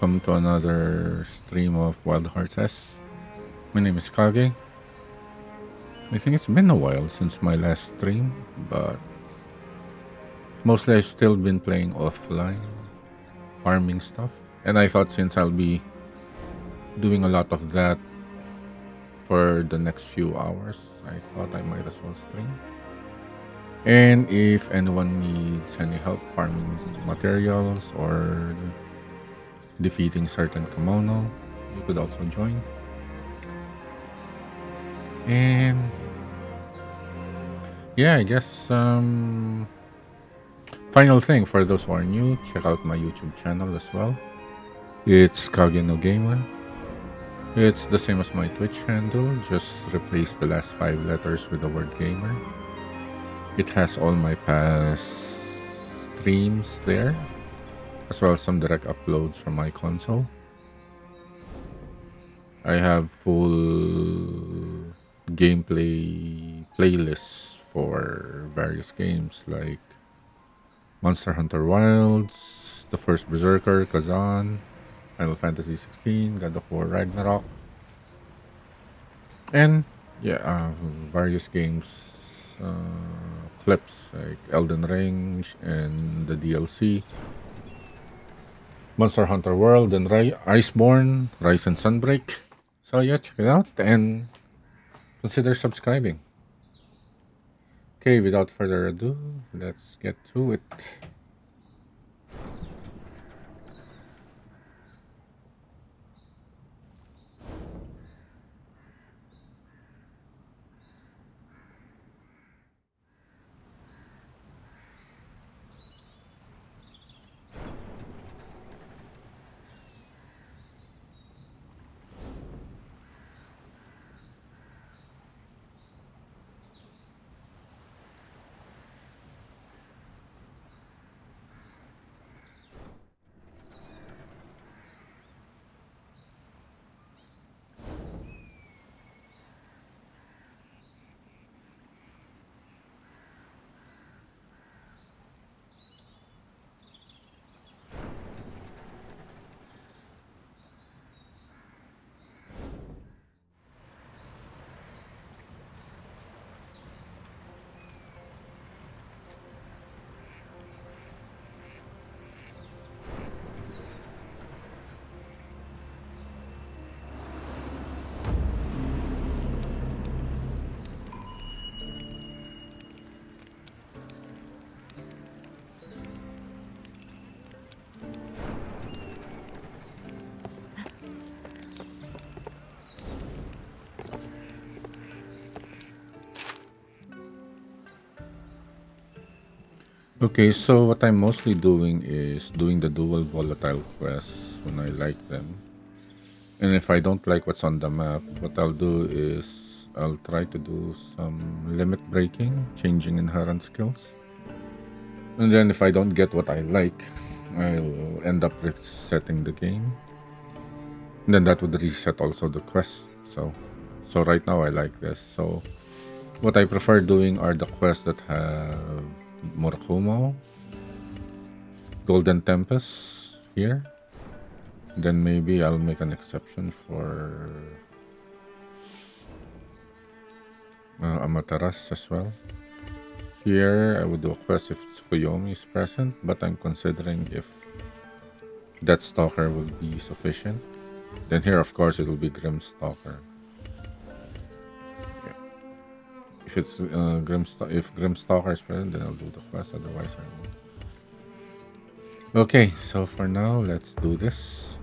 Welcome to another stream of Wild Hearts S. My name is Kage. I think it's been a while since my last stream, but mostly I've still been playing offline, farming stuff. And I thought since I'll be doing a lot of that for the next few hours, I thought I might as well stream. And if anyone needs any help farming materials or defeating certain kimono, you could also join. And yeah, I guess final thing for those who are new, check out my YouTube channel as well. It's Kage no Gamer. It's the same as my Twitch handle, just replace the last five letters with the word gamer. It has all my past streams there, as well as some direct uploads from my console. I have full gameplay playlists for various games like Monster Hunter Wilds, The First Berserker, Kazan, Final Fantasy 16, God of War Ragnarok, and yeah, various games clips like Elden Ring and the DLC, Monster Hunter World, and Iceborne, Rise and Sunbreak. So yeah, check it out and consider subscribing. Okay, without further ado, let's get to it. Okay, so what I'm mostly doing is doing the dual volatile quests when I like them. And if I don't like what's on the map, what I'll do is I'll try to do some limit breaking, changing inherent skills. And then if I don't get what I like, I'll end up resetting the game. And then that would reset also the quest. So right now I like this. So what I prefer doing are the quests that have Murakumo, Golden Tempest here. Then maybe I'll make an exception for Amaterasu as well. Here, I would do a quest if Tsukuyomi is present, but I'm considering if that Stalker will be sufficient. Then here, of course, it will be Grim Stalker. Yeah. If it's if Grim Stalker is present, then I'll do the quest. Otherwise, I won't. Okay, so for now, let's do this.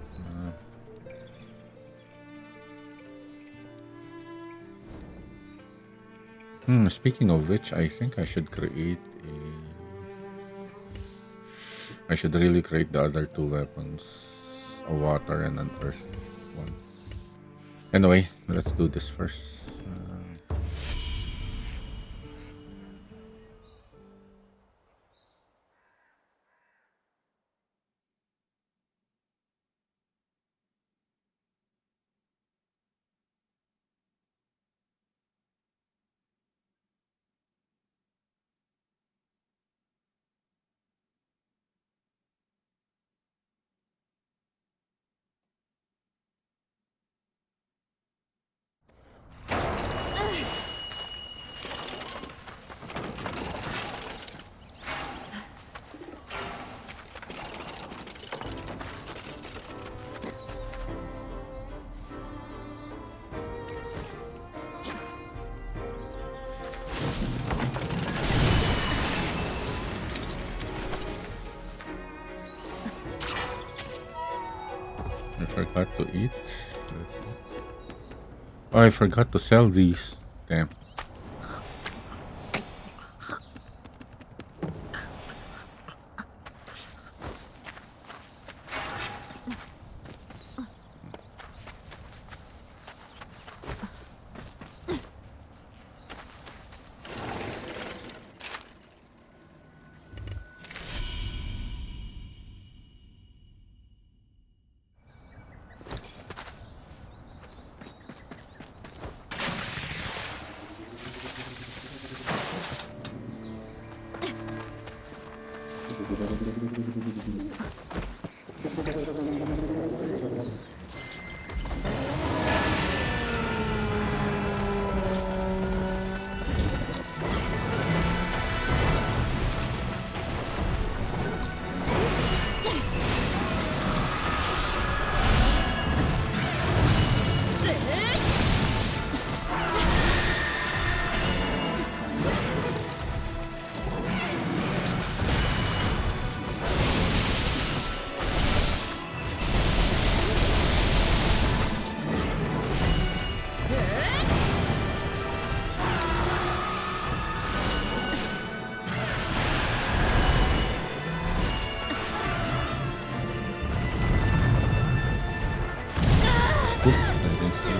Speaking of which, I think I should create a. I should really create the other two weapons, a water and an earth one. Anyway, let's do this first. I forgot to eat. Let's eat. Oh, I forgot to sell these. Damn. Oops, I didn't see.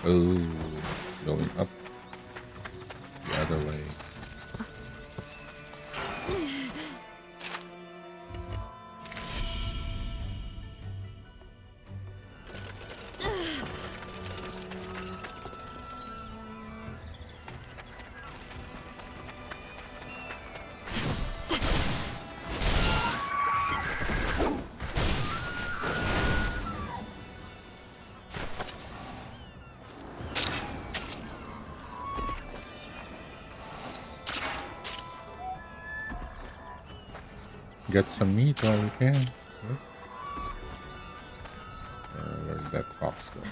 Oh, going up the other way. Get some meat while we can. Right? Where'd that fox go?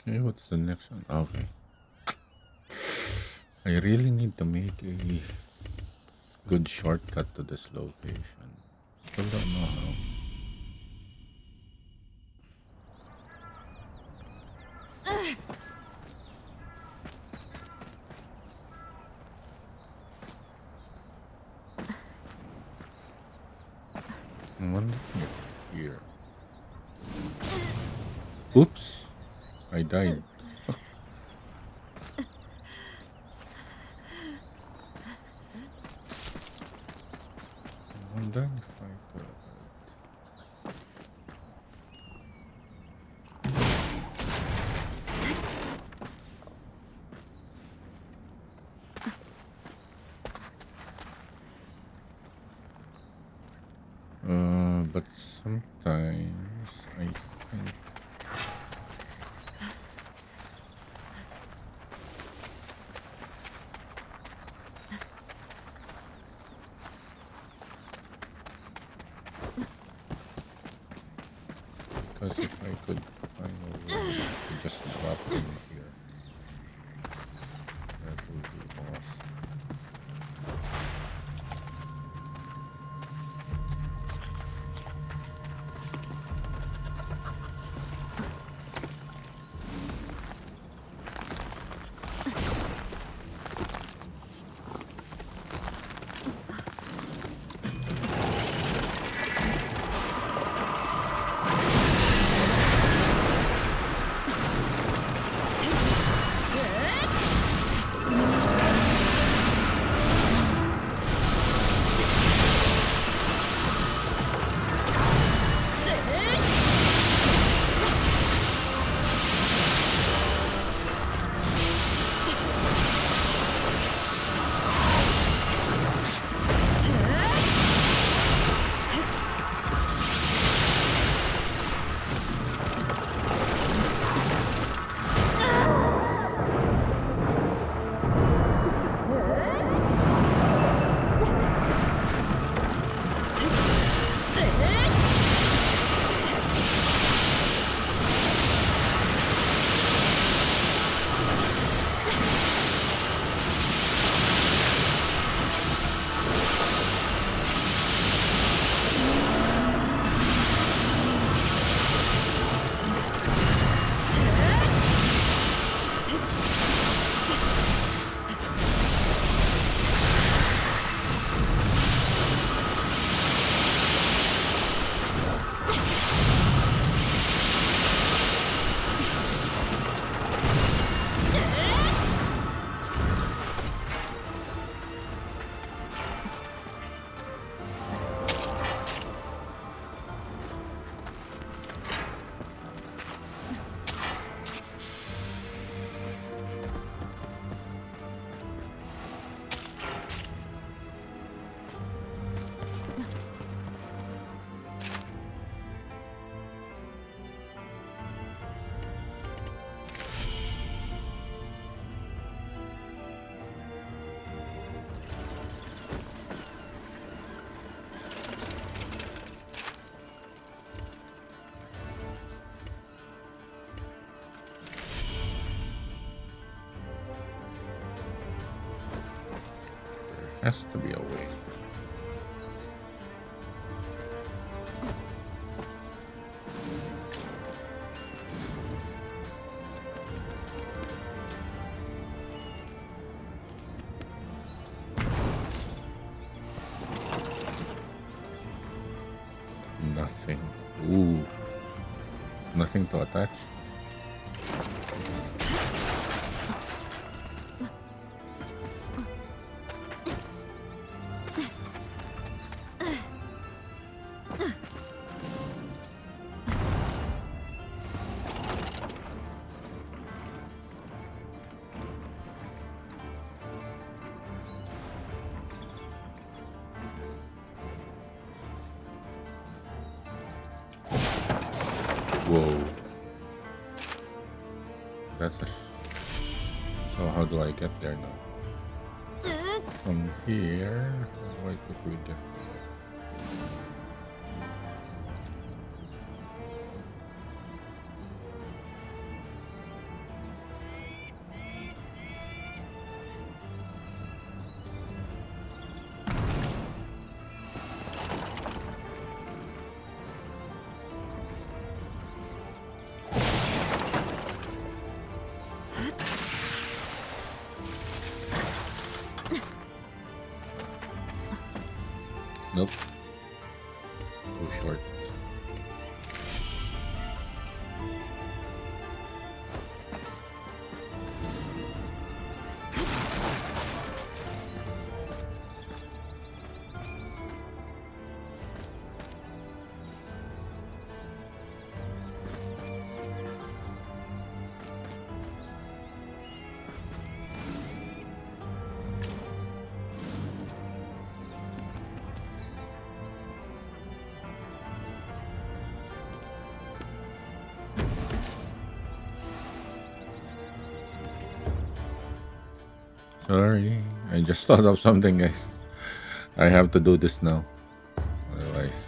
Okay, what's the next one? Okay. I really need to make a good shortcut to this location. Still don't know how. I wonder if here. Oops! I died. I wonder if I could. But sometimes I think. Because if I could find a way to just drop them here, that would be awesome. Has to be a way. Nothing. Ooh. Nothing to attach. Whoa. That's a. So how do I get there now? From here. How do I quickly get there? Nope. Too short. Sorry, I just thought of something, guys. I have to do this now. Otherwise.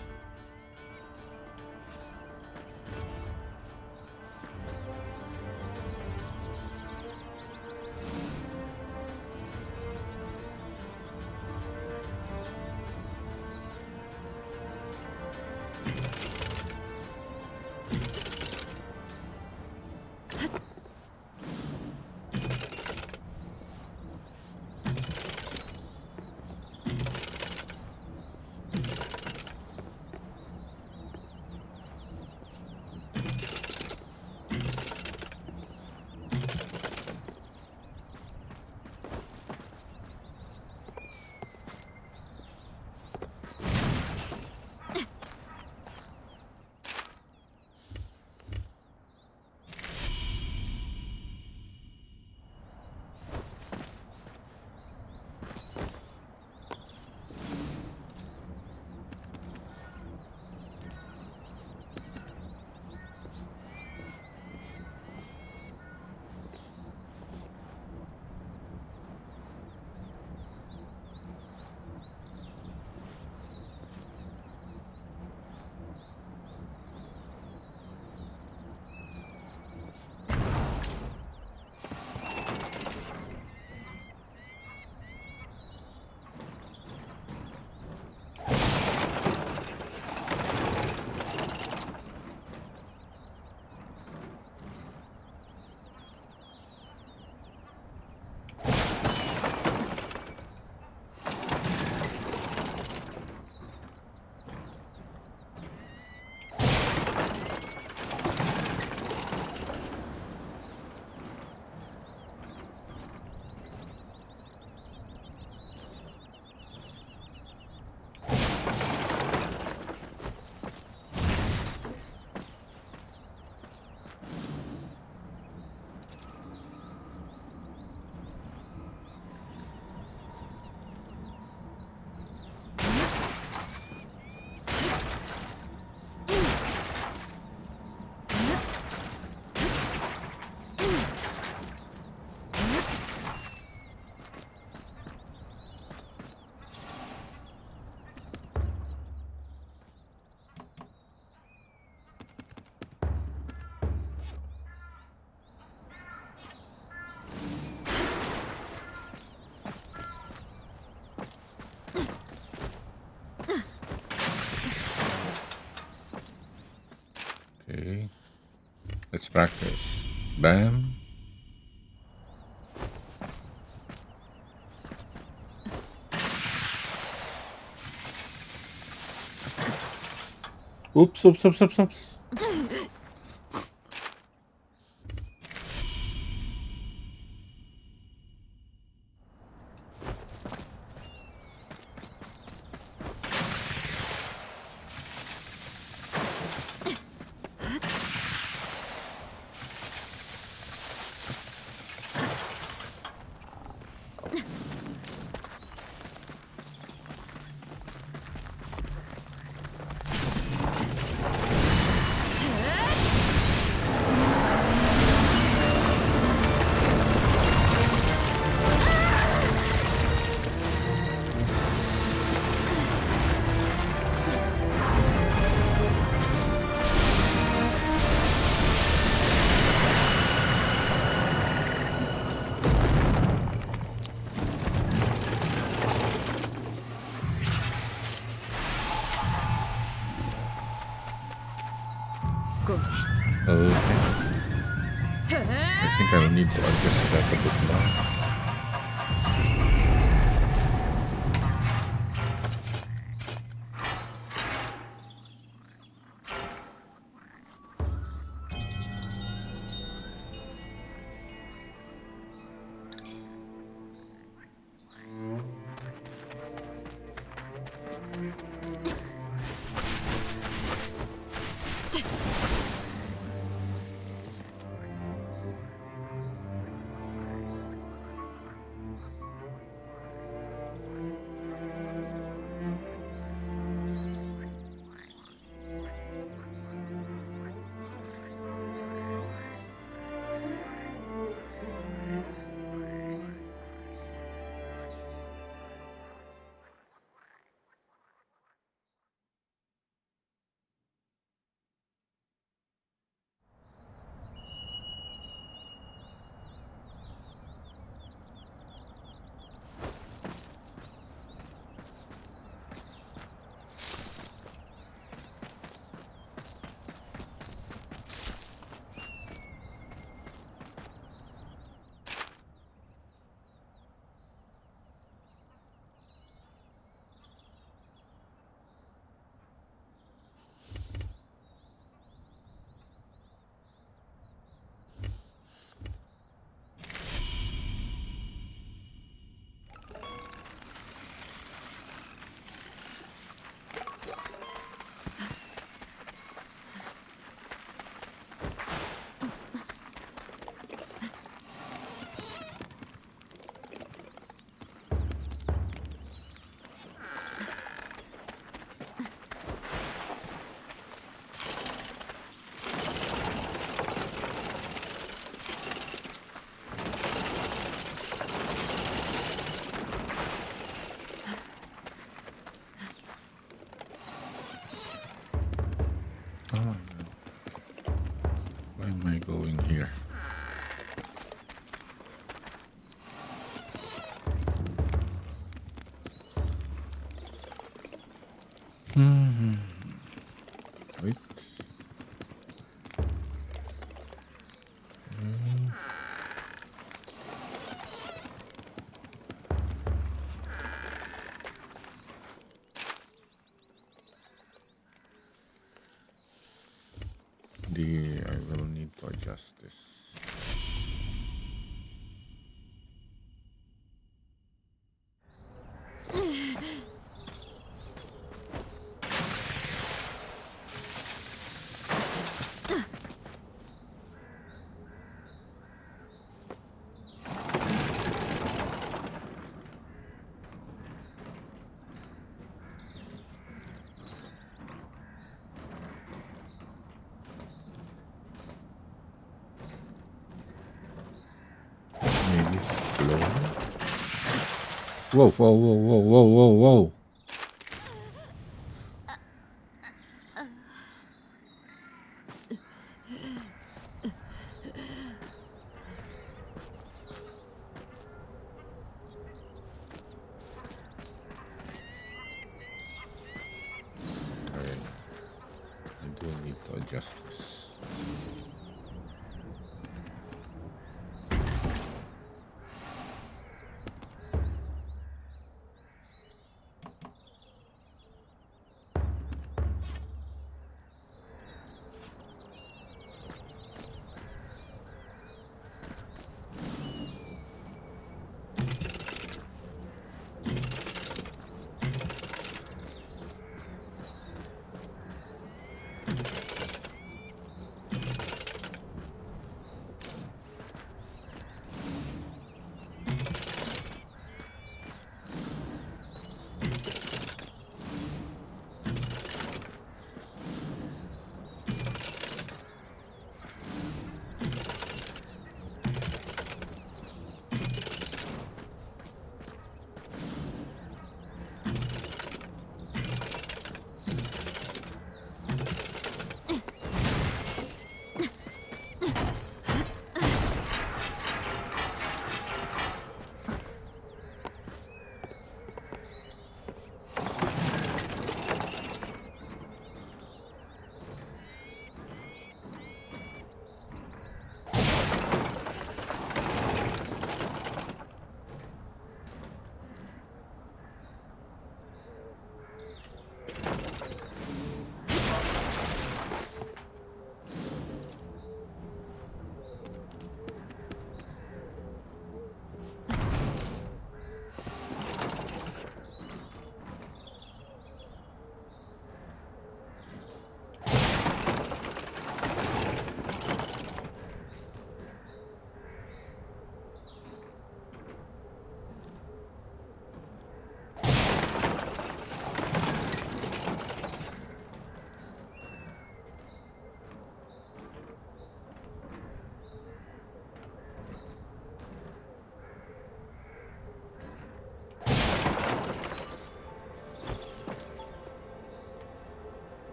Okay, let's practice. Bam. Oops, oops, oops, oops, oops. Okay, I think I'll need to adjust that a bit more. Oh, no. Why am I going here? Hmm. Wait. Hmm. I will need to adjust this. Maybe slow. Whoa, whoa, whoa, whoa, whoa, whoa, whoa. Okay, I do need to adjust this.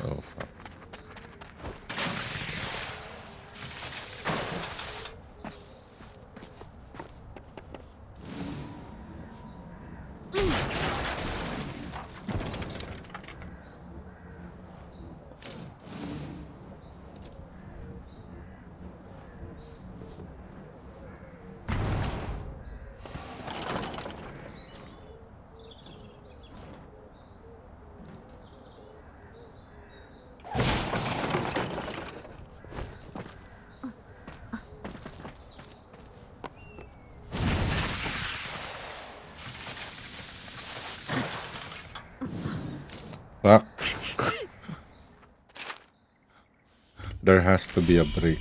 Oh, fuck. Fuck. There has to be a break.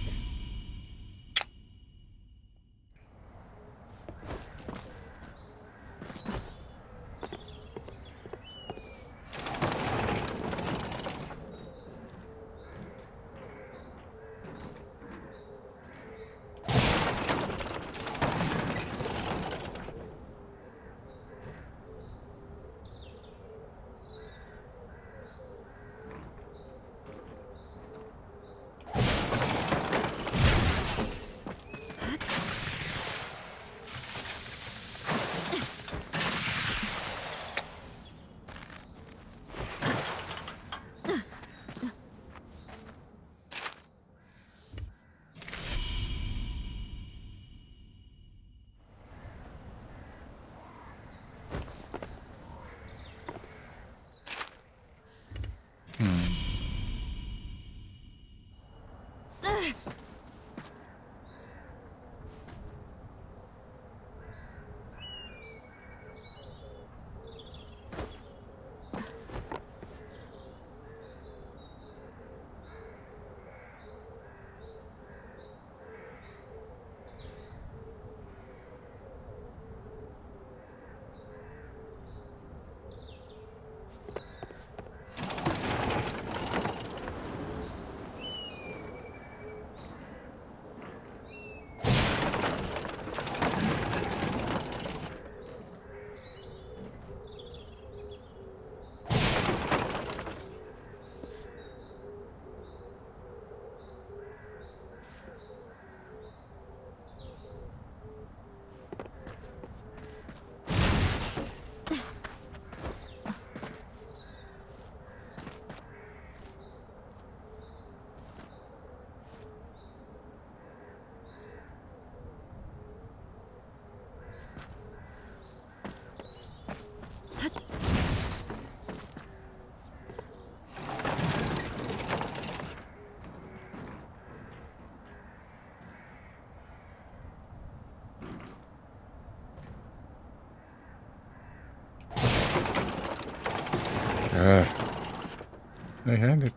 I had it.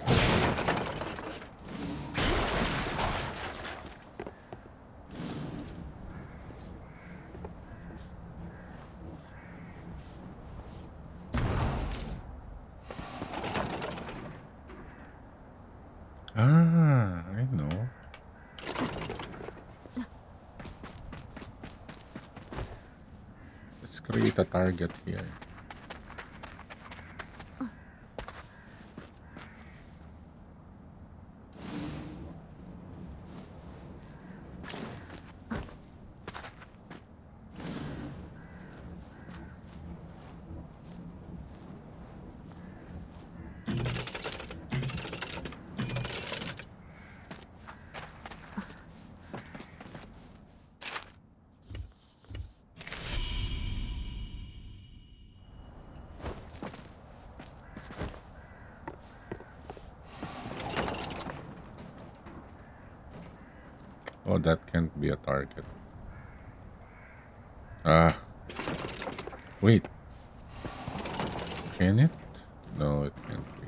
Ah, I know. Let's create a target here. Oh, that can't be a target. Ah, wait. Can it? No, it can't be.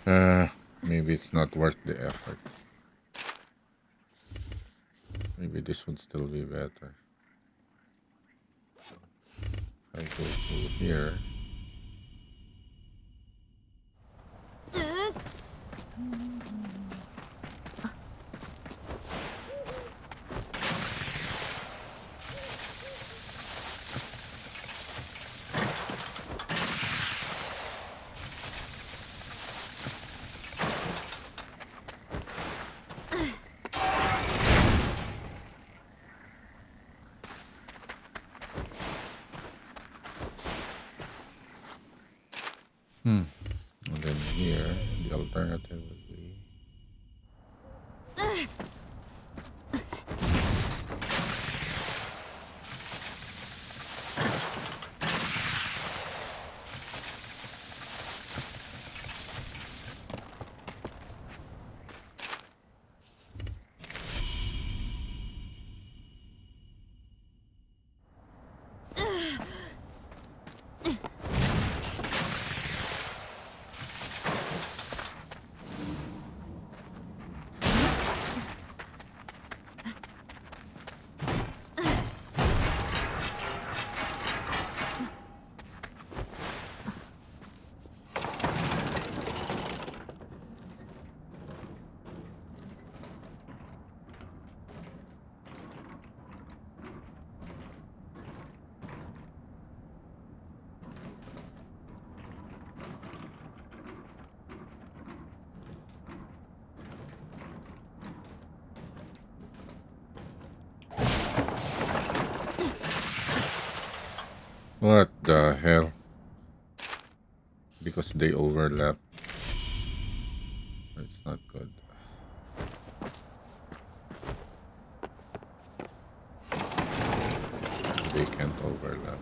Eh. Maybe it's not worth the effort. Maybe this would still be better. If I go through here. And then here, the alternative would be. What the hell? Because they overlap. It's not good. They can't overlap.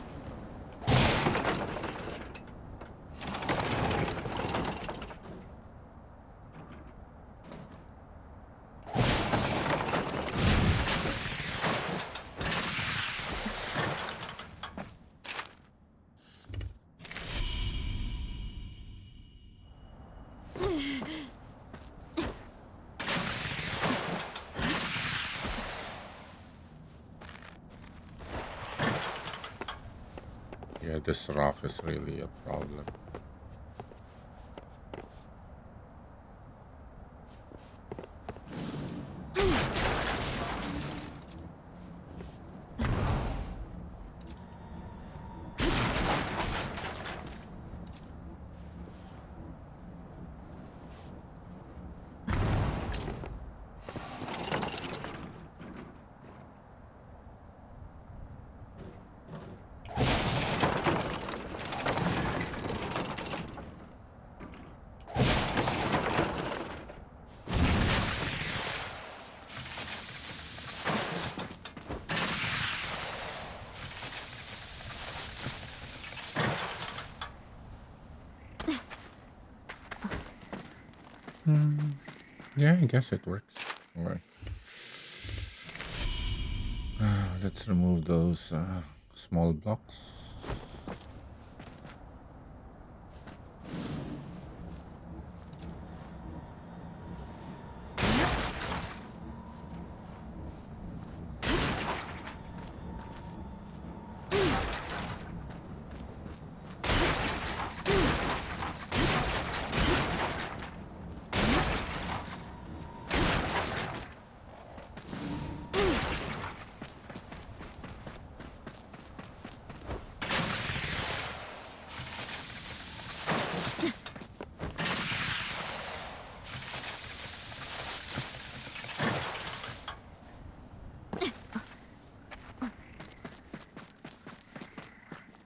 Yeah, this rock is really a problem. Yeah, I guess it works. All right. Let's remove those small blocks.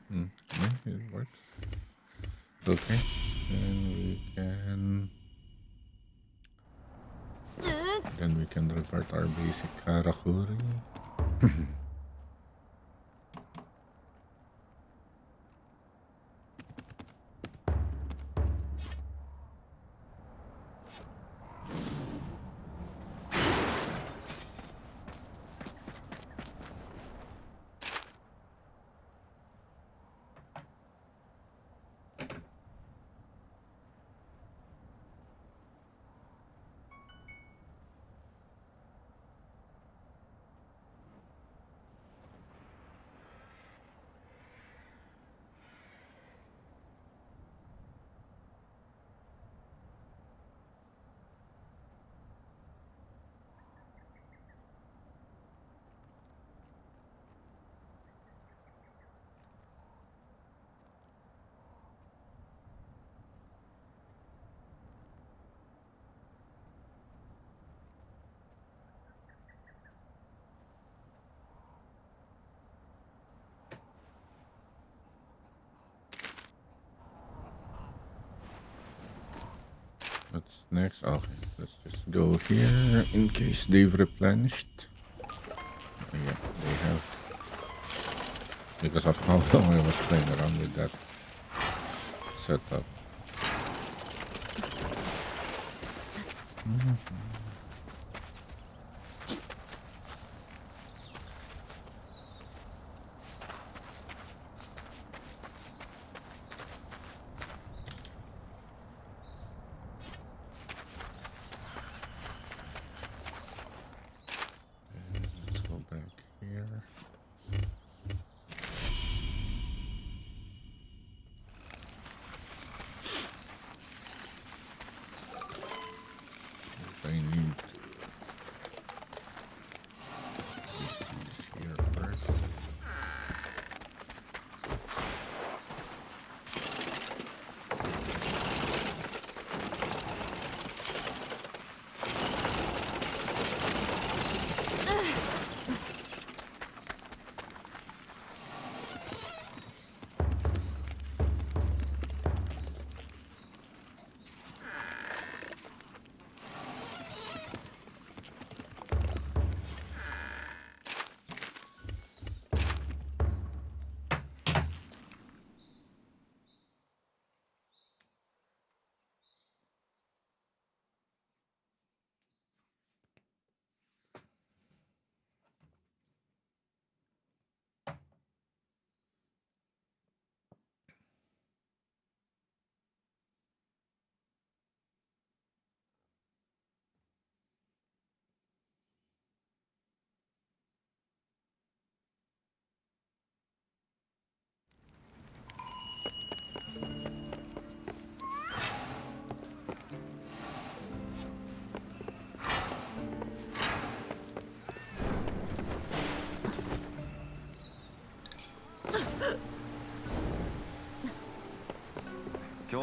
Yeah, it works. Okay. Then we can revert our basic Karakuri. What's next? Okay, let's just go here in case they've replenished. Yeah, they have. Because of how long I was playing around with that setup. Let's go back here. I need these here first.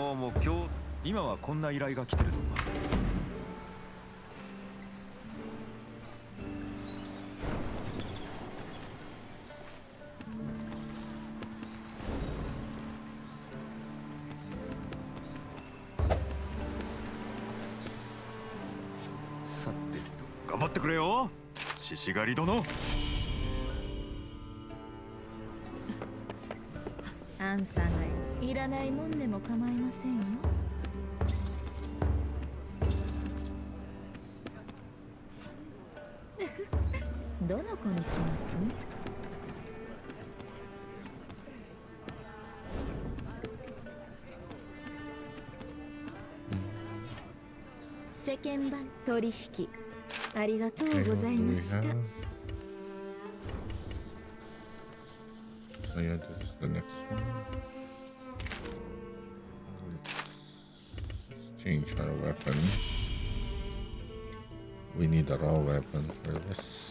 どうも今日今はこんな依頼が来てるぞ。さてと頑張ってくれよ、獅子狩り殿。アンさんがいらないもんでも構いませんよ。どの子にします？世間版取引ありがとうございました。So yeah, this is the next one. Let's change our weapon. We need a raw weapon for this.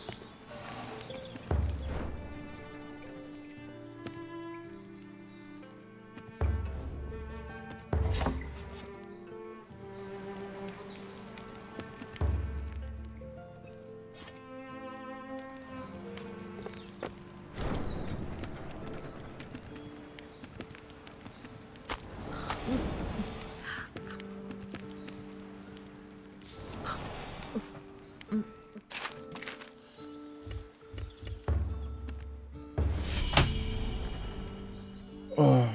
Oh.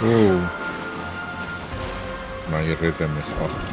Oh, my rhythm is off.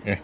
Yeah.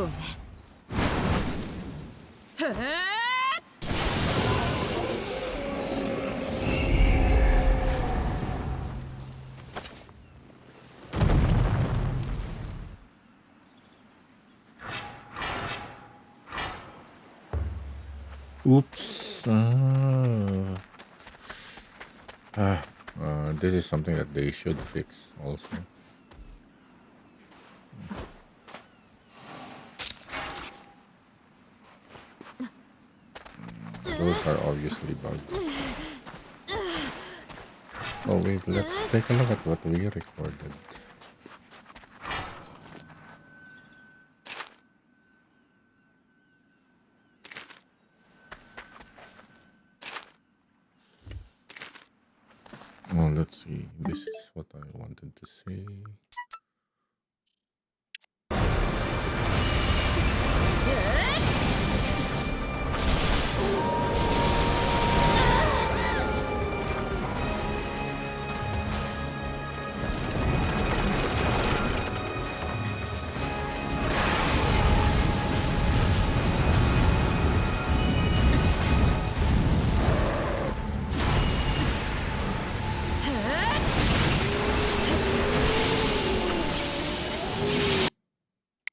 ごめん。Oops. This is something that they should fix also. Those are obviously bugs. Oh wait, let's take a look at what we recorded. Well, let's see. This is what I wanted to say.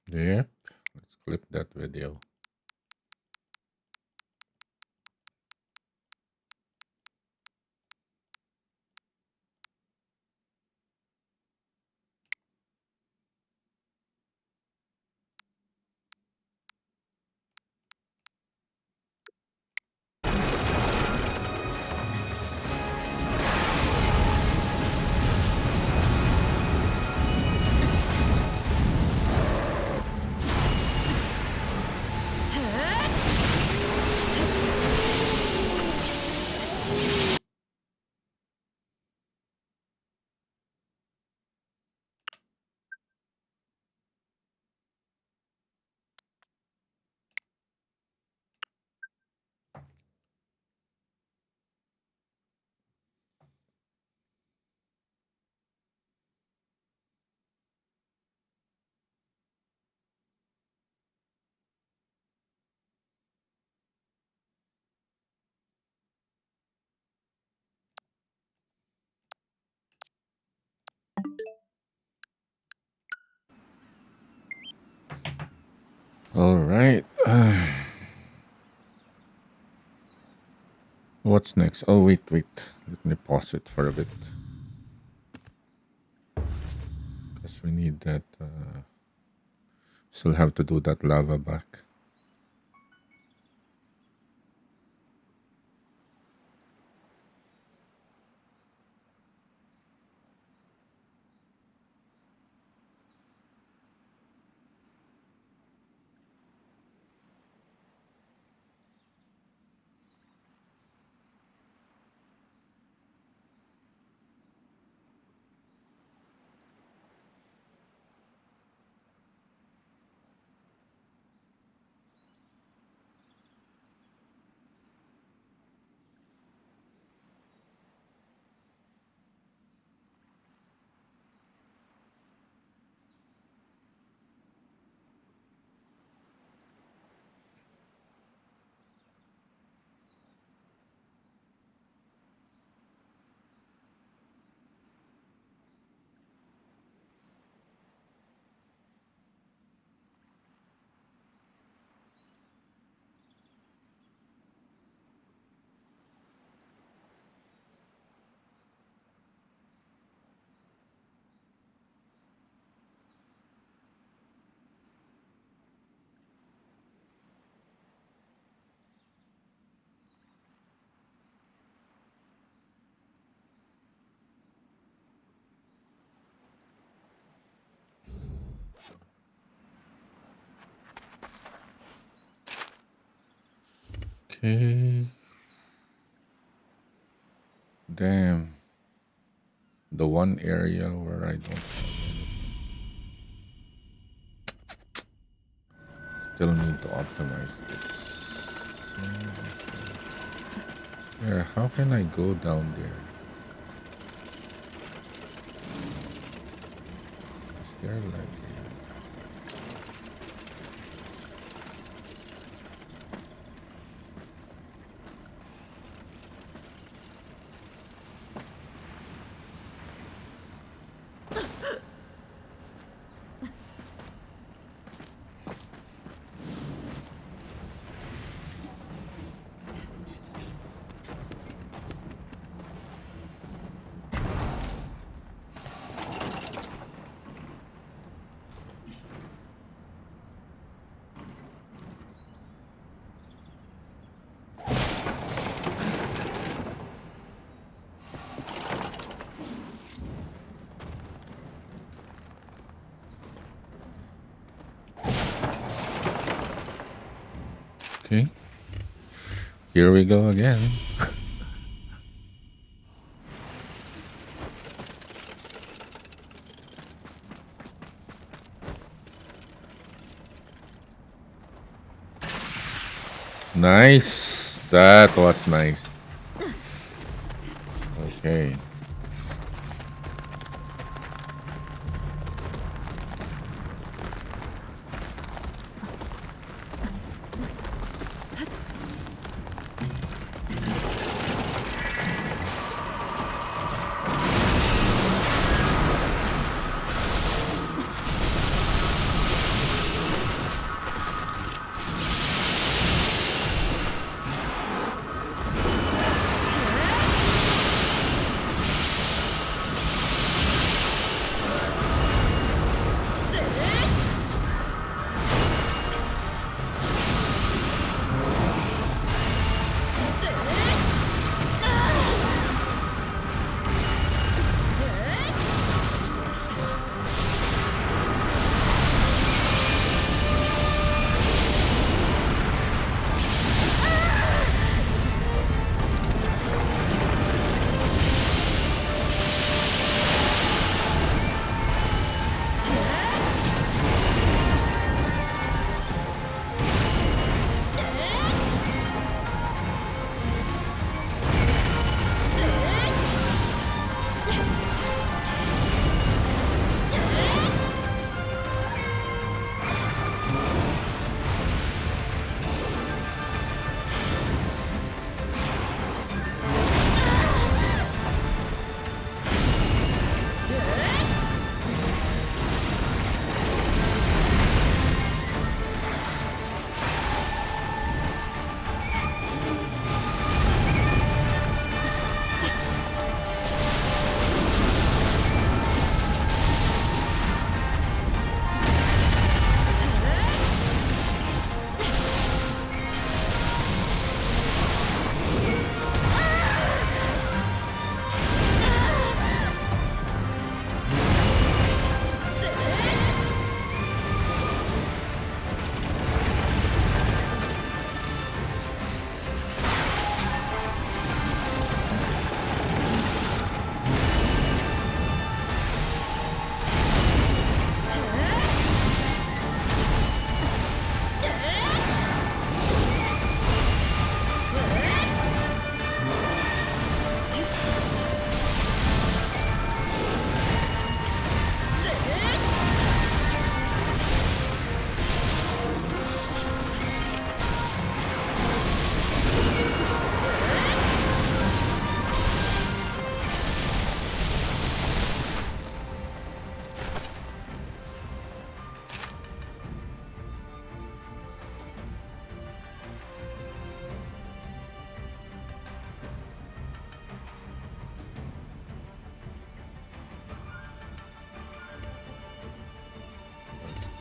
Yep, let's clip that video. All right. What's next? Oh, wait. Let me pause it for a bit. Because we need that. Still have to do that lava back. Okay. Damn. The one area where I don't still need to optimize this. There, how can I go down there? Is there like okay? Here we go again. Nice. That was nice. Okay.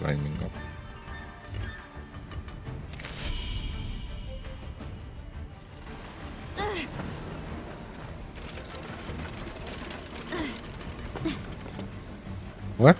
climbing up. What?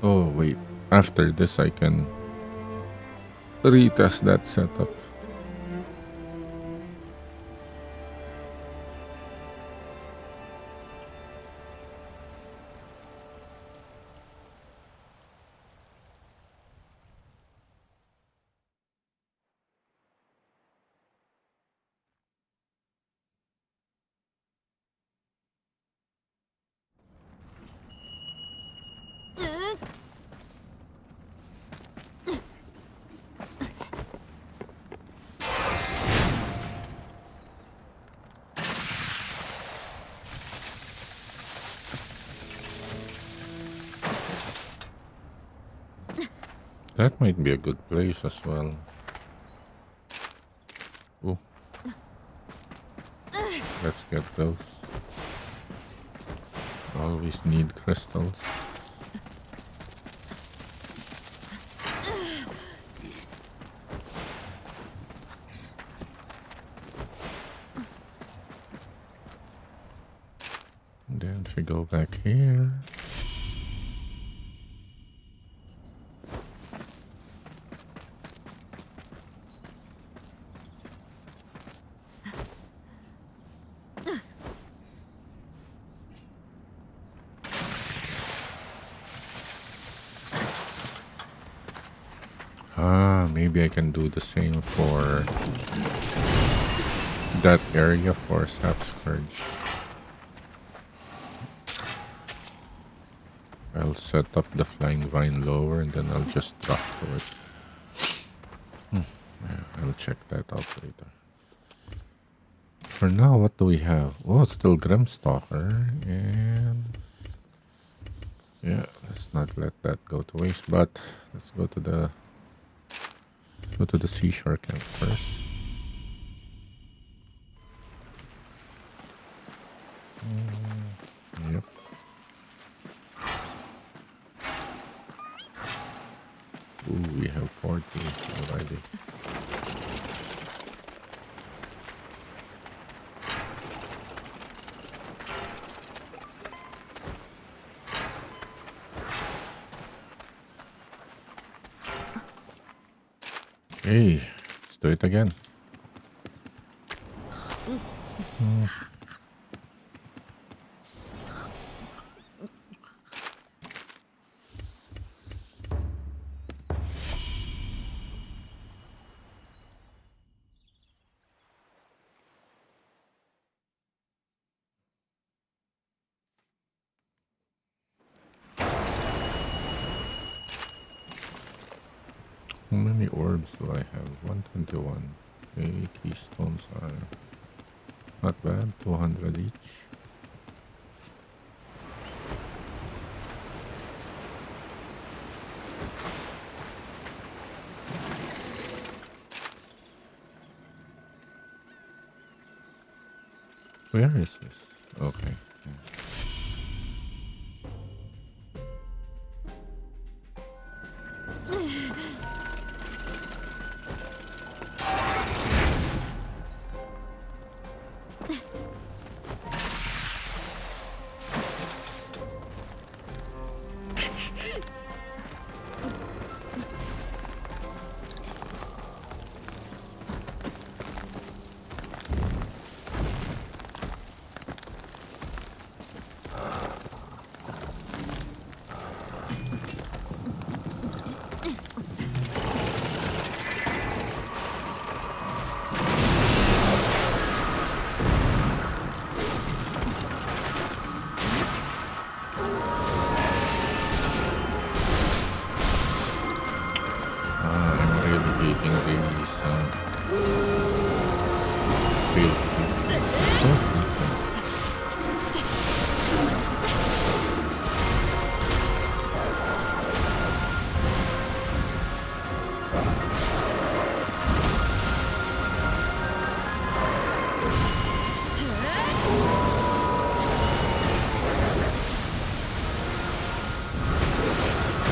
Oh, wait. After this, I can retest that setup. That might be a good place as well. Oh, let's get those. Always need crystals. And then if we go back here. Maybe I can do the same for that area for Sap Scourge. I'll set up the Flying Vine lower and then I'll just drop to it. Yeah, I'll check that out later. for now, what do we have? Oh, it's still Grimstalker, and yeah, let's not let that go to waste. But let's go to the seashore camp first. Yep. Ooh, we have 40 already. Okay, let's do it again. How many orbs do I have? 121. Okay, keystones are not bad, 200 each. Where is this? Okay. I'm really hating these field creatures. So frequent.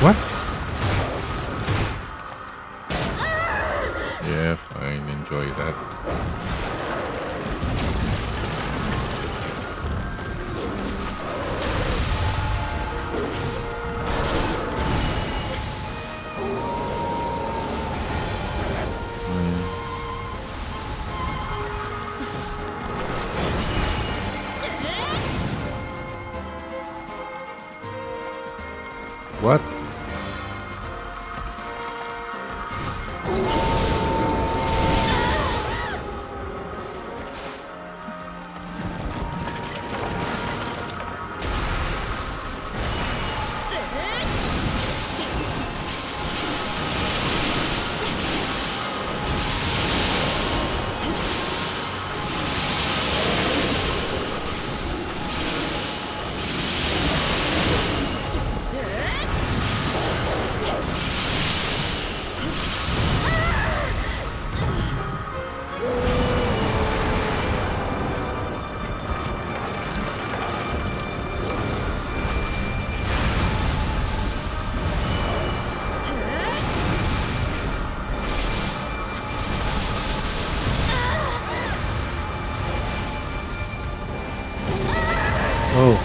What? Yeah, fine. Enjoy that. What? Oh,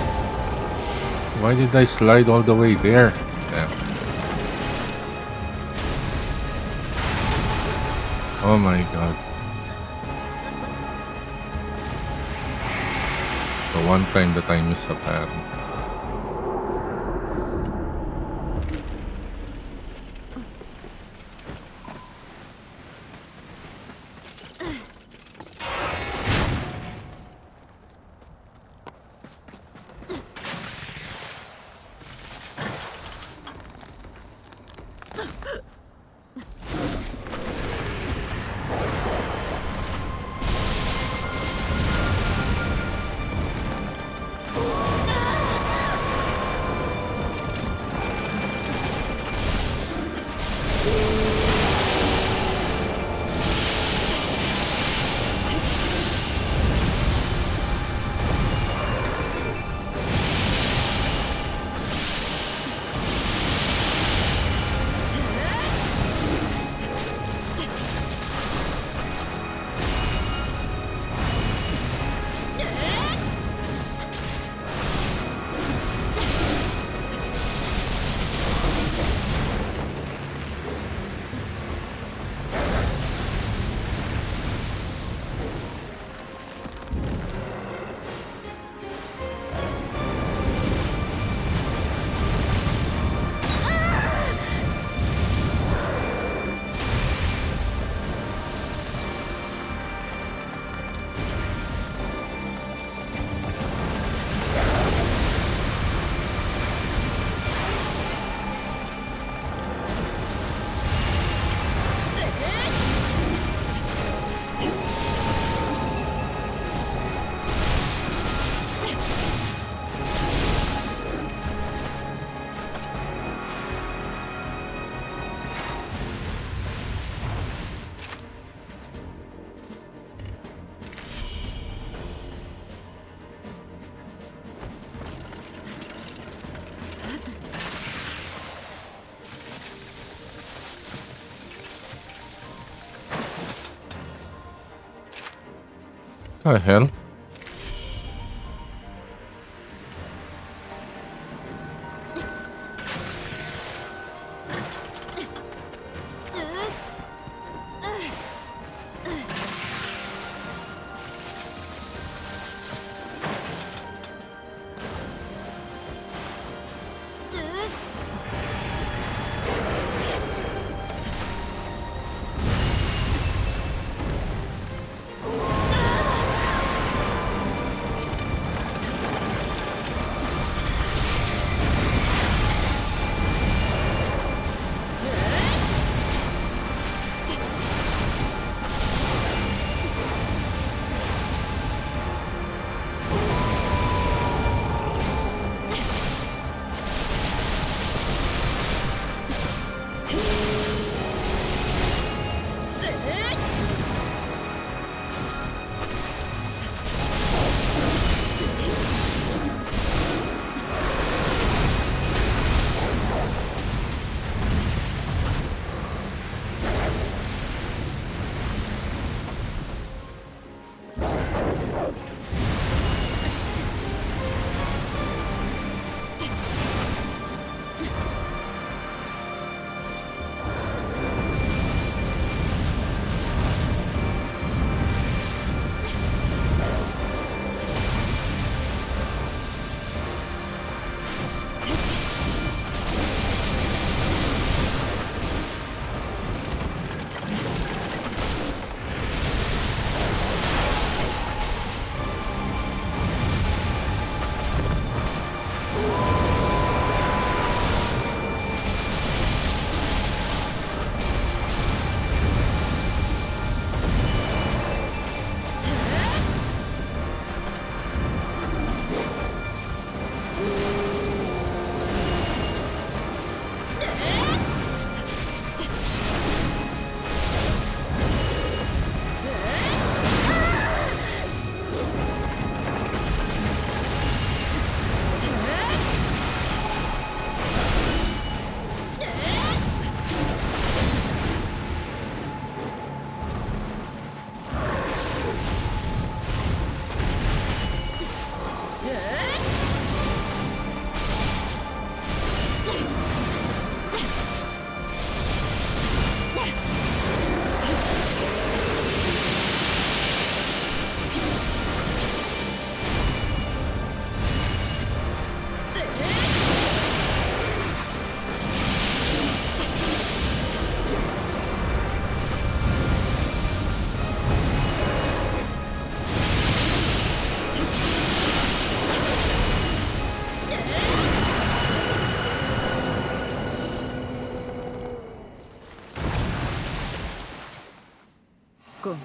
why did I slide all the way there? Damn. Oh my god. The one time that I miss a parry. the hell?ごめん。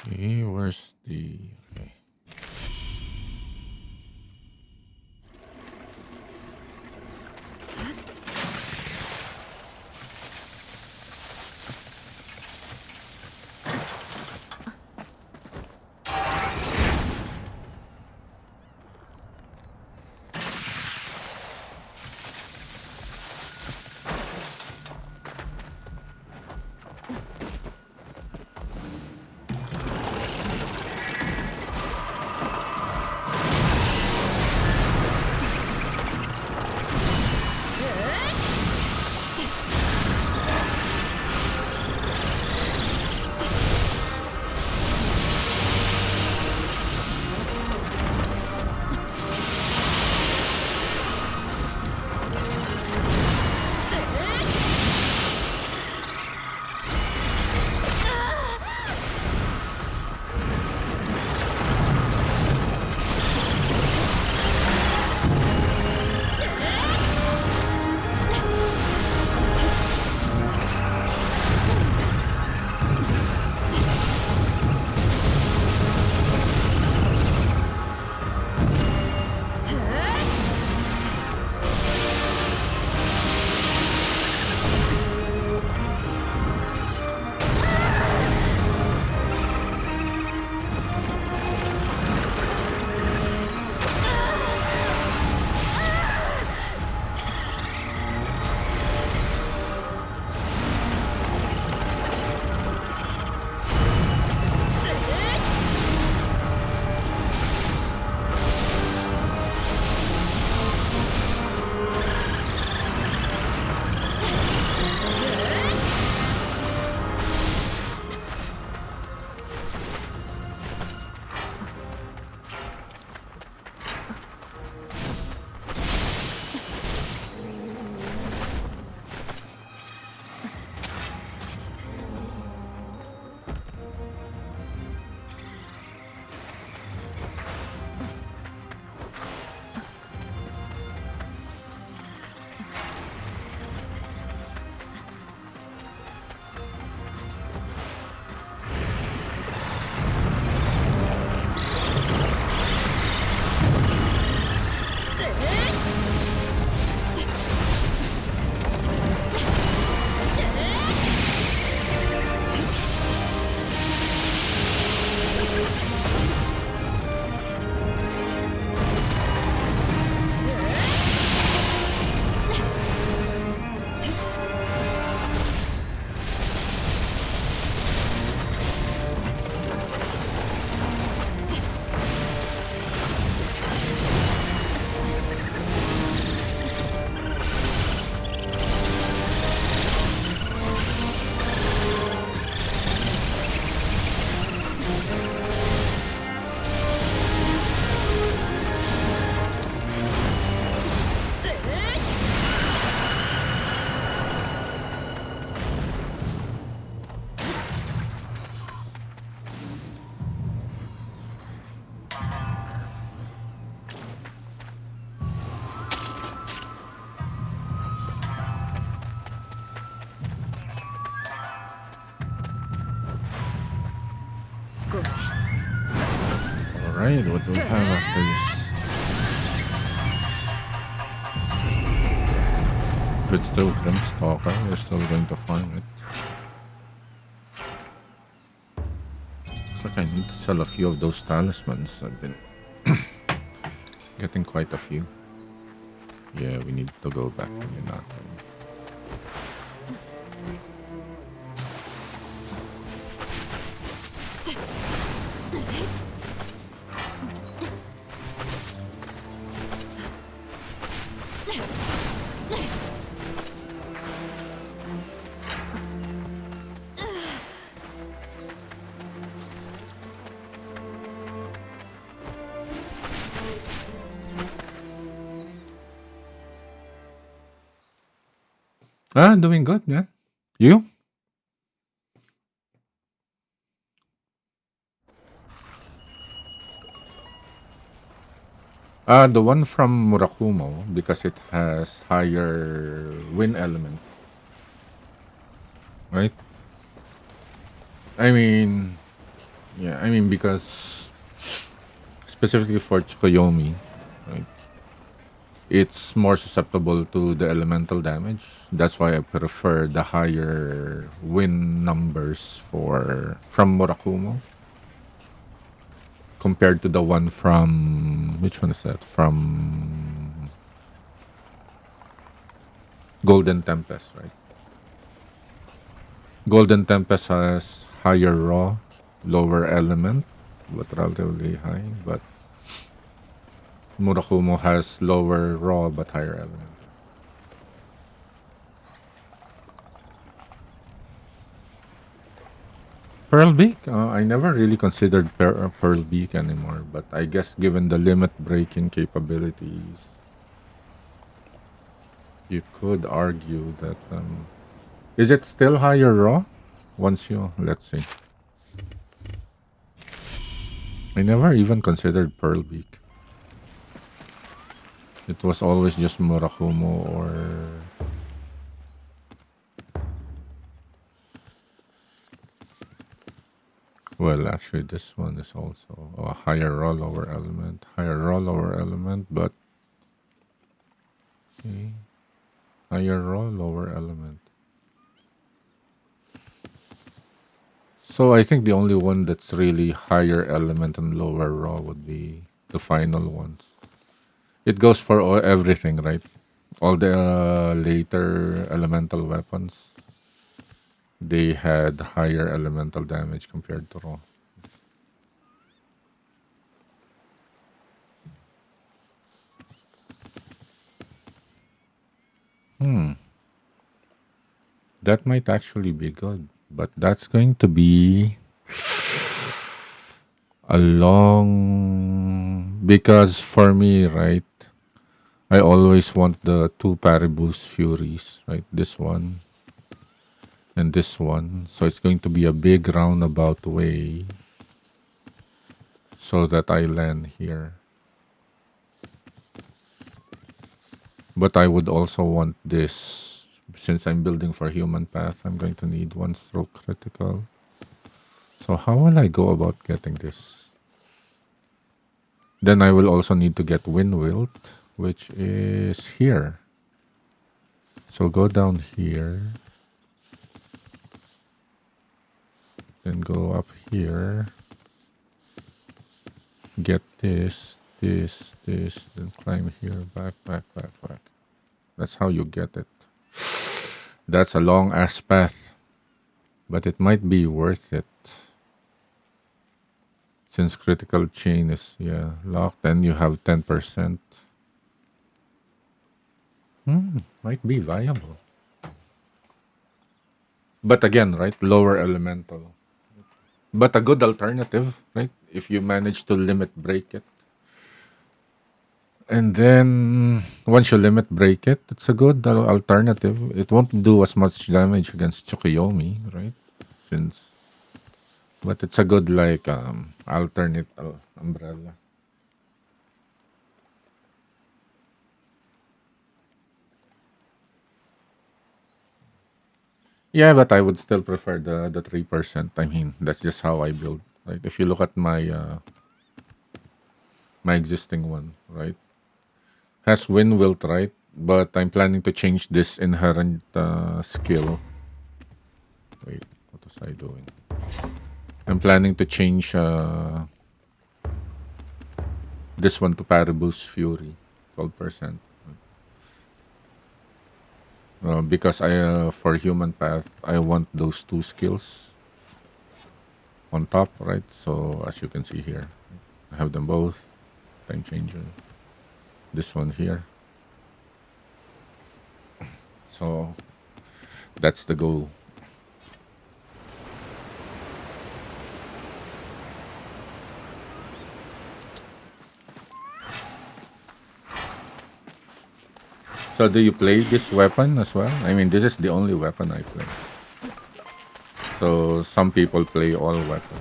Okay, where's the okay? Right, what do we have after this? If it's still Grimstalker, we're still going to farm it. Looks like I need to sell a few of those talismans. I've been getting quite a few. Yeah, we need to go back to Minato. Doing good, yeah. You? The one from Murakumo, because it has higher wind element, right? I mean, yeah, I mean, because specifically for Tsukuyomi, right? It's more susceptible to the elemental damage. That's why I prefer the higher win numbers for from Murakumo compared to the one from which one is that? From Golden Tempest, right? Golden Tempest has higher raw, lower element, but relatively high. But Murakumo has lower raw but higher element. Pearl Beak? I never really considered Pearl Beak anymore, but I guess given the limit breaking capabilities, you could argue that. Is it still higher raw? Once you. Let's see. I never even considered Pearl Beak. It was always just Murakumo or. Well, actually, this one is also a higher raw, lower element. Higher raw, lower element, but. Okay. Higher raw, lower element. So I think the only one that's really higher element and lower raw would be the final ones. It goes for everything, right? All the later elemental weapons, they had higher elemental damage compared to raw. That might actually be good, but that's going to be a long because for me, right? I always want the two Paribus Furies, right? This one and this one. So it's going to be a big roundabout way so that I land here. But I would also want this. Since I'm building for human path, I'm going to need one stroke critical. So how will I go about getting this? Then I will also need to get wind wilt, which is here. So go down here. Then go up here. Get this, then climb here, back. That's how you get it. That's a long ass path, but it might be worth it. Since critical chain is locked, then you have 10%. Might be viable. But again, right, lower elemental. But a good alternative, right? If you manage to limit break it. And then once you limit break it, it's a good alternative. It won't do as much damage against Tsukuyomi, right? But it's a good like alternate umbrella. Yeah, but I would still prefer the 3%. I mean, that's just how I build. Right? If you look at my my existing one, right? Has wind wilt, right? But I'm planning to change this inherent skill. Wait, what was I doing? I'm planning to change this one to Paribus Fury, 12%. Because for human path, I want those two skills on top, right? So as you can see here, I have them both. Time changer. This one here. So that's the goal. So do you play this weapon as well? I mean, this is the only weapon I play. So some people play all weapons.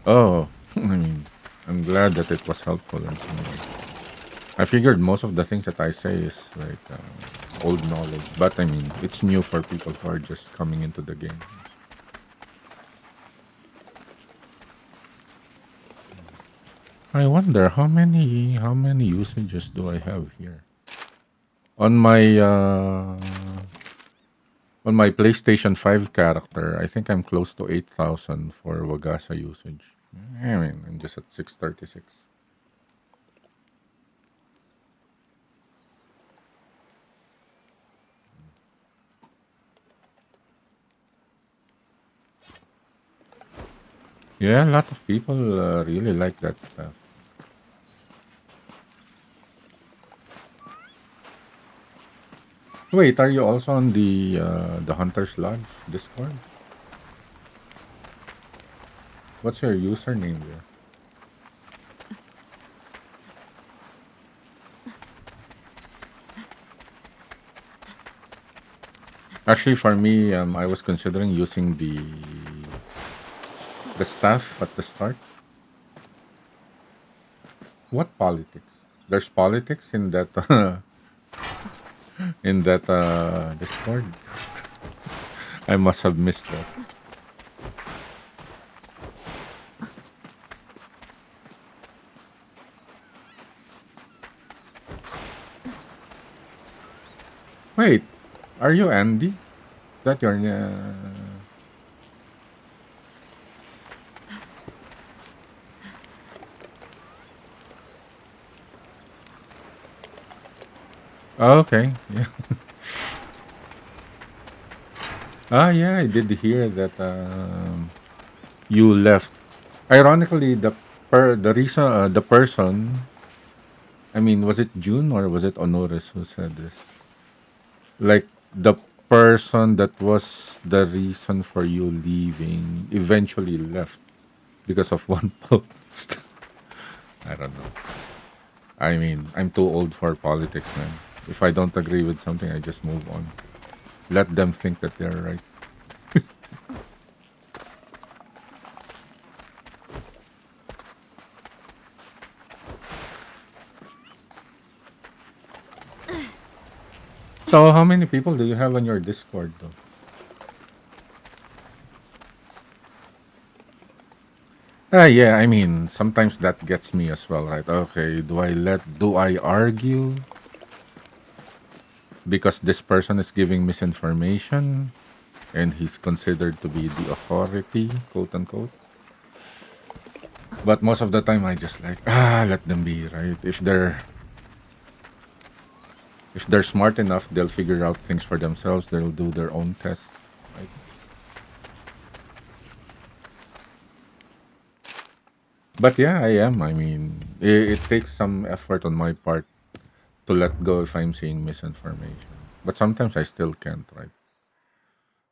Oh, I mean, I'm glad that it was helpful in some way. I figured most of the things that I say is like old knowledge, but I mean, it's new for people who are just coming into the game. I wonder how many usages do I have here on my PlayStation 5 character. I think I'm close to 8,000 for Wagasa usage. I mean, I'm just at 636. Yeah, a lot of people really like that stuff. Wait, are you also on the Hunter's Lodge Discord? What's your username there? Actually, for me, I was considering using the staff at the start. What politics? There's politics in that in that Discord. I must have missed that. Wait, are you Andy? Is that your? Oh, okay. Yeah. Yeah. I did hear that you left. Ironically, the reason the person. I mean, was it June or was it Honores who said this? Like the person that was the reason for you leaving eventually left because of one post. I don't know. I mean, I'm too old for politics, man. If I don't agree with something, I just move on. Let them think that they're right. So, how many people do you have on your Discord, though? Yeah, I mean, sometimes that gets me as well, right? Okay, do I argue because this person is giving misinformation and he's considered to be the authority, quote unquote? But most of the time, I just like, let them be, right? If they're smart enough, they'll figure out things for themselves. They'll do their own tests, right? But yeah, I am. I mean, it takes some effort on my part to let go if I'm seeing misinformation. But sometimes I still can't, right?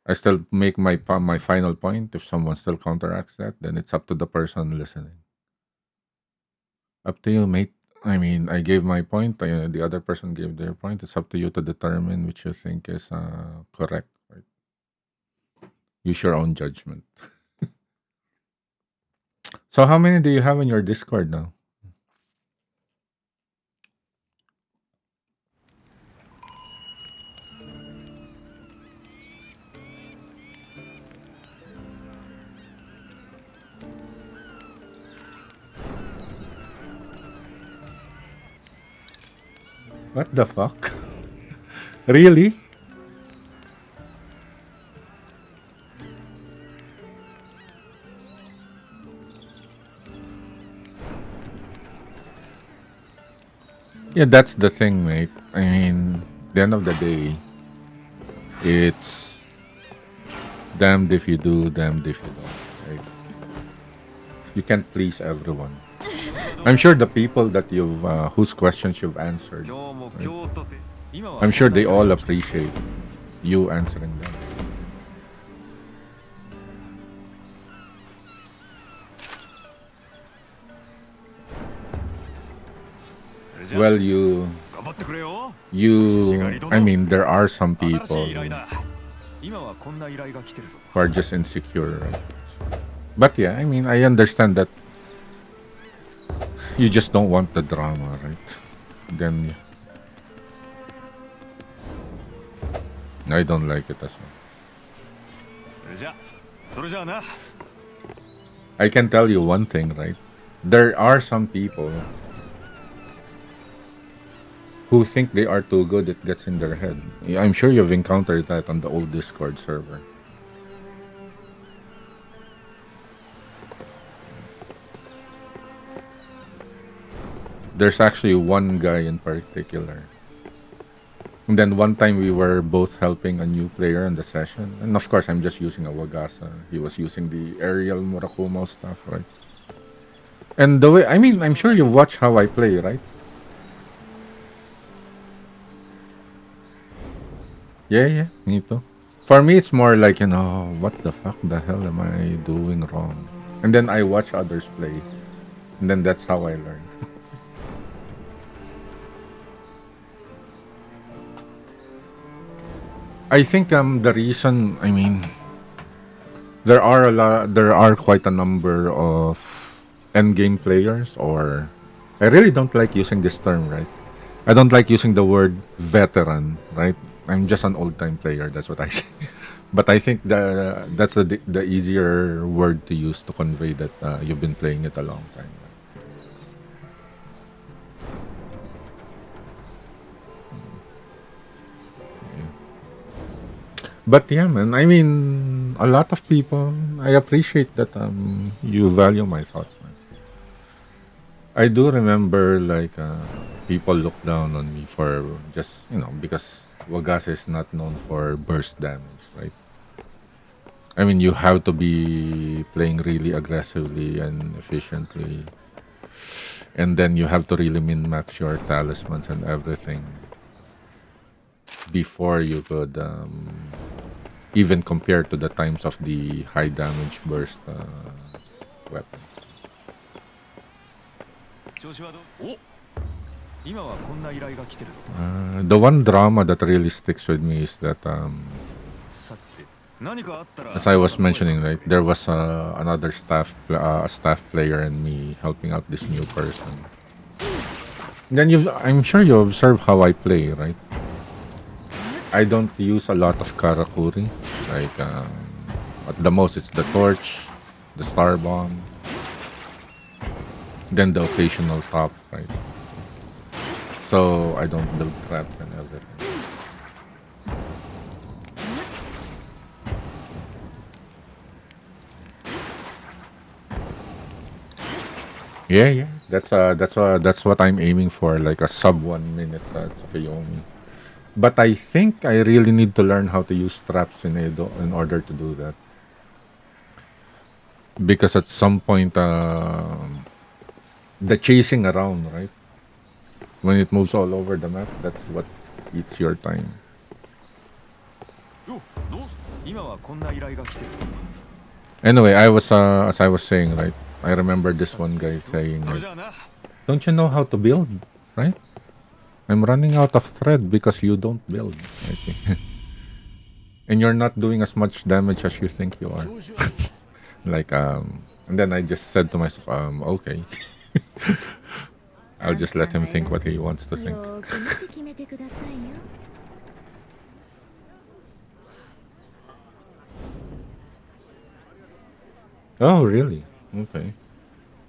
I still make my final point. If someone still counteracts that, then it's up to the person listening. Up to you, mate. I mean, I gave my point. The other person gave their point. It's up to you to determine which you think is correct. Right? Use your own judgment. So, how many do you have in your Discord now? What the fuck? Really? Yeah, that's the thing, mate. I mean, the end of the day, it's damned if you do, damned if you don't. Right? You can't please everyone. I'm sure the people that you've whose questions you've answered, 今日も right? 今日とて今は I'm こ sure んな they 依頼 all が来てる appreciate you answering them. それじゃ Well, you 頑張ってくれよ you I mean there are some 新し people い依頼だ今はこんな依頼が来てるぞ who are just insecure, right? But yeah, I mean I understand that you just don't want the drama, right? Then I don't like it as well. それじゃあな I can tell you one thing, right? There are some people who think they are too good, it gets in their head. Yeah, I'm sure you've encountered that on the old Discord server. There's actually one guy in particular. And then one time we were both helping a new player in the session. And of course, I'm just using a Wagasa. He was using the aerial Murakumo stuff, right? And the way, I mean, I'm sure you've watched how I play, right? Yeah, yeah, me too. For me, it's more like, what the fuck, the hell am I doing wrong? And then I watch others play. And then that's how I learn. I think the reason, I mean, there are quite a number of endgame players, or I really don't like using this term, right? I don't like using the word veteran, right? I'm just an old time player, that's what I say. But I think that's the easier word to use to convey that you've been playing it a long time. But yeah, man. I mean, a lot of people. I appreciate that you value my thoughts, man. I do remember like people look down on me for just because Wagas is not known for burst damage, right? I mean, you have to be playing really aggressively and efficiently, and then you have to really min max your talismans and everything before you could even compare to the times of the high damage burst weapon. 調子はどうお今はこんな依頼が来てるぞ The one drama that really sticks with me is that さて何かあったら as I was mentioning, right, there was another staff player and me helping out this new person. Then I'm sure you observe how I play, right? I don't use a lot of karakuri. Like at the most, it's the torch, the star bomb, then the occasional top, right? So I don't build traps and everything. Yeah, yeah. That's what I'm aiming for, like a sub 1 minute Tsukuyomi. But I think I really need to learn how to use traps in Edo in order to do that. Because at some point, the chasing around, right? When it moves all over the map, that's what eats your time. よどうす今はこんな依頼が来てるぞ Anyway, as I was saying, right? I remember this one guy saying, それ like, じゃあな "Don't you know how to build?" Right? I'm running out of thread because you don't build. Right? And you're not doing as much damage as you think you are. Like and then I just said to myself, okay. I'll just let him think what he wants to think. よーく見て決めてくださいよ Oh, really? Okay.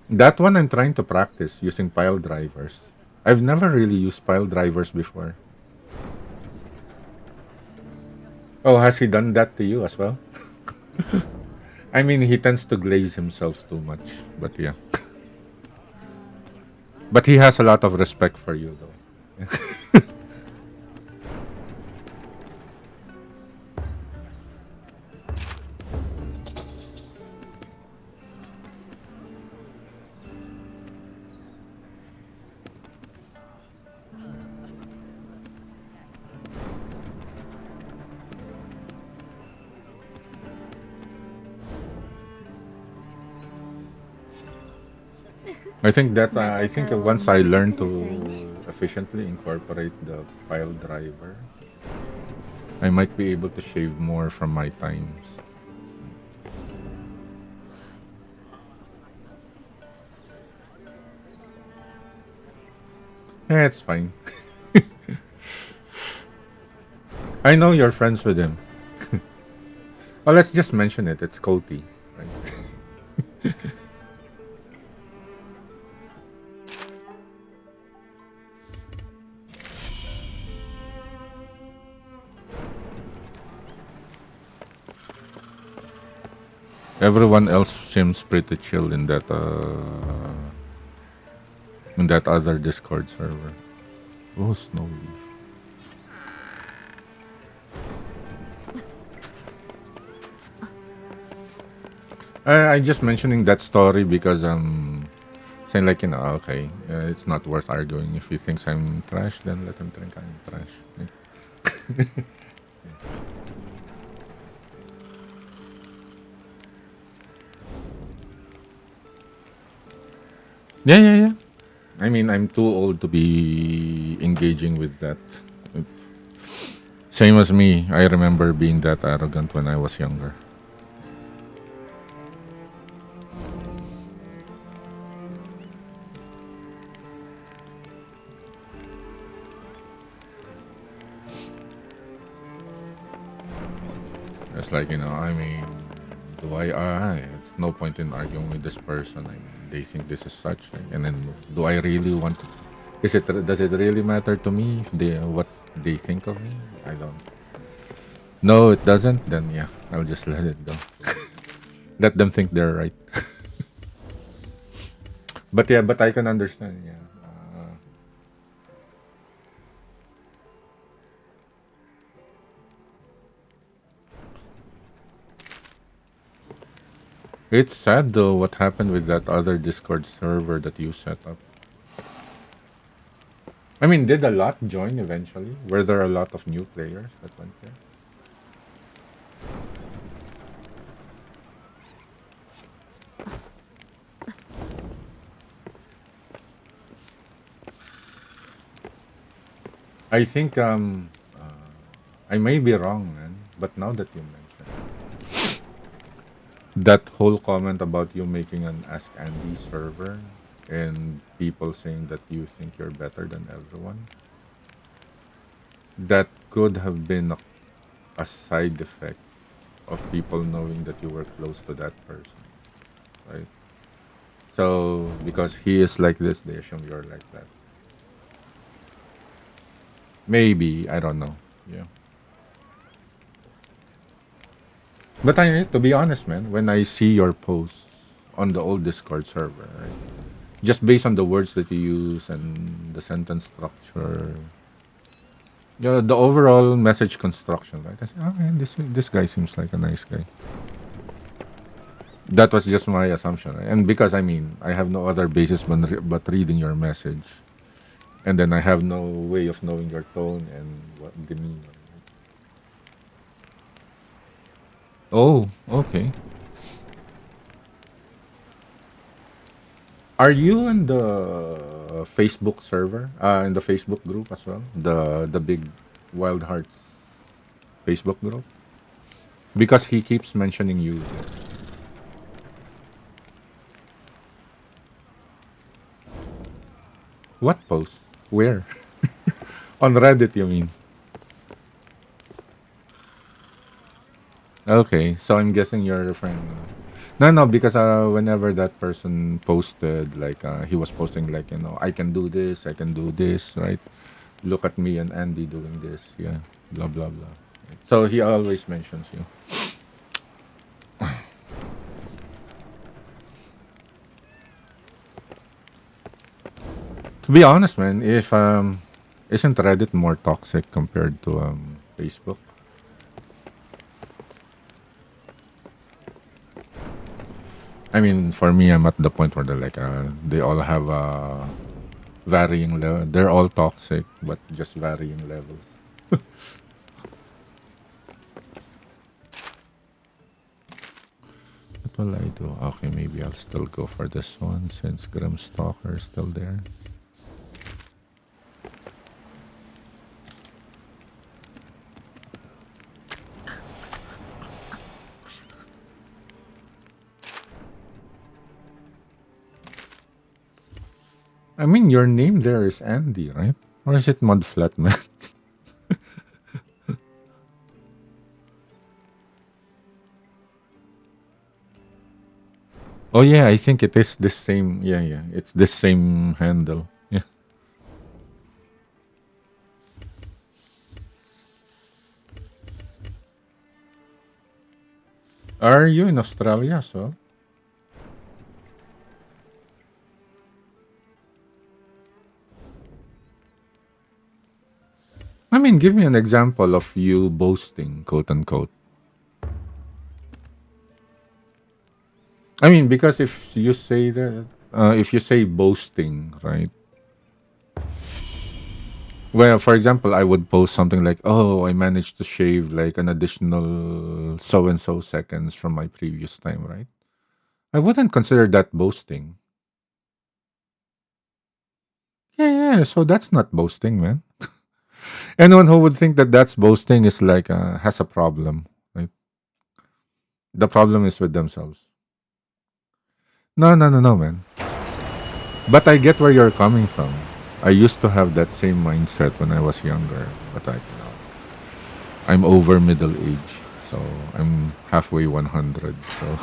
That one I'm trying to practice using pile drivers. I've never really used pile drivers before. Oh, has he done that to you as well? I mean, he tends to glaze himself too much, but yeah. But he has a lot of respect for you, though. I think once I learn to efficiently incorporate the pile driver, I might be able to shave more from my times. Yeah, it's fine. I know you're friends with him. Well, let's just mention it. It's Coty, right? Everyone else seems pretty chill in that other Discord server. Oh, Snowleaf. I just mentioning that story because saying like okay, it's not worth arguing. If he thinks I'm trash, then let him think I'm trash. Yeah, yeah, yeah. I mean, I'm too old to be engaging with that. Same as me. I remember being that arrogant when I was younger. It's like, I mean, it's no point in arguing with this person. I mean, they think this is such. And then, do I really want to? Does it really matter to me if what they think of me? I don't. No, it doesn't. Then yeah, I'll just let it go. Let them think they're right. But yeah, but I can understand. Yeah, it's sad though what happened with that other Discord server that you set up. I mean, did a lot join eventually? Were there a lot of new players that went there? I think I may be wrong, man. But now that you mention that whole comment about you making an Ask Andy server and people saying that you think you're better than everyone, that could have been a side effect of people knowing that you were close to that person, right? So because he is like this, they assume you're like that. Maybe, I don't know. Yeah. But to be honest, man, when I see your posts on the old Discord server, right, just based on the words that you use and the sentence structure, yeah, the overall message construction, right? I say, oh man, this guy seems like a nice guy. That was just my assumption, right? And because I mean, I have no other basis but reading your message, and then I have no way of knowing your tone and what demeanor. Oh, okay. Are you in the Facebook server? In the Facebook group as well? The big Wild Hearts Facebook group? Because he keeps mentioning you there. What post? Where? On Reddit, you mean? Okay, so I'm guessing you're referring. No, because whenever that person posted, like he was posting like, I can do this, I can do this, right? Look at me and Andy doing this, yeah, blah blah blah. So he always mentions you. To be honest, man, if isn't Reddit more toxic compared to Facebook? I mean, for me, I'm at the point where they're like, they all have varying level. They're all toxic, but just varying levels. What will I do? Okay, maybe I'll still go for this one since Grim Stalker is still there. I mean, your name there is Andy, right? Or is it Mud Flatman? Oh yeah, I think it is this same. Yeah, yeah, it's this same handle. Yeah. Are you in Australia as well? I mean, give me an example of you boasting, quote unquote. I mean, because if you say that, if you say boasting, right? Well, for example, I would post something like, "Oh, I managed to shave like an additional so and so seconds from my previous time," right? I wouldn't consider that boasting. Yeah, yeah. So that's not boasting, man. Anyone who would think that that's boasting is like has a problem, right? The problem is with themselves. No, no, no, no, man. But I get where you're coming from. I used to have that same mindset when I was younger, but I'm over middle age, so I'm halfway 100. So,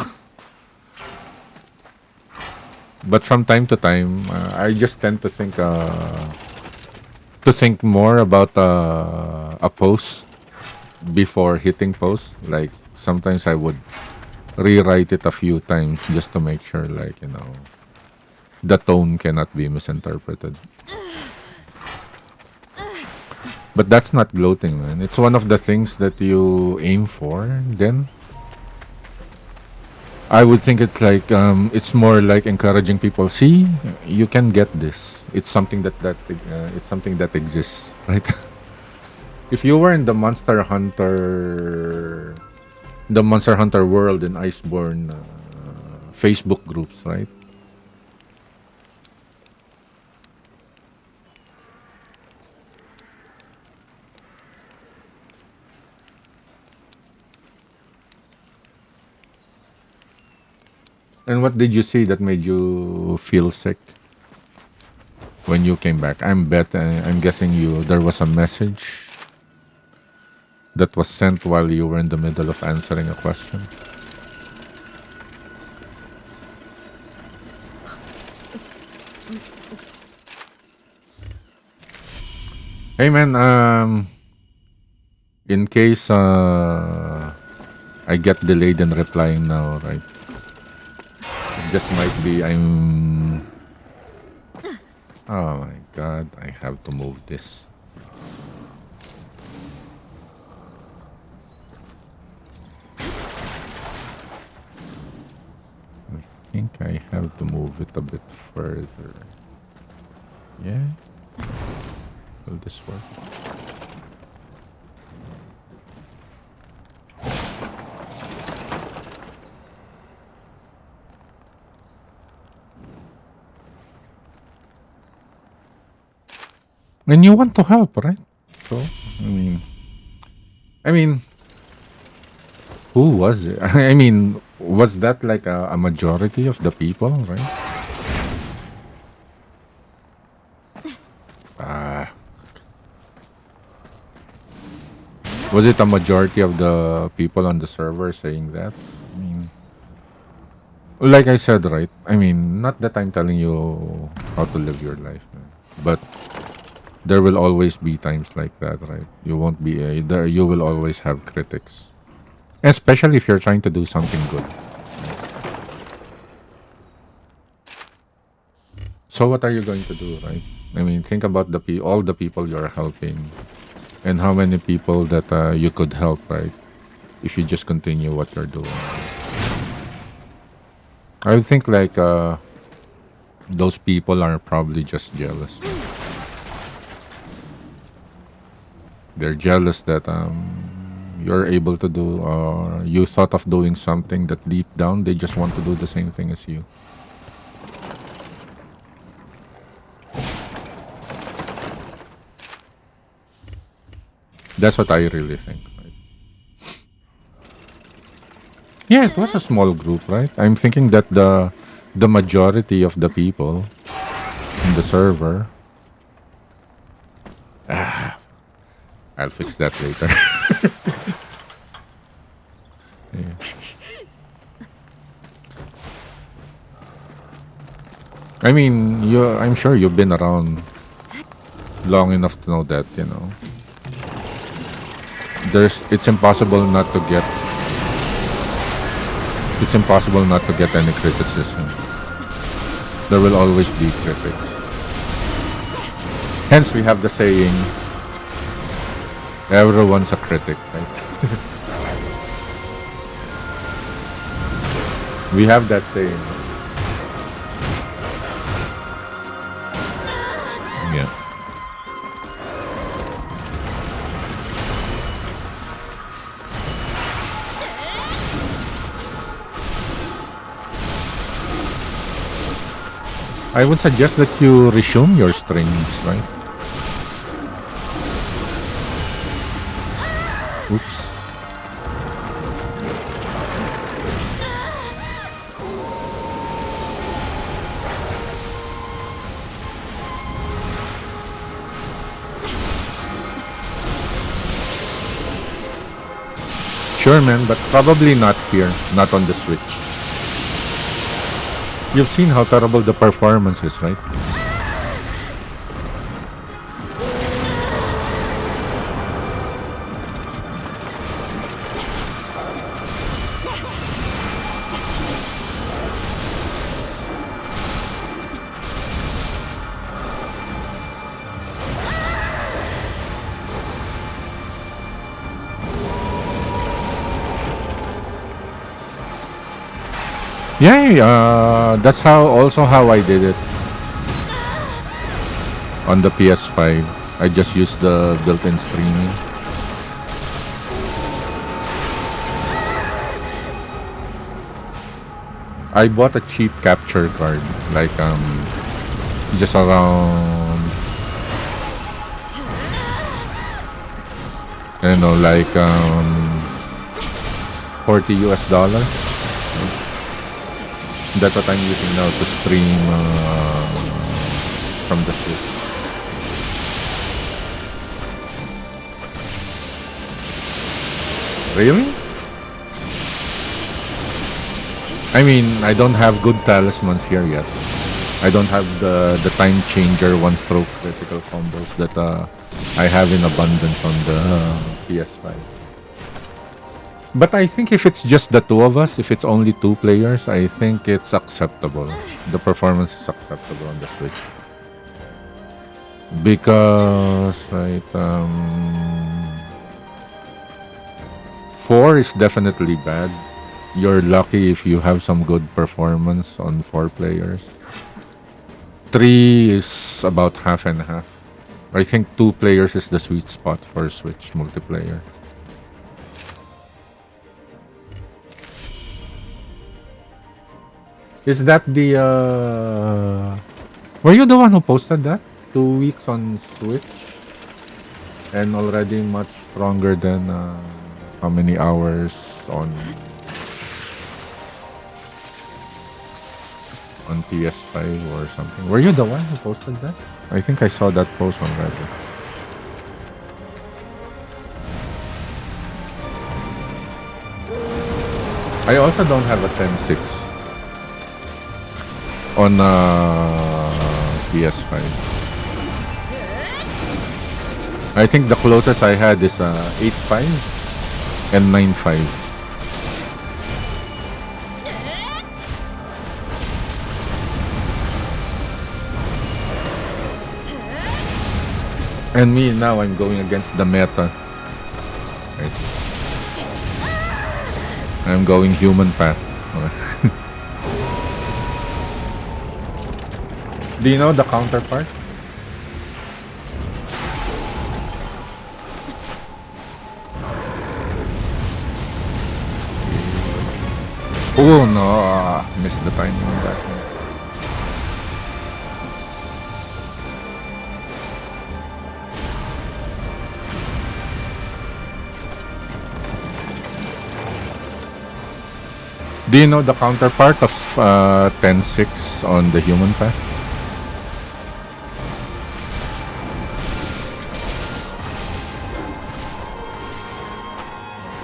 but from time to time, I just tend to think more about a post before hitting post. Like sometimes I would rewrite it a few times just to make sure, like the tone cannot be misinterpreted. But that's not gloating, man. It's one of the things that you aim for. Then I would think it's more like encouraging people. See, you can get this. It's something it's something that exists, right? If you were in the Monster Hunter world in Iceborne Facebook groups, right? And what did you see that made you feel sick when you came back? I'm guessing there was a message that was sent while you were in the middle of answering a question. Hey man, in case I get delayed in replying now, right? It just might be I'm. Oh my god, I have to move this. I think I have to move it a bit further. Yeah? Will this work? And you want to help, right? So, I mean, who was it? I mean, was that like a majority of the people, right? Ah, was it a majority of the people on the server saying that? I mean, Like I said, right? I mean, not that I'm telling you how to live your life, man. But there will always be times like that, right? You won't be there. You will always have critics, especially if you're trying to do something good. So what are you going to do, right? I mean, think about all the people you're helping, and how many people that you could help, right? If you just continue what you're doing. I think like those people are probably just jealous. They're jealous that you're able to do you thought of doing something that deep down they just want to do the same thing as you. That's what I really think, right? Yeah, it was a small group, right? I'm thinking that the majority of the people in the server, I'll fix that later. Yeah. I mean, I'm sure you've been around long enough to know that, there's it's impossible not to get any criticism. There will always be critics. Hence we have the saying, everyone's a critic, right? We have that saying. Yeah. I would suggest that you resume your streams, right? Oops. Sure, man, but probably not here, not on the Switch. You've seen how terrible the performance is, right? Yeah, that's how I did it on the PS5. I just used the built-in streaming. I bought a cheap capture card, like just around, like 40 US dollars. That's what I'm using now to stream from the Switch. Really? I mean, I don't have good talismans here yet. I don't have the time changer one stroke critical combos that I have in abundance on the PS5. But I think if it's just the two of us, if it's only two players, I think it's acceptable. The performance is acceptable on the Switch. Because, right, 4 is definitely bad. You're lucky if you have some good performance on 4 players. 3 is about half and half. I think 2 players is the sweet spot for Switch multiplayer. Is that the were you the one who posted that? 2 weeks on Switch and already much stronger than how many hours on PS5 or something? Were you the one who posted that? I think I saw that post on Reddit. I also don't have a 10.6. on PS5. I think the closest I had is 8.5 and 9.5. And me now, I'm going against the meta. Right. I'm going human path. Do you know the counterpart? Oh no, missed the timing on that one. Do you know the counterpart of 10.6 on the human path?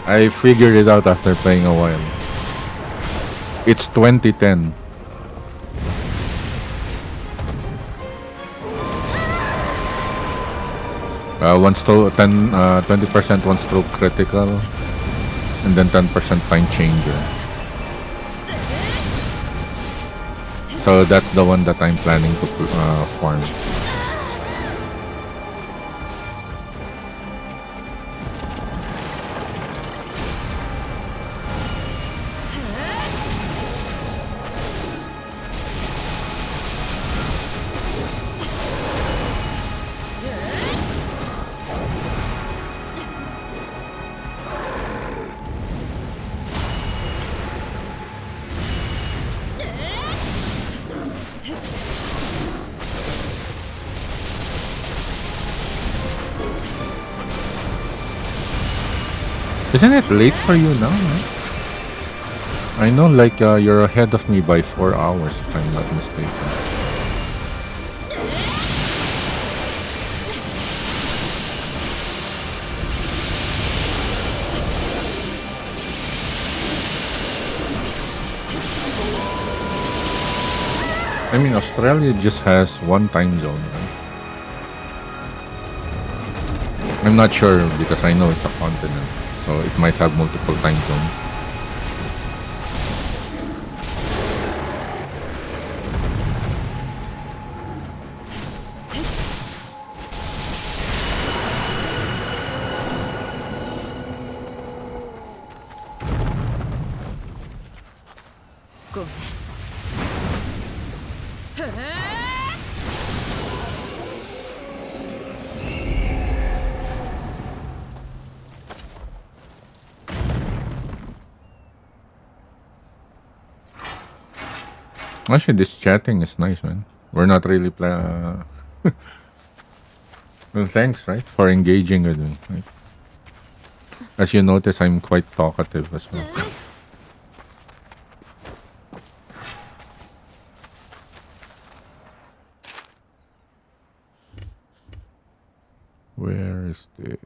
I figured it out after playing a while. It's 2010. One stroke, 20% one stroke critical, and then 10% time changer. So that's the one that I'm planning to farm. Isn't it late for you now? Man? I know, like you're ahead of me by 4 hours, if I'm not mistaken. I mean, Australia just has one time zone, right? I'm not sure because I know it's a continent, so it might have multiple time zones. Actually, this chatting is nice, man. We're not really well, thanks, right, for engaging with me. Right? As you notice, I'm quite talkative as well. Where is this?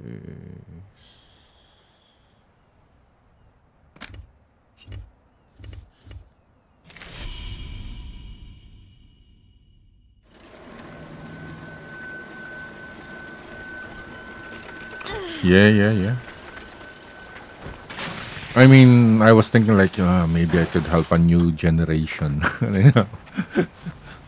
Yeah. I mean, I was thinking like maybe I could help a new generation, you know,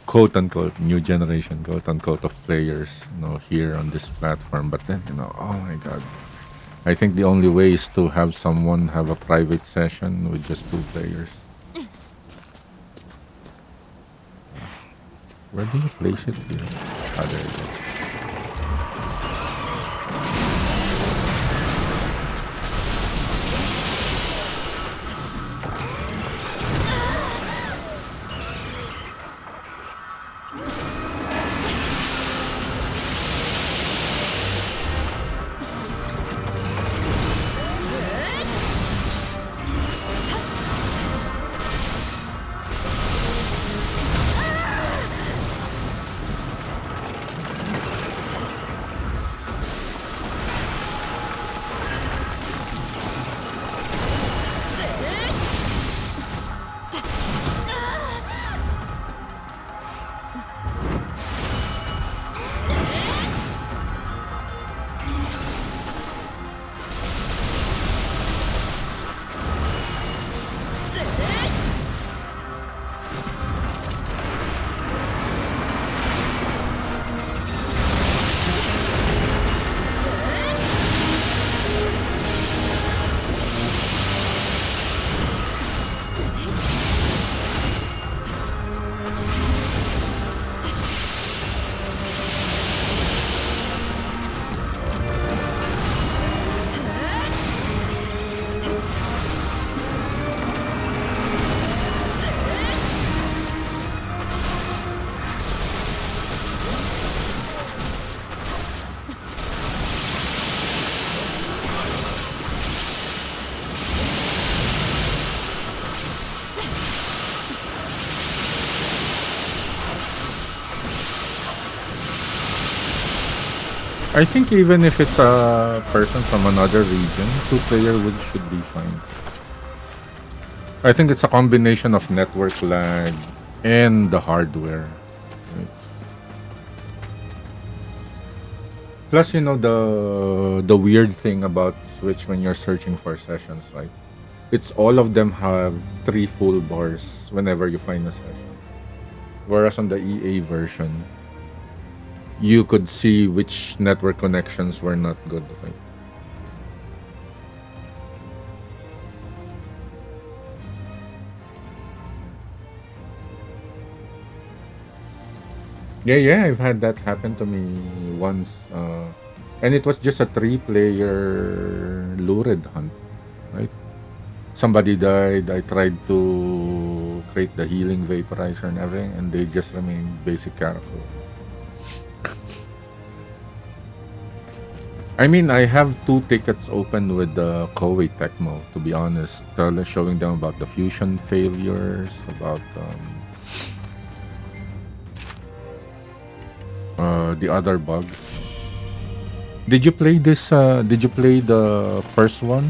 quote unquote new generation, quote unquote of players, here on this platform. But then, oh my god, I think the only way is to have someone have a private session with just 2 players. Where do you place it here? Ah, there you go. I think even if it's a person from another region, two-player would should be fine. I think it's a combination of network lag and the hardware. Right? Plus, the weird thing about Switch when you're searching for sessions, right? It's all of them have 3 full bars whenever you find a session. Whereas on the EA version, you could see which network connections were not good. Right? Yeah, yeah, I've had that happen to me once. And it was just a 3-player lurid hunt, right? Somebody died. I tried to create the healing vaporizer and everything, and they just remained basic character. I mean, I have 2 tickets open with the Koei Tecmo, to be honest, showing them about the fusion failures, about the other bugs. Did you play this? Did you play the first one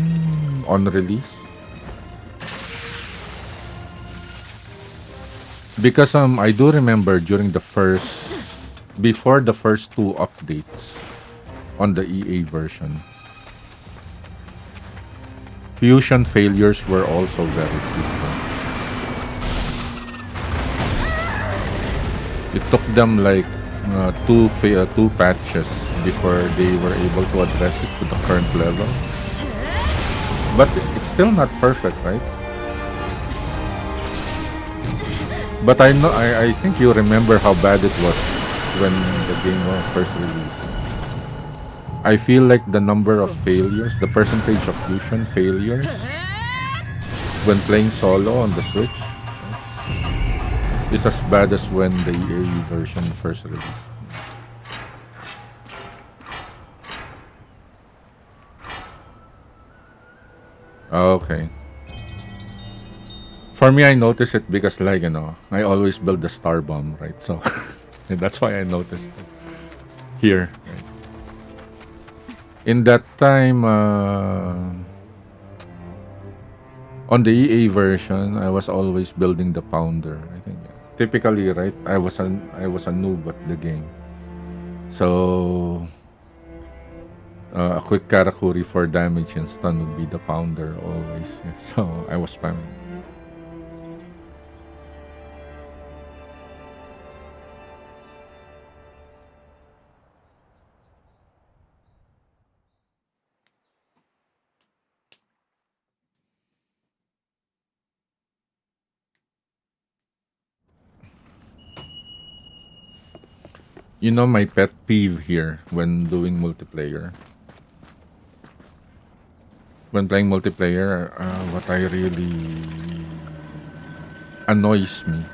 on release? Because I do remember before the first 2 updates on the EA version, fusion failures were also very frequent. It took them like two patches before they were able to address it to the current level. But it's still not perfect, right? But I think you remember how bad it was when the game was first released. I feel like the number of failures, the percentage of fusion failures when playing solo on the Switch is as bad as when the EA version first released. Okay. For me, I notice it because, like, I always build the star bomb, right? So that's why I noticed it here. Right? In that time, on the EA version, I was always building the pounder. I think typically, right? I was a noob at the game, so a quick karakuri for damage and stun would be the pounder always. So I was spamming. My pet peeve here when doing multiplayer. When playing multiplayer, what I really annoys me.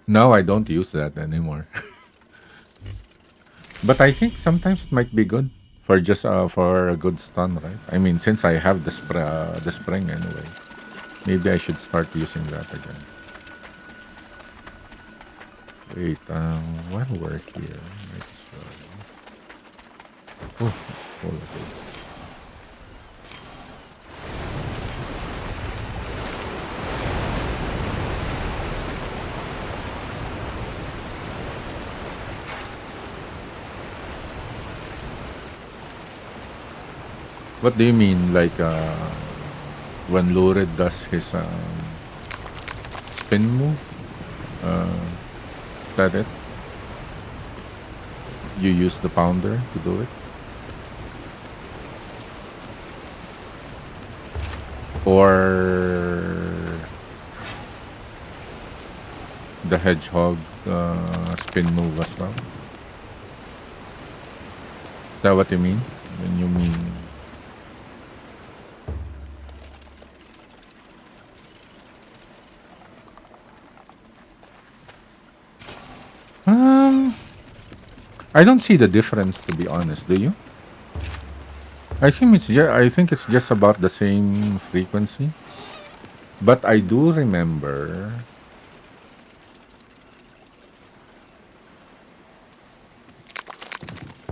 Now I don't use that anymore. But I think sometimes it might be good for just for a good stun, right? I mean, since I have the spring anyway, maybe I should start using that again. Wait, while we're here, might as well. Oh, it's full of it. What do you mean, like when Lurid does his spin move? Is that it? You use the pounder to do it? Or the hedgehog spin move as well? Is that what you mean? When you mean I don't see the difference, to be honest. Do you? I think it's just about the same frequency. But I do remember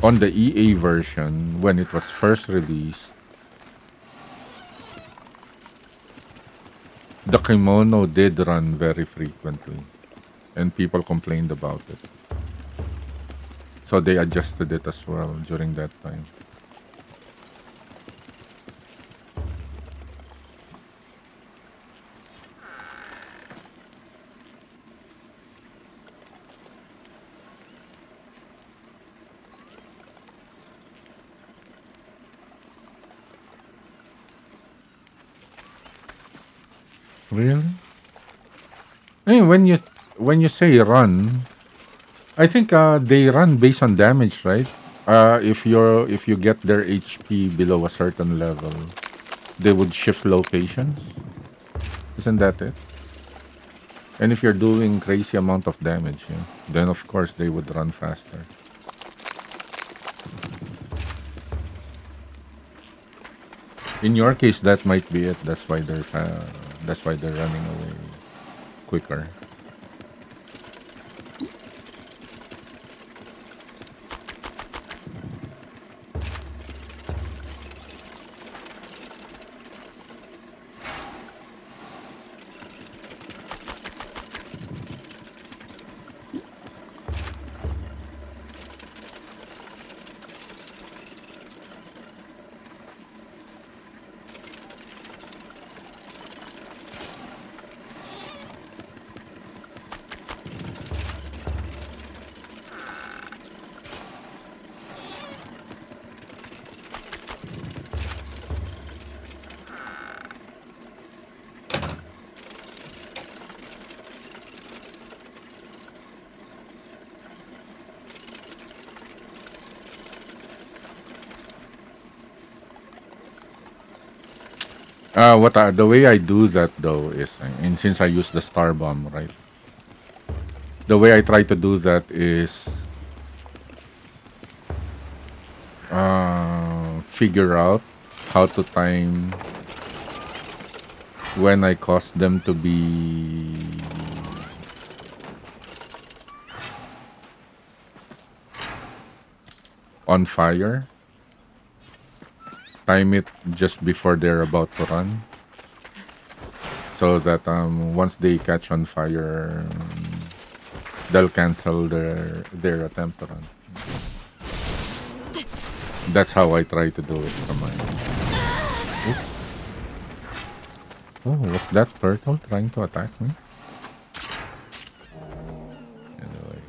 on the EA version, when it was first released, the kimono did run very frequently, and people complained about it. So they adjusted it as well during that time. Really? I mean, when you say run, I think they run based on damage, right? If you get their HP below a certain level, they would shift locations. Isn't that it? And if you're doing crazy amount of damage, yeah, then of course they would run faster. In your case, that might be it. That's why they're running away quicker. The way I do that though is, and since I use the star bomb, right? The way I try to do that is figure out how to time when I cause them to be on fire. Time it just before they're about to run, so that once they catch on fire, they'll cancel their attempt to run. That's how I try to do it from my. Oops. Oh, was that turtle trying to attack me? Anyway.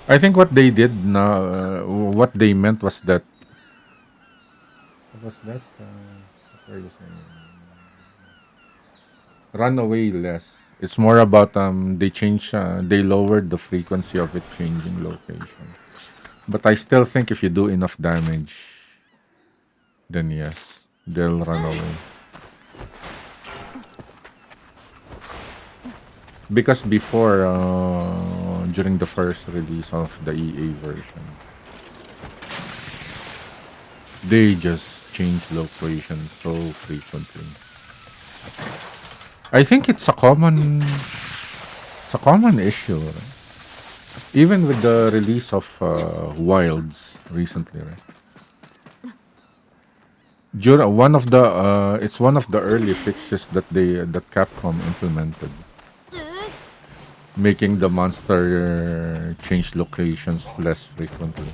I think what they did now, what they meant was that. What was that? What are you saying? Run away less. It's more about they lowered the frequency of it changing location. But I still think if you do enough damage, then yes, they'll run away. Because before, during the first release of the EA version, they just change locations so frequently. I think it's a common issue, right? Even with the release of Wilds recently, right? It's one of the early fixes that Capcom implemented, making the monster change locations less frequently.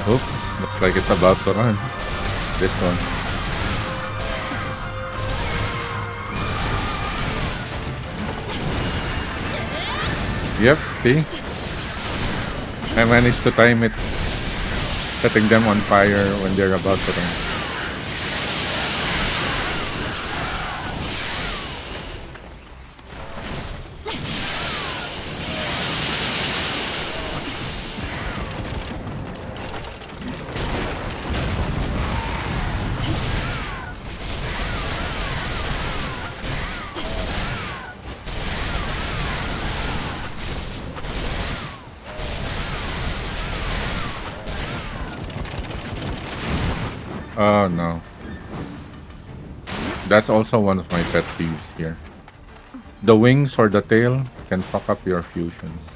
Oop, looks like it's about to run. This one. Yep, see? I managed to time it, setting them on fire when they're about to run. Oh no. That's also one of my pet peeves here. The wings or the tail can fuck up your fusions.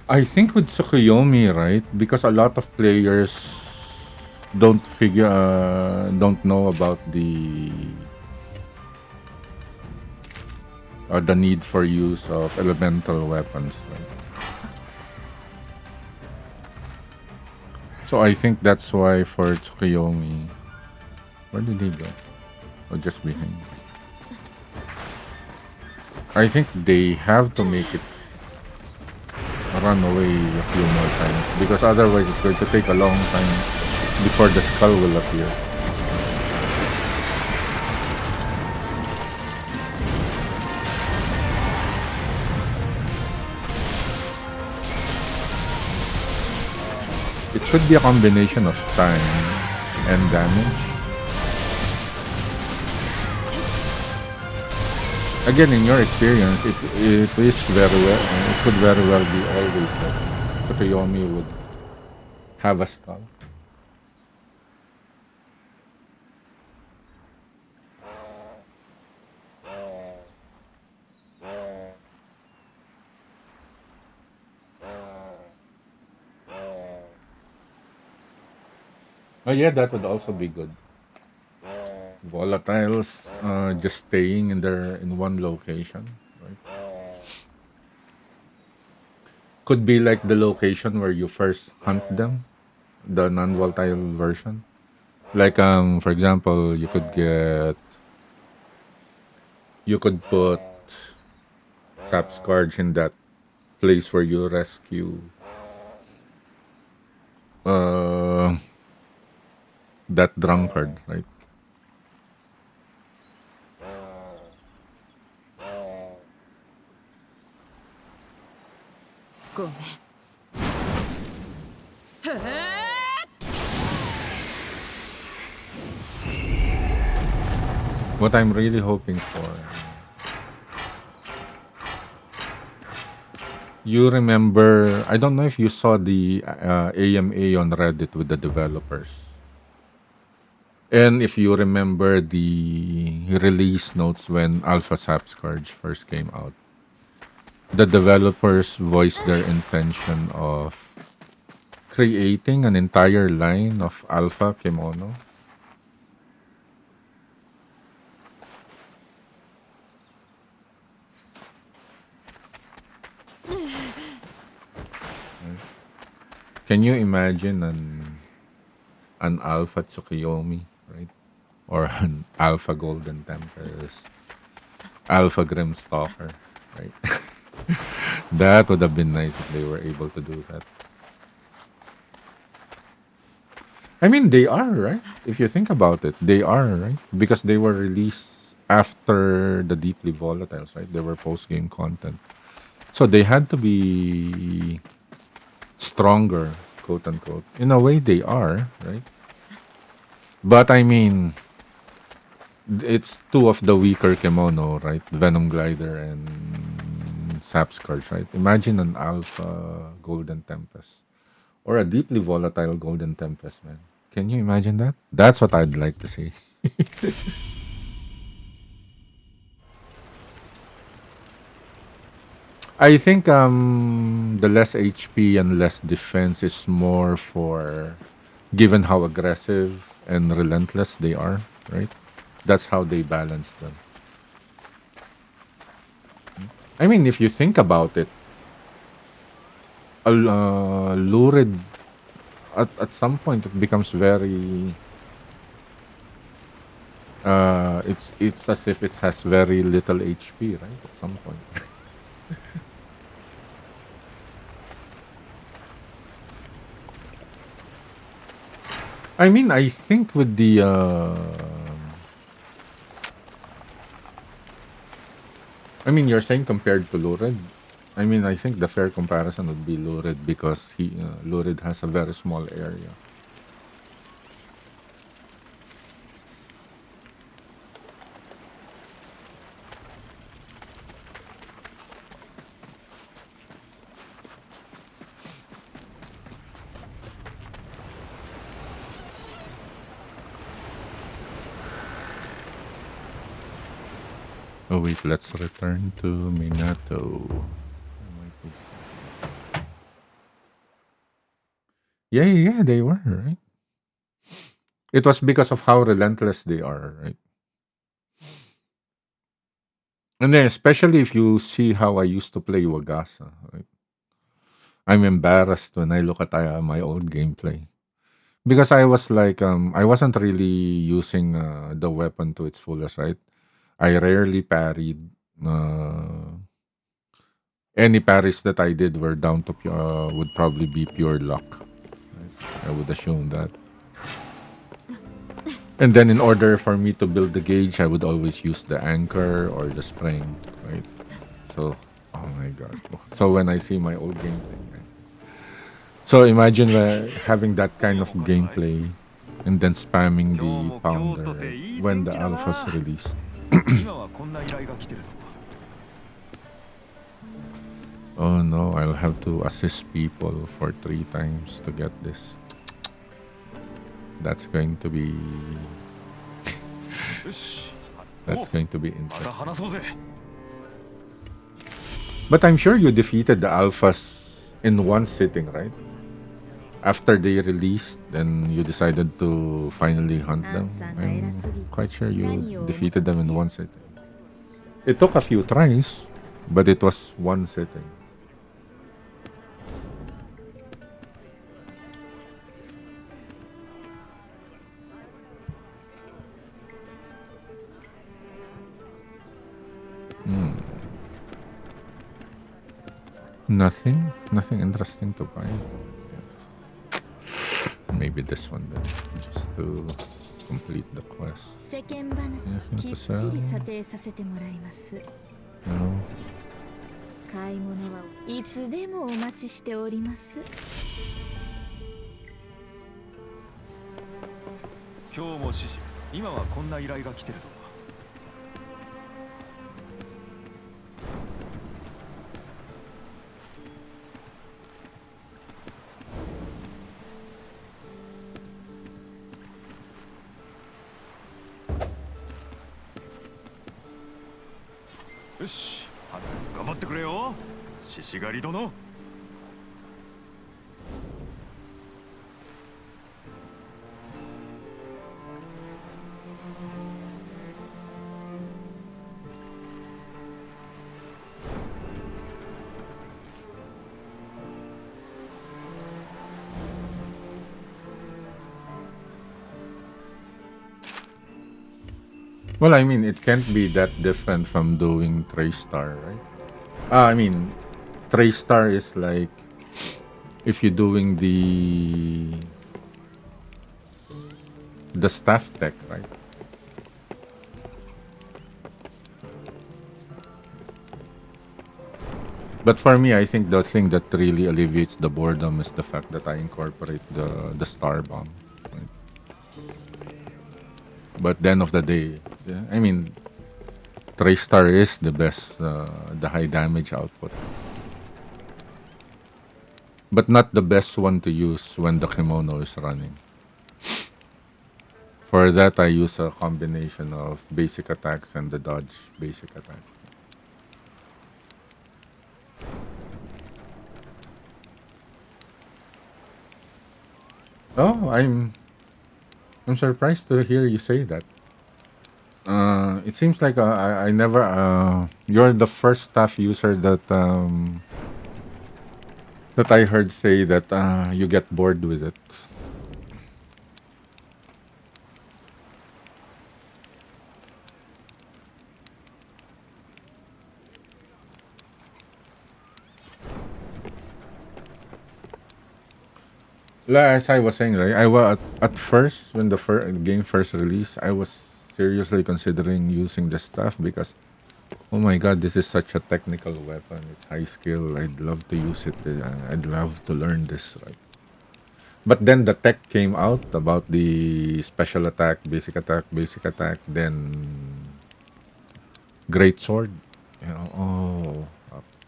I think with Tsukuyomi, right? Because a lot of players don't know about the need for use of elemental weapons, right? So I think that's why for Tsukuyomi, where did he go? Oh, just behind. I think they have to make it run away a few more times because otherwise it's going to take a long time before the skull will appear. It should be a combination of time and damage. Again, in your experience, it is very well. It could very well be always that Tsukuyomi would have a skull. Oh yeah, that would also be good. Volatiles just staying in one location, right? Could be like the location where you first hunt them, the non-volatile version. Like for example, you could put Sapscarge in that place where you rescue uh that drunkard, right? What I'm really hoping for. You remember, I don't know if you saw the AMA on Reddit with the developers. And if you remember the release notes when Alpha Sapscarge first came out, the developers voiced their intention of creating an entire line of Alpha Kimono. Can you imagine an Alpha Tsukuyomi, right? Or an Alpha Golden Tempest, Alpha Grim Stalker, right? That would have been nice if they were able to do that. I mean, they are, right? If you think about it, they are, right? Because they were released after the Deeply Volatiles, right? They were post-game content. So they had to be stronger, quote unquote. In a way, they are, right? But I mean, it's two of the weaker kimono, right? Venom Glider and Sapscourge, right? Imagine an Alpha Golden Tempest or a deeply volatile Golden Tempest, man. Can you imagine that? That's what I'd like to see. I think the less HP and less defense is more for given how aggressive and relentless they are, right? That's how they balance them. I mean, if you think about it, lurid at some point it becomes very it's as if it has very little HP, right? At some point. I mean, I think with the I mean, you're saying compared to Lurid. I mean, I think the fair comparison would be Lurid because Lurid has a very small area. Oh wait, let's return to Minato. Yeah, they were, right? It was because of how relentless they are, right? And then especially if you see how I used to play Wagasa, right? I'm embarrassed when I look at my old gameplay. Because I was like, I wasn't really using the weapon to its fullest, right? I rarely parried. Uh, any parries that I did were down to would probably be pure luck. Right? I would assume that. And then in order for me to build the gauge, I would always use the anchor or the spring, right? So, oh my god. So when I see my old gameplay, right? So imagine having that kind of gameplay and then spamming 今日 the も京 pounder 都って right? いい When 天 the 気だ alpha's な released. 今はこんな依頼が来てるぞ Oh no, I'll have to assist people for 3 times to get this. That's going to be よしお that's going to be また interesting. 話そうぜ But I'm sure you defeated the alphas in one sitting, right? After they released, then you decided to finally hunt them. I'm quite sure you defeated them in one sitting. It took a few tries, but it was one sitting. Hmm. Nothing interesting to buy. Maybe this one then, just to complete the quest. 世間話 Anything き to っ sell? ちり査定させてもらいます No. 買い物はいつでもお待ちしております 今日も獅子今はこんな依頼が来てるぞ よし頑張ってくれよ獅子狩り殿 Well, I mean, it can't be that different from doing Traystar, right? I mean, Traystar is like if you're doing the staff tech, right? But for me, I think the thing that really alleviates the boredom is the fact that I incorporate the star bomb. Right? But at the end of the day, I mean, Traystar is the best, the high damage output. But not the best one to use when the kimono is running. For that, I use a combination of basic attacks and the dodge basic attack. Oh, I'm surprised to hear you say that. it seems like I never. You're the first staff user that I heard say that you get bored with it. As I was saying, right? I was at first when the game first released, I was seriously considering using the staff because oh my god, this is such a technical weapon. It's high skill. I'd love to use it. I'd love to learn this, right? But then the tech came out about the special attack, basic attack, then great sword. You know,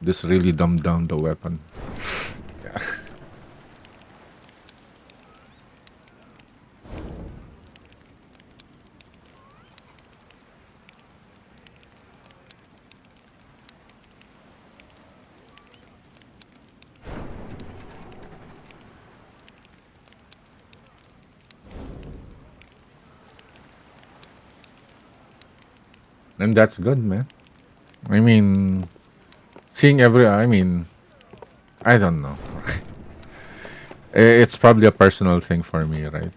this really dumbed down the weapon. Yeah. And that's good, man. I mean, seeing I mean, I don't know. It's probably a personal thing for me, right?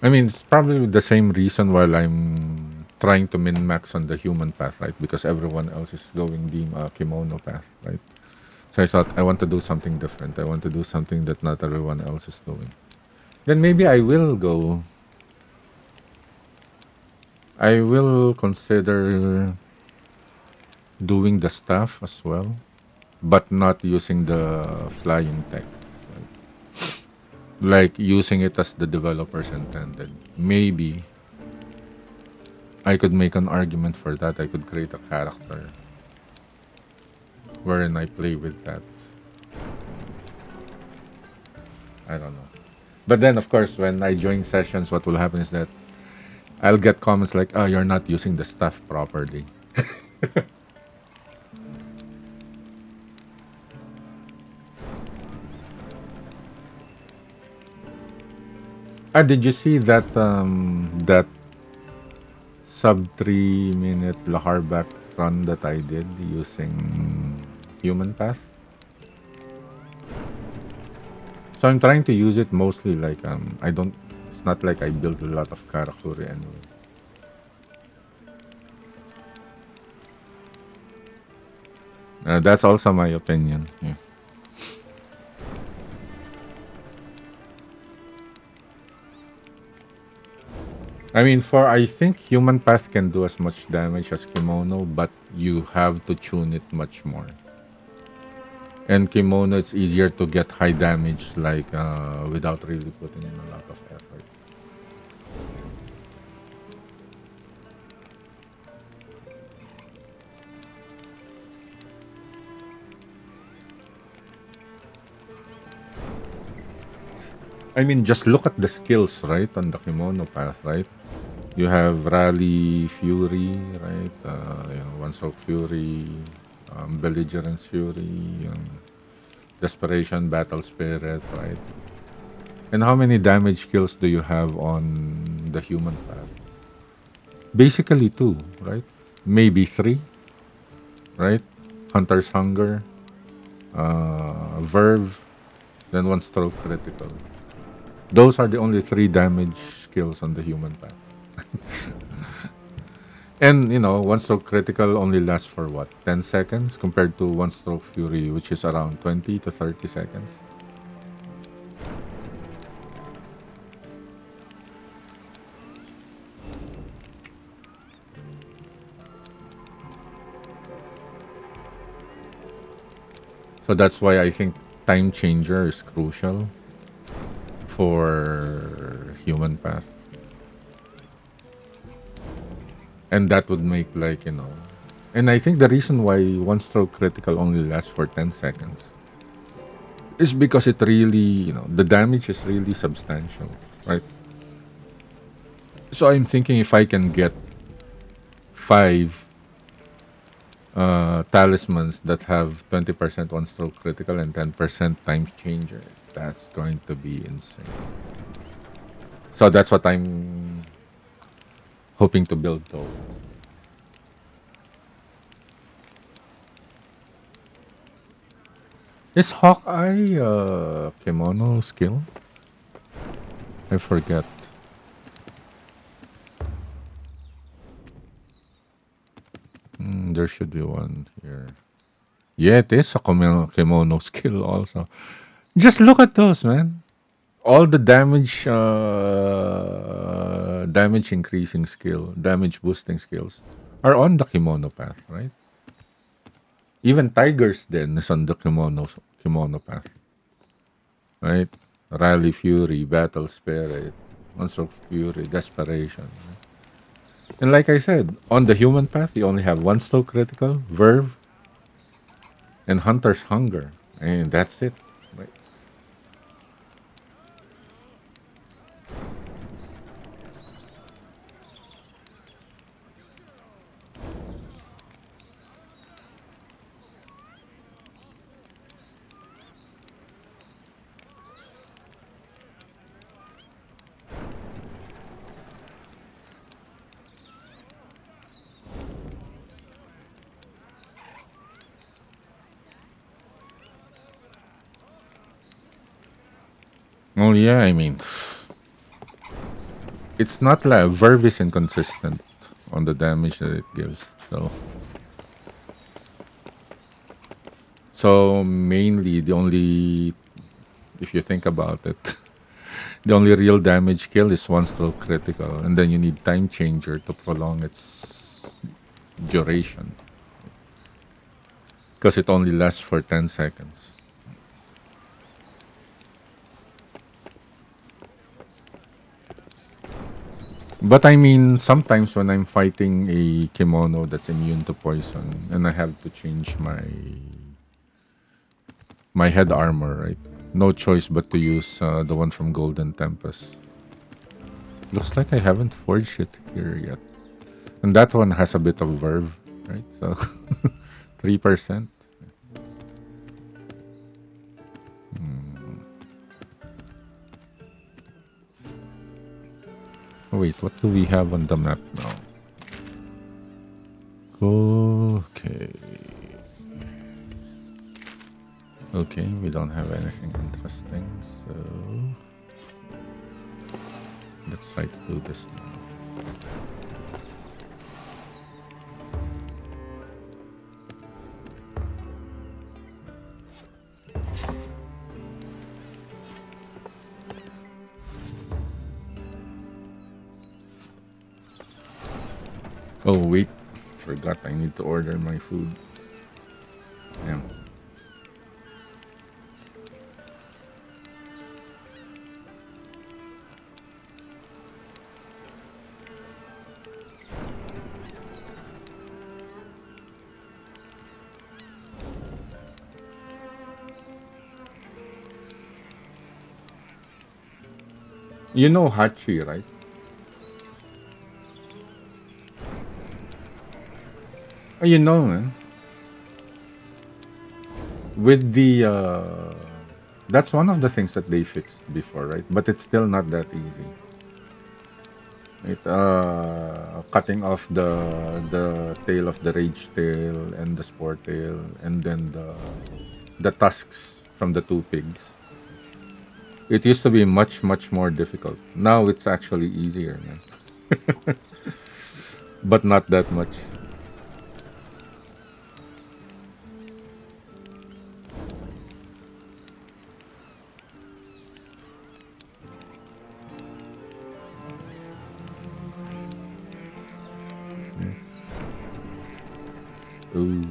I mean, it's probably the same reason why I'm trying to min max on the human path, right? Because everyone else is going the kimono path, right? So I thought I want to do something different. I want to do something that not everyone else is doing. Then maybe I will go. I will consider doing the stuff as well, but not using the flying tech. Like using it as the developers intended. Maybe I could make an argument for that. I could create a character wherein I play with that. I don't know. But then, of course, when I join sessions, what will happen is that I'll get comments like, "Oh, you're not using the stuff properly." Did you see that sub 3 minute Laharback run that I did using human path? So I'm trying to use it mostly like I don't. It's not like I build a lot of karakuri anyway. That's also my opinion. Yeah. I mean, I think human path can do as much damage as kimono, but you have to tune it much more. And kimono, it's easier to get high damage like without really putting in a lot of effort. I mean, just look at the skills, right, on the kimono path, right? You have Rally Fury, right? One Stroke Fury, Belligerence Fury, Desperation, Battle Spirit, right? And how many damage skills do you have on the human path? Basically two, right? Maybe three, right? Hunter's Hunger, Verve, then One Stroke Critical. Those are the only three damage skills on the human path. And one stroke critical only lasts for what, 10 seconds compared to one stroke fury, which is around 20 to 30 seconds. So that's why I think time changer is crucial for human path. And that would make and I think the reason why one stroke critical only lasts for 10 seconds is because it really, the damage is really substantial, right? So I'm thinking if I can get 5 talismans that have 20% one stroke critical and 10% time changer, that's going to be insane. So that's what I'm hoping to build though. Is Hawkeye kimono skill? I forget. There should be one here. Yeah, it is a kimono skill also. Just look at those, man. All the damage increasing skill, damage boosting skills are on the kimono path, right? Even Tigers then is on the kimono path, right? Rally Fury, Battle Spirit, Monster Fury, Desperation. Right? And like I said, on the human path, you only have one stroke critical, Verve, and Hunter's Hunger. And that's it. Right? Oh yeah, I mean, it's not like Verve is inconsistent on the damage that it gives. So mainly the only, if you think about it, the only real damage kill is one stroke critical, and then you need time changer to prolong its duration because it only lasts for 10 seconds. But I mean, sometimes when I'm fighting a kimono that's immune to poison and I have to change my head armor, right? No choice but to use the one from Golden Tempest. Looks like I haven't forged it here yet. And that one has a bit of verve, right? So 3%. Oh, wait, what do we have on the map now? Okay. Okay, we don't have anything interesting, so let's try to do this now. Oh wait, forgot I need to order my food. Yeah. You know Hachi, right? Oh, you know, man. With the that's one of the things that they fixed before, right? But it's still not that easy. It cutting off the tail of the rage tail and the spore tail, and then the tusks from the two pigs. It used to be much more difficult. Now it's actually easier, man. But not that much. Ooh.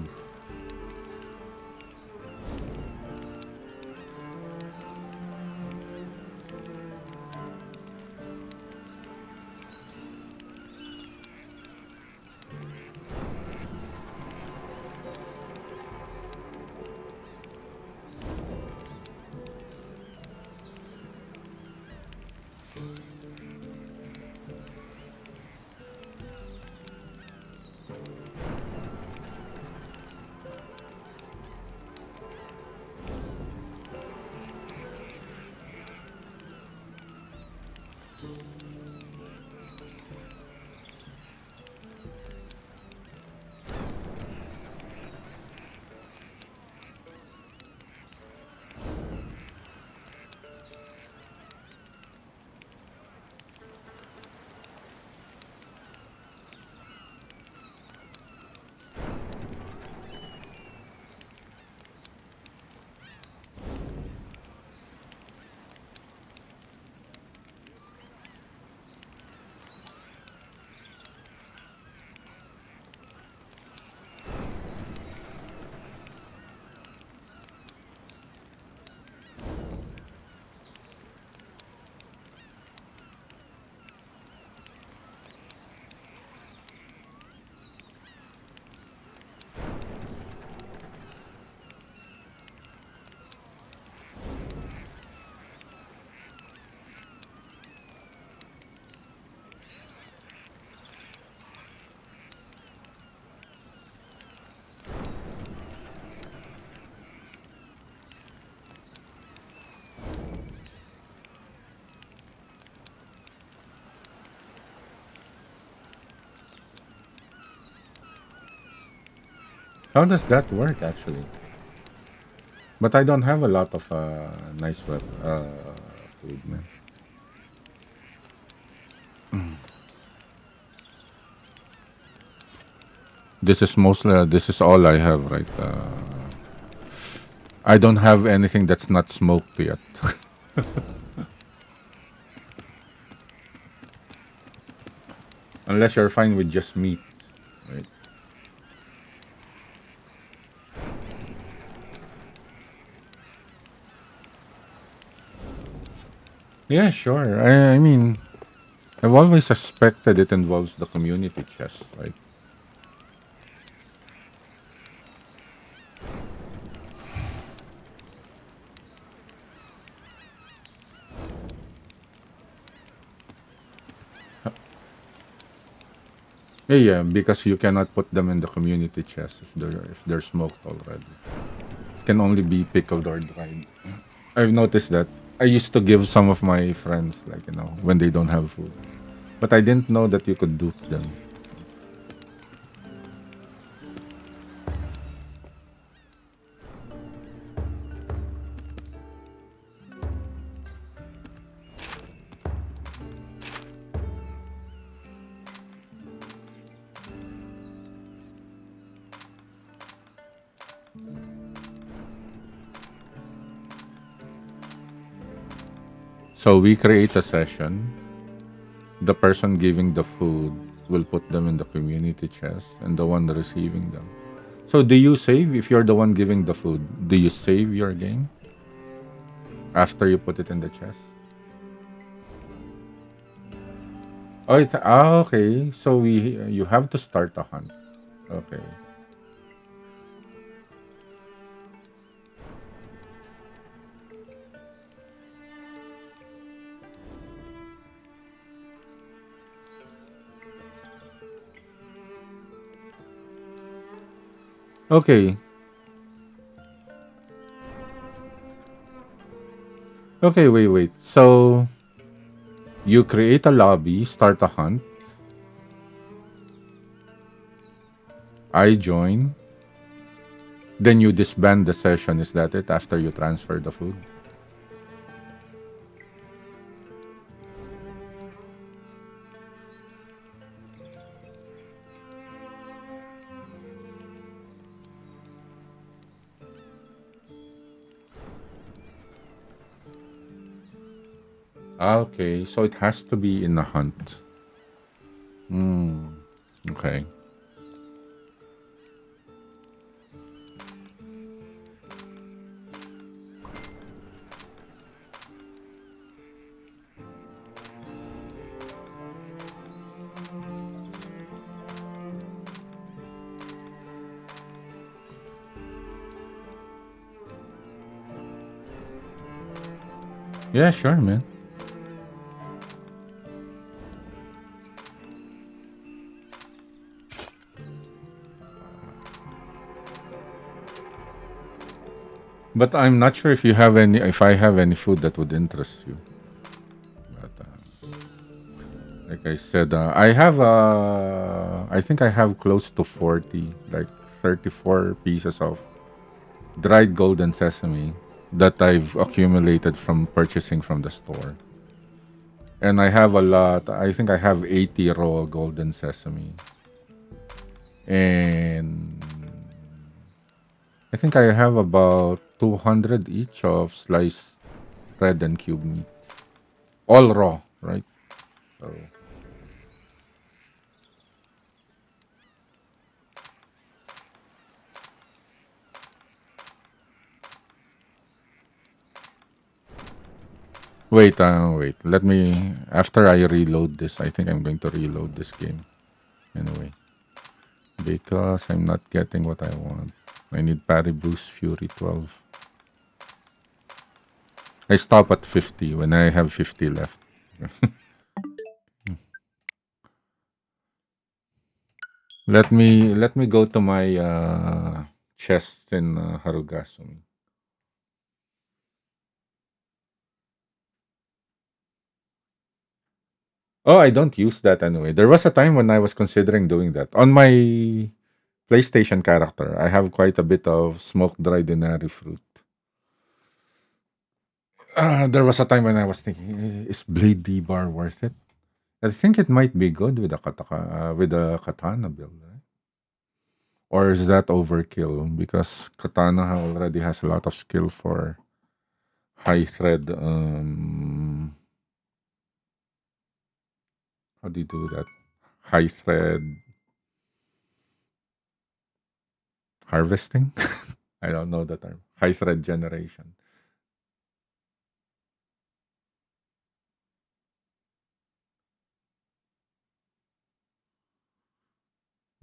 How does that work actually? But I don't have a lot of nice food, man. This is all I have, right? I don't have anything that's not smoked yet. Unless you're fine with just meat, right? Yeah, sure. I mean, I've always suspected it involves the community chest, right? Yeah, yeah, because you cannot put them in the community chest if they're smoked already. It can only be pickled or dried. I've noticed that. I used to give some of my friends, like, when they don't have food. But I didn't know that you could dupe them. So we create a session. The person giving the food will put them in the community chest and the one receiving them. So do you save if you're the one giving the food? Do you save your game after you put it in the chest? Okay. So you have to start a hunt. Okay. Okay. Okay, wait. So you create a lobby, start a hunt. I join. Then you disband the session. Is that it after you transfer the food? Okay, so it has to be in a hunt. Hmm. Okay. Yeah, sure, man. But I'm not sure if I have any food that would interest you. But like I said, I think I have close to 40, like 34 pieces of dried golden sesame that I've accumulated from purchasing from the store. And I have a lot. I think I have 80 raw golden sesame. And I think I have about 200 each of sliced red and cube meat. All raw, right? So, wait. After I reload this, I think I'm going to reload this game anyway. Because I'm not getting what I want. I need Parry Boost Fury 12. I stop at 50 when I have 50 left. Let me go to my chest in Harugasumi. Oh, I don't use that anyway. There was a time when I was considering doing that. On my PlayStation character. I have quite a bit of smoke dried inari fruit. There was a time when I was thinking, is Blade D bar worth it? I think it might be good with with a katana build, right? Or is that overkill? Because katana already has a lot of skill for high thread. How do you do that? High thread harvesting. I don't know the term. High thread generation.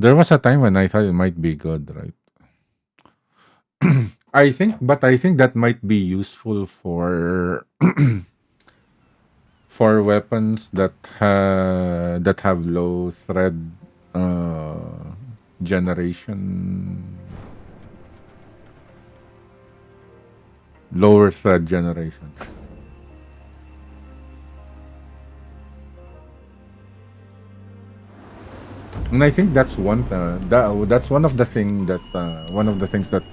There was a time when I thought it might be good, right? I think that might be useful for for weapons that that have low thread generation, lower thread generation. And I think that's one of the things that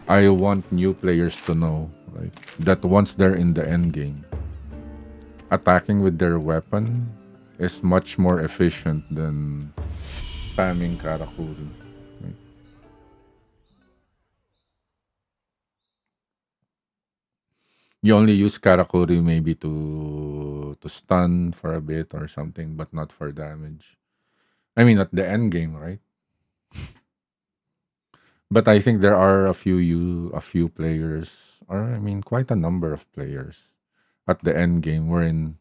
I want new players to know, right? That once they're in the end game, attacking with their weapon is much more efficient than spamming Karakuri. Right? You only use Karakuri maybe to stun for a bit or something, but not for damage. I mean, at the end game, right? But I think there are a few players, or I mean, quite a number of players at the end game wherein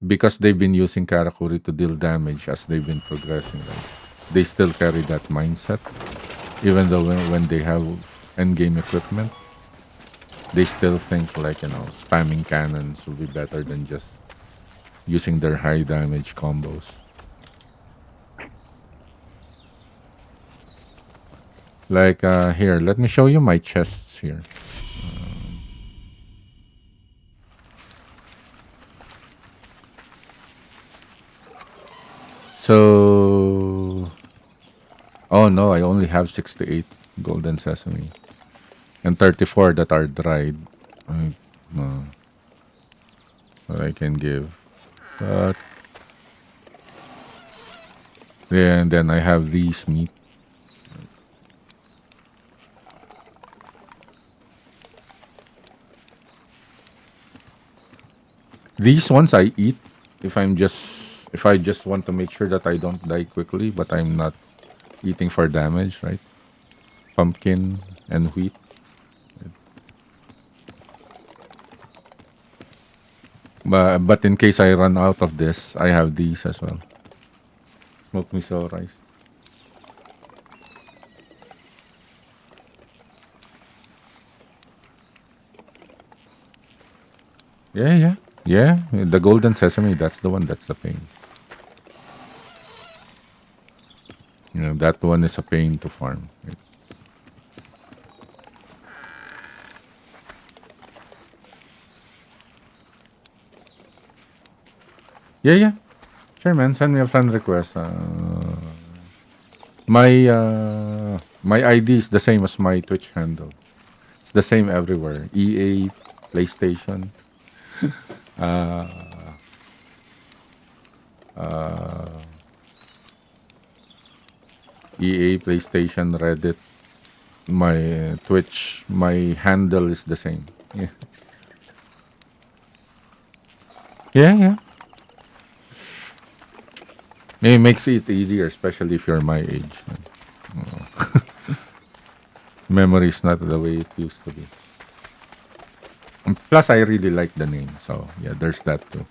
because they've been using Karakuri to deal damage as they've been progressing, right? They still carry that mindset, even though when they have end game equipment, they still think like spamming cannons will be better than just using their high damage combos. Like here, let me show you my chests here. So, oh no, I only have 68 golden sesame and 34 that are dried. I, uh, that I can give. But yeah, and then I have these meat. These ones I eat if I just want to make sure that I don't die quickly, but I'm not eating for damage, right? Pumpkin and wheat. But in case I run out of this, I have these as well. Smoked miso rice. Yeah, yeah. Yeah, the golden sesame, that's the one that's the pain. That one is a pain to farm. Yeah, yeah. Sure, man. Send me a friend request. My ID is the same as my Twitch handle. It's the same everywhere. EA, PlayStation, uh, uh, EA, PlayStation, Reddit. My Twitch, my handle is the same. Yeah, yeah, yeah. It makes it easier, especially if you're my age. Memory is not the way it used to be. And plus, I really like the name, so yeah, there's that too.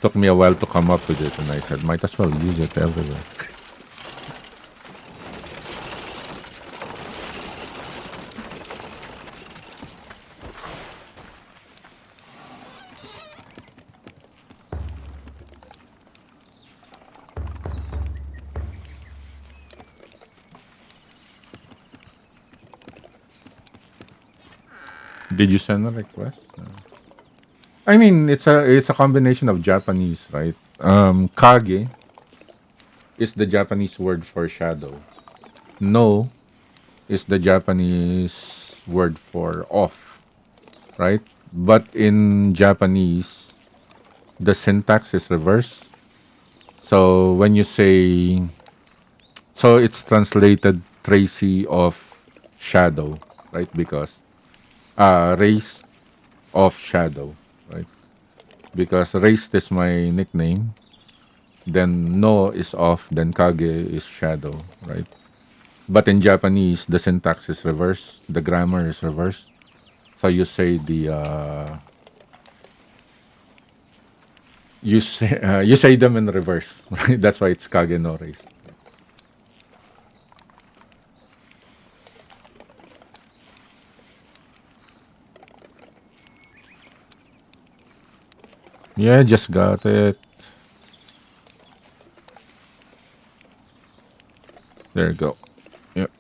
Took me a while to come up with it, and I said, might as well use it everywhere. Did you send a request? I mean, it's a combination of Japanese, right? Kage. is the Japanese word for shadow. No is the Japanese word for off, right? But in Japanese, the syntax is reverse. So when you say, so it's translated Tracy of shadow, right? Because race of shadow, right? Because race is my nickname. Then no is off. Then kage is shadow, right? But in Japanese, the syntax is reverse. The grammar is reverse. So you say them in reverse. Right? That's why it's kage no race. Yeah, just got it. There you go. Yep.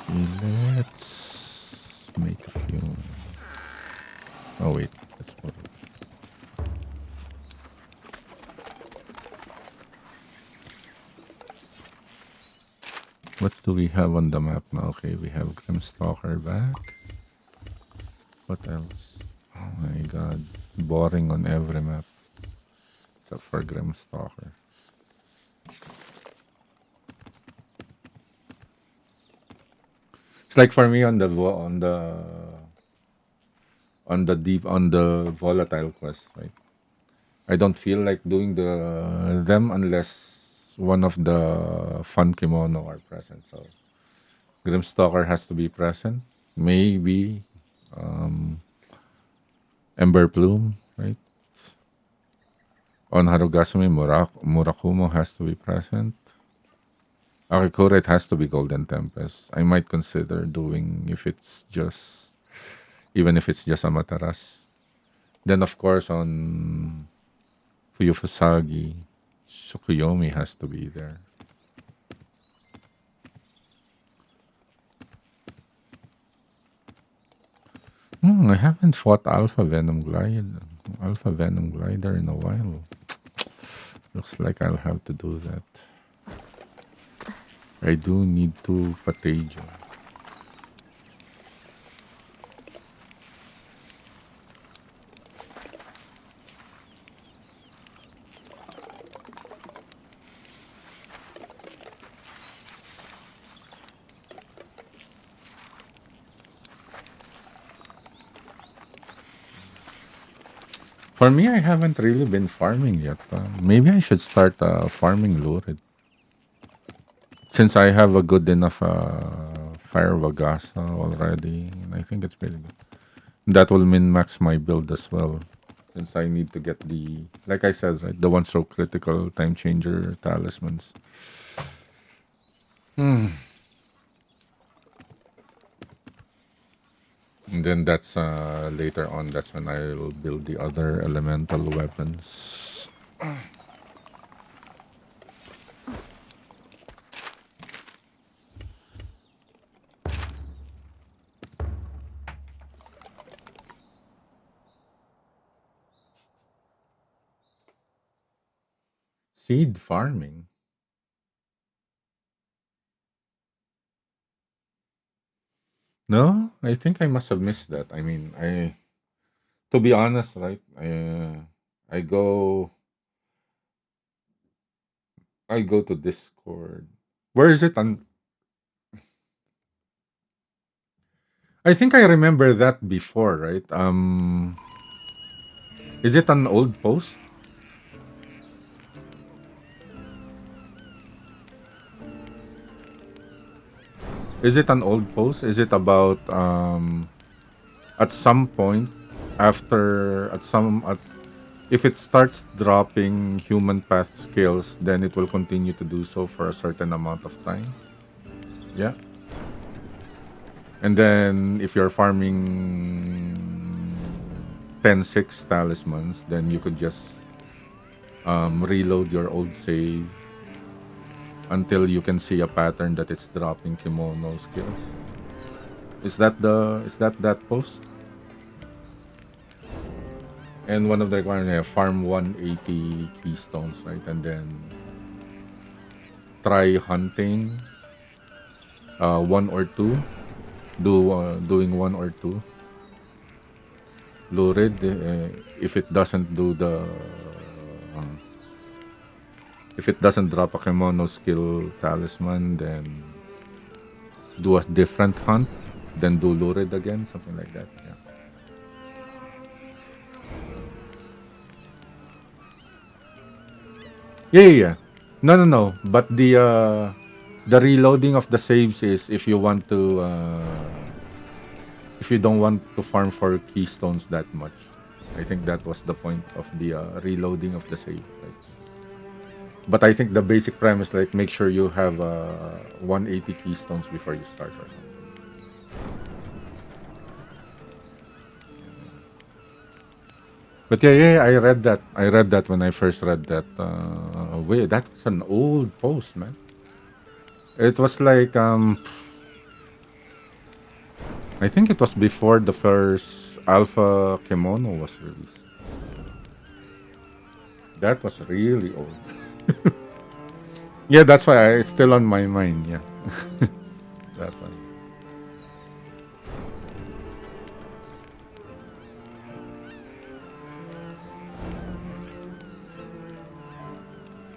Okay, let's make a few. Oh wait, that's what. What do we have on the map now? Okay, we have Grimstalker back. What else? Oh my god, boring on every map except for Grimstalker. It's like for me on the volatile quest, right? I don't feel like doing them unless one of the fun kimono are present. So Grimstalker has to be present. Maybe Ember Plume, right? On Harugasumi, Murakumo has to be present. Akikura, it has to be Golden Tempest. I might consider doing even if it's just Amataras. Then of course on Fuyufusagi, Tsukuyomi has to be there. I haven't fought Alpha Venom Glider in a while. Looks like I'll have to do that. I do need to Patejo. For me, I haven't really been farming yet. Maybe I should start farming lurid. Since I have a good enough Fire Vagasa already, and I think it's pretty good. That will min-max my build as well. Since I need to get like I said, right, the one-stroke critical time changer talismans. And then that's later on, that's when I'll build the other elemental weapons. Seed farming. No, I think I must have missed that. I mean, to be honest, right? I go I go to Discord. Where is it on? I think I remember that before, right? Is it an old post? Is it an old post? Is it about at some point after at some at if it starts dropping human path skills, then it will continue to do so for a certain amount of time. Yeah. And then if you're farming 10-6 talismans, then you could just reload your old save until you can see a pattern that it's dropping kimono skills. Is that post? And one of the requirements, yeah, farm 180 keystones, right? And then try hunting one or two. Doing one or two. Lurid, if it doesn't do the uh, if it doesn't drop a kimono skill talisman, then do a different hunt, then do lurid again, something like that. Yeah. Yeah, yeah, yeah. No, no, no. But the reloading of the saves is if you don't want to farm for keystones that much. I think that was the point of the reloading of the save. Right? But I think the basic premise, like, make sure you have 180 keystones before you start. Or something. But yeah, yeah, I read that. I read that when I first read that. Wait, that was an old post, man. It was like I think it was before the first Alpha Kimono was released. That was really old. Yeah, that's why it's still on my mind. Yeah, that one.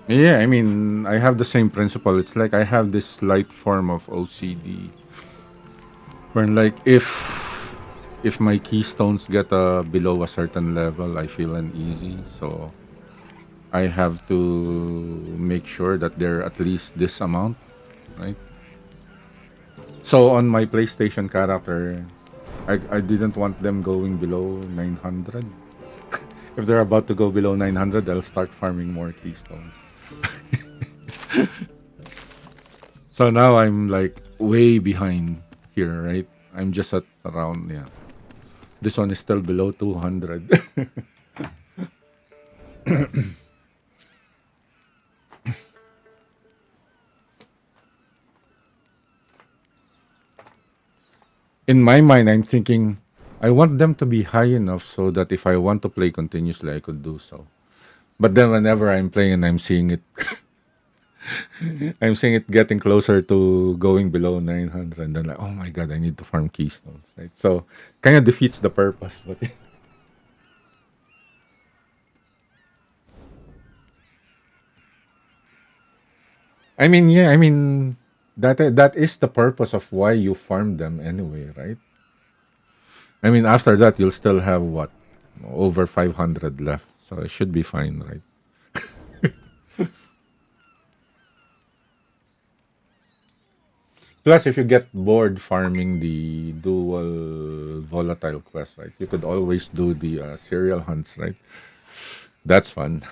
Yeah, I mean, I have the same principle. It's like I have this slight form of OCD, where like if my keystones get below a certain level, I feel uneasy. So I have to make sure that they're at least this amount, right? So on my PlayStation character, I didn't want them going below 900. If they're about to go below 900, I'll start farming more keystones. So now I'm like way behind here, right? I'm just at around, yeah. This one is still below 200. In my mind, I'm thinking I want them to be high enough so that if I want to play continuously, I could do so. But then whenever I'm playing and I'm seeing it, I'm seeing it getting closer to going below 900, and then like, oh my god, I need to farm keystones, right? So kind of defeats the purpose. But I mean, yeah, I mean that is the purpose of why you farm them anyway, right? I mean, after that, you'll still have what, over 500 left, so it should be fine, right? Plus, if you get bored farming the dual volatile quest, right, you could always do the serial hunts, right? That's fun.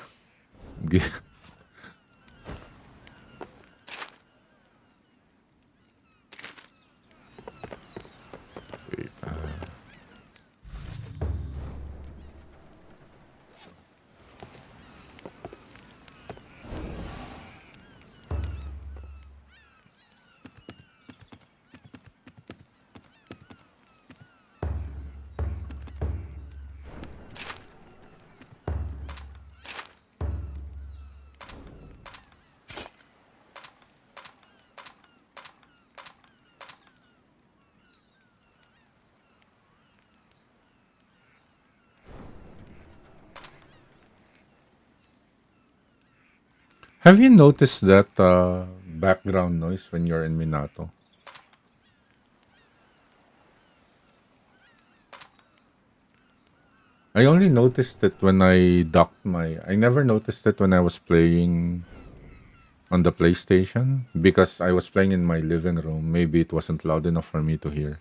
Have you noticed that background noise when you're in Minato? I only noticed it when I docked my. I never noticed it when I was playing on the PlayStation because I was playing in my living room. Maybe it wasn't loud enough for me to hear.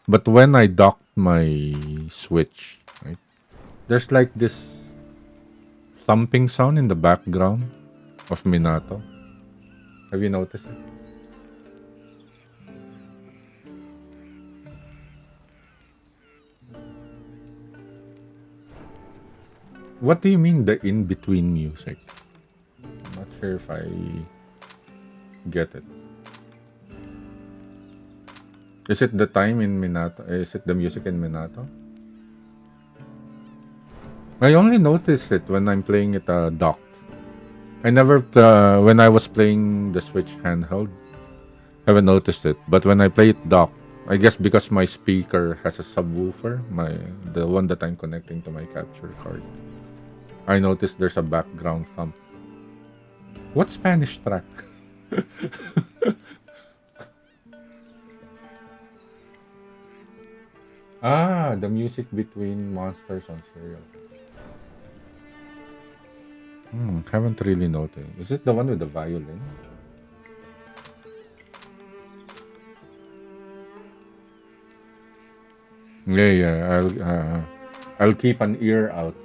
But when I docked my Switch, right, there's like this thumping sound in the background of Minato. Have you noticed it? What do you mean the in between music? I'm not sure if I get it. Is it the time in Minato? Is it the music in Minato? I only notice it when I'm playing it docked. I never, when I was playing the Switch handheld, haven't noticed it. But when I play it docked, I guess because my speaker has a subwoofer, the one that I'm connecting to my capture card, I noticed there's a background thump. What Spanish track? Ah, the music between monsters on serial. Haven't really noticed. Is it the one with the violin? Yeah, yeah. I'll keep an ear out.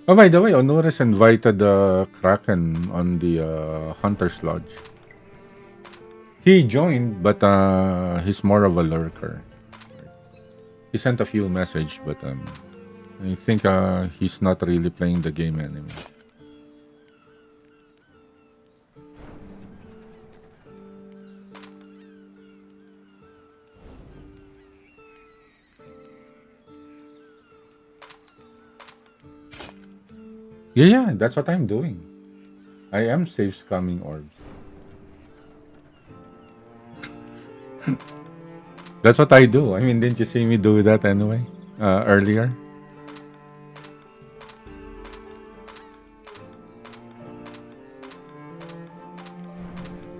Oh, by the way, Honores invited Kraken on the Hunter's Lodge. He joined, but he's more of a lurker. He sent a few messages, but I think he's not really playing the game anymore. Yeah, yeah, that's what I'm doing. I am safe scamming orbs. That's what I do. I mean, didn't you see me do that anyway earlier?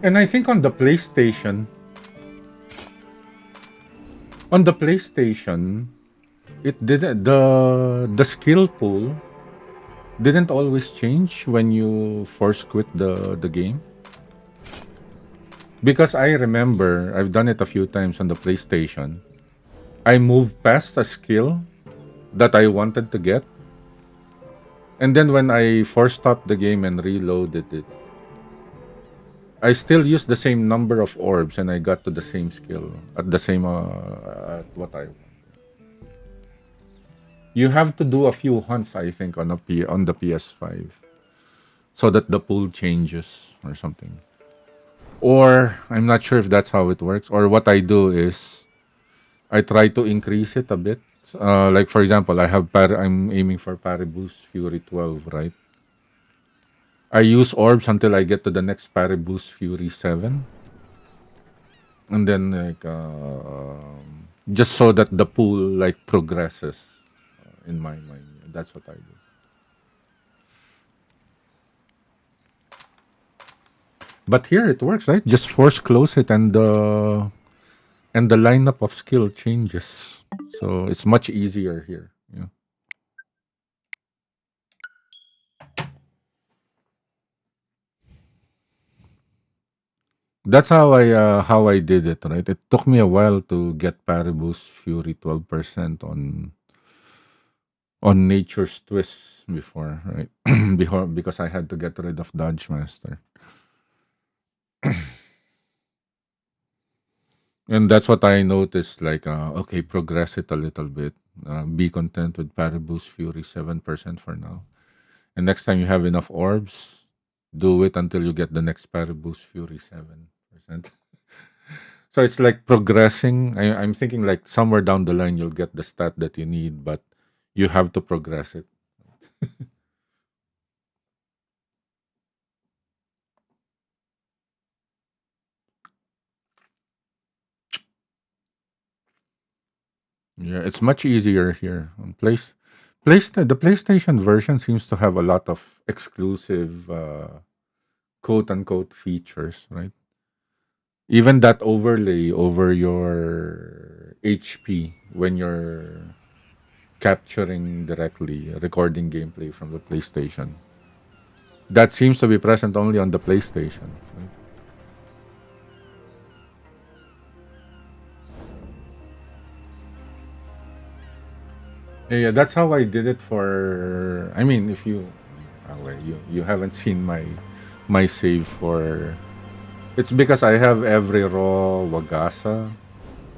And I think on the PlayStation, it didn't the skill pool didn't always change when you force quit the game. Because I remember I've done it a few times on the PlayStation. I moved past a skill that I wanted to get, and then when I force stopped the game and reloaded it, I still used the same number of orbs and I got to the same skill at the same at what I want. You have to do a few hunts, I think, on the PS5, so that the pool changes or something. Or I'm not sure if that's how it works. Or what I do is I try to increase it a bit. Like for example, I'm aiming for Parry Boost Fury 12, right? I use orbs until I get to the next Parry Boost Fury 7, and then like just so that the pool like progresses in my mind. That's what I do. But here it works, right? Just force close it, and the lineup of skill changes. So it's much easier here. Yeah. That's how I did it, right? It took me a while to get Paribus Fury 12% on Nature's Twist before, right? Before, because I had to get rid of Dodge Master. And that's what I noticed, like okay, progress it a little bit. Be content with Paribus Fury 7% for now. And next time you have enough orbs, do it until you get the next Paribus Fury 7%. So it's like progressing. I'm thinking like somewhere down the line you'll get the stat that you need, but you have to progress it. Yeah, it's much easier here on the PlayStation version seems to have a lot of exclusive quote unquote features, right? Even that overlay over your HP when you're capturing directly, recording gameplay from the PlayStation. That seems to be present only on the PlayStation. Right? Yeah, yeah, that's how I did it for. I mean, if you, well, you haven't seen my save for. It's because I have every raw Wagasa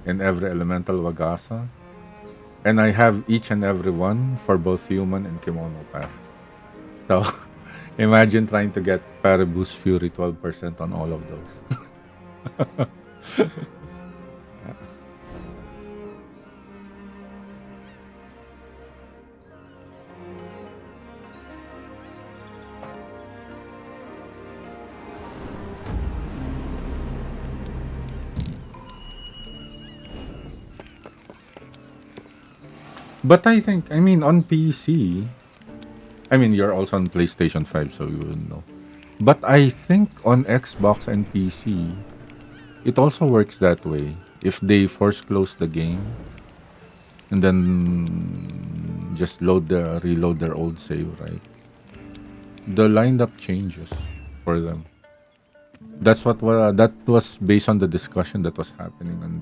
and every elemental Wagasa. and I have each and every one for both human and kimono path. So imagine trying to get Parry Boost Fury 12% on all of those. But I mean, on PC, I mean, you're also on PlayStation 5, so you will know. But I think on Xbox and PC, it also works that way. If they force close the game and then just reload their old save, right? The lineup changes for them. That was based on the discussion that was happening on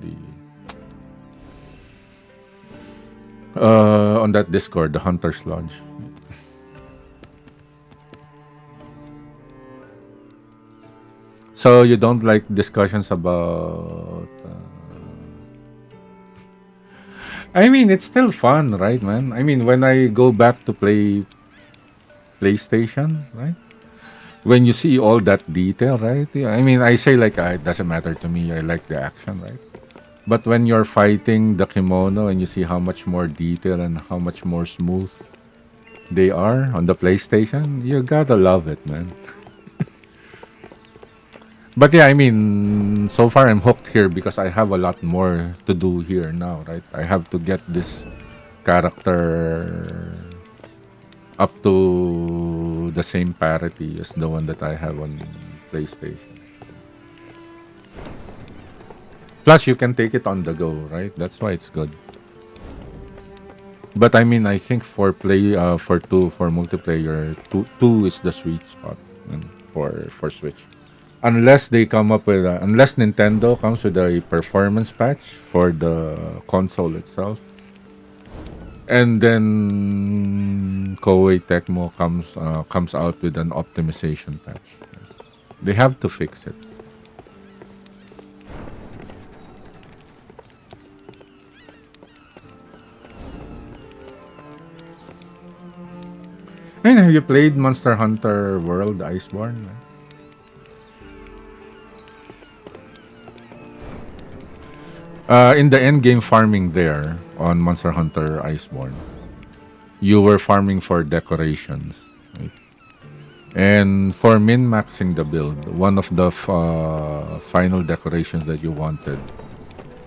that Discord, the Hunter's Lodge. So you don't like discussions about? I mean, it's still fun, right, man? I mean, when I go back to play PlayStation, right? When you see all that detail, right? Yeah, I mean, I say like, it doesn't matter to me. I like the action, right? But when you're fighting the kimono and you see how much more detail and how much more smooth they are on the PlayStation, you gotta love it, man. But yeah, I mean, so far I'm hooked here because I have a lot more to do here now, right? I have to get this character up to the same parity as the one that I have on PlayStation. Plus, you can take it on the go, right? That's why it's good. But I mean, I think for multiplayer, two is the sweet spot for Switch. Unless Nintendo comes with a performance patch for the console itself, and then Koei Tecmo comes out with an optimization patch. They have to fix it. And have you played Monster Hunter World Iceborne? In the endgame farming there on Monster Hunter Iceborne, you were farming for decorations. Right? And for min-maxing the build, one of the final decorations that you wanted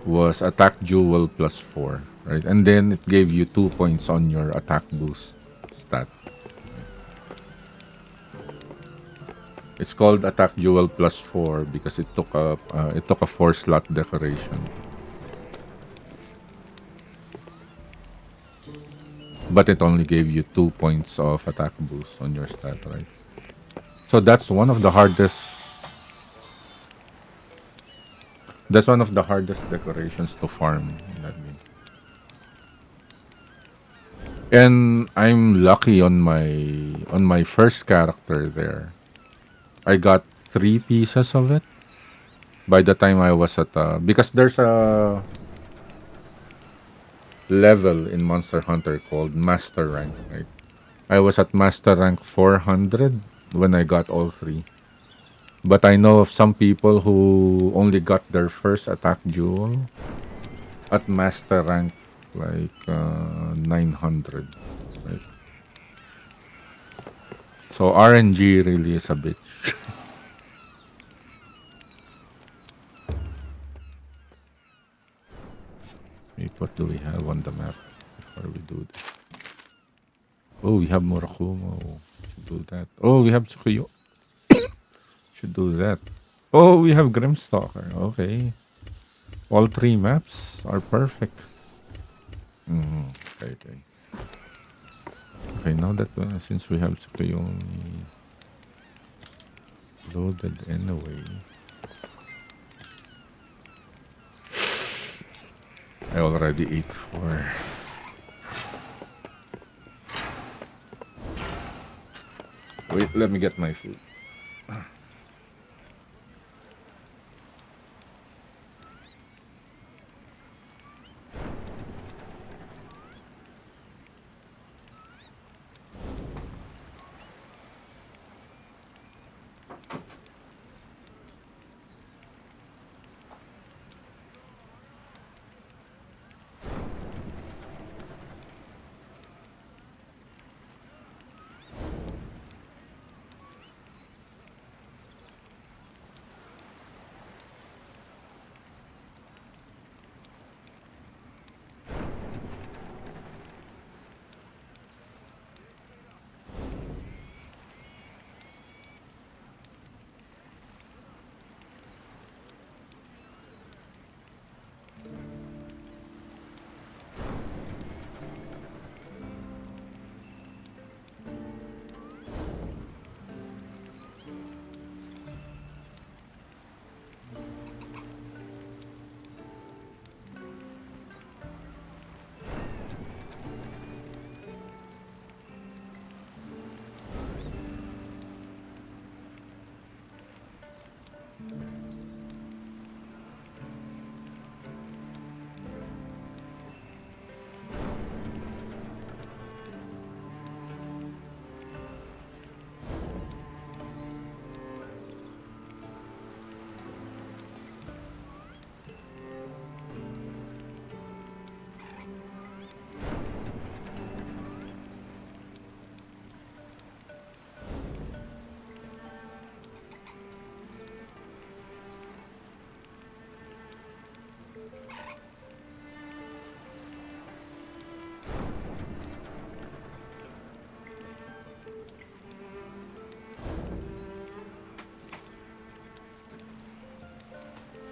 was attack jewel plus 4, right? And then it gave you 2 points on your attack boost stat. It's called attack jewel plus 4 because it took a 4 slot decoration. But it only gave you 2 points of attack boost on your stat, right? So that's one of the hardest decorations to farm in that game. And I'm lucky on my first character there. I got 3 pieces of it by the time I was at because there's a level in Monster Hunter called Master Rank, right? I was at Master Rank 400 when I got all 3. But I know of some people who only got their first attack jewel at Master Rank like 900, right? So RNG really is a bitch. Wait, what do we have on the map before we do this? Oh, we have Murakumo. Should do that. Oh, we have Tsukuyo. Should do that. Oh, we have Grimstalker. Okay. All 3 maps are perfect. Okay, okay. Okay, now that since we have Tsukuyo loaded anyway, I already ate 4. Wait, let me get my food.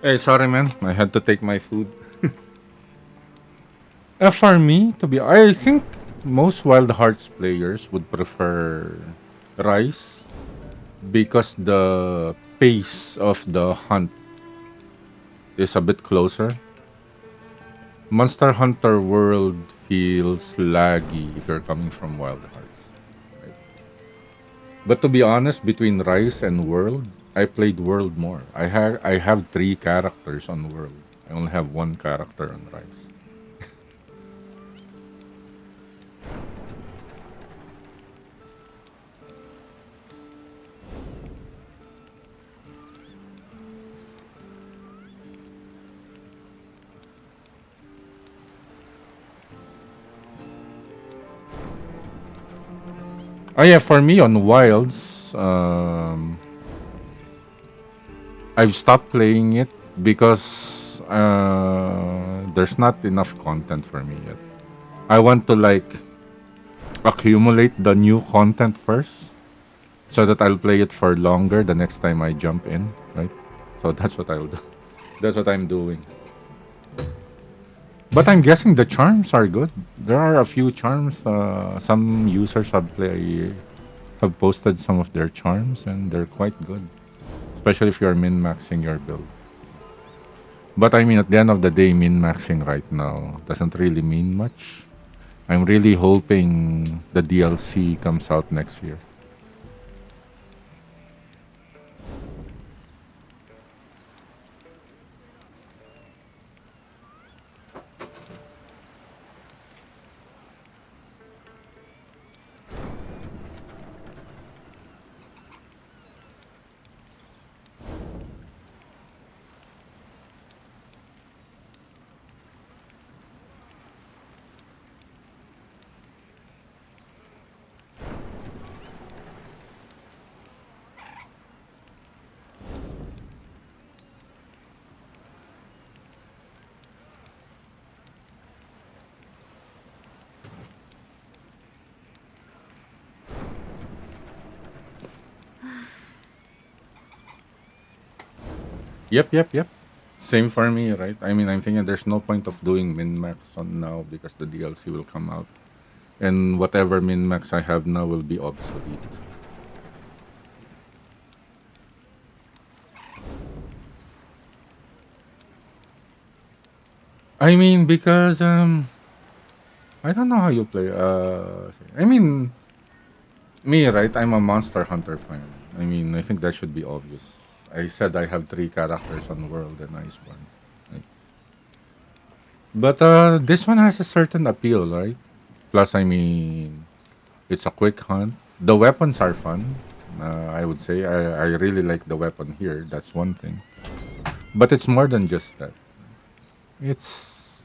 Hey, sorry, man. I had to take my food. For me, I think most Wild Hearts players would prefer Rise because the pace of the hunt is a bit closer. Monster Hunter World feels laggy if you're coming from Wild Hearts. Right? But to be honest, between Rise and World, I played World more. I have three characters on World. I only have one character on Rise. Oh yeah, for me on Wilds, I've stopped playing it because there's not enough content for me yet. I want to like accumulate the new content first so that I'll play it for longer the next time I jump in, right? So that's what I'll do. That's what I'm doing. But I'm guessing the charms are good. There are a few charms. Some users have posted some of their charms, and they're quite good, especially if you're min maxing your build. But I mean, at the end of the day, min maxing right now doesn't really mean much. I'm really hoping the DLC comes out next year. Yep. Same for me, right? I mean, I'm thinking there's no point of doing min max on now because the DLC will come out, and whatever min max I have now will be obsolete. I mean, because I don't know how you play. I mean, me, right? I'm a Monster Hunter fan. I mean, I think that should be obvious. I said I have three characters on World and Iceborne. Right? But this one has a certain appeal, right? Plus, I mean, it's a quick hunt. The weapons are fun. I would say I really like the weapon here. That's one thing. But it's more than just that. It's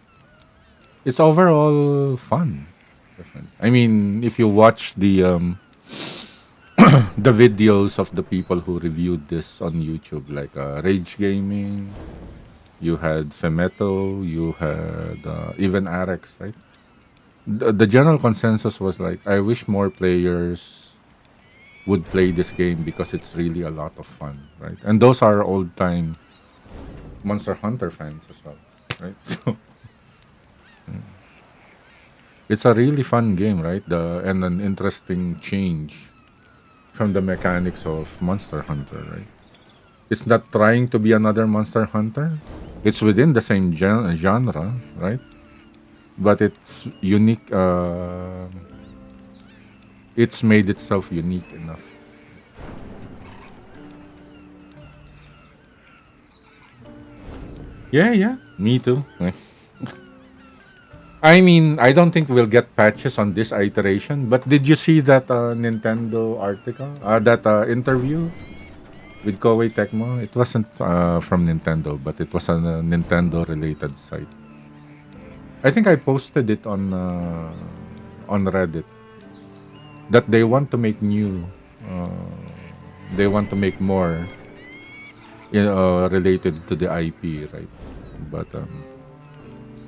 it's overall fun. I mean, if you watch the videos of the people who reviewed this on YouTube, like Rage Gaming, you had Femeto, you had even Arex, right? The general consensus was like, I wish more players would play this game because it's really a lot of fun, right? And those are old time Monster Hunter fans as well, right? So it's a really fun game, right? And an interesting change from the mechanics of Monster Hunter, right? It's not trying to be another Monster Hunter. It's within the same genre, right? But it's unique. It's made itself unique enough. Yeah. Me too. I mean, I don't think we'll get patches on this iteration. But did you see that Nintendo article? That interview with Koei Tecmo? It wasn't from Nintendo, but it was on a Nintendo-related site. I think I posted it on Reddit that they want to make new. They want to make more, related to the IP, right? But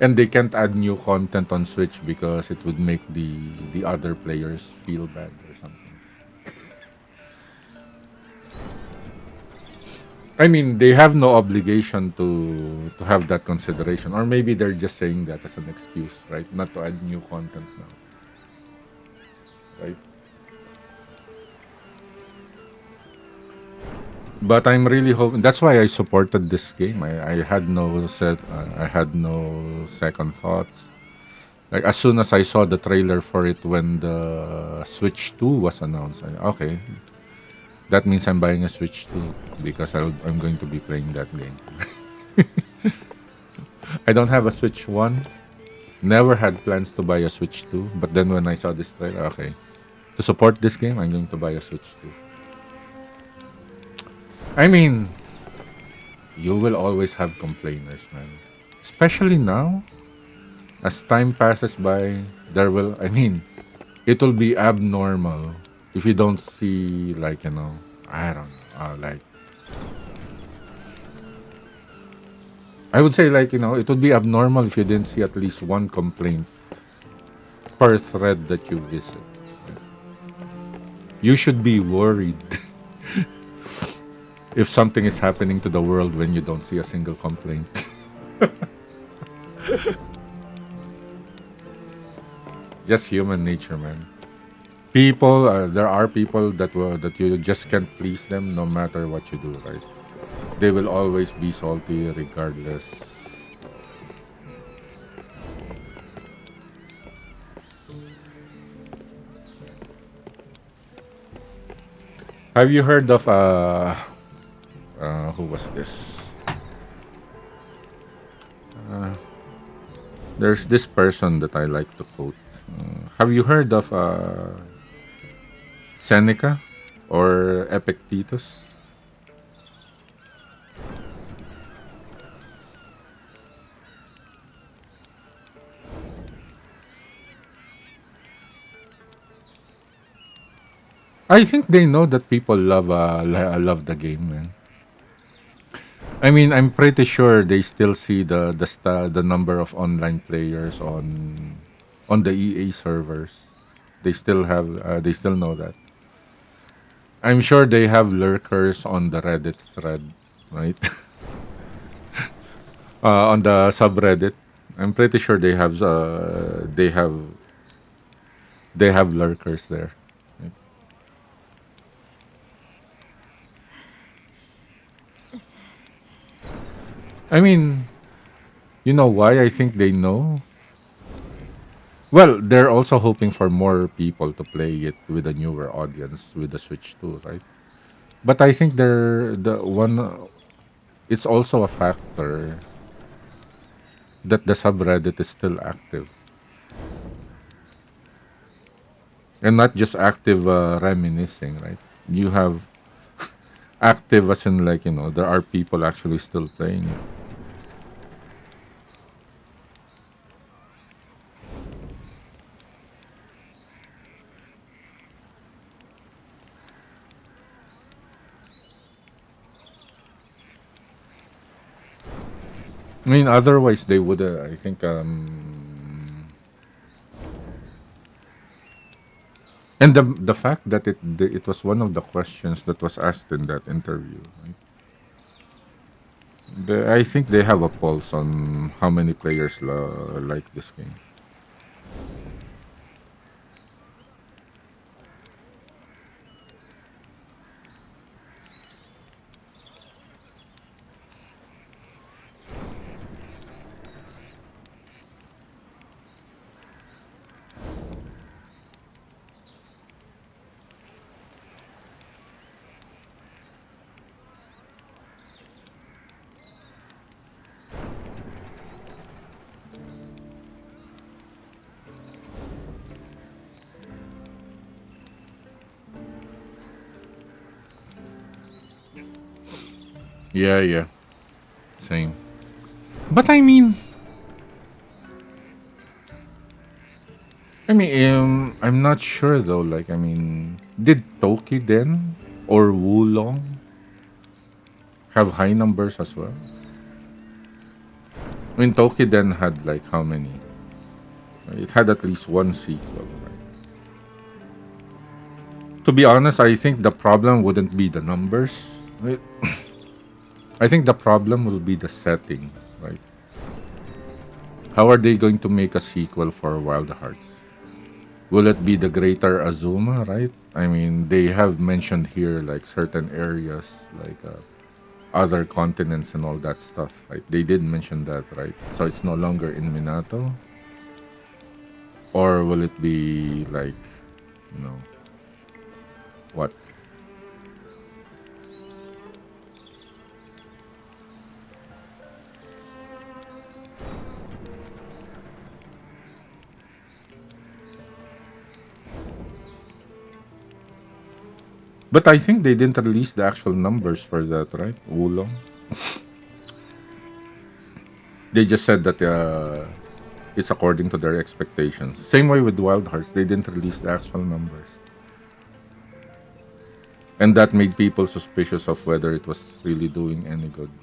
and they can't add new content on Switch because it would make the other players feel bad or something. I mean, they have no obligation to have that consideration, or maybe they're just saying that as an excuse, right? Not to add new content now, right? But I'm really hoping. That's why I supported this game. I had no I had no second thoughts. Like as soon as I saw the trailer for it when the Switch 2 was announced, okay, that means I'm buying a Switch 2 because I'm going to be playing that game. I don't have a Switch 1. Never had plans to buy a Switch 2, but then when I saw this trailer, okay, to support this game, I'm going to buy a Switch 2. I mean, you will always have complainers, man. Especially now, as time passes by, I mean, it will be abnormal if you don't see, like, I don't know, I would say, like, it would be abnormal if you didn't see at least one complaint per thread that you visit. You should be worried if something is happening to the world when you don't see a single complaint. Just human nature, man. There are people that you just can't please them no matter what you do, right? They will always be salty regardless. Have you heard of who was this? There's this person that I like to quote. Have you heard of Seneca or Epictetus? I think they know that people love the game, man. I mean, I'm pretty sure they still see the number of online players on the EA servers. They still know that. I'm sure they have lurkers on the Reddit thread, right? On the subreddit. I'm pretty sure they have lurkers there. Right? I mean, you know why I think they know? Well, they're also hoping for more people to play it with a newer audience with the Switch 2, right? But I think they're the one. It's also a factor that the subreddit is still active, and not just active reminiscing, right? You have active as in, like, there are people actually still playing it. I mean, otherwise they would. I think. And the fact that it was one of the questions that was asked in that interview. Right? I think they have a pulse on how many players like this game. Yeah, yeah, same. But I'm not sure though. Like, I mean, did Toki then or Wulong have high numbers as well? I mean, Toki then had like how many? It had at least one sequel, right? To be honest, I think the problem wouldn't be the numbers. Right? I think the problem will be the setting, right? How are they going to make a sequel for Wild Hearts? Will it be the Greater Azuma, right? I mean, they have mentioned here like certain areas, like other continents and all that stuff, right? They did mention that, right? So it's no longer in Minato, or will it be like, you know, what? But I think they didn't release the actual numbers for that, right? Wulong. They just said that it's according to their expectations. Same way with Wild Hearts, they didn't release the actual numbers, and that made people suspicious of whether it was really doing any good.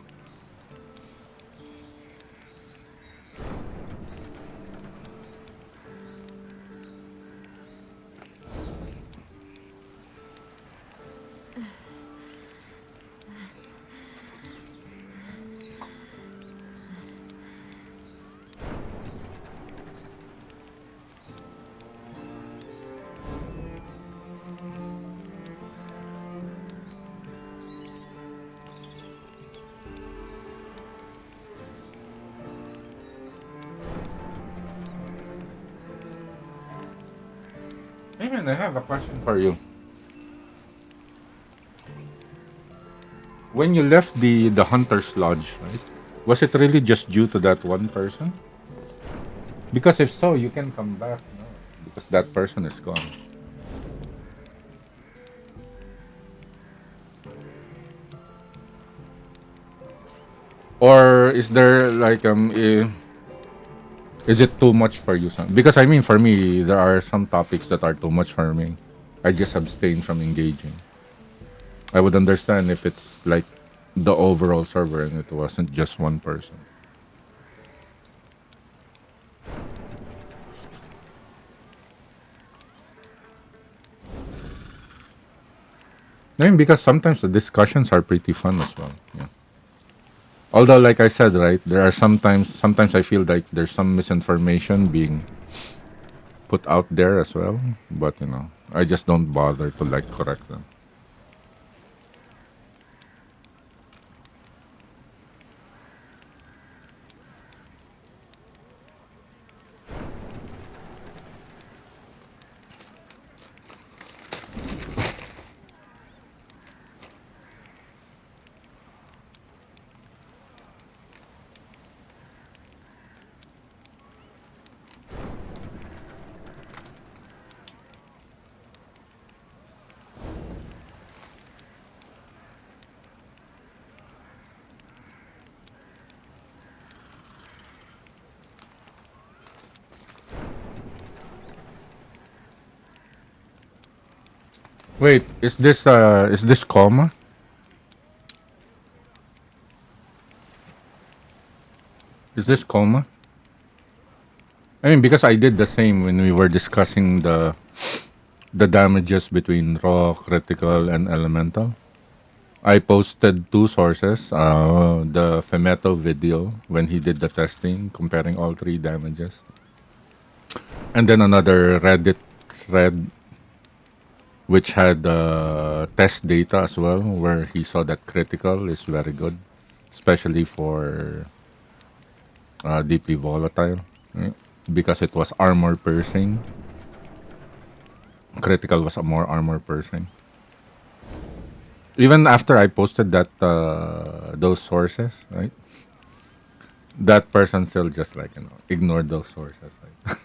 Hey man, I have a question for you. When you left the hunter's lodge, right? Was it really just due to that one person? Because if so, you can come back, no? Because that person is gone. Or is there like is it too much for you? Because I mean, for me, there are some topics that are too much for me. I just abstain from engaging. I would understand if it's like the overall server and it wasn't just one person. I mean, because sometimes the discussions are pretty fun as well. Yeah. Although, like I said, right, there are sometimes I feel like there's some misinformation being put out there as well. But I just don't bother to like correct them. Wait, is this coma? Is this coma? I mean, because I did the same when we were discussing the damages between raw, critical, and elemental. I posted two sources. The Femeto video when he did the testing, comparing all three damages, and then another Reddit thread which had test data as well, where he saw that critical is very good, especially for deeply volatile, right? Because it was armor piercing. Critical was a more armor piercing. Even after I posted that those sources, right? That person still just like ignored those sources. Right?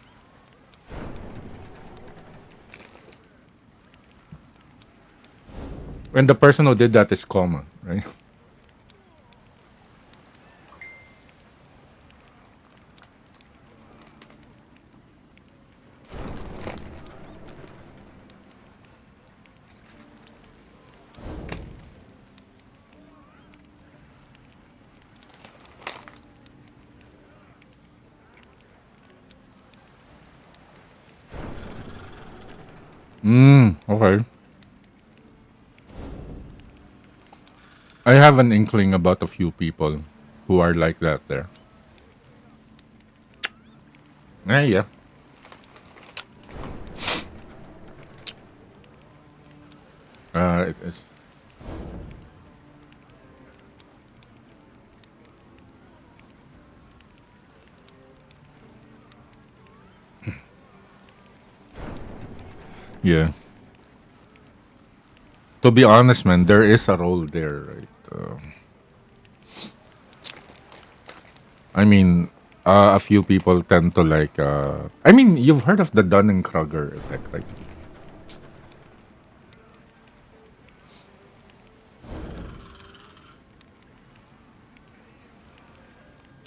And the person who did that is Coma, right? Okay. I have an inkling about a few people who are like that there. Yeah. It is. Yeah. To be honest, man, there is a role there, right? I mean, a few people tend to like. I mean, you've heard of the Dunning Kruger effect, right?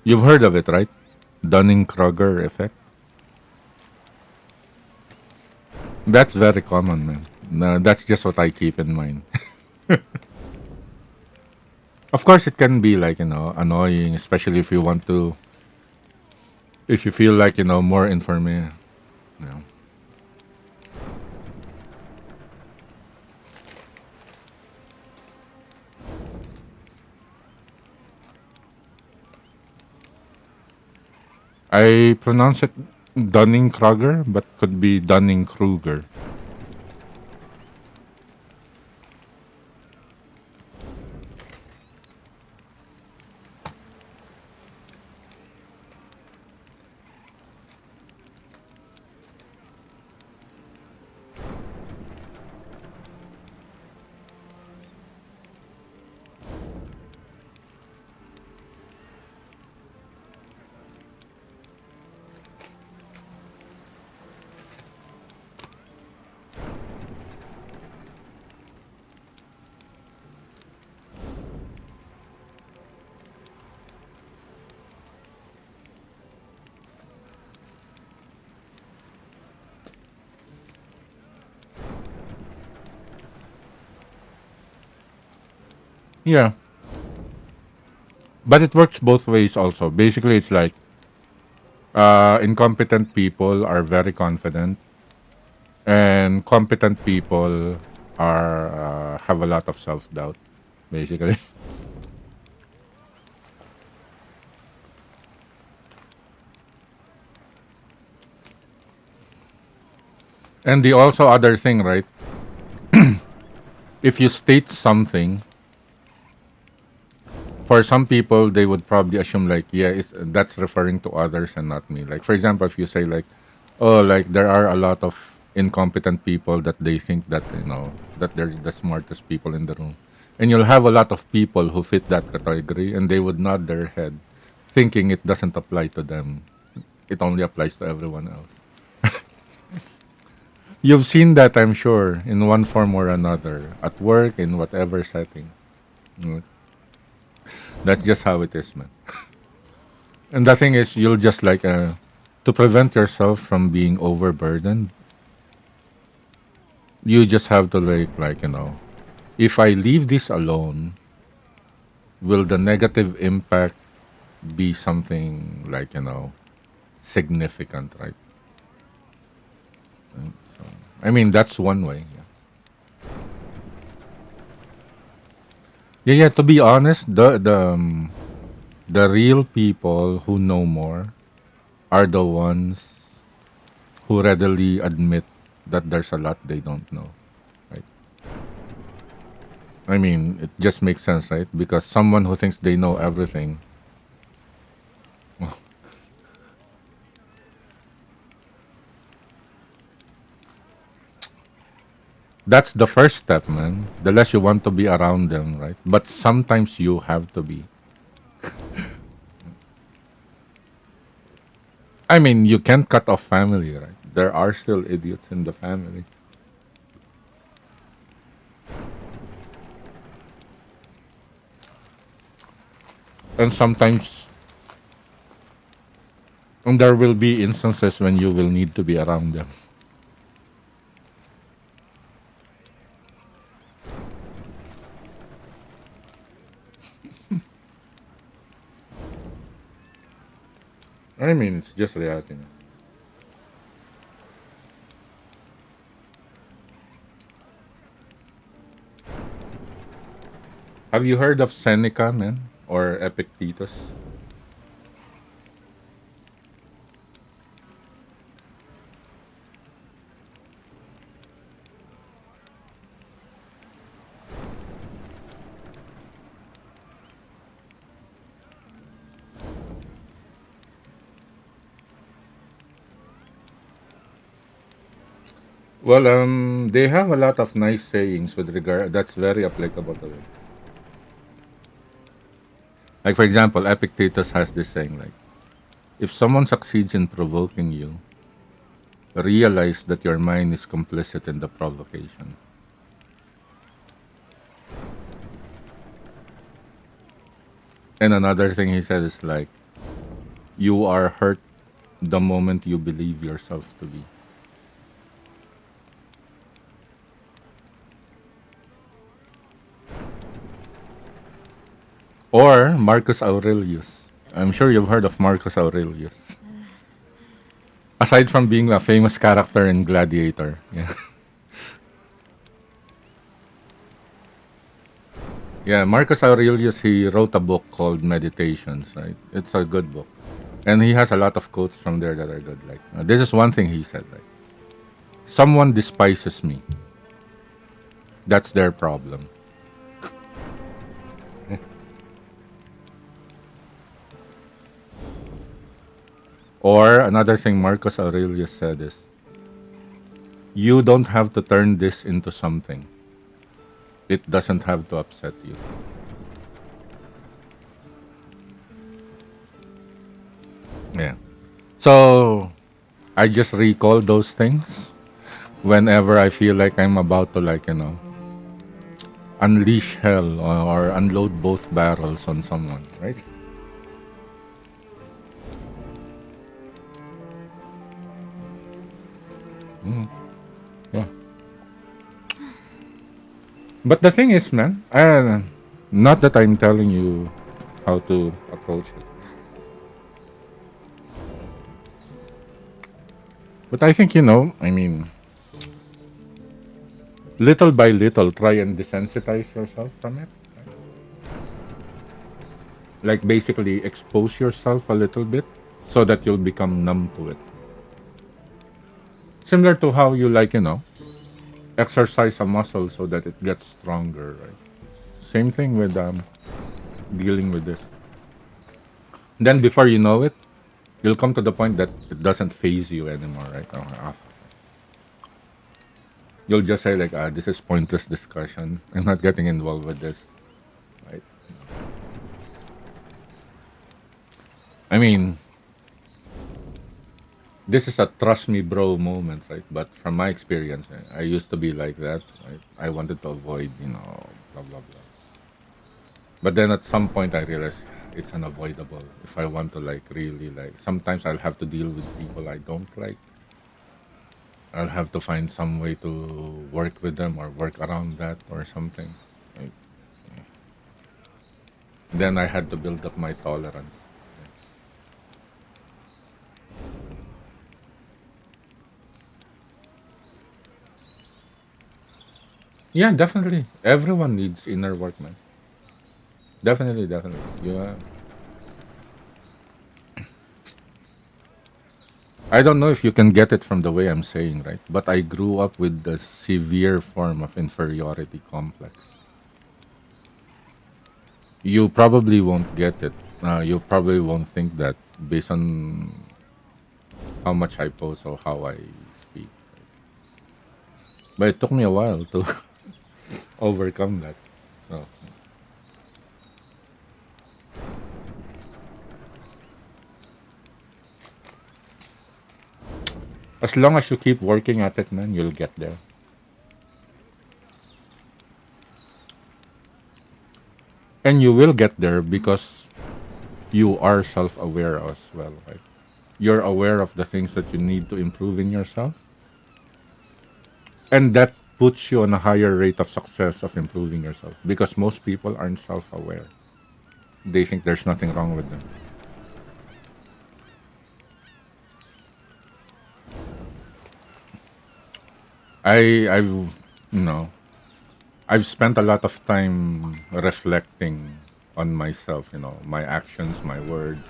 You've heard of it, right? Dunning Kruger effect. That's very common, man. No, that's just what I keep in mind. Of course, it can be like annoying, especially if you want to, if you feel like more information. You know. I pronounce it Dunning Kruger, but could be Dunning Kruger. Yeah, but it works both ways. Also, basically, it's like incompetent people are very confident, and competent people are have a lot of self doubt. Basically, and the also other thing, right? If you state something, for some people they would probably assume like, yeah, that's referring to others and not me. Like for example, if you say like, oh, like there are a lot of incompetent people that they think that that they're the smartest people in the room, and you'll have a lot of people who fit that category and they would nod their head thinking it doesn't apply to them, it only applies to everyone else. You've seen that, I'm sure, in one form or another, at work, in whatever setting. Mm, that's just how it is, man. And the thing is, you'll just like to prevent yourself from being overburdened. You just have to like if I leave this alone, will the negative impact be something like significant, right? So, I mean, that's one way. Yeah. Yeah. To be honest, the real people who know more are the ones who readily admit that there's a lot they don't know, right? I mean, it just makes sense, right? Because someone who thinks they know everything, that's the first step, man. The less you want to be around them, right? But sometimes you have to be. I mean, you can't cut off family, right? There are still idiots in the family. And sometimes there will be instances when you will need to be around them. I mean, it's just reality. Man. Have you heard of Seneca, man, or Epictetus? Well, they have a lot of nice sayings with regard that's very applicable to it. Like for example, Epictetus has this saying like, if someone succeeds in provoking you, realize that your mind is complicit in the provocation. And another thing he said is like, you are hurt the moment you believe yourself to be. Or Marcus Aurelius. I'm sure you've heard of Marcus Aurelius. Aside from being a famous character in Gladiator. Yeah. Yeah, Marcus Aurelius, he wrote a book called Meditations, right? It's a good book. And he has a lot of quotes from there that are good. Like, this is one thing he said, like, someone despises me. That's their problem. Or another thing Marcus Aurelius said is, you don't have to turn this into something. It doesn't have to upset you. Yeah. So I just recall those things whenever I feel like I'm about to like, unleash hell or unload both barrels on someone, right? Mm, yeah. But the thing is, man, not that I'm telling you how to approach it, but I think, I mean, little by little, try and desensitize yourself from it. Like basically expose yourself a little bit so that you'll become numb to it. Similar to how you like, exercise a muscle so that it gets stronger, right? Same thing with dealing with this. Then before you know it, you'll come to the point that it doesn't phase you anymore, right? You'll just say like, this is pointless discussion. I'm not getting involved with this, right? I mean, this is a trust me, bro moment, right? But from my experience, I used to be like that. Right? I wanted to avoid, blah blah blah. But then at some point, I realized it's unavoidable. If I want to like really like, sometimes I'll have to deal with people I don't like. I'll have to find some way to work with them or work around that or something. Like, then I had to build up my tolerance. Yeah, definitely. Everyone needs inner work, man. Definitely, definitely. Yeah. I don't know if you can get it from the way I'm saying, right? But I grew up with the severe form of inferiority complex. You probably won't get it. You probably won't think that based on how much I post or how I speak. But it took me a while to overcome that. So, as long as you keep working at it, man, you'll get there. And you will get there because you are self aware as well, right? You're aware of the things that you need to improve in yourself. And that puts you on a higher rate of success of improving yourself because most people aren't self aware. They think there's nothing wrong with them. I've, you know, I've spent a lot of time reflecting on myself, my actions, my words,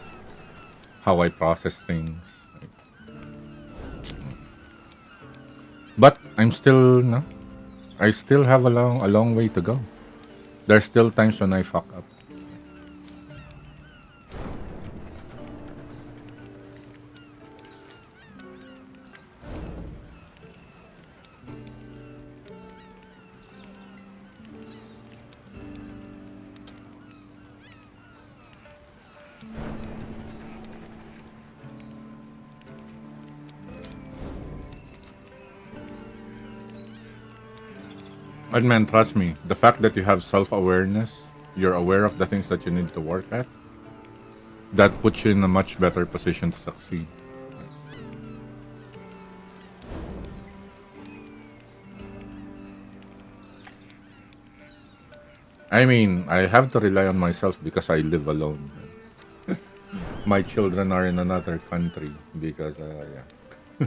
how I process things. But I'm still, no, I still have a long way to go. There's still times when I fuck up. But man, trust me, the fact that you have self-awareness, you're aware of the things that you need to work at, that puts you in a much better position to succeed. I mean, I have to rely on myself because I live alone. My children are in another country because, yeah.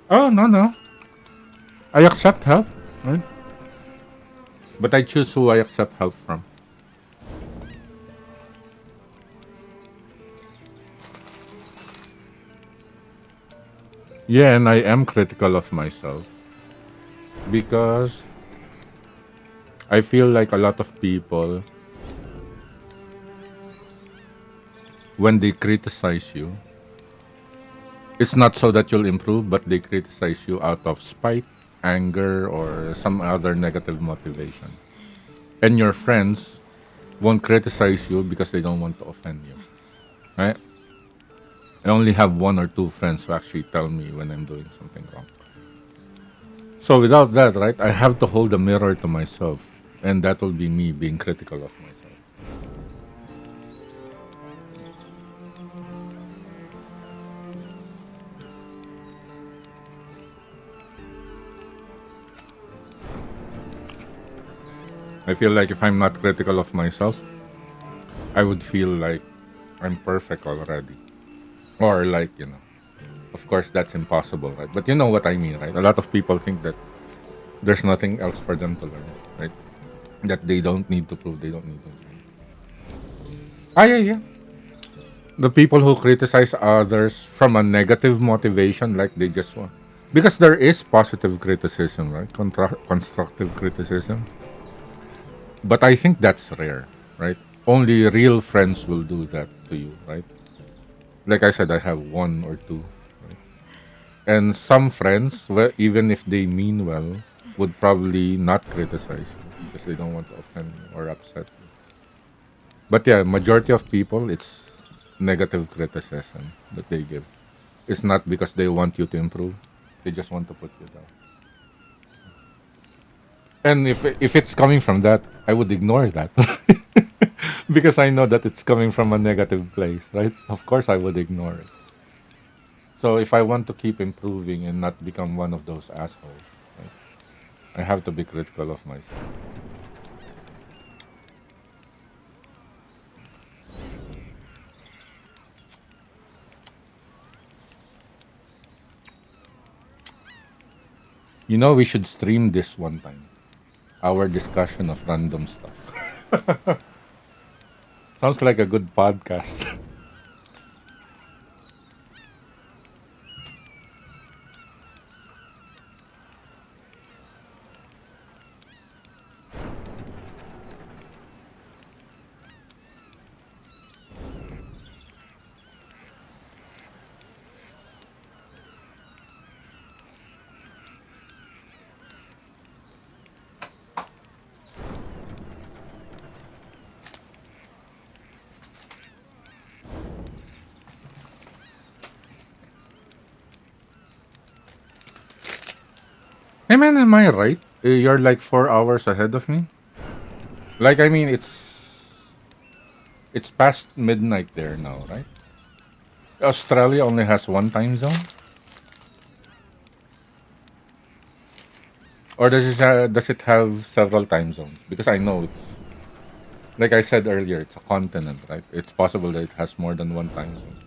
Oh, no, no. I accept help, right? But I choose who I accept help from. Yeah, and I am critical of myself because I feel like a lot of people, when they criticize you, it's not so that you'll improve, but they criticize you out of spite, anger, or some other negative motivation. And your friends won't criticize you because they don't want to offend you, right? I only have one or two friends who actually tell me when I'm doing something wrong. So without that, right, I have to hold a mirror to myself, and that will be me being critical of myself. I feel like if I'm not critical of myself, I would feel like I'm perfect already. Or like, of course that's impossible, right? But you know what I mean, right? A lot of people think that there's nothing else for them to learn, right? That they don't need to prove, they don't need to prove. Ah, yeah, yeah. The people who criticize others from a negative motivation, like they just want. Because there is positive criticism, right? Constructive criticism. But I think that's rare, right? Only real friends will do that to you, right? Like I said, I have one or two. Right? And some friends, well, even if they mean well, would probably not criticize you because they don't want to offend you or upset you. But yeah, majority of people, it's negative criticism that they give. It's not because they want you to improve; they just want to put you down. And if it's coming from that, I would ignore that because I know that it's coming from a negative place, right? Of course, I would ignore it. So if I want to keep improving and not become one of those assholes, right, I have to be critical of myself. We should stream this one time. Our discussion of random stuff. Sounds like a good podcast. Hey man, am I right? You're like 4 hours ahead of me. Like I mean, it's past midnight there now, right? Australia only has one time zone, or does it have several time zones? Because I know it's like I said earlier, it's a continent, right? It's possible that it has more than one time zone.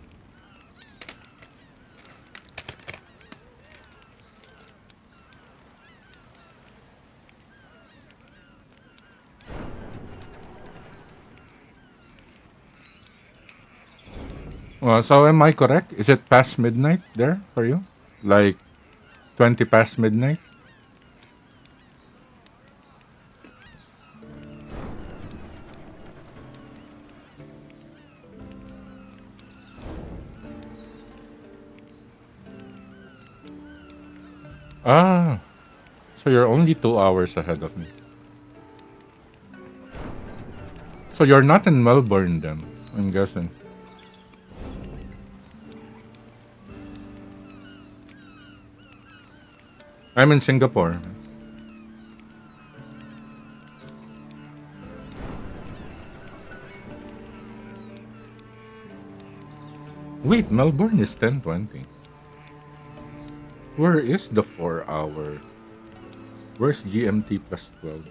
Well, so am I correct? Is it past midnight there for you? Like 20 past midnight? Ah, so you're only 2 hours ahead of me. So you're not in Melbourne then, I'm guessing. I'm in Singapore. Wait, Melbourne is 10:20. Where is the 4 hour? Where's GMT plus 12?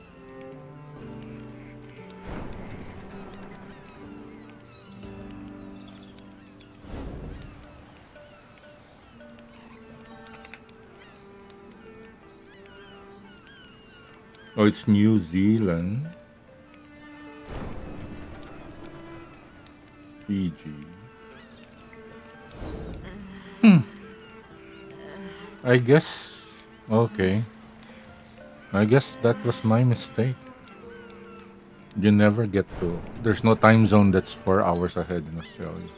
Oh, it's New Zealand, Fiji. I guess. Okay. I guess that was my mistake. You never get to. There's no time zone that's 4 hours ahead in Australia.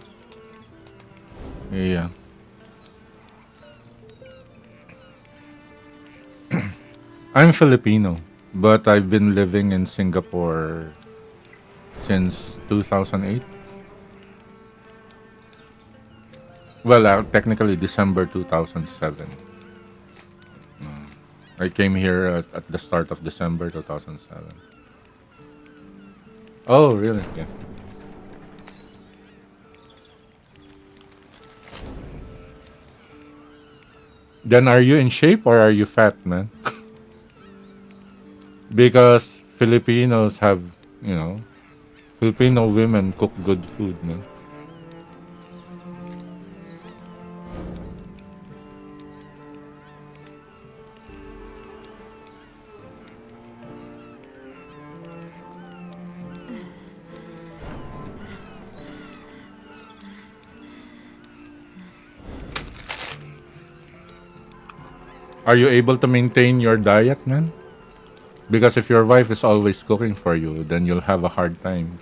Yeah. I'm Filipino, but I've been living in Singapore since 2008. Well, technically December 2007. I came here at the start of December 2007. Oh, really? Yeah. Then are you in shape or are you fat, man? Because Filipinos have, you know, Filipino women cook good food, man. Are you able to maintain your diet, man? Because if your wife is always cooking for you, then you'll have a hard time.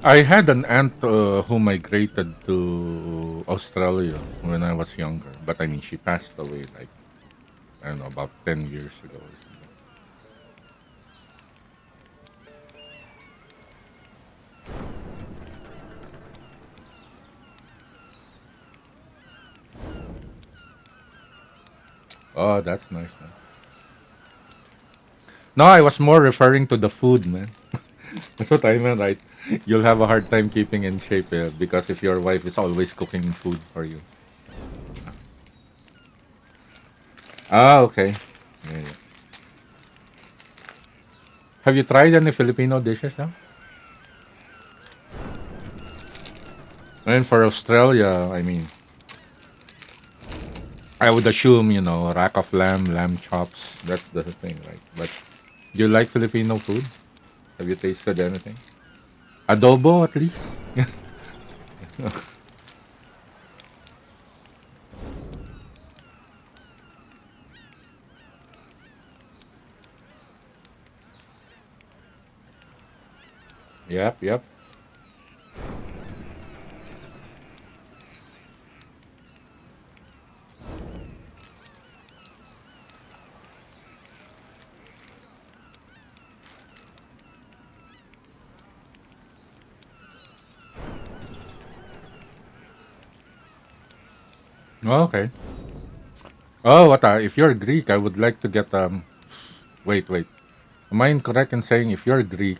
I had an aunt who migrated to Australia when I was younger, but I mean, she passed away like, I don't know, about 10 years ago or something. Oh, that's nice, man. No, I was more referring to the food, man. That's what I meant, right? You'll have a hard time keeping in shape because if your wife is always cooking food for you. Ah, okay. Yeah, yeah. Have you tried any Filipino dishes now? And for Australia, I mean, I would assume, rack of lamb, lamb chops. That's the thing, right? But do you like Filipino food? Have you tasted anything? Adobo, at least? Yep, yep. Oh, okay. Oh, what? If you're Greek, I would like to get Wait, wait. Am I incorrect in saying if you're Greek,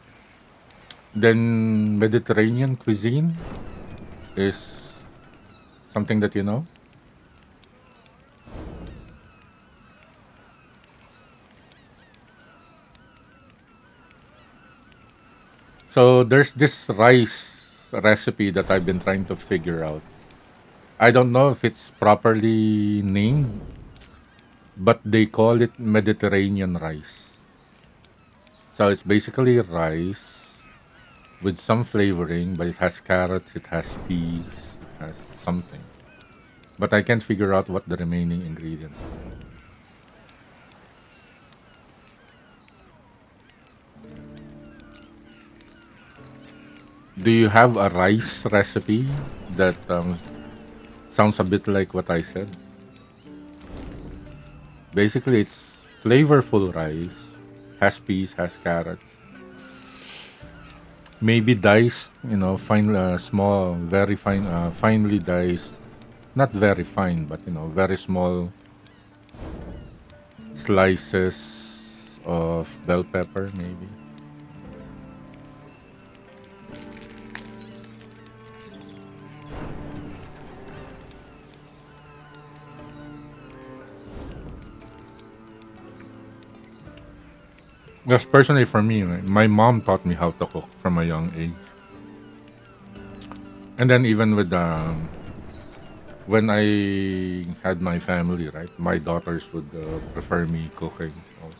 then Mediterranean cuisine is something that you know? So there's this rice. recipe that I've been trying to figure out. I don't know if it's properly named, but they call it Mediterranean rice. So it's basically rice with some flavoring, but it has carrots, it has peas, it has something. But I can't figure out what the remaining ingredients are. Do you have a rice recipe that sounds a bit like what I said? Basically, it's flavorful rice, has peas, has carrots, maybe diced, fine, small, very fine, finely diced, not very fine, but very small slices of bell pepper, maybe. Because personally, for me, right, my mom taught me how to cook from a young age, and then even with when I had my family, right, my daughters would prefer me cooking also.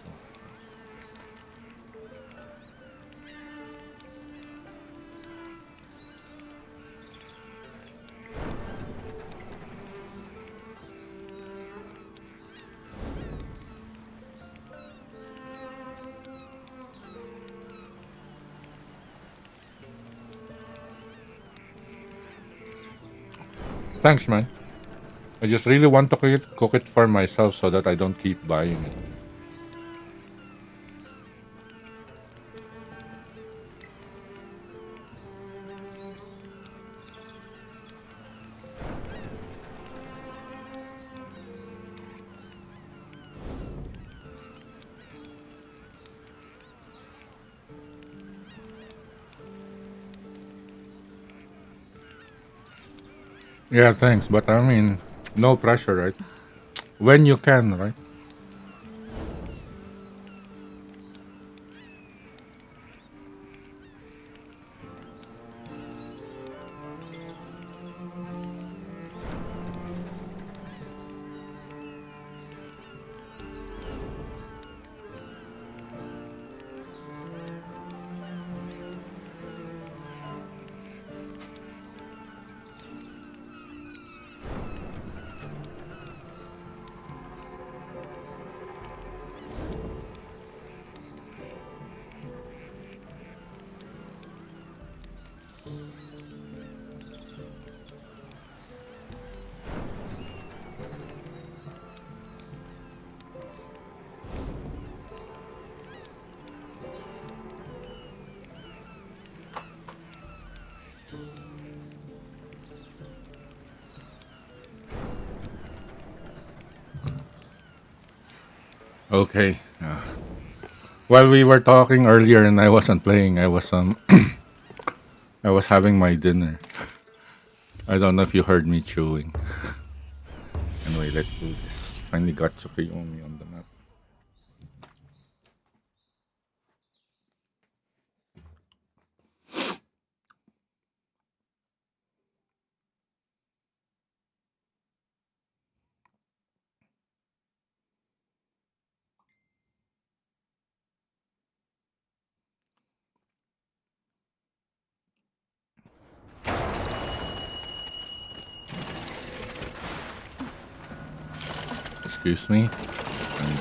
Thanks, man. I just really want to cook it for myself so that I don't keep buying it. Yeah, thanks. But I mean, no pressure, right? When you can, right? Okay. While we were talking earlier and I wasn't playing, I was I was having my dinner. I don't know if you heard me chewing. Anyway, let's do this. Finally got Tsukuyomi on the map. Excuse me. And,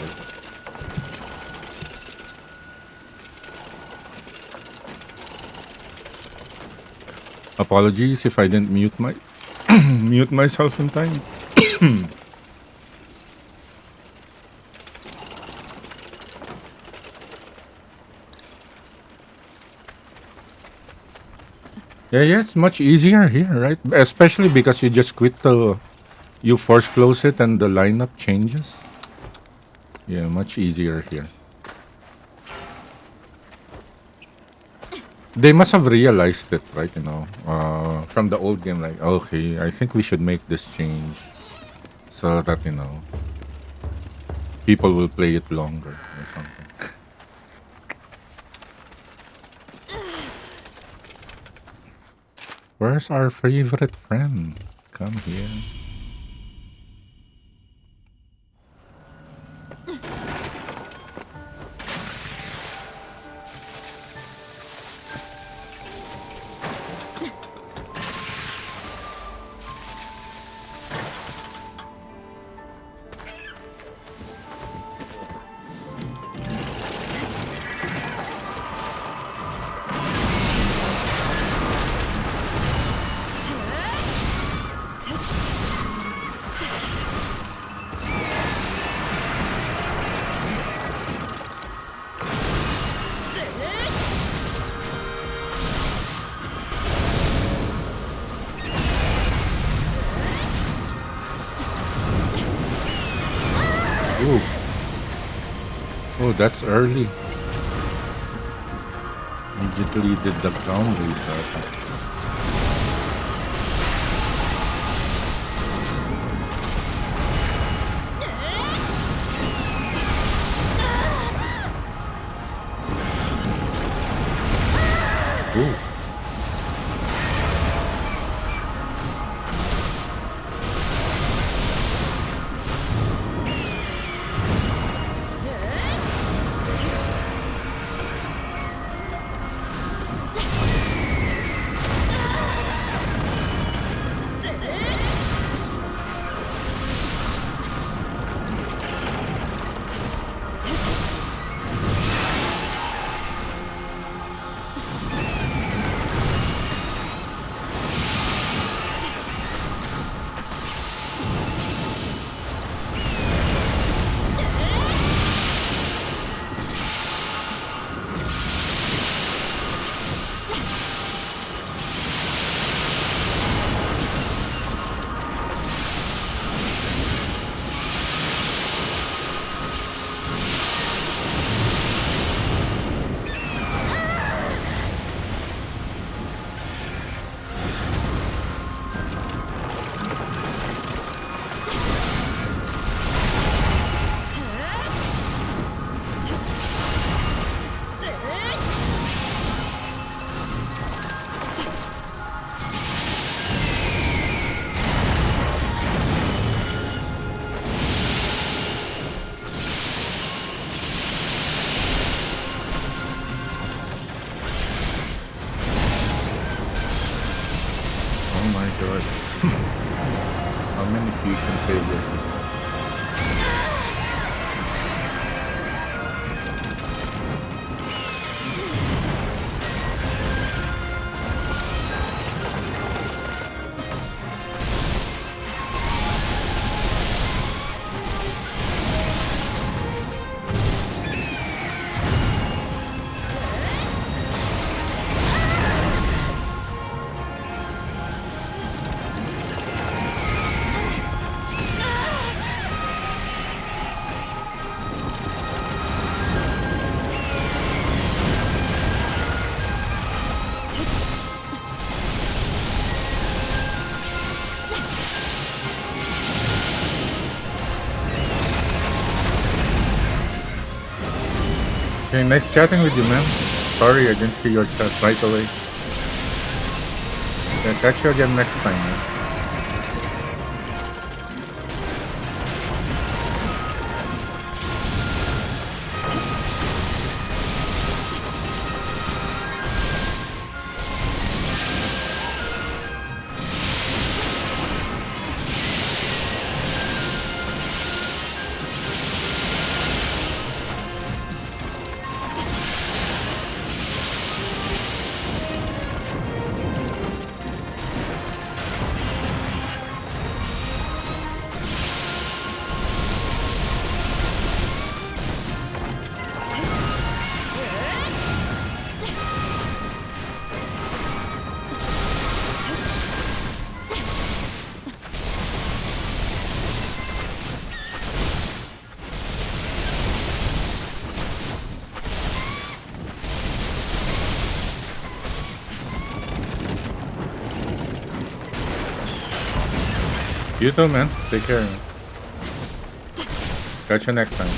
apologies if I didn't mute my mute myself in time. Yeah, yeah, it's much easier here, right? Especially because you just you force close it and the lineup changes. Yeah, much easier here. They must have realized it, right? From the old game, like, okay, I think we should make this change so that people will play it longer or something. Where's our favorite friend? Come here. Ooh. Oh, that's early. Immediately did the ground reset. Ooh. Oh my god. How many fusion saviors? Okay, nice chatting with you, man. Sorry I didn't see your chat right away. Yeah, catch you again next time, man. You too, man. Take care. Catch you next time.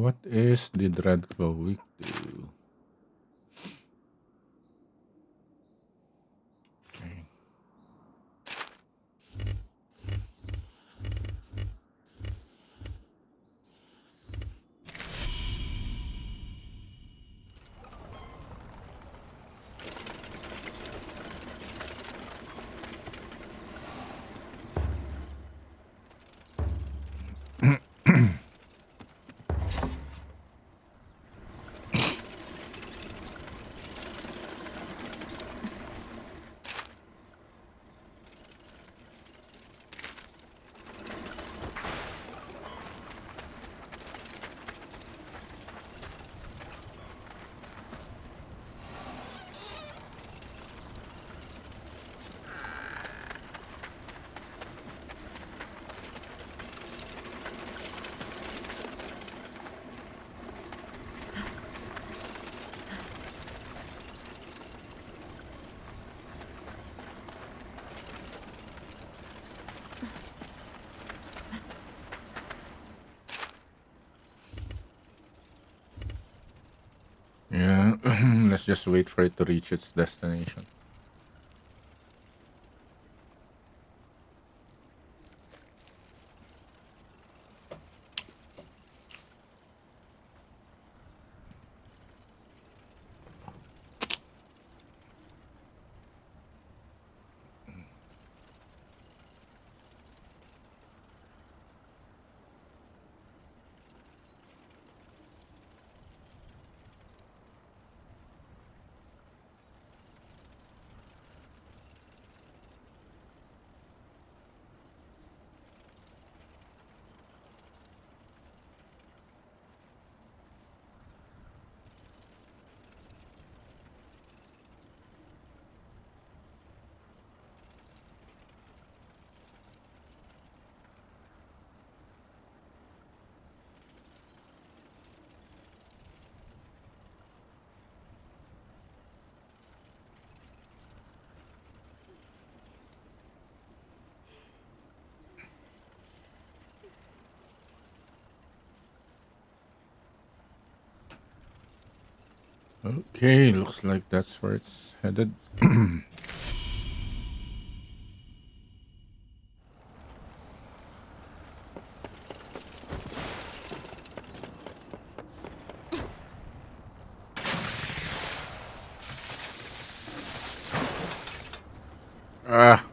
What is the Dreadclaw weak to? Okay. Yeah, let's just wait for it to reach its destination. Okay, looks like that's where it's headed. Ah,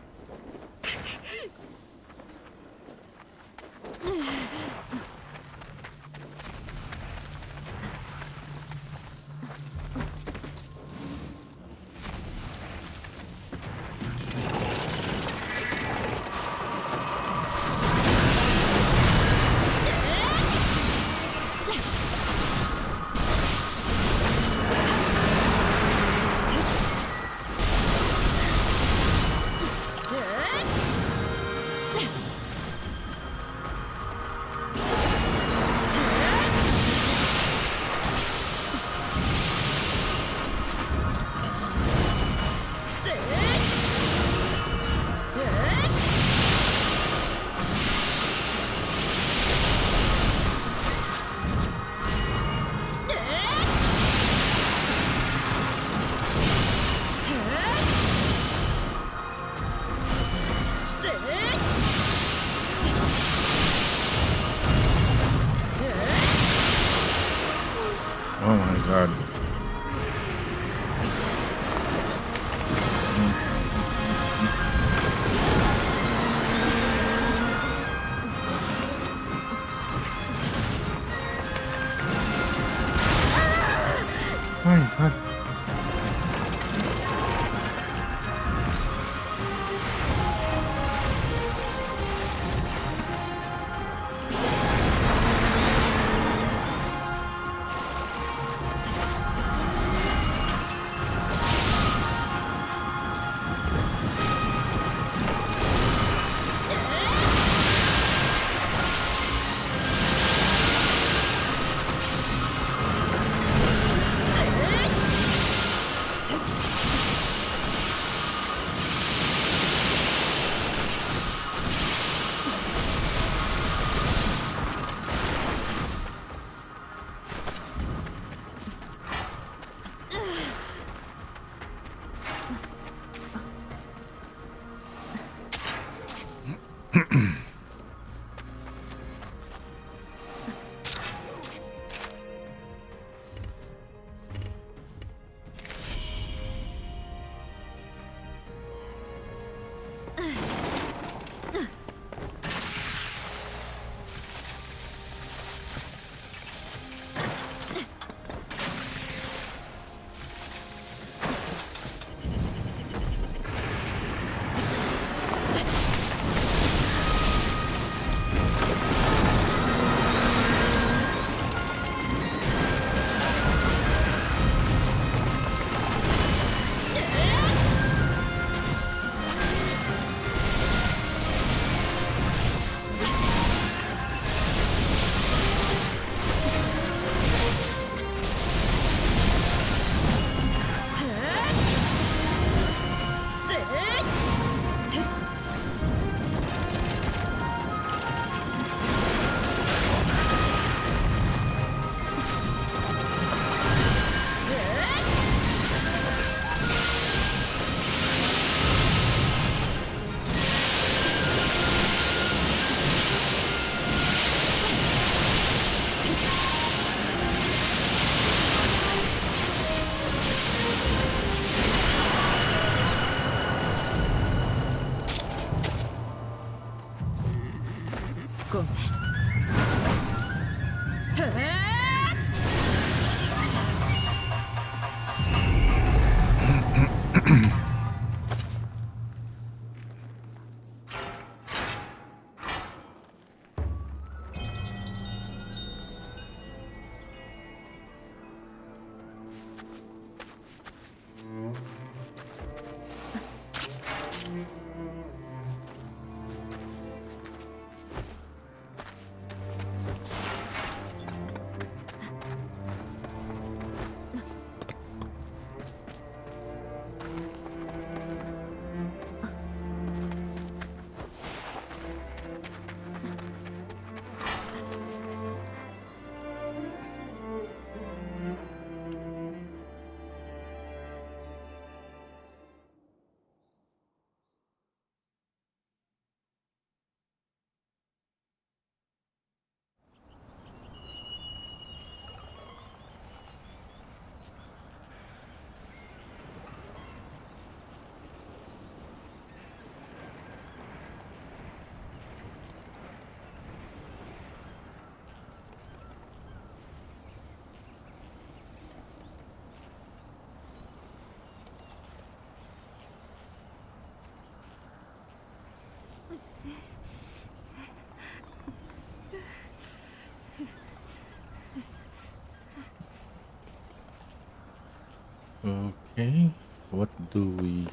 Okay, what do we...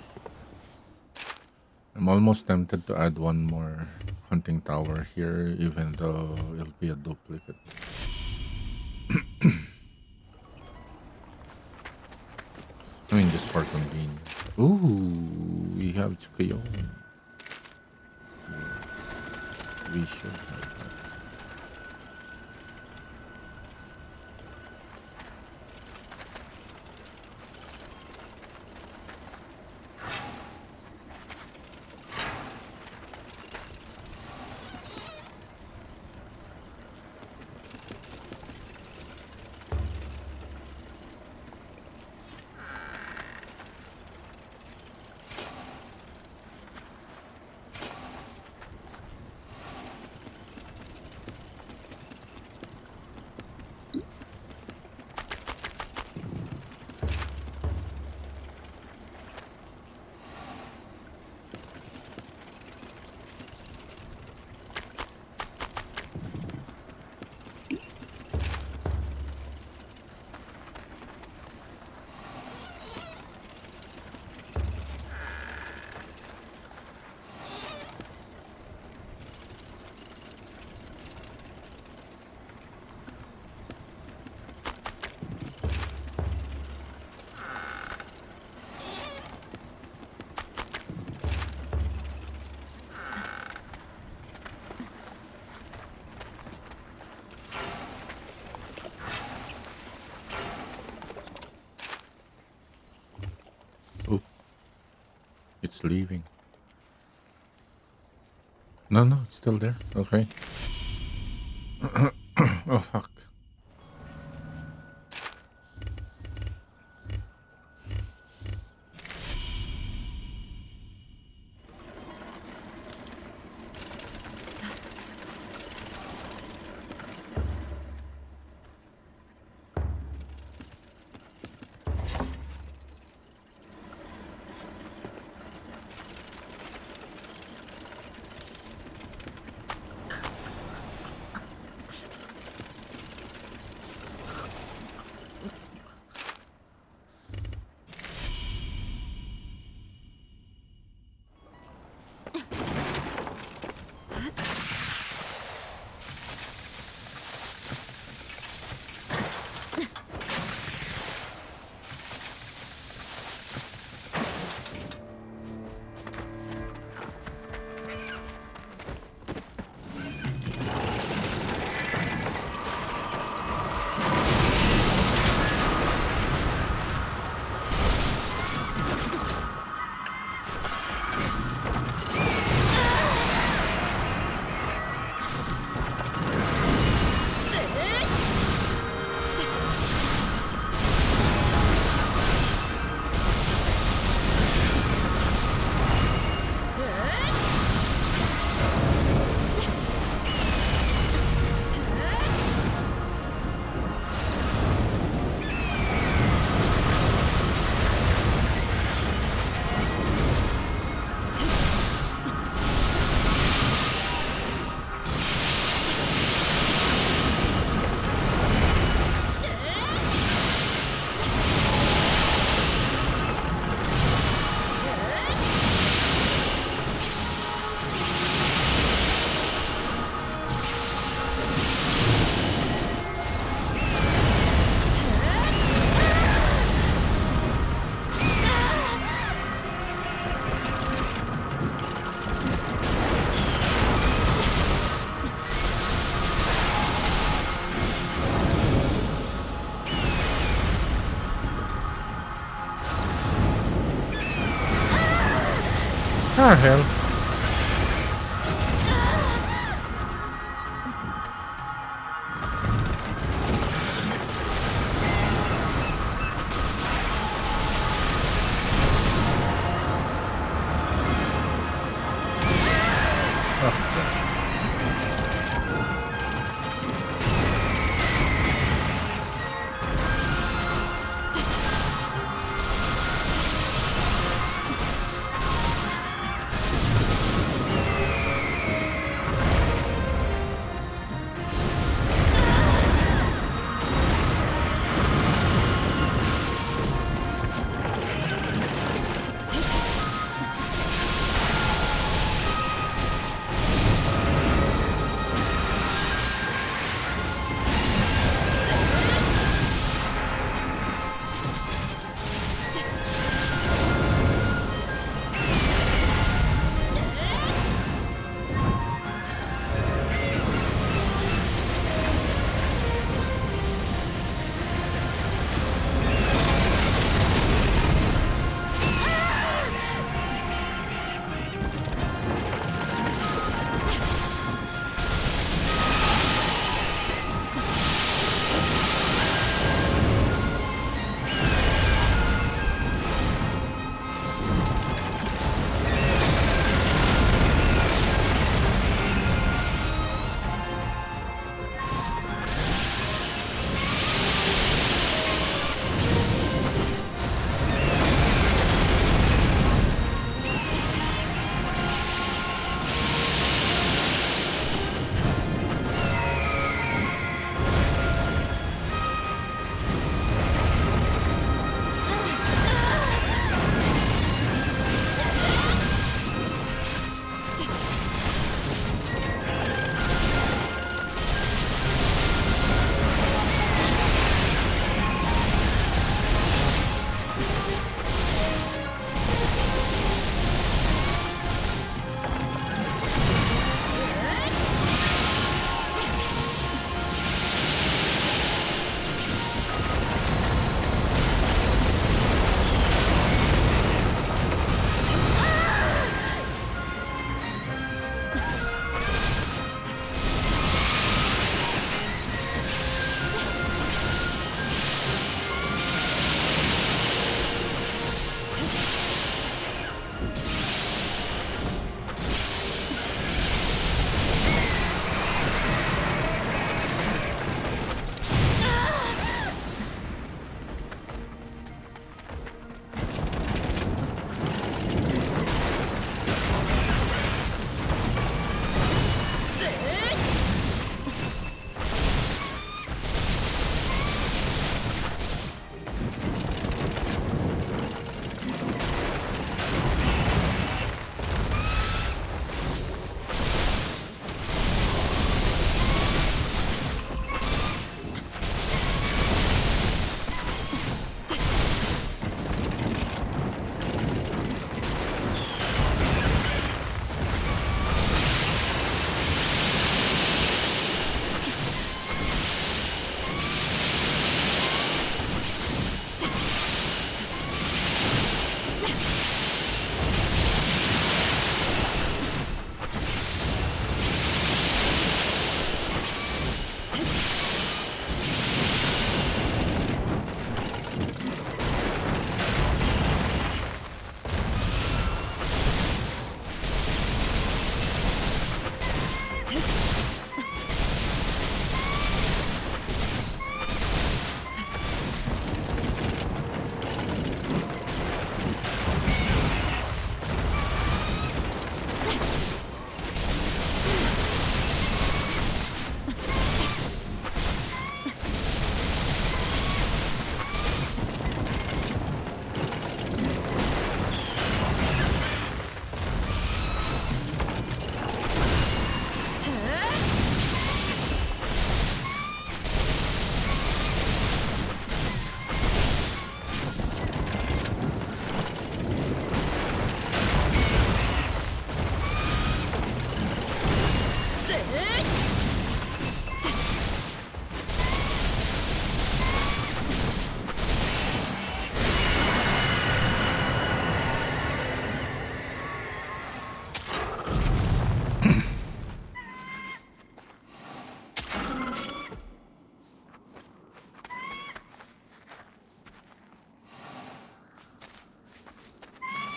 I'm almost tempted to add one more hunting tower here, even though it'll be a duplicate. I mean, just for convenience. Ooh, we have Tsukumo. Yes, we should have that. Oh, it's leaving. No, no, it's still there. Okay. Oh, fuck. Ah, hell.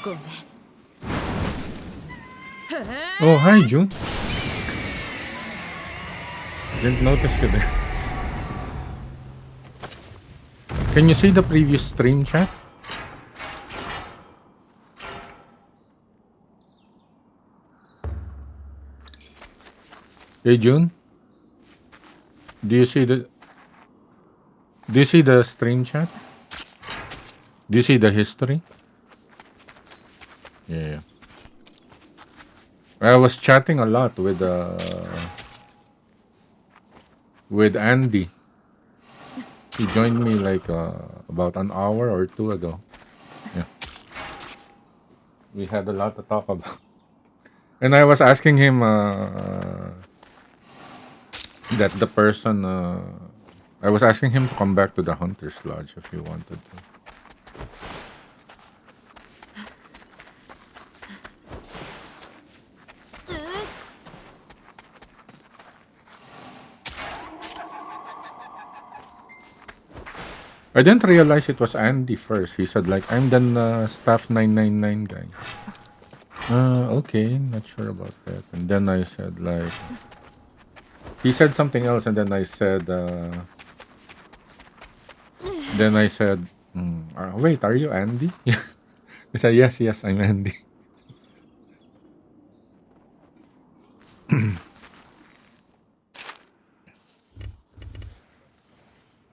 ごめん。 Oh, hi, June. Didn't notice you there. Can you see the previous stream chat? Hey, June. Do you see the stream chat? Do you see the history? Yeah. I was chatting a lot with Andy. He joined me like about an hour or two ago. Yeah. We had a lot to talk about. And I was asking him that the person I was asking him to come back to the Hunter's Lodge if he wanted to. I didn't realize it was Andy first. He said like, I'm the staff 999 guy. Okay, not sure about that. And then I said like, he said something else, and then I said, wait, are you Andy? He said, yes, I'm Andy.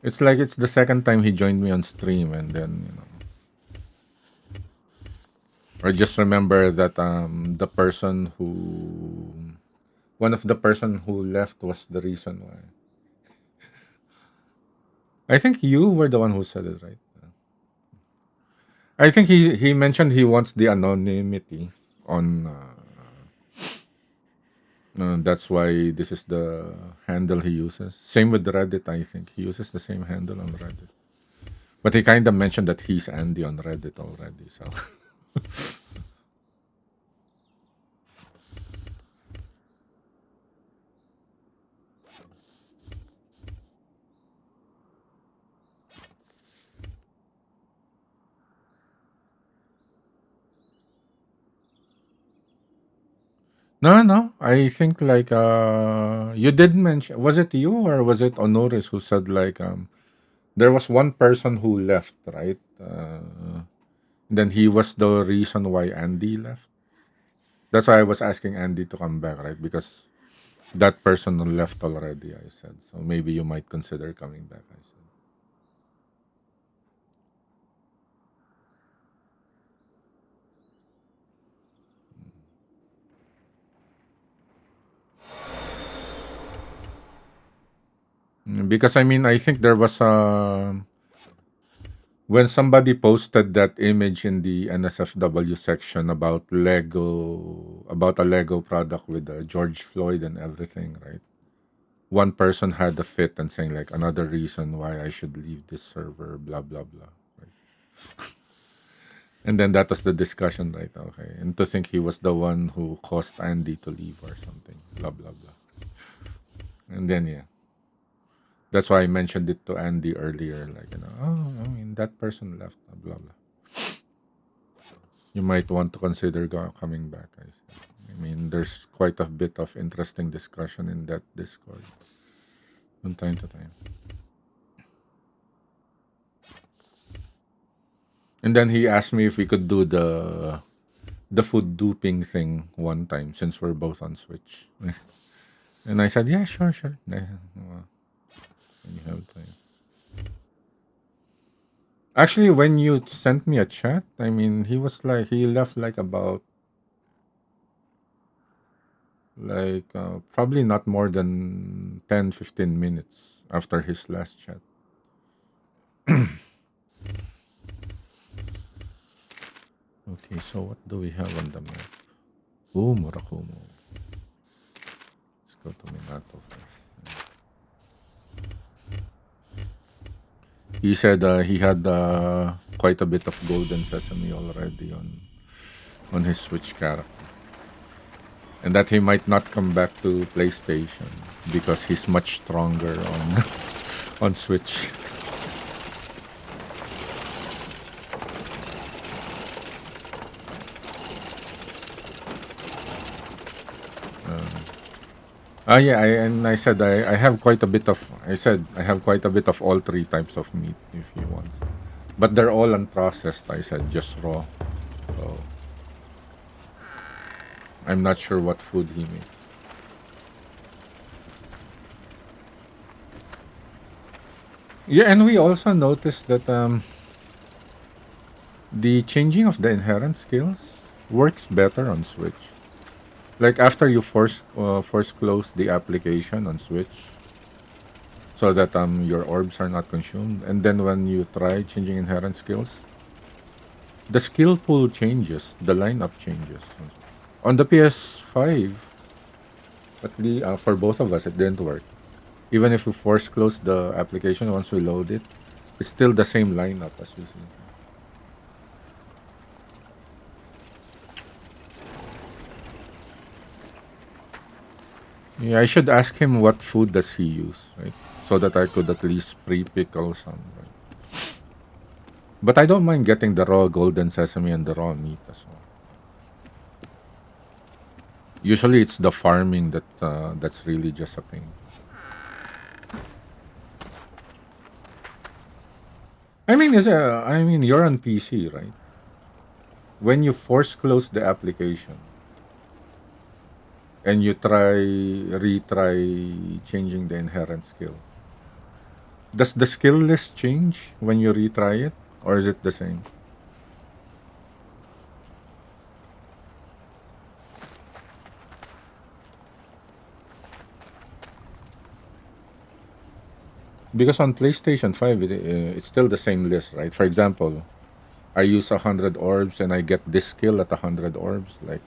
It's like it's the second time he joined me on stream, and then I just remember that one of the person who left was the reason why. I think you were the one who said it, right? I think he mentioned he wants the anonymity on. That's why this is the handle he uses. Same with Reddit, I think. He uses the same handle on Reddit. But he kind of mentioned that he's Andy on Reddit already, so. No, no. I think like you did mention, was it you or was it Honores who said like there was one person who left, right? Then he was the reason why Andy left. That's why I was asking Andy to come back, right? Because that person left already, I said. So maybe you might consider coming back, I said. Because I mean, I think there was when somebody posted that image in the NSFW section about Lego, about a Lego product with George Floyd and everything, right? One person had a fit and saying like another reason why I should leave this server, blah blah blah. Right? And then that was the discussion, right? Okay, and to think he was the one who caused Andy to leave or something, blah blah blah. And then yeah, that's why I mentioned it to Andy earlier, like oh, I mean that person left, blah blah. You might want to consider coming back. I said. I mean, there's quite a bit of interesting discussion in that Discord from time to time. And then he asked me if we could do the food duping thing one time since we're both on Switch. And I said, yeah, sure, sure. When you have time. Actually, when you sent me a chat, I mean, he was like, he left like about, like, probably not more than 10-15 minutes after his last chat. Okay, so what do we have on the map? Oh, Murakumo. Let's go to Minato first. He said he had quite a bit of golden sesame already on his Switch character. And that he might not come back to PlayStation because he's much stronger on on Switch. Yeah, and I said I have quite a bit of I said I have quite a bit of all three types of meat if he wants. But they're all unprocessed, I said, just raw. So I'm not sure what food he makes. Yeah, and we also noticed that the changing of the inherent skills works better on Switch. Like after you force close the application on Switch, so that your orbs are not consumed, and then when you try changing inherent skills, the skill pool changes, the lineup changes. On the PS5, at least for both of us, it didn't work. Even if we force close the application once we load it, it's still the same lineup as we see. Yeah, I should ask him what food does he use, right? So that I could at least pre-pickle some. Right? But I don't mind getting the raw golden sesame and the raw meat as well. Usually, it's the farming that's really just a pain. I mean, you're on PC, right? When you force close the application and you retry changing the inherent skill, does the skill list change when you retry it, or is it the same? Because on PlayStation 5, it's still the same list, right? For example, I use 100 orbs and I get this skill at 100 orbs. Like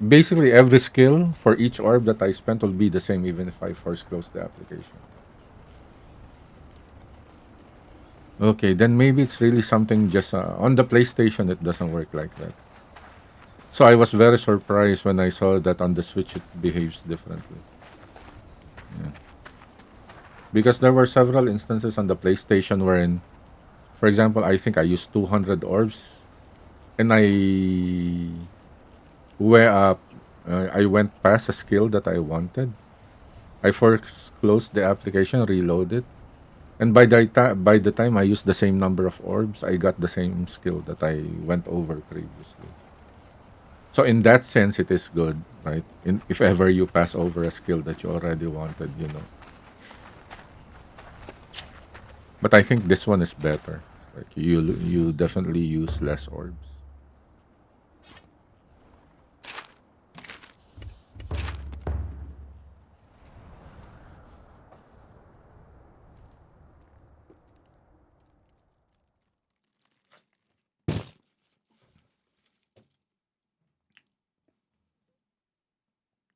basically every skill for each orb that I spent will be the same even if I force close the application. Okay, then maybe it's really something just on the PlayStation. It doesn't work like that. So I was very surprised when I saw that on the Switch it behaves differently. Yeah. Because there were several instances on the PlayStation wherein, for example, I think I used 200 orbs and I where I went past a skill that I wanted. I first closed the application, reloaded, and by the time I used the same number of orbs, I got the same skill that I went over previously. So in that sense, it is good, right? If ever you pass over a skill that you already wanted, you know. But I think this one is better. Like you definitely use less orbs.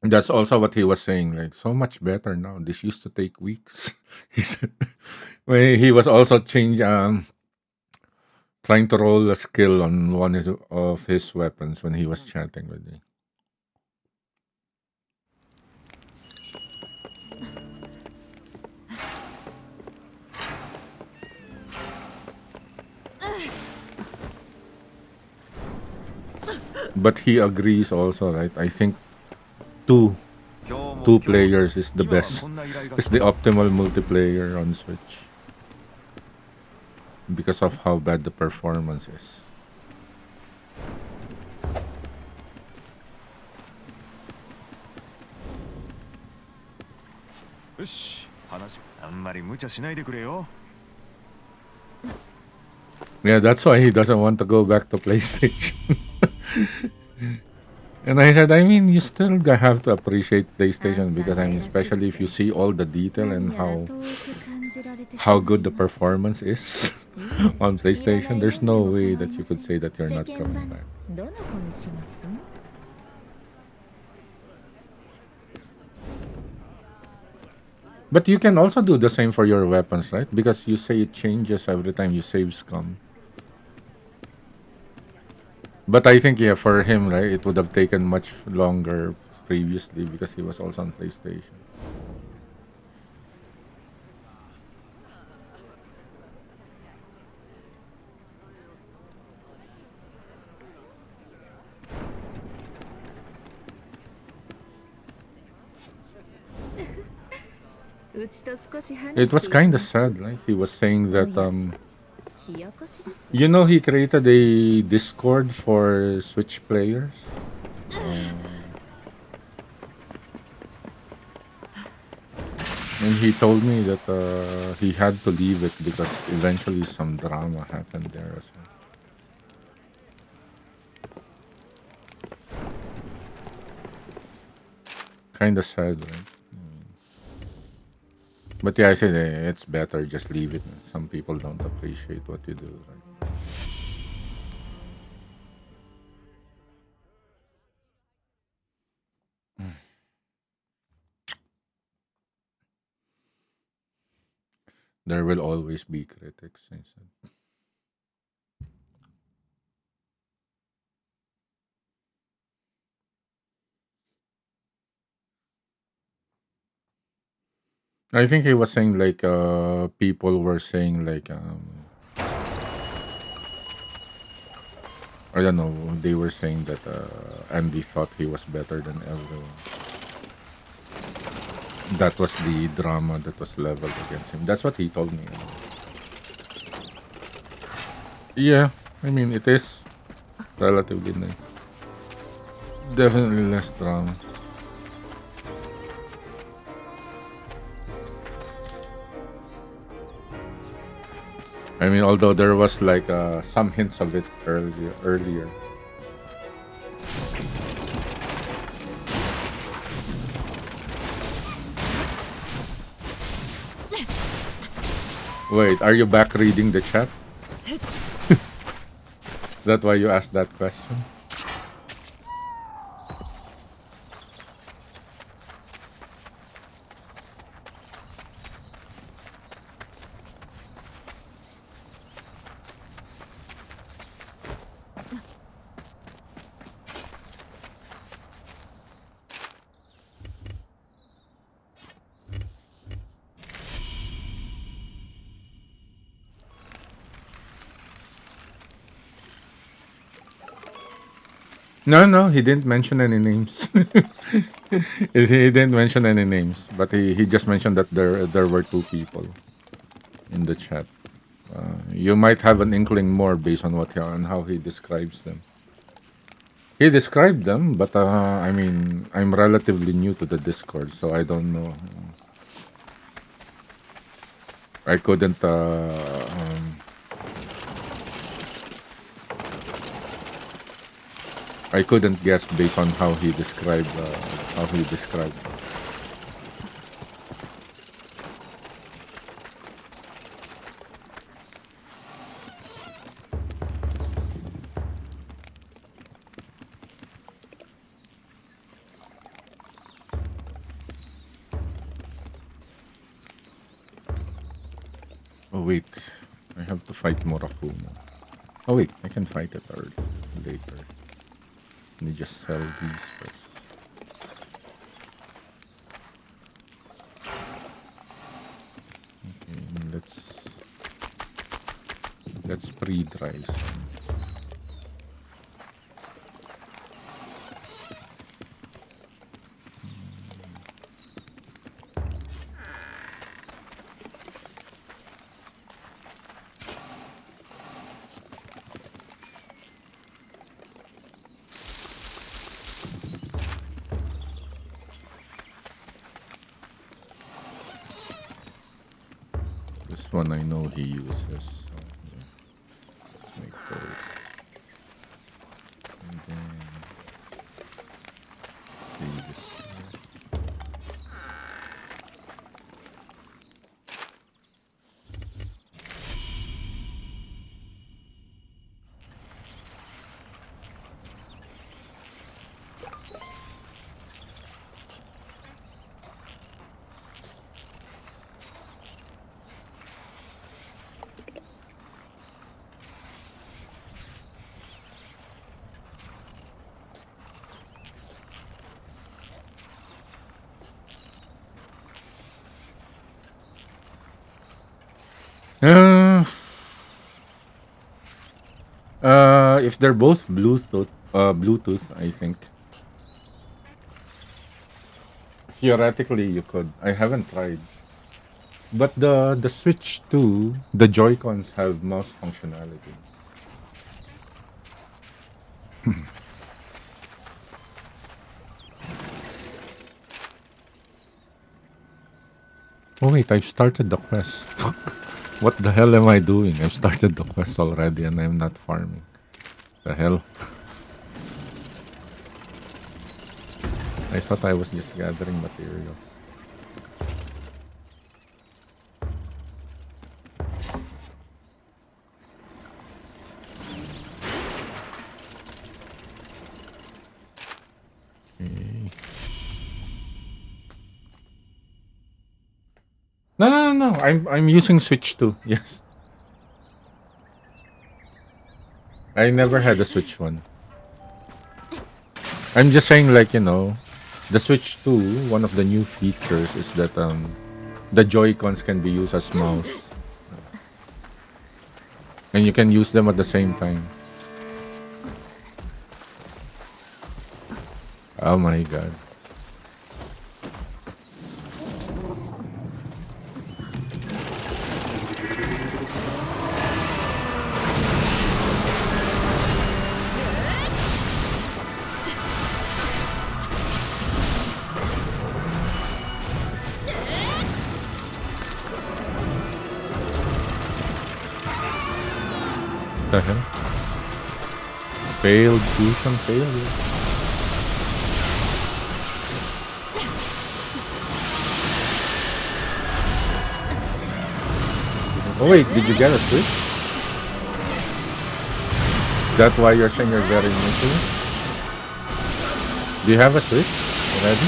That's also what he was saying. Like so much better now. This used to take weeks. He said, well, he was also trying to roll a skill on of his weapons when he was chatting with me. But he agrees also, right? I think two 今日も two 今日も players is the 今は best. こんな依頼が Is 来 the たぞ optimal multiplayer on Switch because of how bad the performance is. よし話あんまり無茶しないでくれよ Yeah, that's why he doesn't want to go back to PlayStation. And I said, I mean, you still have to appreciate PlayStation because I mean, especially if you see all the detail and 何やら遠く感じられてし how まい good the ます performance is いいえ on いらな PlayStation, い there's もんで no も構 way い that ま you せ could ん say that you're 世 not 間 coming 話 back. どの子にします But you can also do the same for your weapons, right? Because you say it changes every time you save scum. But I think, yeah, for him, right, it would have taken much longer previously because he was also on PlayStation. It was kind of sad, right? He was saying that, 冷やかしです you know, he created a Discord for Switch players. And he told me that he had to leave it because eventually some drama happened there as well. Kind of sad, right? But yeah, I said it's better just leave it. Some people don't appreciate what you do, right? There will always be critics, I said. I think he was saying like people were saying like I don't know, they were saying that Andy thought he was better than everyone. That was the drama that was leveled against him. That's what he told me. Yeah, I mean it is relatively nice. Definitely less drama. I mean, although there was like some hints of it earlier. Wait, are you back reading the chat? Is that why you asked that question? No, no, he didn't mention any names. He didn't mention any names, but he just mentioned that there were two people in the chat. You might have an inkling more based on on how he describes them. He described them, but I mean, I'm relatively new to the Discord, so I don't know. I couldn't. I couldn't guess based on how he described. How he described. Oh wait, I have to fight Murakumo. Oh wait, I can fight it later. Let me just sell these first. Okay, let's pre-dry some. This one I know he uses. So yeah. Make those. And then see this here. Uh, if they're both Bluetooth, I think theoretically you could. I haven't tried, but the Switch 2, the Joy Cons have mouse functionality. Oh wait, I've started the quest. What the hell am I doing? I've started the quest already and I'm not farming. The hell? I thought I was just gathering materials. Okay. No, no, no, no. I'm using Switch 2. Yes. I never had a Switch 1. I'm just saying, like, the Switch 2, one of the new features is that the Joy-Cons can be used as mouse. And you can use them at the same time. Oh my god. The hell? Failed fusion failure. Oh wait, did you get a Switch? That's why you're saying you're very new to it? Do you have a Switch already?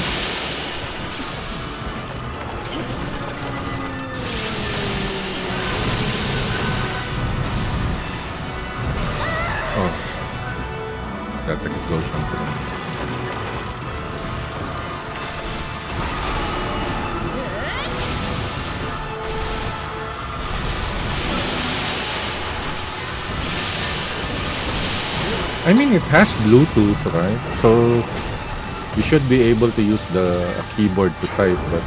Oh, that explosion. I mean, it has Bluetooth, right? So you should be able to use the keyboard to type. But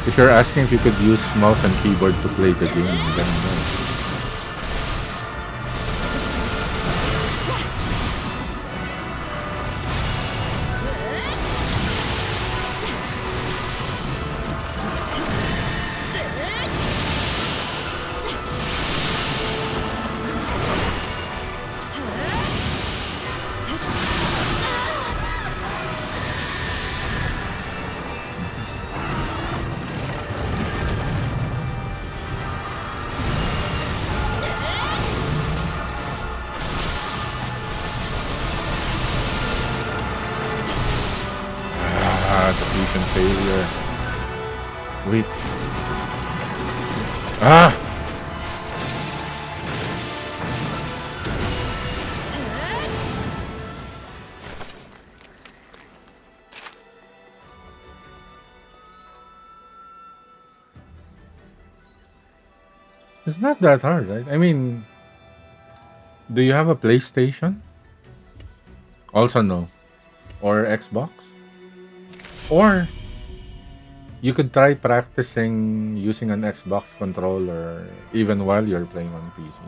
if you're asking if you could use mouse and keyboard to play the game, then no. Ah, the fusion failure. Wait. Ah! It's not that hard, right? I mean, do you have a PlayStation? Also, no. Or Xbox? Or you could try practicing using an Xbox controller even while you're playing on PC.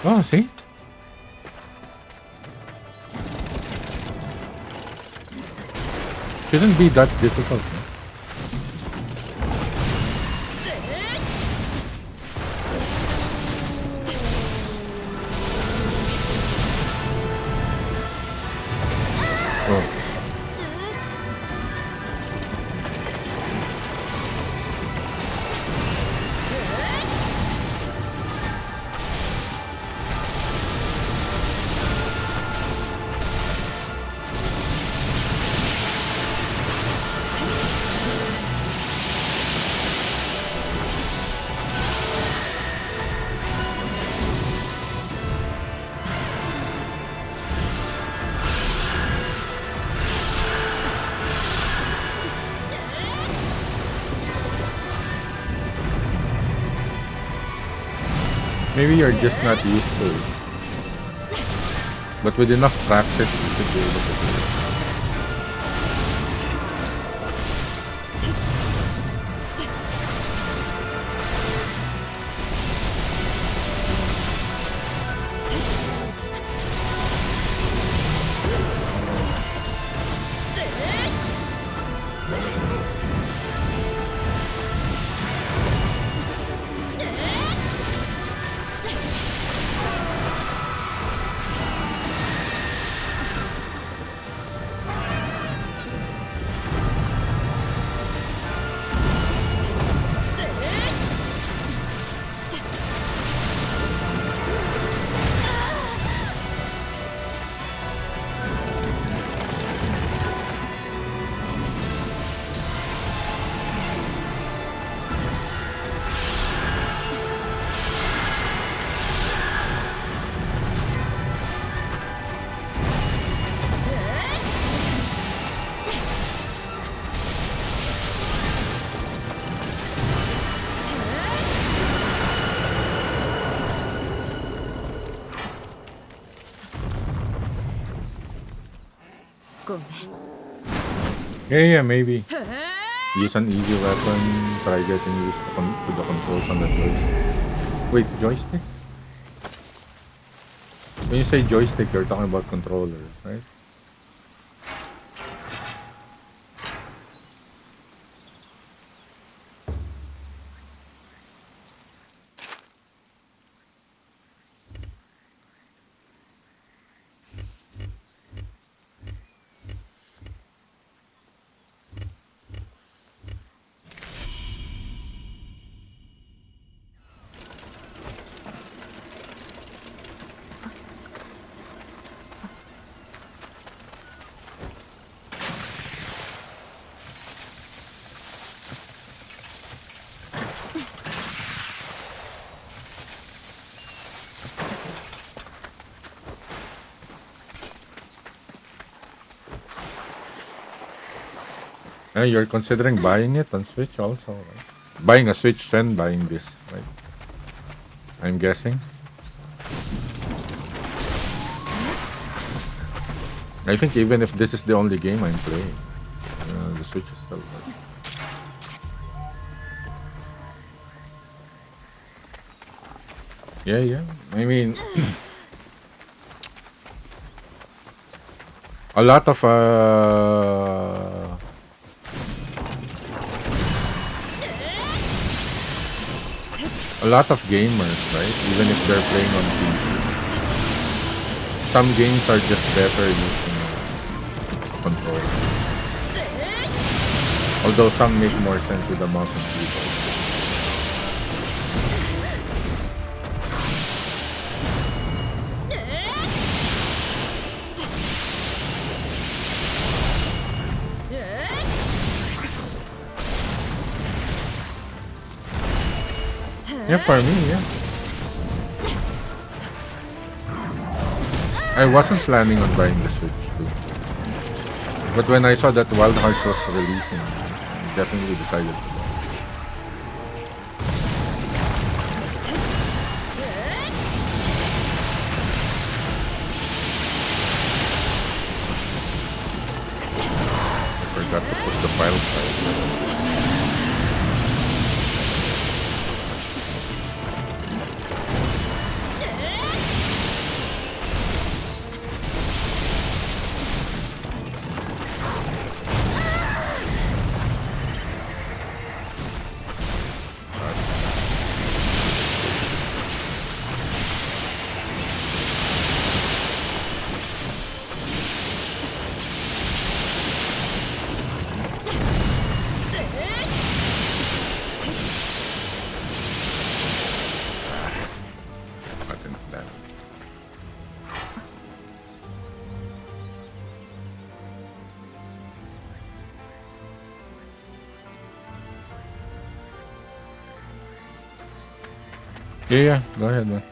Oh, see? Shouldn't be that difficult. No? Oh. Maybe you're just not used to it. But with enough practice, you should be able to do it. Yeah, maybe. Use an easy weapon. Try getting used to the controls on the joystick. Wait, joystick? When you say joystick, you're talking about controllers, right? You're considering buying it on Switch also, right? Buying a Switch and buying this, right? I'm guessing. I think even if this is the only game I'm playing, the Switch is still good. Yeah, yeah. I mean, a lot of gamers, right? Even if they're playing on PC, some games are just better using controller. Although some make more sense with the mouse and keyboard. Yeah, for me, yeah. I wasn't planning on buying the Switch too. But when I saw that Wild Hearts was releasing, I definitely decided to buy it. I forgot to put the file size. Button that. Yeah, yeah. Go ahead, man.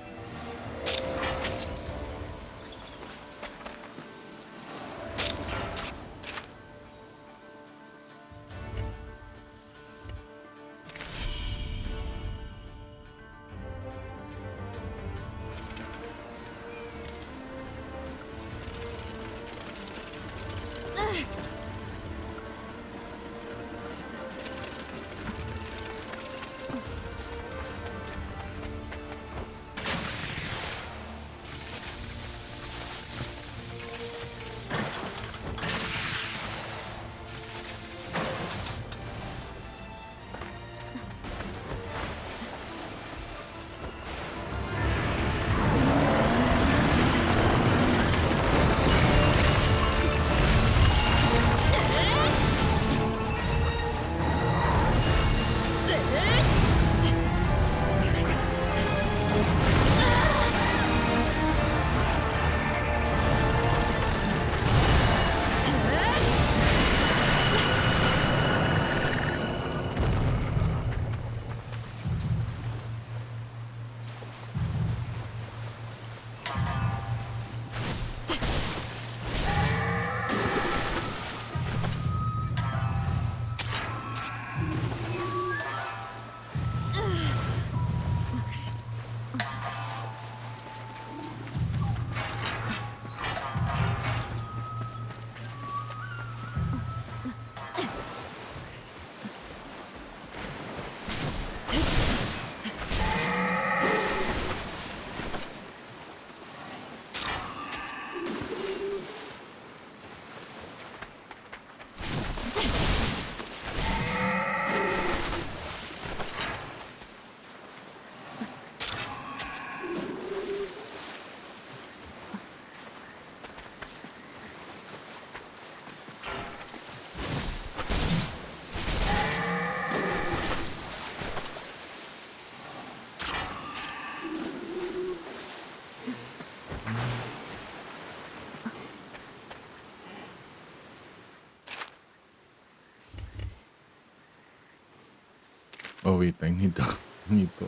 Oh wait, I need to need to.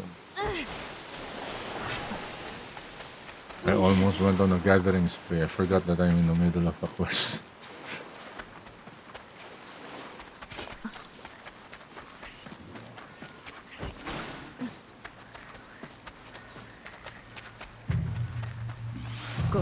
I almost went on a gathering spree. I forgot that I'm in the middle of a quest. I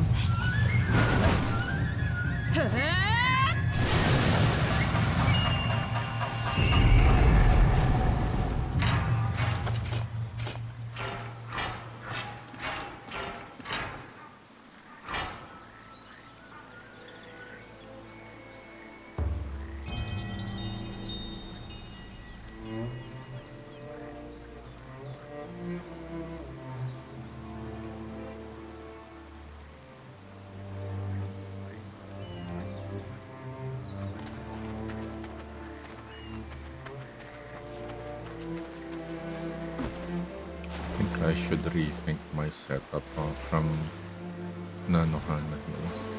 think I should rethink my setup from Nanohana Hills.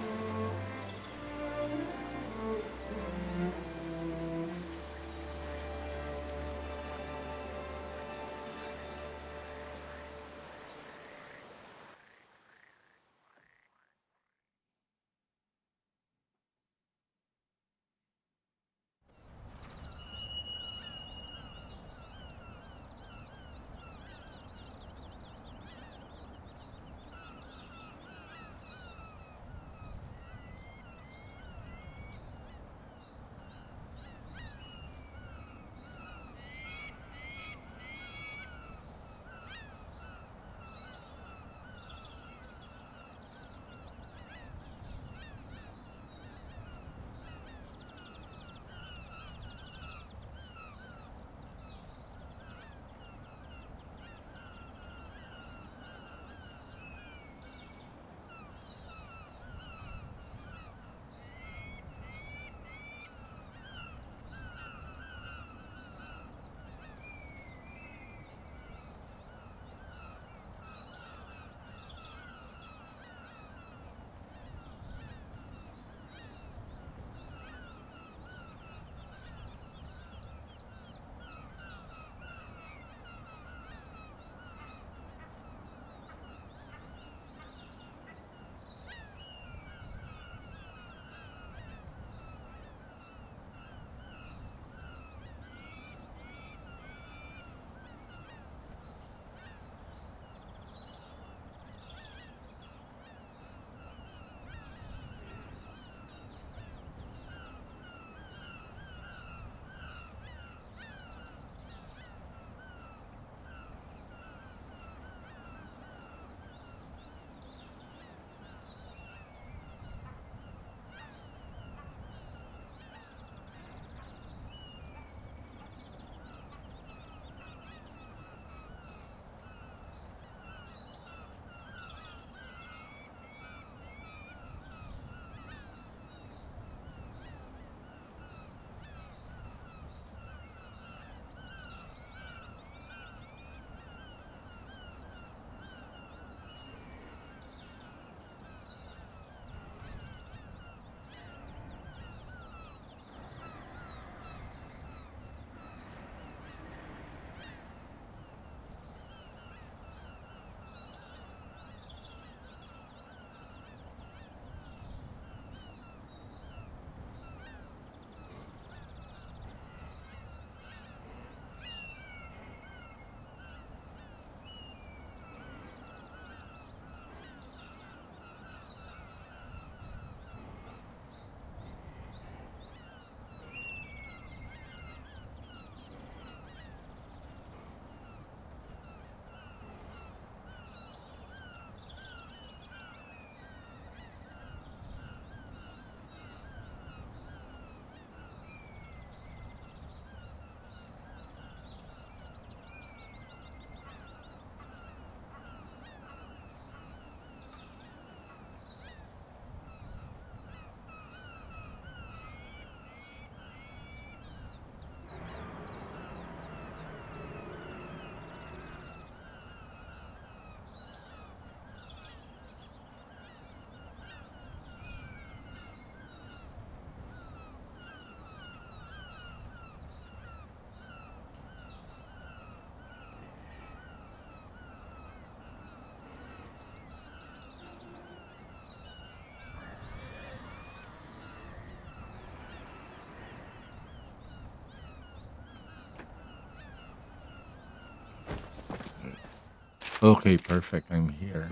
Okay, perfect. I'm here.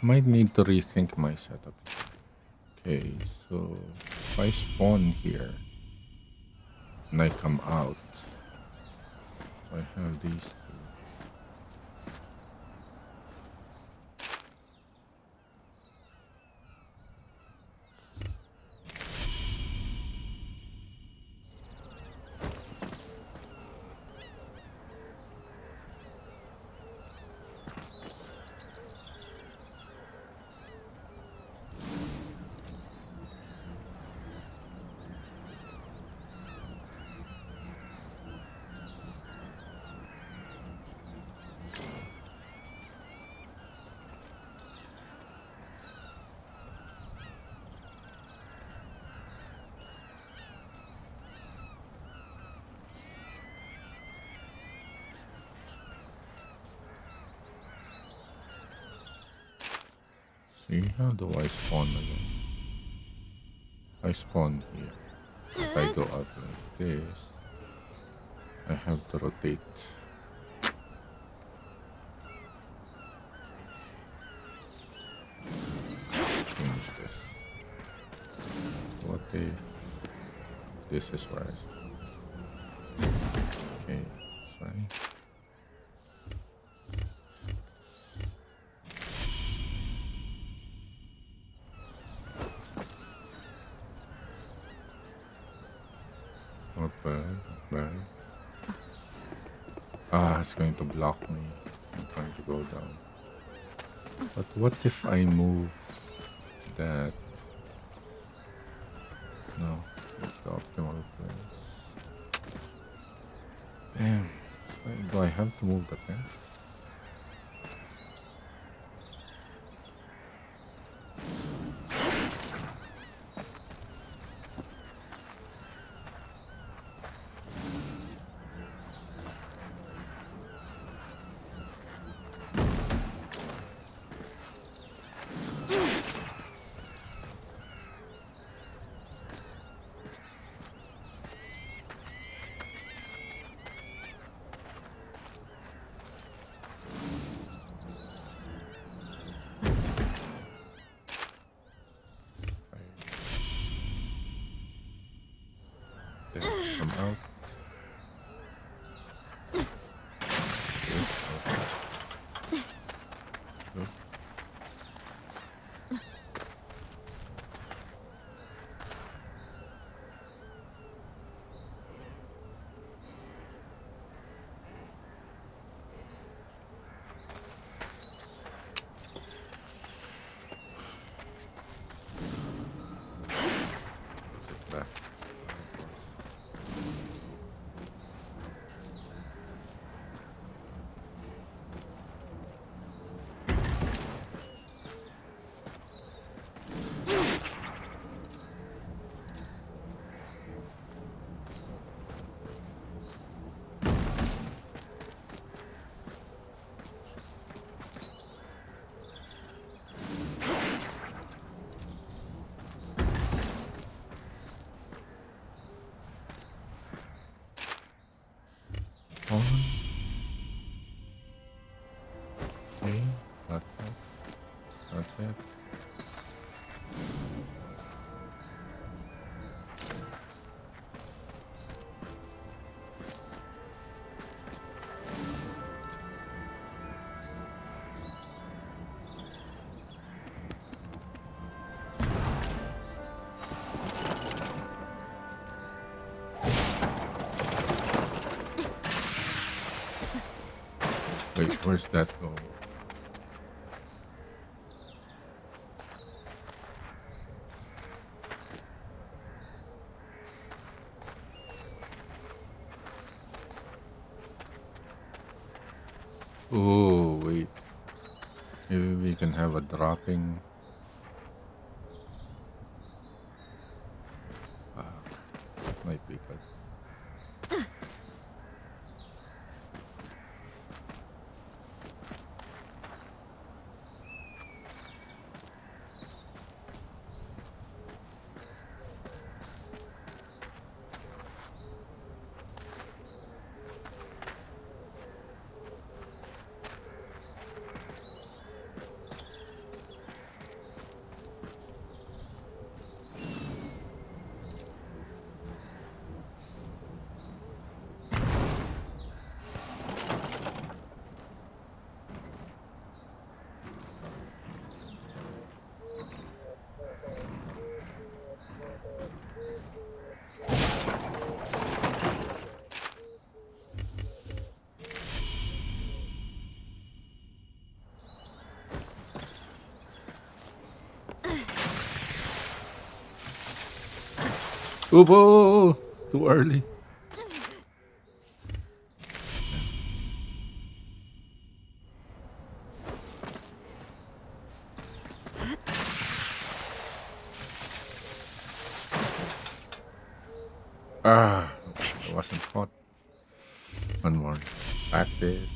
Might need to rethink my setup. Okay, so if I spawn here and I come out, so I have these two. See, how do I spawn again? I spawn here. If I go out like this, I have to rotate. Change this. What if this is where I spawn? Okay, sorry. Not bad, not bad. Ah, it's going to block me. I'm trying to go down. But what if I move that? No, it's the optimal place. Damn. So do I have to move the tent? There, come out. Good, okay. Good. Sit back. On. Okay, not that. Not yet. Wait, where's that going? Oh, wait. Maybe we can have a dropping. That might be good. Tsukumo! Too early. Ah, I wasn't caught. One more. Practice.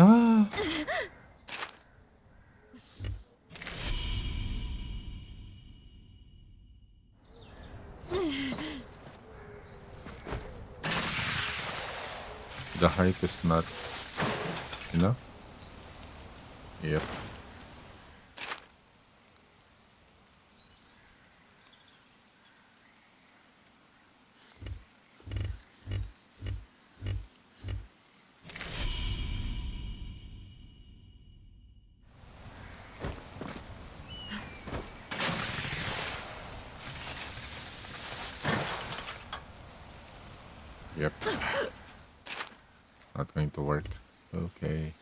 Ah. The height is not enough. Yep. Yep. Not going to work. Okay.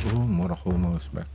Oh, Murakumo is back.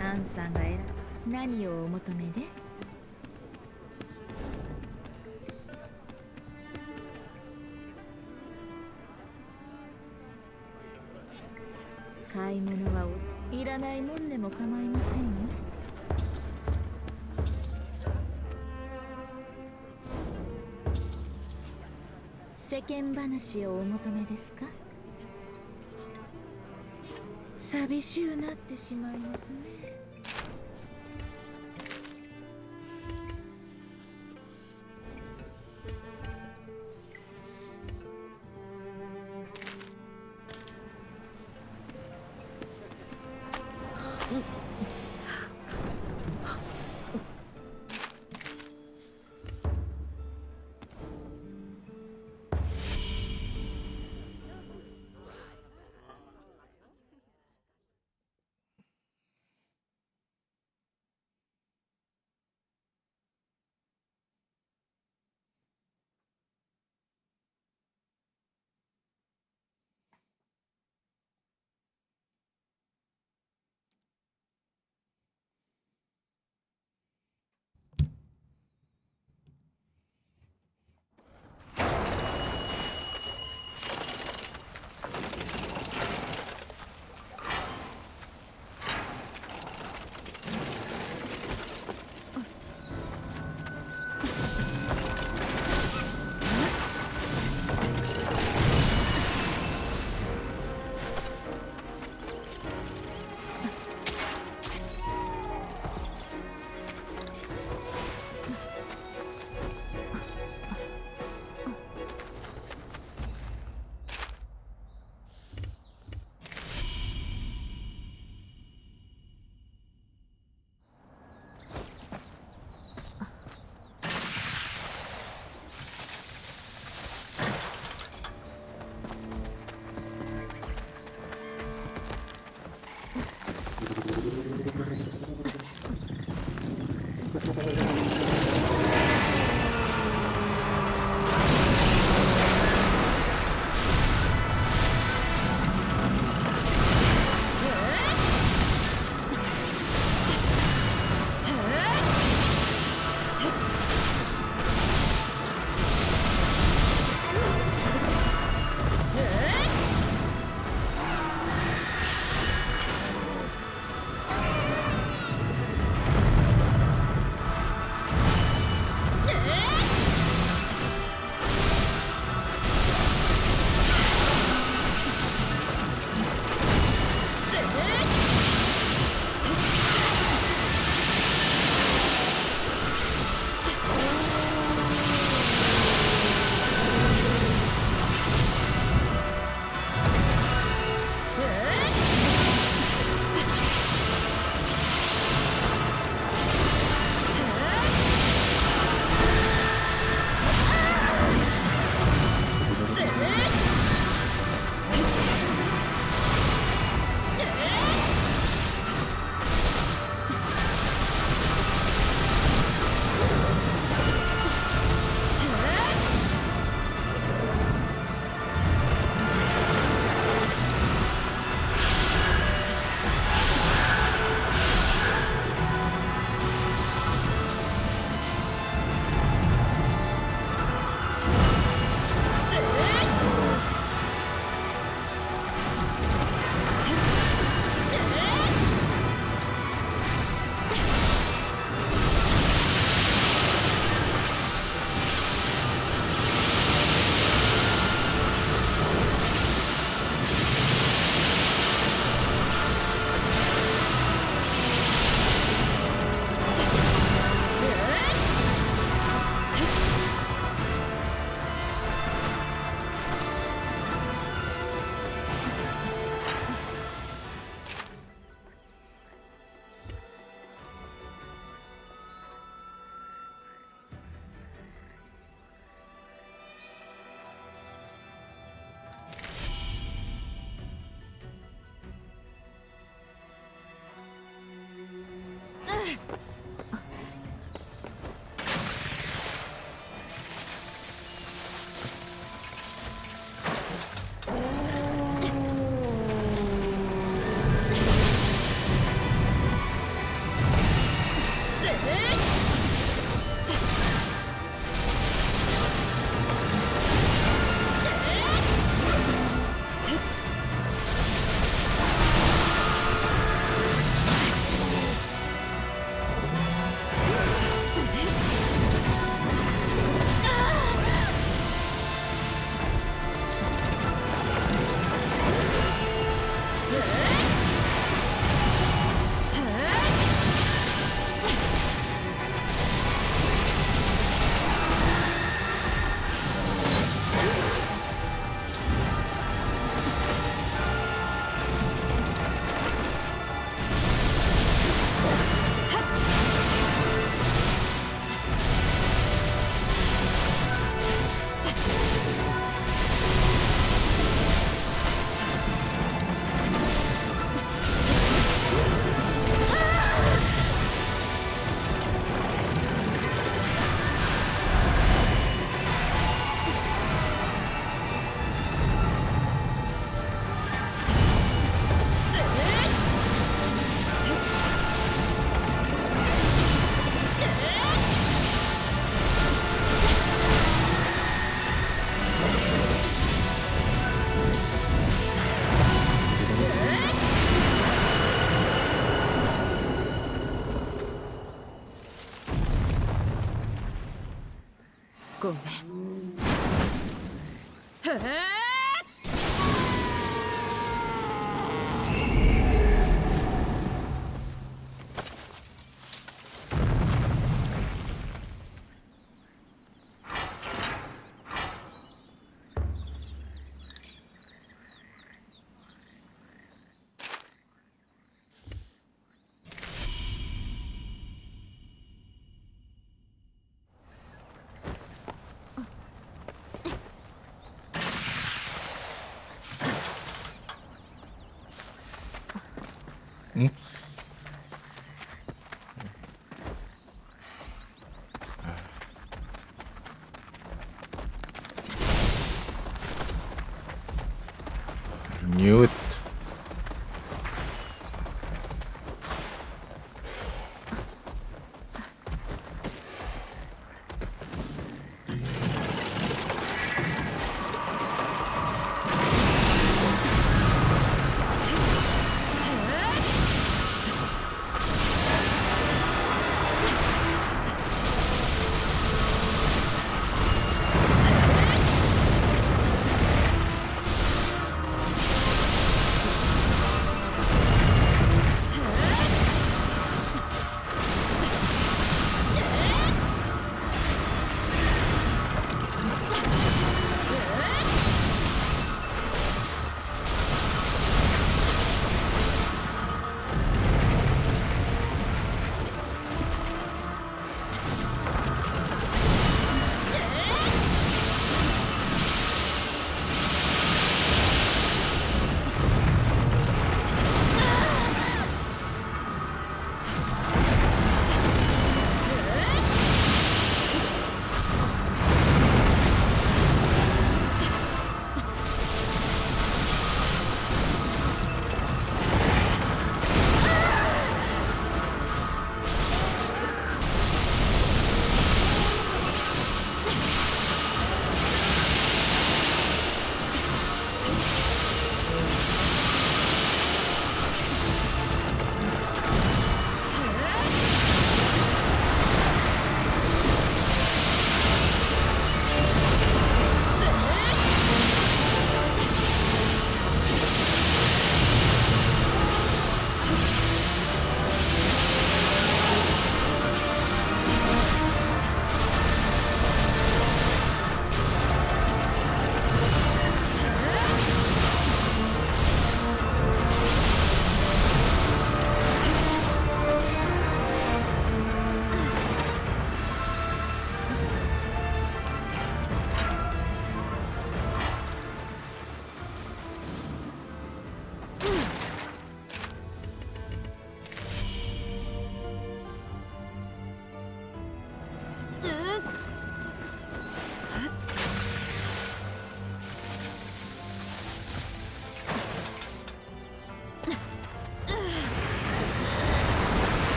アンさんが選ぶ何をお求めで？買い物はいらないもんでも構いませんよ。世間話をお求めですか？寂しゅうなってしまいますね。ごめん。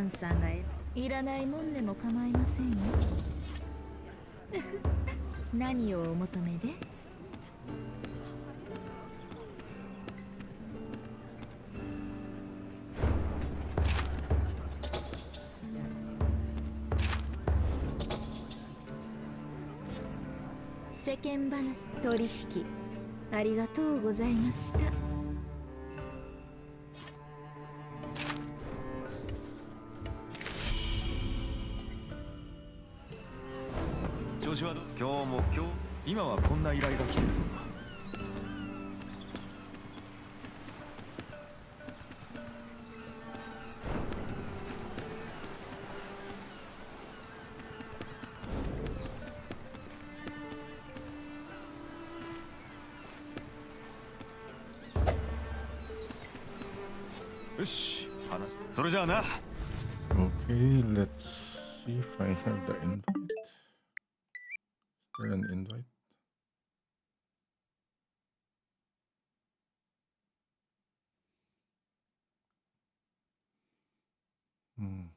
ンさんがいらないもんでも構いませんよ。何をお求めで？世間話取引ありがとうございました。調子はどう？今はこんな依頼が来てるぞ。よし、それじゃあな。 Okay, let's see if I have the invite. Is there an invite? Hmm.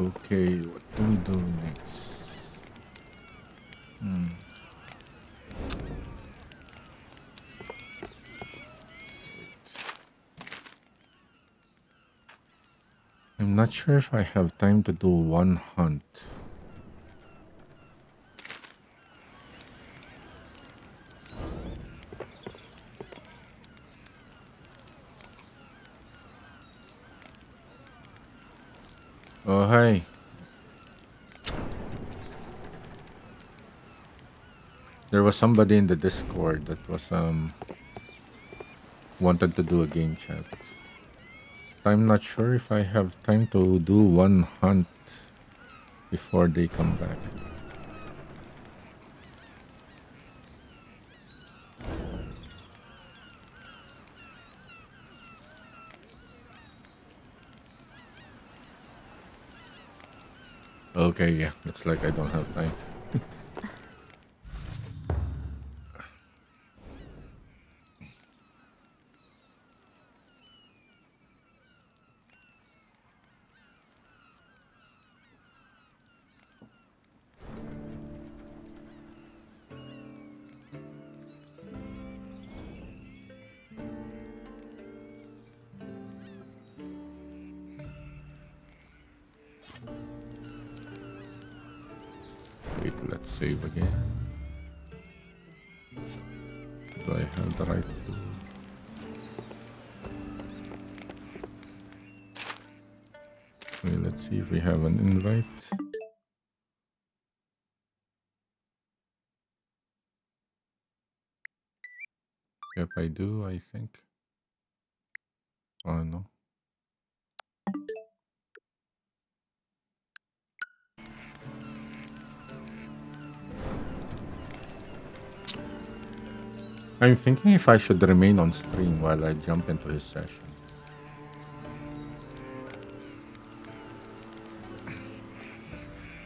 Okay, what do we do next? I'm not sure if I have time to do one hunt. Oh, hi. There was somebody in the Discord that was wanted to do a game chat. I'm not sure if I have time to do one hunt before they come back. Okay, yeah, looks like I don't have time. Wait, let's save again. Do I have the right tool? Okay, let's see if we have an invite. Yep, I do, I think. Oh, no. I'm thinking if I should remain on stream while I jump into his session.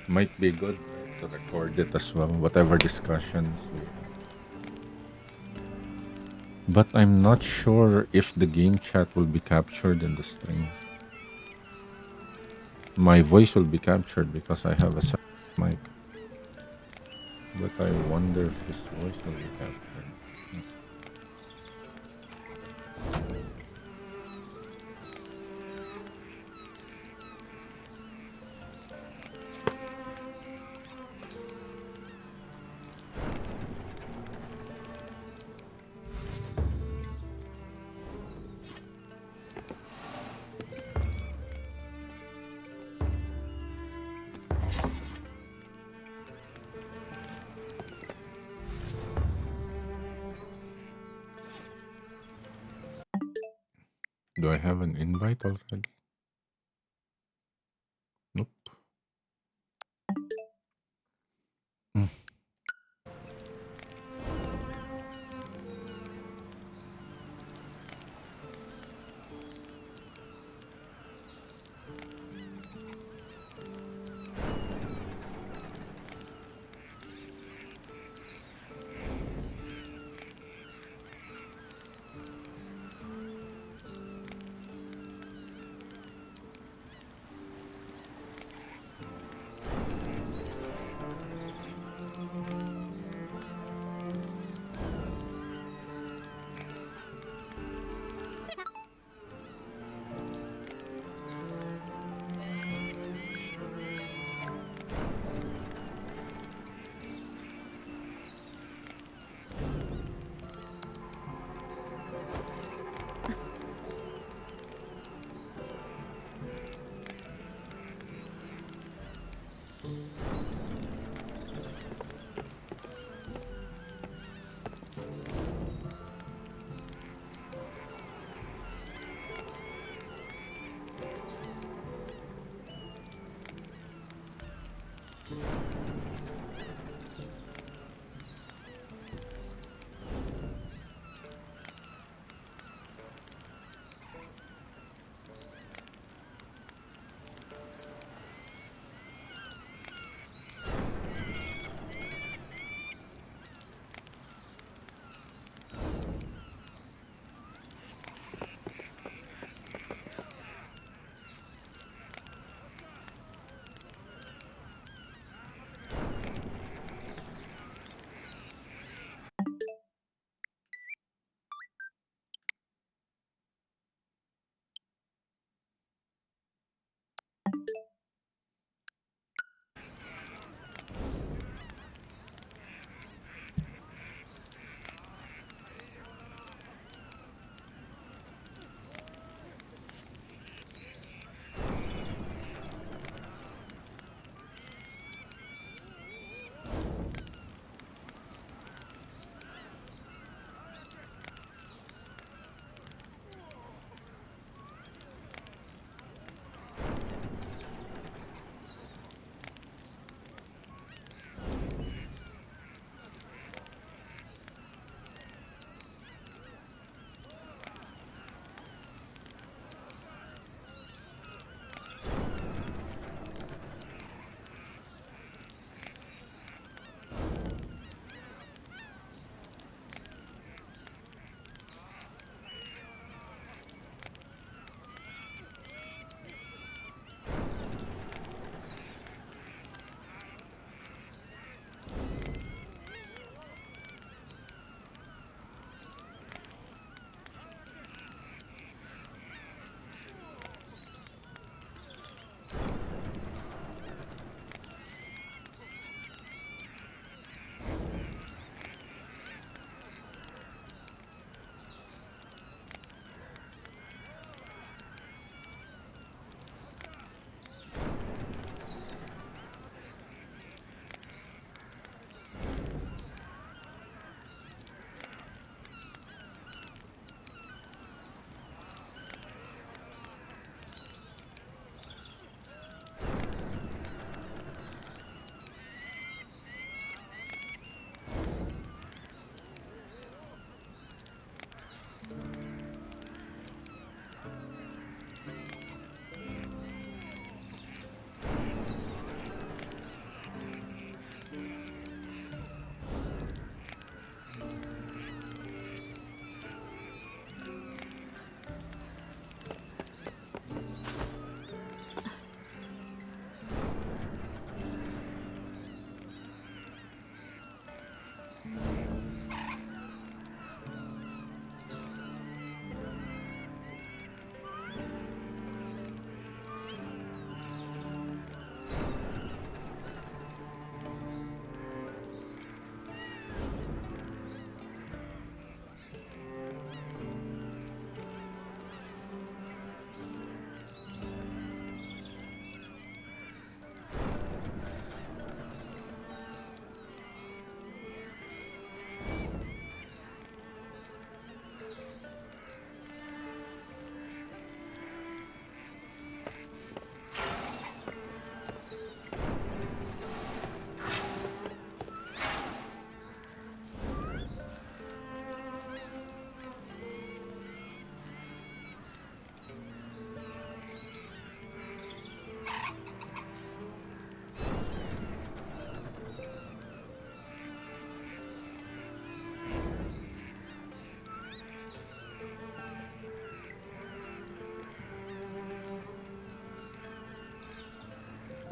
Might be good, right, to record it as well, whatever discussions we have. But I'm not sure if the game chat will be captured in the stream. My voice will be captured because I have a separate mic. But I wonder if his voice will be captured. Do I have an invite already? Nope. Hmm.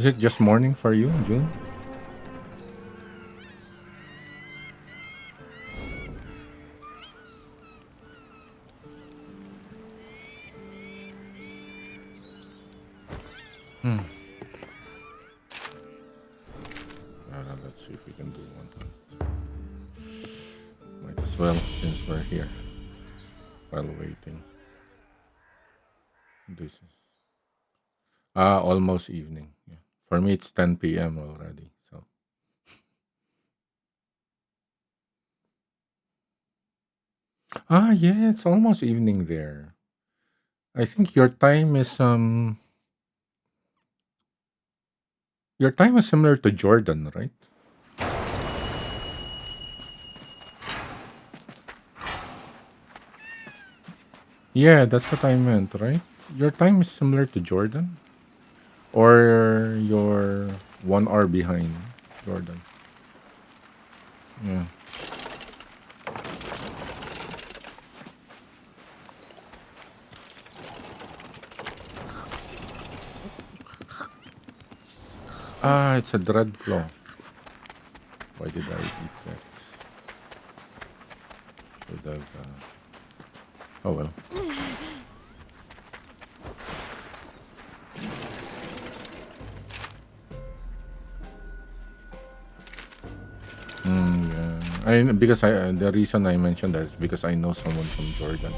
Is it just morning for you, June? Hmm. Let's see if we can do one hunt. Might as well since we're here while waiting. This is almost evening. Yeah. For me it's 10 p.m. already. So yeah, it's almost evening there. I think your time is similar to Jordan, right? Yeah, that's what I meant, right? Your time is similar to Jordan? Or you're 1 hour behind Jordan? Yeah. It's a dread claw. Why did I eat that? Should have. Oh well. Yeah. The reason I mentioned that is because I know someone from Jordan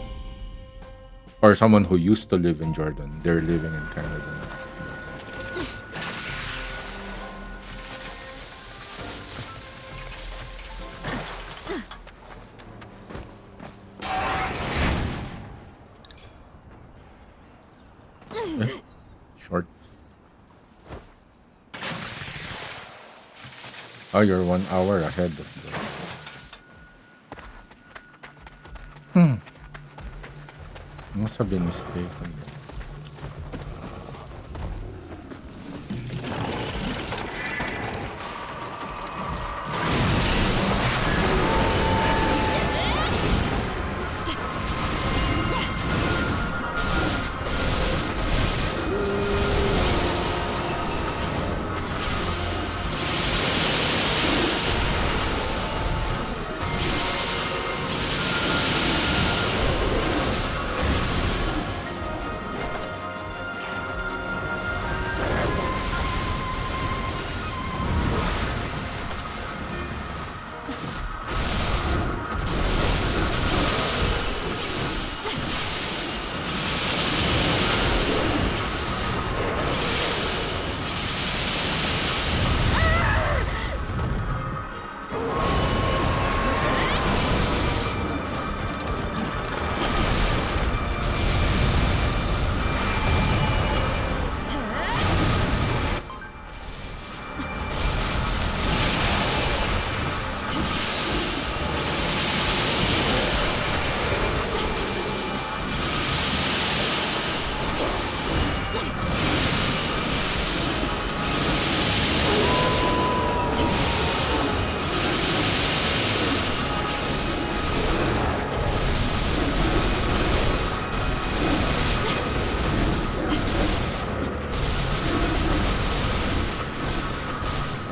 or someone who used to live in Jordan. They're living in Canada now. Eh, short. Oh, you're 1 hour ahead of the. Must have been mistaken.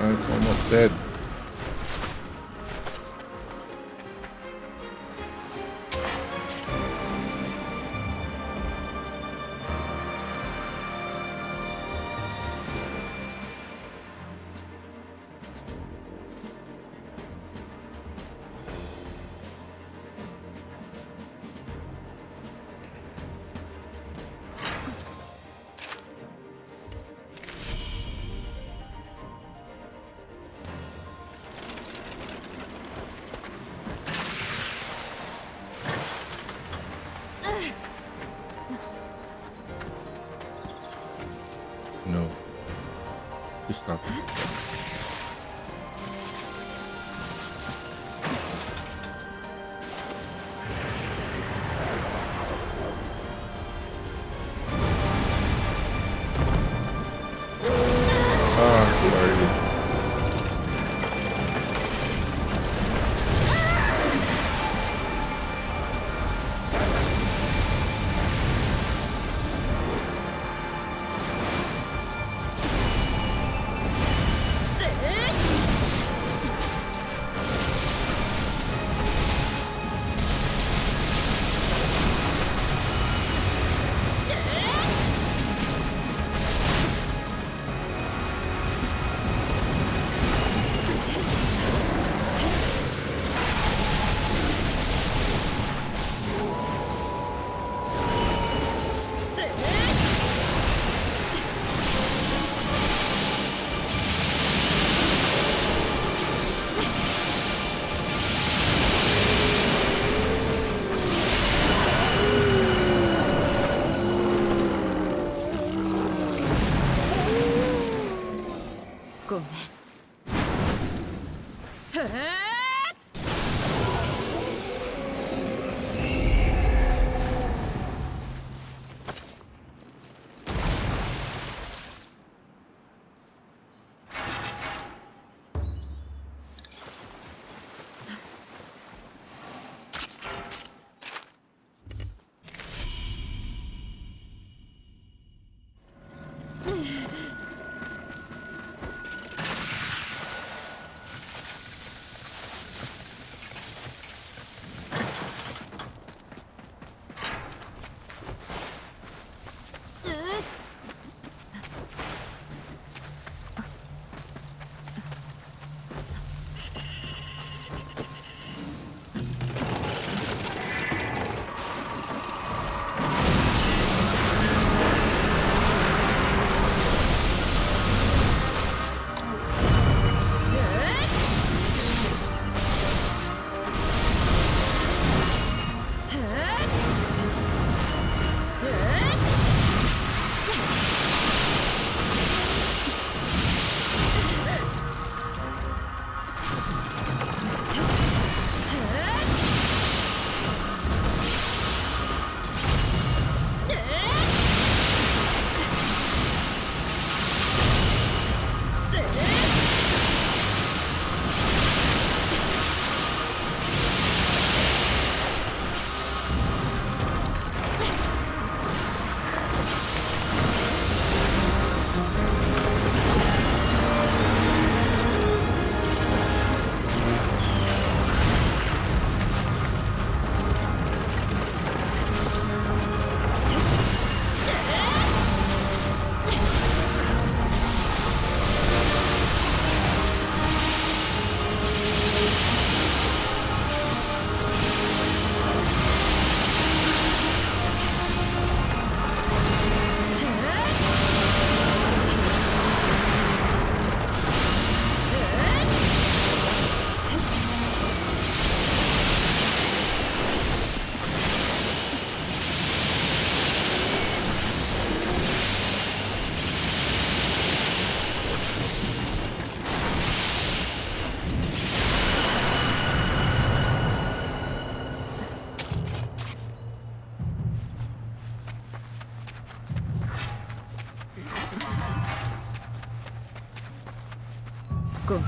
It's almost dead. No. She stopped. Too early. ごめん。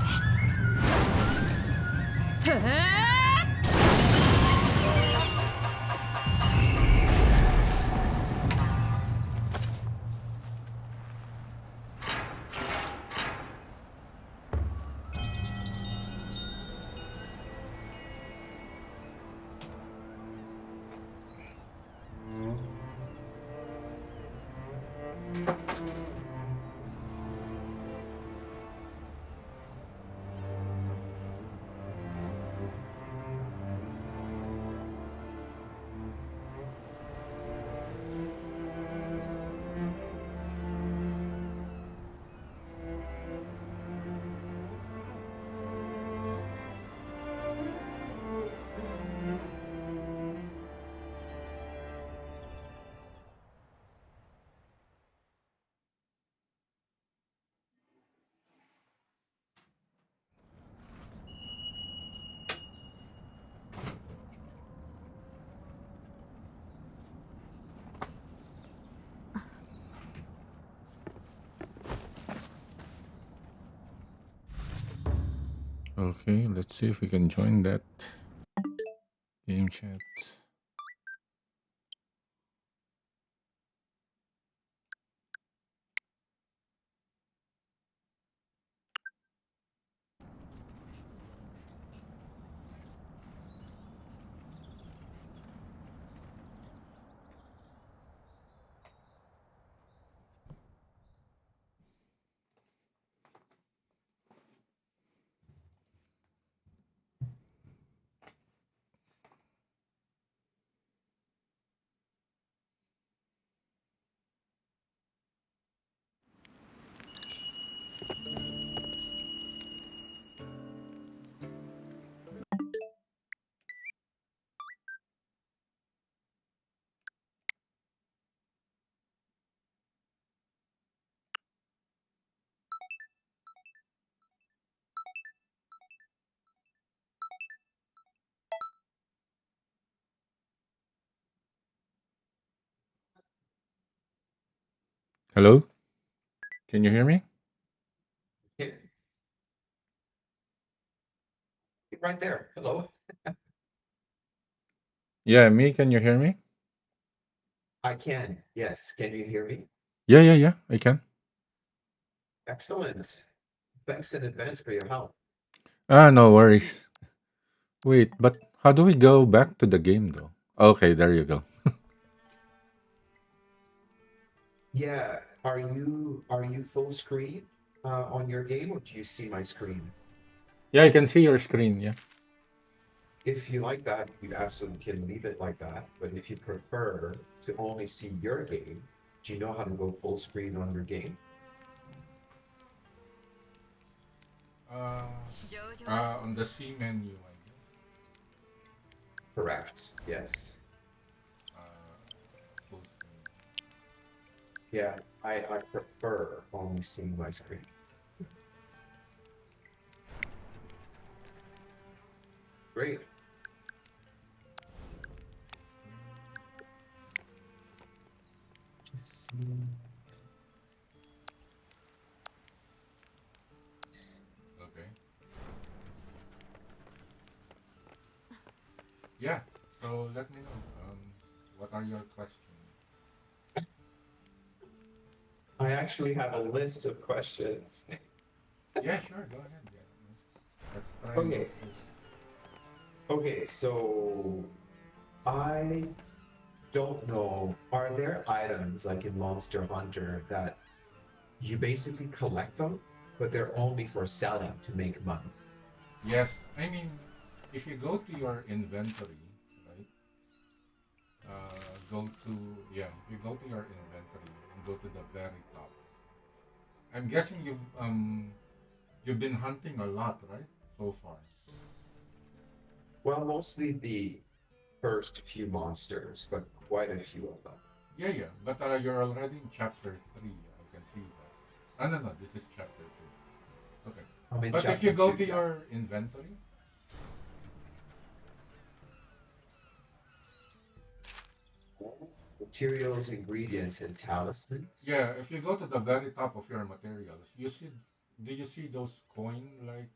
Okay, let's see if we can join that game chat. Hello? Can you hear me? Yeah, right there. Hello. Yeah, me, can you hear me? I can. Yes. Can you hear me? Yeah, I can. Excellent. Thanks in advance for your help. Ah, no worries. Wait, but how do we go back to the game though? Okay, there you go. Yeah. Are you full screen on your game, or do you see my screen? Yeah, I can see your screen, yeah. If you like that, you absolutely can leave it like that. But if you prefer to only see your game, do you know how to go full screen on your game? Uh, on the C menu, I guess. Correct. Yes. Full screen. Yeah. I prefer only seeing my screen. Great. Just see. Okay. Yeah. So let me know. What are your questions? I actually have a list of questions. Yeah, sure. Go ahead. Yeah. Let's try and go Okay. through. Okay, so I don't know. Are there items like in Monster Hunter that you basically collect them, but they're only for selling to make money? Yes, I mean, if you go to your inventory, right? Go to yeah. If you go to your inventory and go to the very top, I'm guessing you've been hunting a lot, right? So far. Well, mostly the first few monsters, but quite a few of them. Yeah. But you're already in chapter three. I can see that. No. This is chapter two. Okay. I'm in But if you chapter go two, to yeah. your inventory, Materials, ingredients, and talismans. yeah, if you go to the very top of your materials, you should do you see those coin-like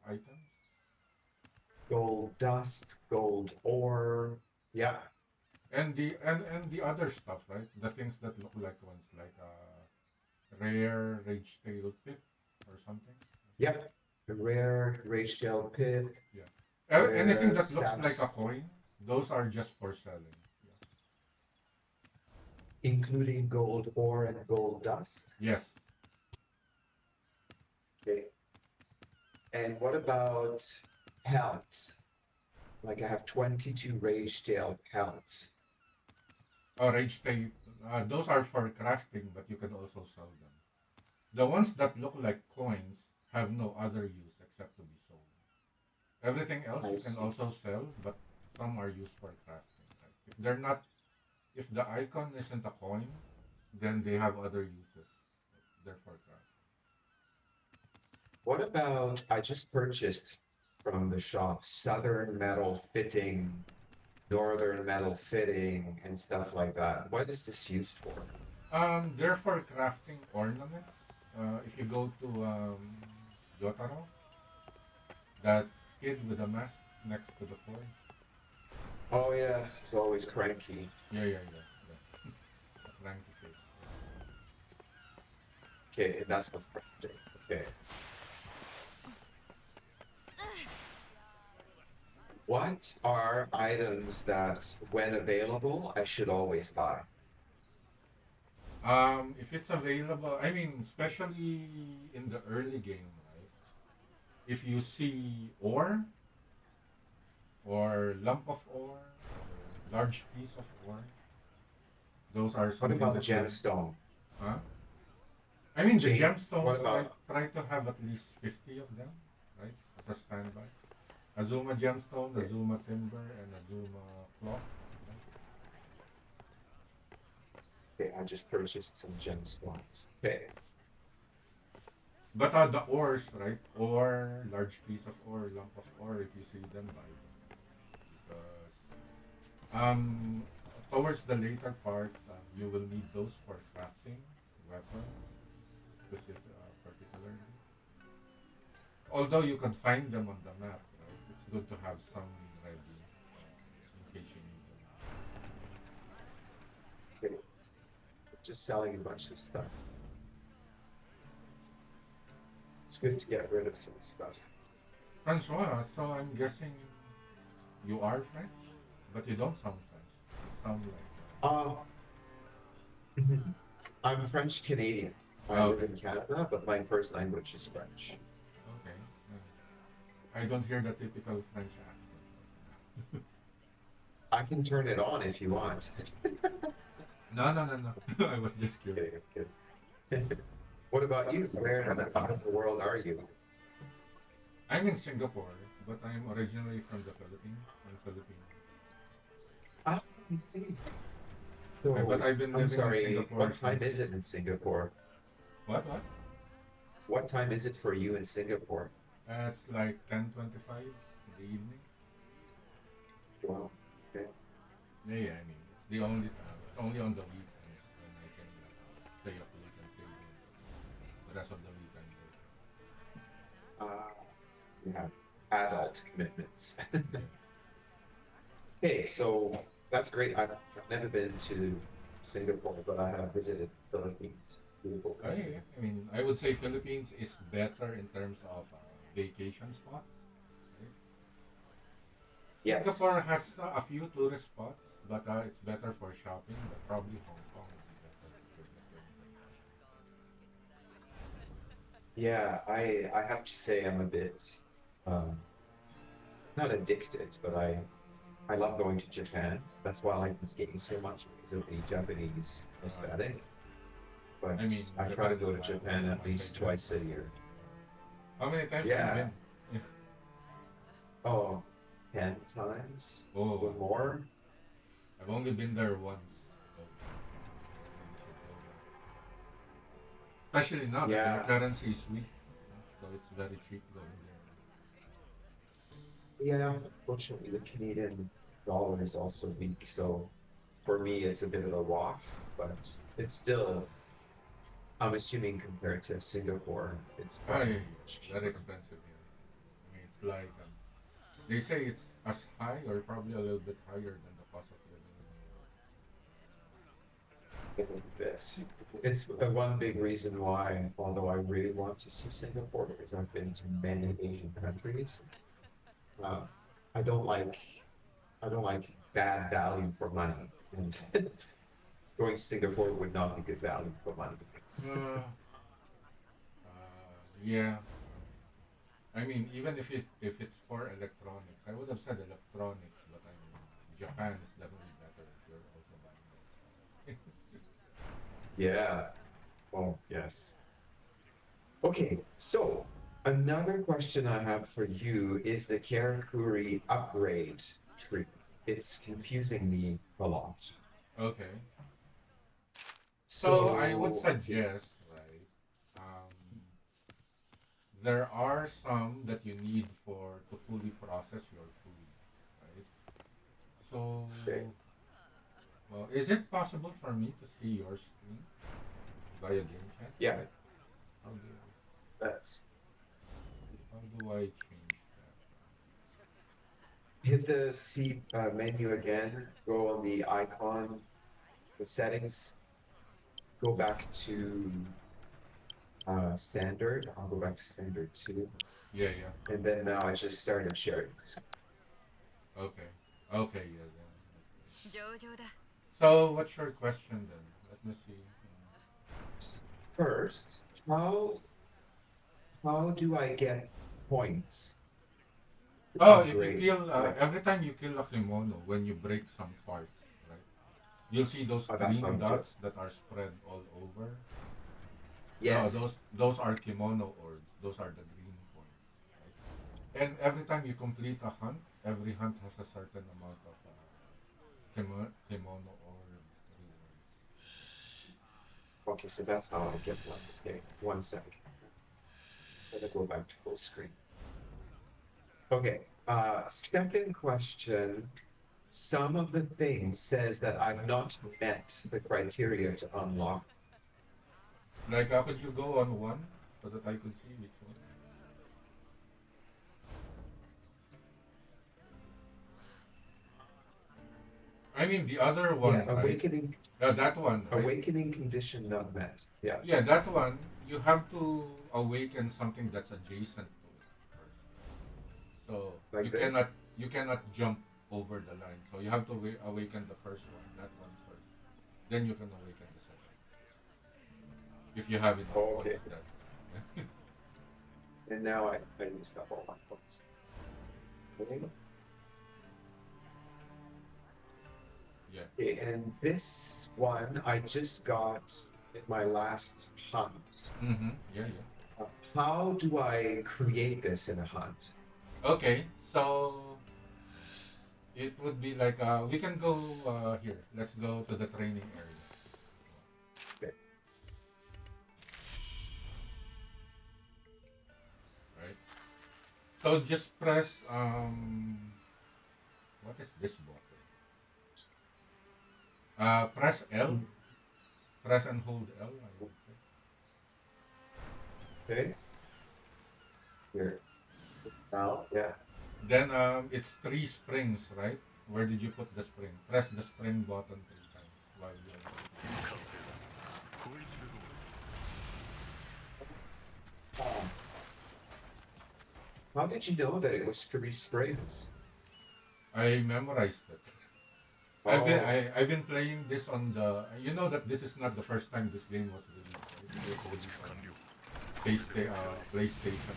items? Gold dust, gold ore. Yeah. And the other stuff, right? The things that look like coins, like rare rage tail pip or something. Yep. A rare rage tail pip, Yeah. Anything rare that looks like a saps, coin, those are just for selling. Yeah. including gold ore and gold dust. Yes. Okay. And what about pellets? Like I have 22 rage tail pellets. Oh, rage tail. Those are for crafting, but you can also sell them. The ones that look like coins have no other use except to be sold. Everything else I you can see. also sell, but some are used for crafting. Right? If they're not, if the icon isn't a coin, then they have other uses. They're for craft. What about I just purchased from the shop Southern metal fitting, Northern metal fitting, and stuff like that. What is this used for? They're for crafting ornaments. If you go to Yotaro, that kid with a mask next to the forge. Oh yeah, he's always cranky. Yeah. The cranky kid. Okay, that's what crafting. Okay. What are items that, when available, I should always buy? If it's available, I mean, especially in the early game, right? If you see ore or lump of ore or large piece of ore, those are What something about that you, gemstone? huh? I mean, the Jade. What gemstones, I about try to have at least 50 of them, right? As a standby. Azuma gemstone, okay, Azuma timber, and Azuma cloth. Right? okay, I just purchased some gemstones. Okay. But the ores, right? Ore, large piece of ore, lump of ore, if you see them, buy them. Because towards the later part, you will need those for crafting weapons, particularly. Although you can find them on the map, right? It's good to have some ready in case you need them. Okay. Just selling a bunch of stuff. It's good to get rid of some stuff. Francois, so I'm guessing you are French, but you don't sound French. You sound like. Uh, I'm French Canadian. I live Okay. in Canada, but my first language is French. Okay. I don't hear the typical French accent. I can turn it on if you want. No. I was just curious. Okay, good. What about you? Where in the world are you? I'm in Singapore, but I'm originally from the Philippines. I'm Filipino. Ah, I see. But So, I've been I'm living in sorry, Singapore what time is since. it in Singapore? What? What time is it for you in Singapore? It's like 10:25 in the evening. Wow. Okay. Yeah. I mean, it's the only time. It's only on the weekends when I can stay up late and play games. The rest of the week I'm Uh, you have adult commitments. yeah. Okay, so that's great. I've never been to Singapore, but I have visited the Philippines. Beautiful country. Yeah. I mean, I would say Philippines is better in terms of vacation spots. Right? Singapore Yes. has a few tourist spots, but it's better for shopping. But probably Hong Kong would be better if you're just going for Yeah, I have to say I'm a bit um not addicted, but I love going to Japan. That's why I like this game so much because of the Japanese shopping. aesthetic. I But mean, I try to Japan is go to one Japan of at my least favorite. twice a year. How many times have you Yeah. been? Oh, 10 times Oh, or wow. more. I've only been there once, so I really should go there. Especially now that their Yeah. currency is weak, so it's very cheap going there. Yeah. Unfortunately, the Canadian dollar is also weak, so for me, it's a bit of a wash, but it's still I'm assuming compared to Singapore, it's Oh yeah, probably yeah, much very cheaper. expensive here. I mean, it's like they say it's as high or probably a little bit higher than the cost of living in New York. A little bit. It's one big reason why, although I really want to see Singapore, because I've been to many Asian countries, uh, I don't like I don't like bad value for money, and going to Singapore would not be good value for money. Uh, yeah. I mean, even if it's for electronics, I would have said electronics, but I mean, Japan is definitely better if you're also buying electronics. Yeah. Oh, yes. Okay, so another question I have for you is the Karakuri upgrade tree. It's confusing me a lot. Okay. So I would So, suggest, right? There are some that you need for to fully process your food, right? So, okay, well, is it possible for me to see your screen via game chat? yeah, How do that's I change that? hit the C menu again, go on the icon, the settings, go back to standard. I'll go back to standard two. Yeah, yeah. And then now I just started sharing. Okay. Okay, yeah, then that's great. So, what's your question then? Let me see. First, how do I get points to Oh, if you upgrade? kill, Like, every time you kill a kimono, when you break some parts, right? You'll see those oh, that's what green I'm doing. dots that are spread all over. No, Yes. those are kimono orbs. Those are the green points, right? And every time you complete a hunt, every hunt has a certain amount of kimono orb rewards. Okay, so that's how I get one. Okay, one sec. Let me go back to full screen. Okay. Second question. Some of the things says that I've not met the criteria to unlock. Like, could you go on one so that I could see which one? I mean, the other Yeah, one, right? awakening That one, right? awakening condition not met. Yeah, Yeah, that one, you have to awaken something that's adjacent to it first. So like this. you cannot jump over the line. So you have to awaken the first one, that one first. Then you can awaken the second. If you have enough Okay. points, that. And now I used up all my points. Okay. Yeah. Okay, and this one I just got in my last hunt. Mm-hmm. Yeah, yeah. How do I create this in a hunt? Okay, so it would be like we can go here. Let's go to the training area. Okay. Right. So just press what is this button? Press L. Press and hold L, I would say. Okay. Here. Now, yeah. Then it's three springs, right? Where did you put the spring? Press the spring button three times while you're waiting. Um, how did you know that it was three springs? I memorized it. Oh, I've been playing this on the. You know that this is not the first time this game was released. Right? It was released on PlayStation,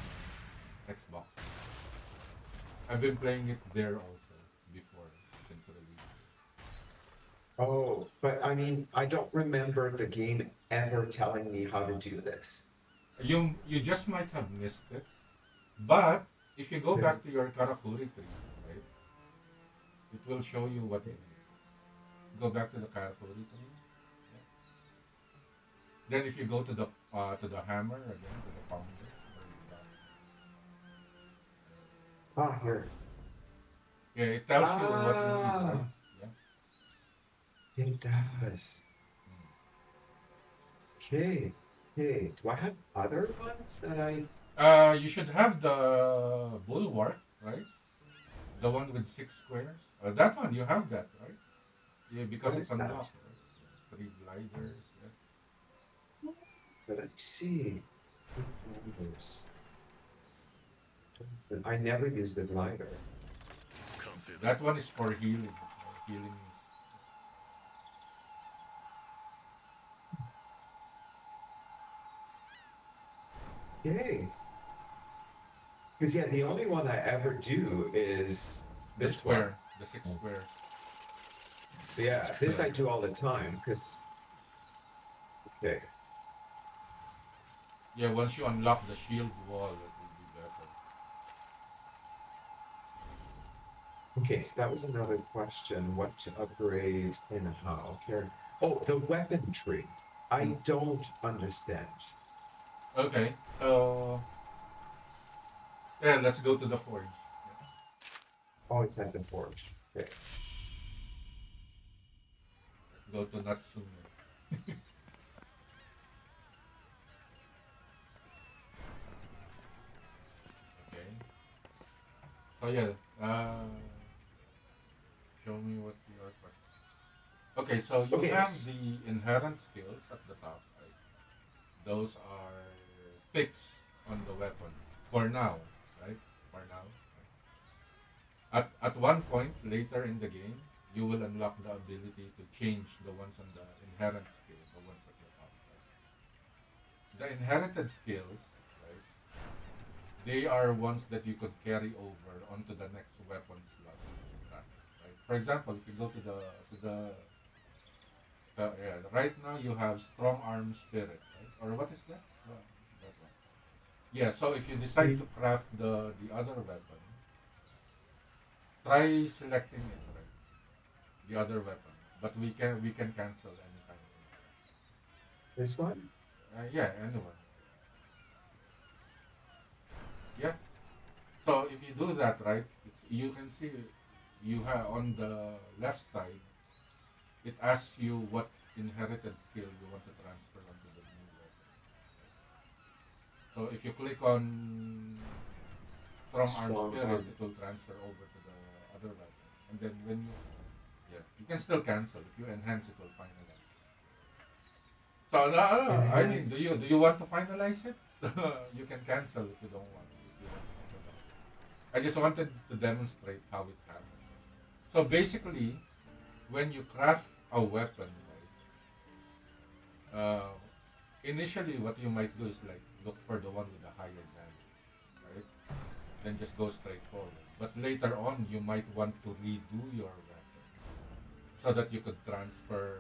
Xbox. I've been playing it there also before since release. oh, but I mean, I don't remember the game ever telling me how to do this. You just might have missed it, but if you go Okay. back to your Karakuri tree, right, it will show you what you need. Go back to the Karakuri tree. Yeah. Then if you go to the hammer again, to the pounder, where you got Ah, here. yeah, it tells you what you need, right? Ah, Yeah. it does. Mm. Okay. Okay, do I have other ones that I? You should have the bulwark, right? The one with 6 squares. That one you have that, right? Yeah, because What it's is that? unlocked, right? Yeah. 3 gliders. Yeah. Let me see. Gliders. I never use the glider. 完成だ That one is for healing. Healing is. Yay! Because yeah, the only one I ever do is The this one. square, the 6 square. Yeah, this I do all the time. Because okay, Yeah, once you unlock the shield wall, it will be better. okay. So that was another question. What to upgrade and how? Care. Oh, the weapon tree. I Mm. don't understand. Okay, so yeah, let's go to the forge. Yeah. Oh, it's at the forge. Okay. Let's go to Natsume. Okay. So yeah, uh, show me what your question. Okay, so you Okay. have the inherent skills at the top, right? Those are fixed on the weapon for now, right? For now. Right? At one point later in the game, you will unlock the ability to change the ones on the inherent skill, the ones at the top. Right? The inherited skills, right? They are ones that you could carry over onto the next weapon slot that you craft. Right? For example, if you go to the yeah, right now you have strong arm spirit, right? Or what is that? That one. Yeah. So if you decide to Mm. craft the other weapon, try selecting it, right? The other weapon, but we can cancel anytime. This one. Yeah, anyone. Yeah. So if you do that, right, you can see you have on the left side. It asks you what inherited skill you want to transfer onto the new weapon. So if you click on strong arm Strong spirit, arm. it will transfer over to the other weapon. And then when you yeah, you can still cancel. If you enhance, it will finalize. So no, I mean, do Enhance. you want to finalize it? You can cancel if you don't want. If you want to finalize it. I just wanted to demonstrate how it happens. So basically, when you craft a weapon, right? Initially, what you might do is like look for the one with the higher damage, right? Then just go straight forward. But later on, you might want to redo your weapon so that you could transfer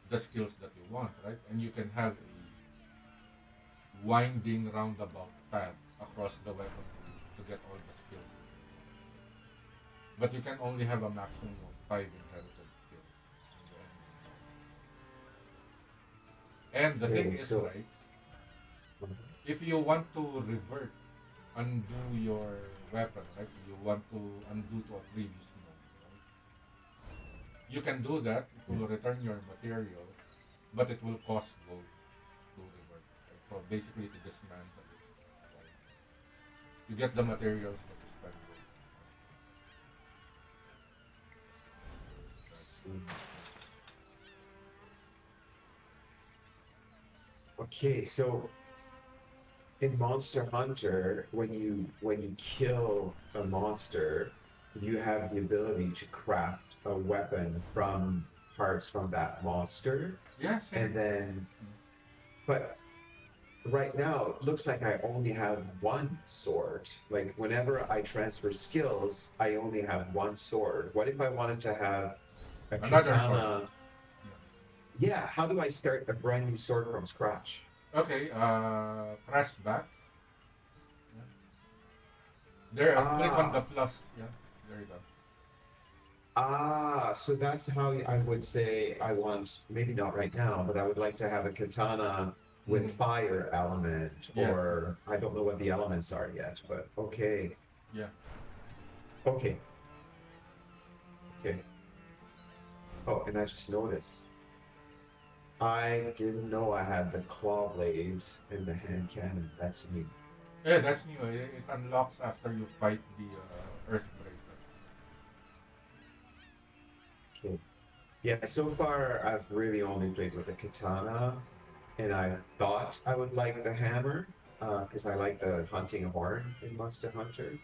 the skills that you want, right? And you can have a winding roundabout path across the weapon to get all the skills. But you can only have a maximum of 5 inherited skills in the end game. And the thing Okay, is, so right, if you want to revert, undo your weapon, right? You want to undo to a previous mode, right? You can do that. It will return your materials, but it will cost gold to revert. Right? So basically, to dismantle it, right? You get the materials, but you spend gold. Right? see. Okay, so in Monster Hunter, when you kill a monster, you have the ability to craft a weapon from parts from that monster, Yeah, same. and then but right now it looks like I only have one sword. Like whenever I transfer skills, I only have one sword. What if I wanted to have a Another sword. katana? Yeah. Yeah, how do I start a brand new sword from scratch? Okay. Press back. Yeah. There. Click on the Ah, plus. Yeah. There you go. so that's how I would say I want, maybe not right now, but I would like to have a katana with Mm-hmm. fire element, Yes. or I don't know what the elements are yet, but okay. Yeah. Okay. Okay. Oh, and I just noticed. I didn't know I had the claw blade and the hand cannon. That's new. Yeah, that's new. It unlocks after you fight the Earthbreaker. Okay. Yeah, so far I've really only played with the katana, and I thought I would like the hammer, because I like the hunting horn in Monster Hunter.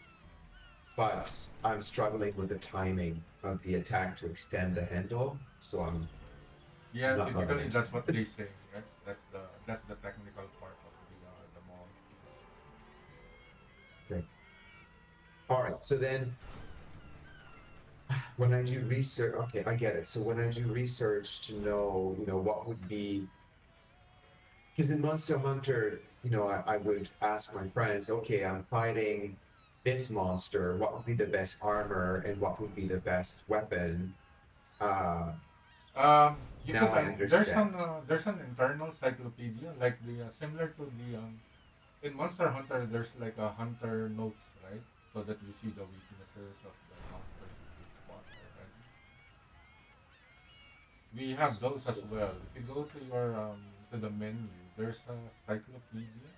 But I'm struggling with the timing of the attack to extend the handle, so I'm Yeah, not loving typically it. that's what they say. Right? That's the technical part of the mod. Okay. All right, so then when I do research, okay, I get it. So when I do research to know, what would be, because in Monster Hunter, I would ask my friends, okay, I'm fighting this monster. What would be the best armor and what would be the best weapon? Uh, You Now could I understand. there's an internal cyclopedia like the similar to the in Monster Hunter. There's like a hunter notes, right? So that you see the weaknesses of the monsters that you fought already. We have those as well. If you go to your to the menu, there's a cyclopedia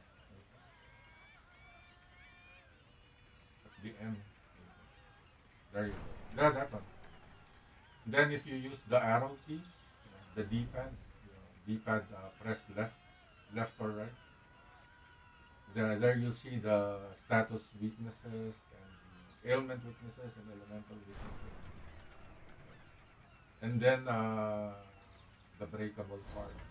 at the end. There you go. Yeah, that one. Then if you use the arrow keys, the D-pad, D-pad press left or right. There you see the status weaknesses and the ailment weaknesses and elemental weaknesses. And then the breakable parts.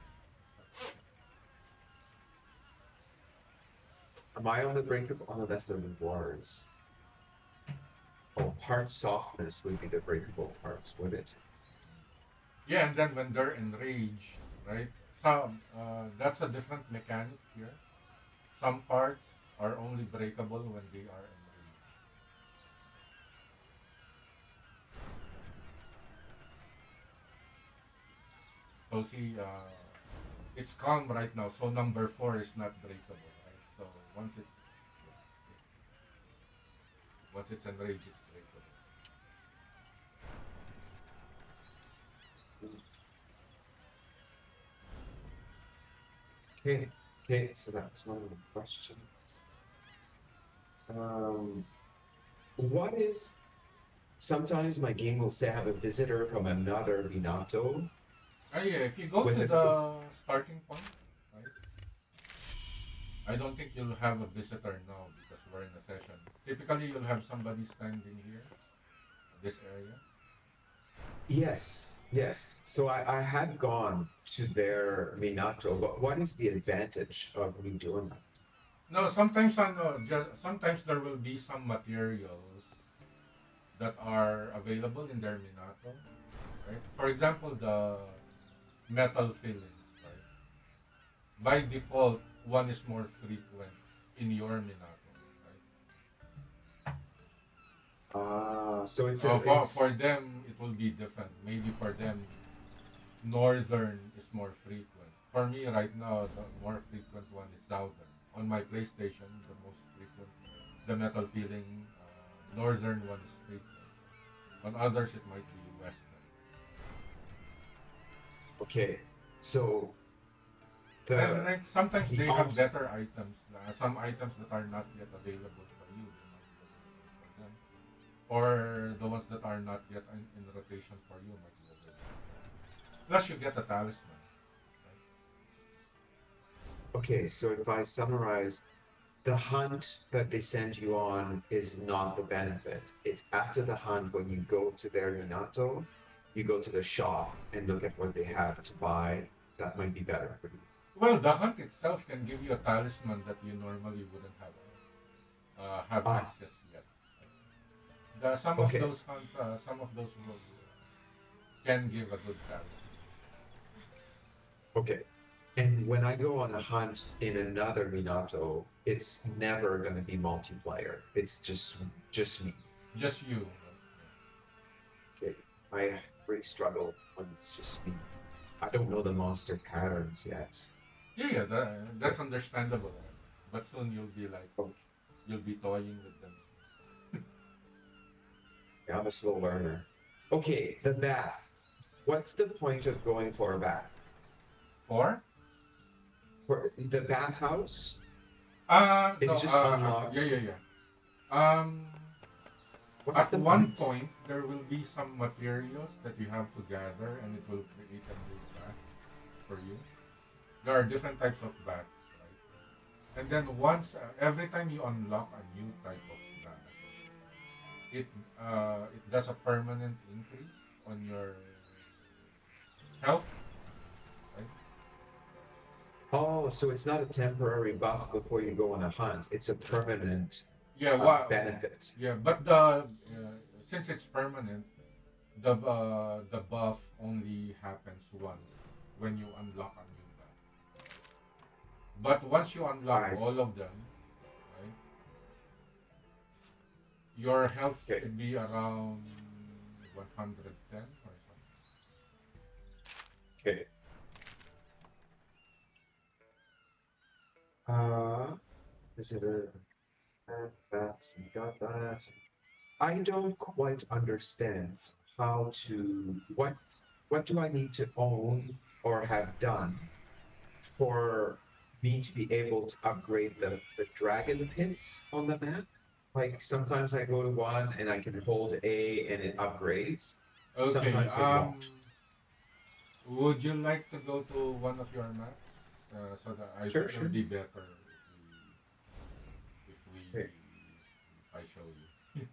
Am I on the brink of? Oh, no, that's the rewards. Oh, part softness would be the breakable parts, would it? Yeah, and then when they're enraged, right? That's a different mechanic here. Some parts are only breakable when they are enraged. So see, it's calm right now. So number four is not breakable, right? So once it's once it's enraged, it's breakable. See. Okay, okay, so that was one of the questions. Um, what is sometimes my game will say I have a visitor from another Minato Ah, yeah, if you go with to a the starting point, right? I don't think you'll have a visitor now because we're in a session. Typically, you'll have somebody standing here, this area. yes, yes. So I had gone to their Minato, but what is the advantage of me doing that? No, sometimes there will be some materials that are available in their Minato, right? For example, the metal fillings, right? By default, one is more frequent in your Minato, right? So it's For them, it will be different. Maybe for them, northern is more frequent. For me, right now, the more frequent one is southern. On my PlayStation, the most frequent, the metal feeling, northern one is frequent. On others, it might be western. okay. So And the like sometimes the they have alt better items. Some items that are not yet available for you, they might be available for them. Or the ones that are not yet in rotation for you might be available. Plus, you get a talisman. Right? okay, so if I summarize, the hunt that they send you on is not the benefit. It's after the hunt when you go to their Minato, you go to the shop and look at what they have to buy. That might be better for you. Well, the hunt itself can give you a talisman that you normally wouldn't have Ah, access yet. Some of okay, those hunts, some of those will, can give a good talisman. okay. And when I go on a hunt in another Minato, it's never going to be multiplayer. It's just me. Just you. Okay. I really struggle when it's just me. I don't know the monster patterns yet. Yeah, yeah, Okay. that's understandable. But soon you'll be like, Okay. you'll be toying with them. I'm a slow learner. Okay, the bath. What's the point of going for a bath? Or For the bathhouse, it no, just yeah, unlocks. yeah, yeah. Um, What's at the one point? point, there will be some materials that you have to gather, and it will create a new bath for you. There are different types of baths, right? And then once, every time you unlock a new type of bath, it it does a permanent increase on your health, right? Oh, so it's not a temporary buff before you go on a hunt. It's a permanent Yeah, wow. benefit. Yeah, but since it's permanent, the buff only happens once when you unlock a new buff. But once you unlock I see. all of them, right, your health Okay. should be around 110 or something. Okay. Uh, is it a that's you got that? I don't quite understand how to what do I need to own or have done for me to be able to upgrade the dragon pits on the map? Like sometimes I go to one and I can hold A and it upgrades. Okay. Sometimes it won't. Would you like to go to one of your maps? So that I Sure, think it sure. would be better Okay. if I show you.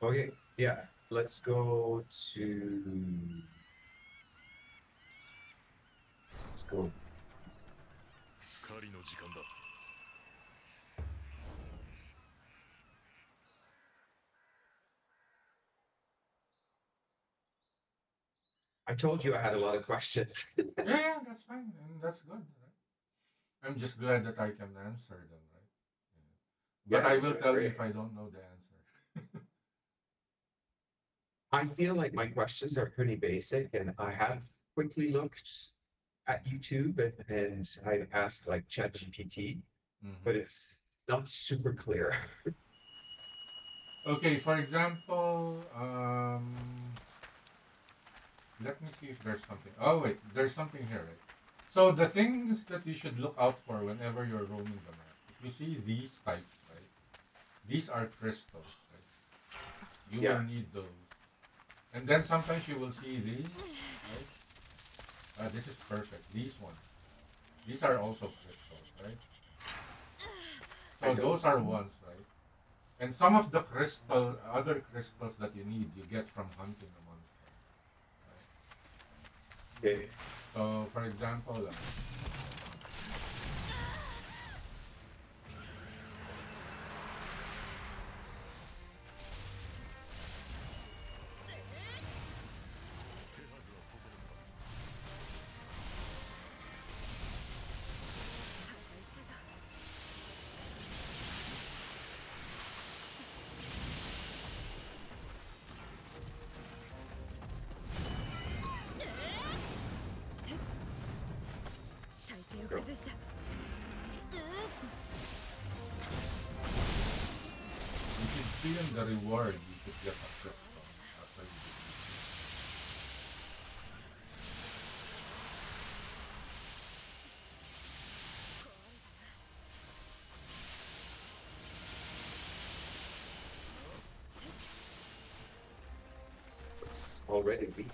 Okay. Yeah. Let's go to let's go. 狩りの時間だ。I told you I had a lot of questions. Yeah, yeah, that's fine, and that's good, right? I'm just glad that I can answer them, right? Yeah. But Yeah, I you're will doing tell you great. if I don't know the answer. I feel like my questions are pretty basic, and I have quickly looked at YouTube and I've asked like ChatGPT, Mhm. but it's not super clear. Okay, for example, let me see if there's something. Oh wait, there's something here, right? So the things that you should look out for whenever you're roaming the map, if you see these types, right? These are crystals, right? You will Yeah, need those. And then sometimes you will see these, right? This is perfect. These ones. These are also crystals, right? I So don't those are see. ones, right? And some of the other crystals that you need, you get from hunting a monster, right? Okay. So, for example, Go. you should see in the reward, you should get a crystal after you defeat It's already weak. it.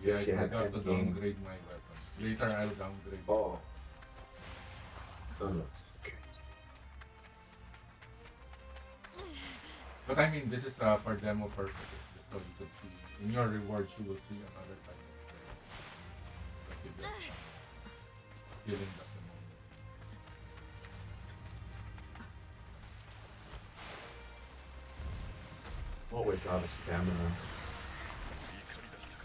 Yeah, I Yes, you have forgot to Endgame. downgrade my weapon. Later, I'll downgrade it. Oh, oh, that's okay. But I mean, this is for demo purposes, just so you could see. In your rewards, you will see another type of credit that you get from killing the Tsukumo. Always out of stamina. 怒り出したか。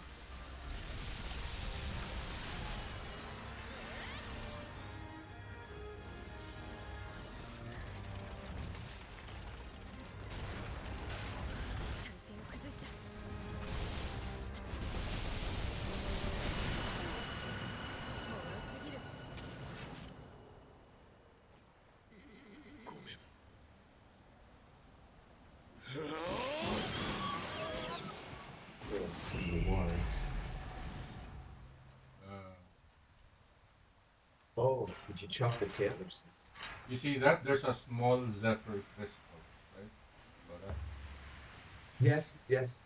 ごめん。Oh, did you chop the tail or something? You see that? There's a small Zephyr crystal, right? So that. Yes, yes.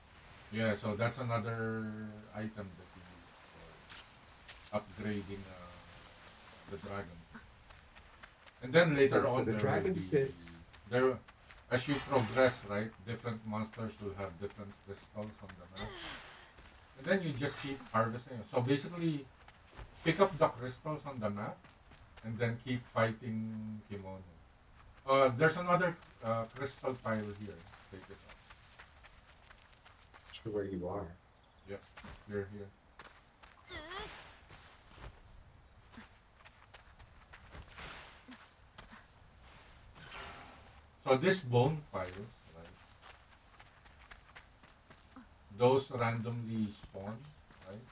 Yeah, so that's another item that you use for upgrading the dragon. And then Okay, later so on the there will dragon be pits. there as you progress, right? Different monsters will have different crystals on the map. And then you just keep harvesting. So basically pick up the crystals on the map and then keep fighting Kimono. There's another crystal pile here. Take it out. Sure where you are. Yep, here, here. So this bone piles, right? Those randomly spawn, right?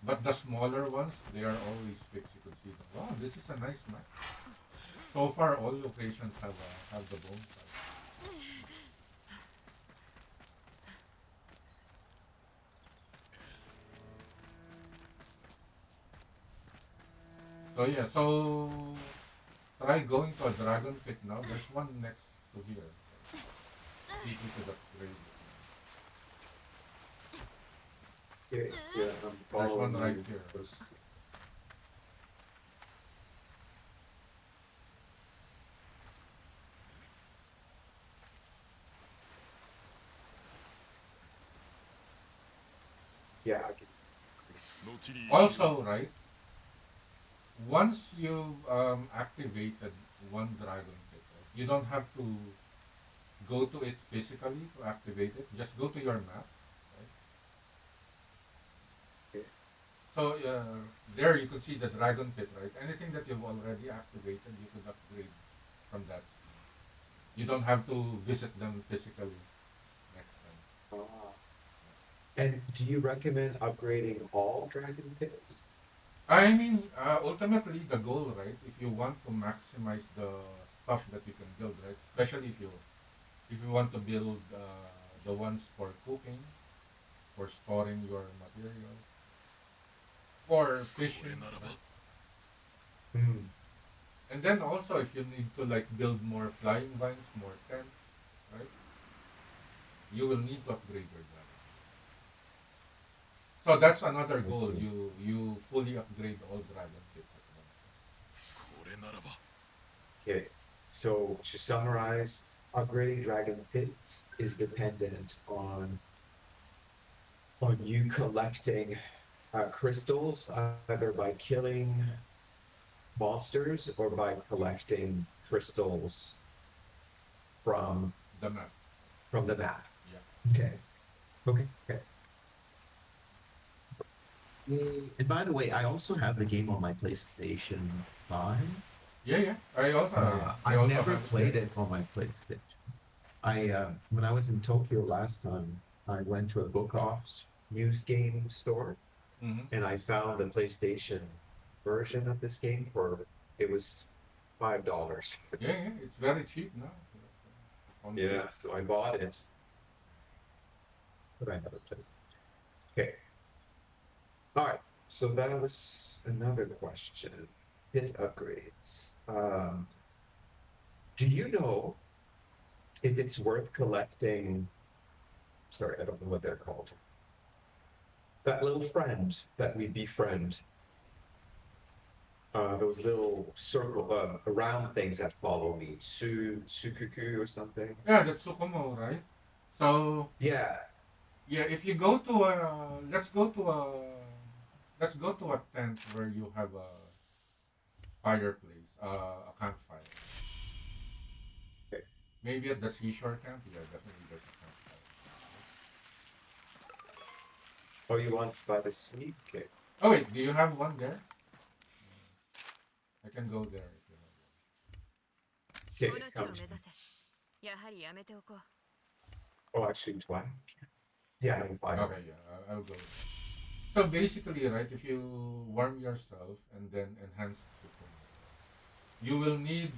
But the smaller ones, they are always fixed. You can see them. Wow, this is a nice map. So far, all locations have the bone pile. So yeah, so try going to a dragon pit now. There's one next to here. So see if you could upgrade it. Yeah, yeah, I'm There's one following right you. here. Yeah, I can. 後に生きる Also, right, once you've activated one dragon pit, right, you don't have to go to it physically to activate it. Just go to your map, right? Okay. So there you could see the dragon pit, right? Anything that you've already activated, you could upgrade from that. You don't have to visit them physically next time. Ah. And do you recommend upgrading all dragon pits? I mean, ultimately the goal, right? If you want to maximize the stuff that you can build, right? Especially if you want to build the ones for cooking, for storing your materials, for こ fishing, れならば right? Hmm. And then also if you need to like build more flying vines, more tents, right? You will need to upgrade your dragon. So that's another I goal. see. You fully upgrade all dragon pits at once. これならば Okay. So to summarize, upgrading dragon pits is dependent on you collecting crystals either by killing monsters or by collecting crystals from The map. from the map. Yeah. Okay. Okay. Okay. And by the way, I also have the game on my PlayStation 5. Yeah, yeah. I I've also never have it played there. it on my PlayStation. I when I was in Tokyo last time, I went to a book off's used game store Mm-hmm. and I found the PlayStation version of this game for it was $5. Yeah, yeah. It's very cheap now. It's on sale. Yeah, so I bought it, but I never played. Okay. All right. So that was another question. Pit upgrades. Do you know if it's worth collecting? Sorry, I don't know what they're called. That little friend that we befriend. Those little circle, round things that follow me. Sukuku or something. Yeah, that's Tsukumo, right? So Yeah. yeah, if you go to let's go to a tent where you have a fireplace, a campfire. Okay. Maybe at the seashore camp. Yeah, definitely there's a campfire. Oh, you want by the sea? Okay. Oh wait, do you have one there? I can go there if you have one. 命 Okay, を come 目 to 指 me. せ。やはりやめておこう。Oh, actually, do I? Yeah, I'm fine. Okay, yeah, I'll go. So basically, right, if you warm yourself and then enhance Tsukumo, you will need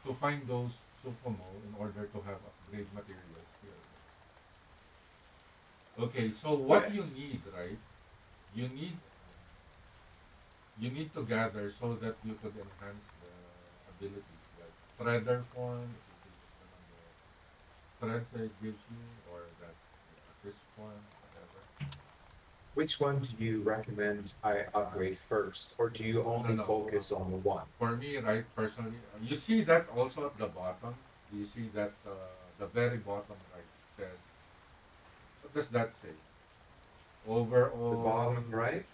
to find those Tsukumo in order to have upgrade materials here. Okay, so what you Yes. need, right? You need you need to gather so that you could enhance the abilities like threader form. It increases the number of threads that it gives you, or that the assist form, whatever. Which one do you recommend I upgrade first, or do you No, only no. focus on the one? For me, right, personally, you see that also at the bottom. Do you see that the very bottom right says, what does that say? The Overall, bottom right,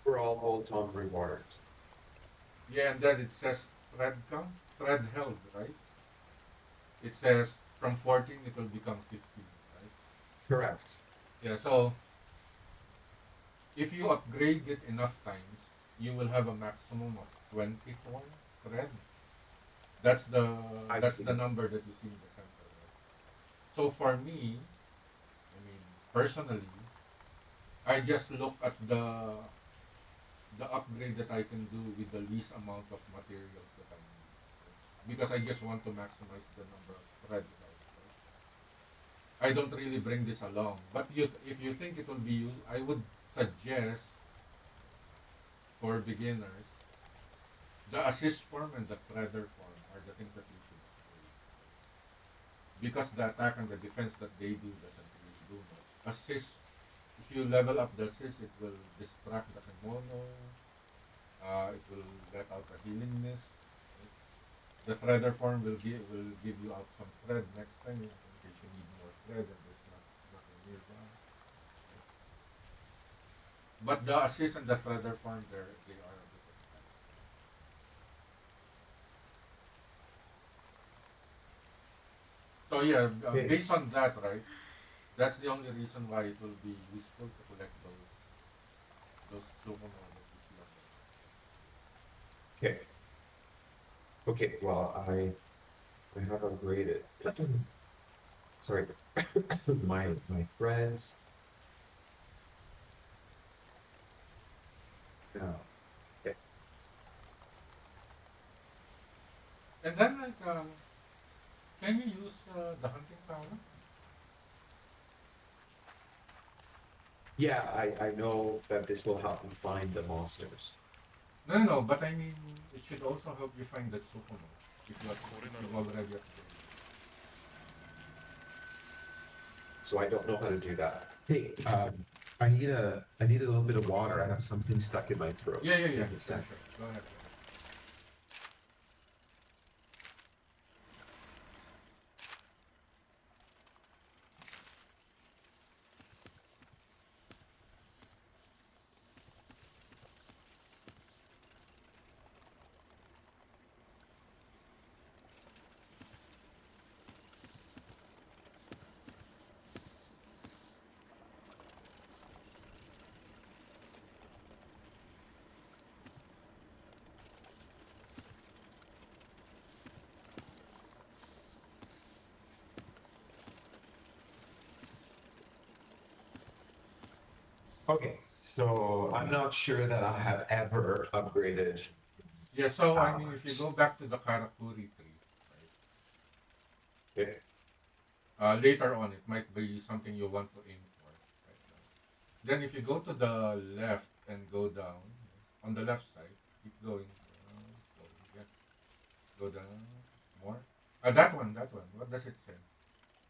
overall bolt-on reward. yeah, and then it says thread count, thread held, right? It says from 14 it will become 15, right? Correct. Yeah, so if you upgrade it enough times, you will have a maximum of 24 thread. That's the I that's the see. number that you see in the center, right? So for me, I mean, personally, I just look at the upgrade that I can do with the least amount of materials that I need, right? Because I just want to maximize the number of threads. Right? I don't really bring this along, but if you think it will be used, I would suggest for beginners the assist form and the threader form are the things that you should upgrade, because the attack and the defense that they do doesn't really do much. Assist, if you level up the assist, it will distract the kimono. It will let out a healing mist. Right? The threader form will give you out some thread next time in case you need more thread and there's nothing nearby. Right? But the assist and the threader form, they are a bit expensive. So yeah, Okay. based on that, right? That's the only reason why it will be useful to collect those Tsukumo that you see on the map. Okay. Okay. Well, I have upgraded. Sorry, my threads. No. Okay. And then like, can you use the hunting tower? Yeah, I know that this will help me find the monsters. No, no, no, but I mean, it should also help you find that Tsukumo if you've already upgraded. So I don't know how to do that. Hey, I need a little bit of water. I have something stuck in my throat. Yeah, yeah, yeah. Give me a Sure, sec. sure. Go ahead, go ahead. Okay, so I'm not sure that I have ever upgraded Yeah, so I mean, if you ours. go back to the Karakuri tree, right? Okay. Later on, it might be something you want to aim for. Right? Then if you go to the left and go down, on the left side, keep going slowly. Yeah, go down more. That one. What does it say?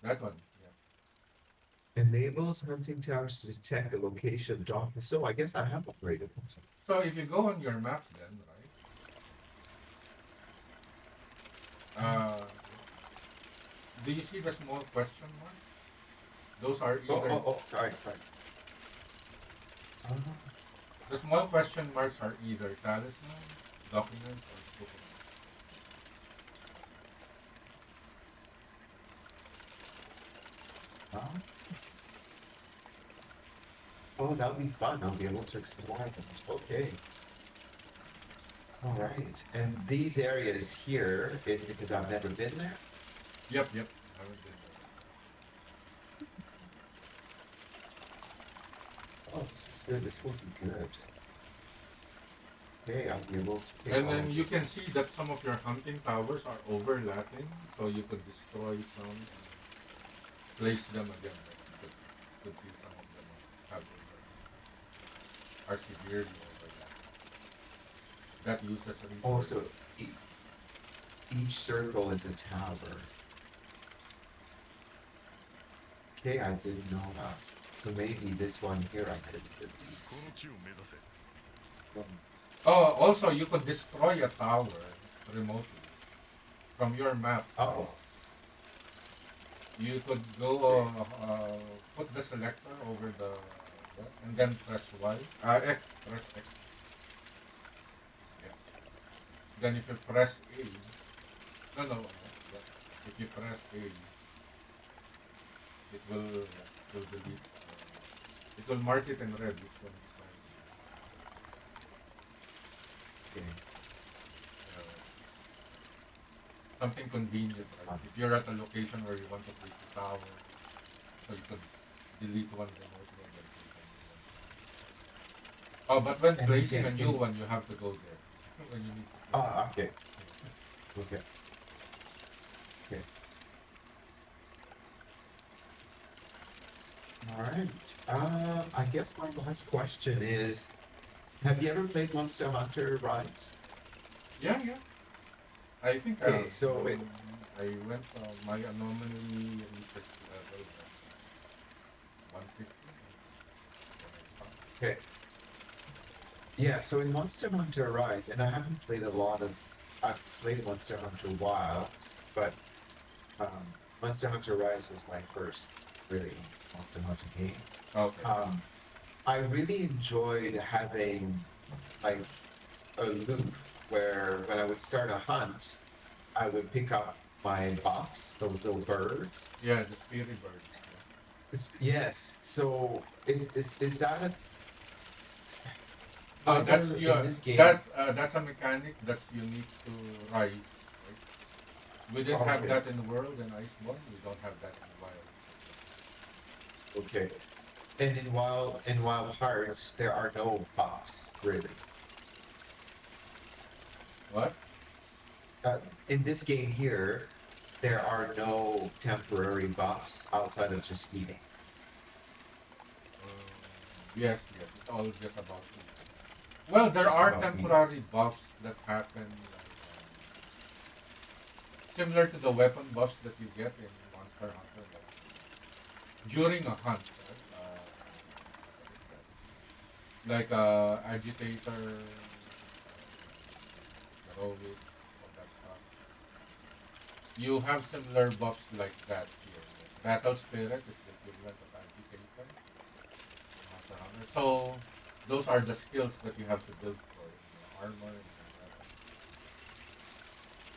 That one. Yeah. Enables hunting towers to detect the location of darkness. So I guess I have upgraded it. So if you go on your map, then right, do you see the small question mark? Those are Oh, either oh, oh, sorry, sorry. Uh, the small question marks are either talisman, documents, or Pokemon. uh, oh, that'll be fun. I'll be able to explore them. Okay. All right. And these areas here is because I've never been there. Yep, yep. Haven't been there. Oh, this is good. This will be good. Okay, I'll be able to take And all then of you this. can see that some of your hunting towers are overlapping, so you could destroy some and place them again. Right? Because you could see some of them have are severely overlapped. that uses resources. Also, each circle is a tower. Okay, I didn't know that. So maybe this one here I could delete. この地を目指せ Oh, also you could destroy a tower remotely from your map. Oh, You could go put the selector over the and then press Y. X. Press X. Yeah. Then if you press A, no, no. Yeah. If you press A, it will delete. It will mark it in red. Which one is mine? okay. Something convenient, right? If you're at a location where you want to place the tower, so you could delete one remotely and then place a new one. Oh, but when And placing a again, new one, you have to go there. When you need to place Ah, it. okay. Okay. Okay. All right. I guess my last question is, have you ever played Monster Hunter Rise? Yeah, yeah. I think Okay, so I went my anomaly research level was 150 when I stopped. okay. Yeah, so in Monster Hunter Rise, and I haven't played a lot of, I've played Monster Hunter Wilds, but Monster Hunter Rise was my first really Monster Hunter game. Okay. Um, I really enjoyed having like a loop where when I would start a hunt, I would pick up my buffs, those little birds. Yeah, the spirit bird. Yes. So is that a No, either in this game? that's a mechanic that's unique to Rise, right? We didn't have Okay, that in the world in Iceborne. We don't have that in Wild. okay. And in Wild Hearts, there are no buffs really. What? Uh, in this game here, there are no temporary buffs outside of just eating. Yes, yes. It's all just about food. Well, there Just are about eating. temporary buffs that happen, similar to the weapon buffs that you get in Monster Hunter, like during a hunt, right? What is that? Like agitator, heroic, all that stuff. You have similar buffs like that here. Like Battle Spirit is the equivalent of agitator in Monster Hunter. So those are the skills that you have to build for in your armor and your weapon.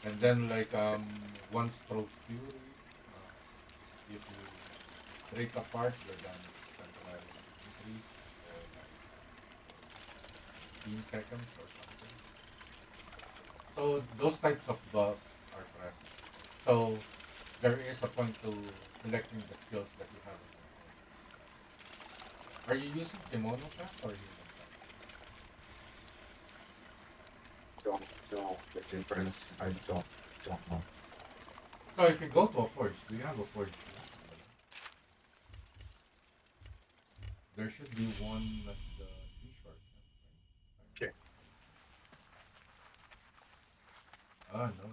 And then like one stroke fury, if you break apart, your damage is temporarily increased for like 15 seconds or something. So those types of buffs are present. So there is a point to selecting the skills that you have in your armor. Are you using kimono craft or human craft? Don't know the difference. I don't know. So if you go to a forge, do you have a forge here? There should be one at the seashore camp. Okay. Ah, no.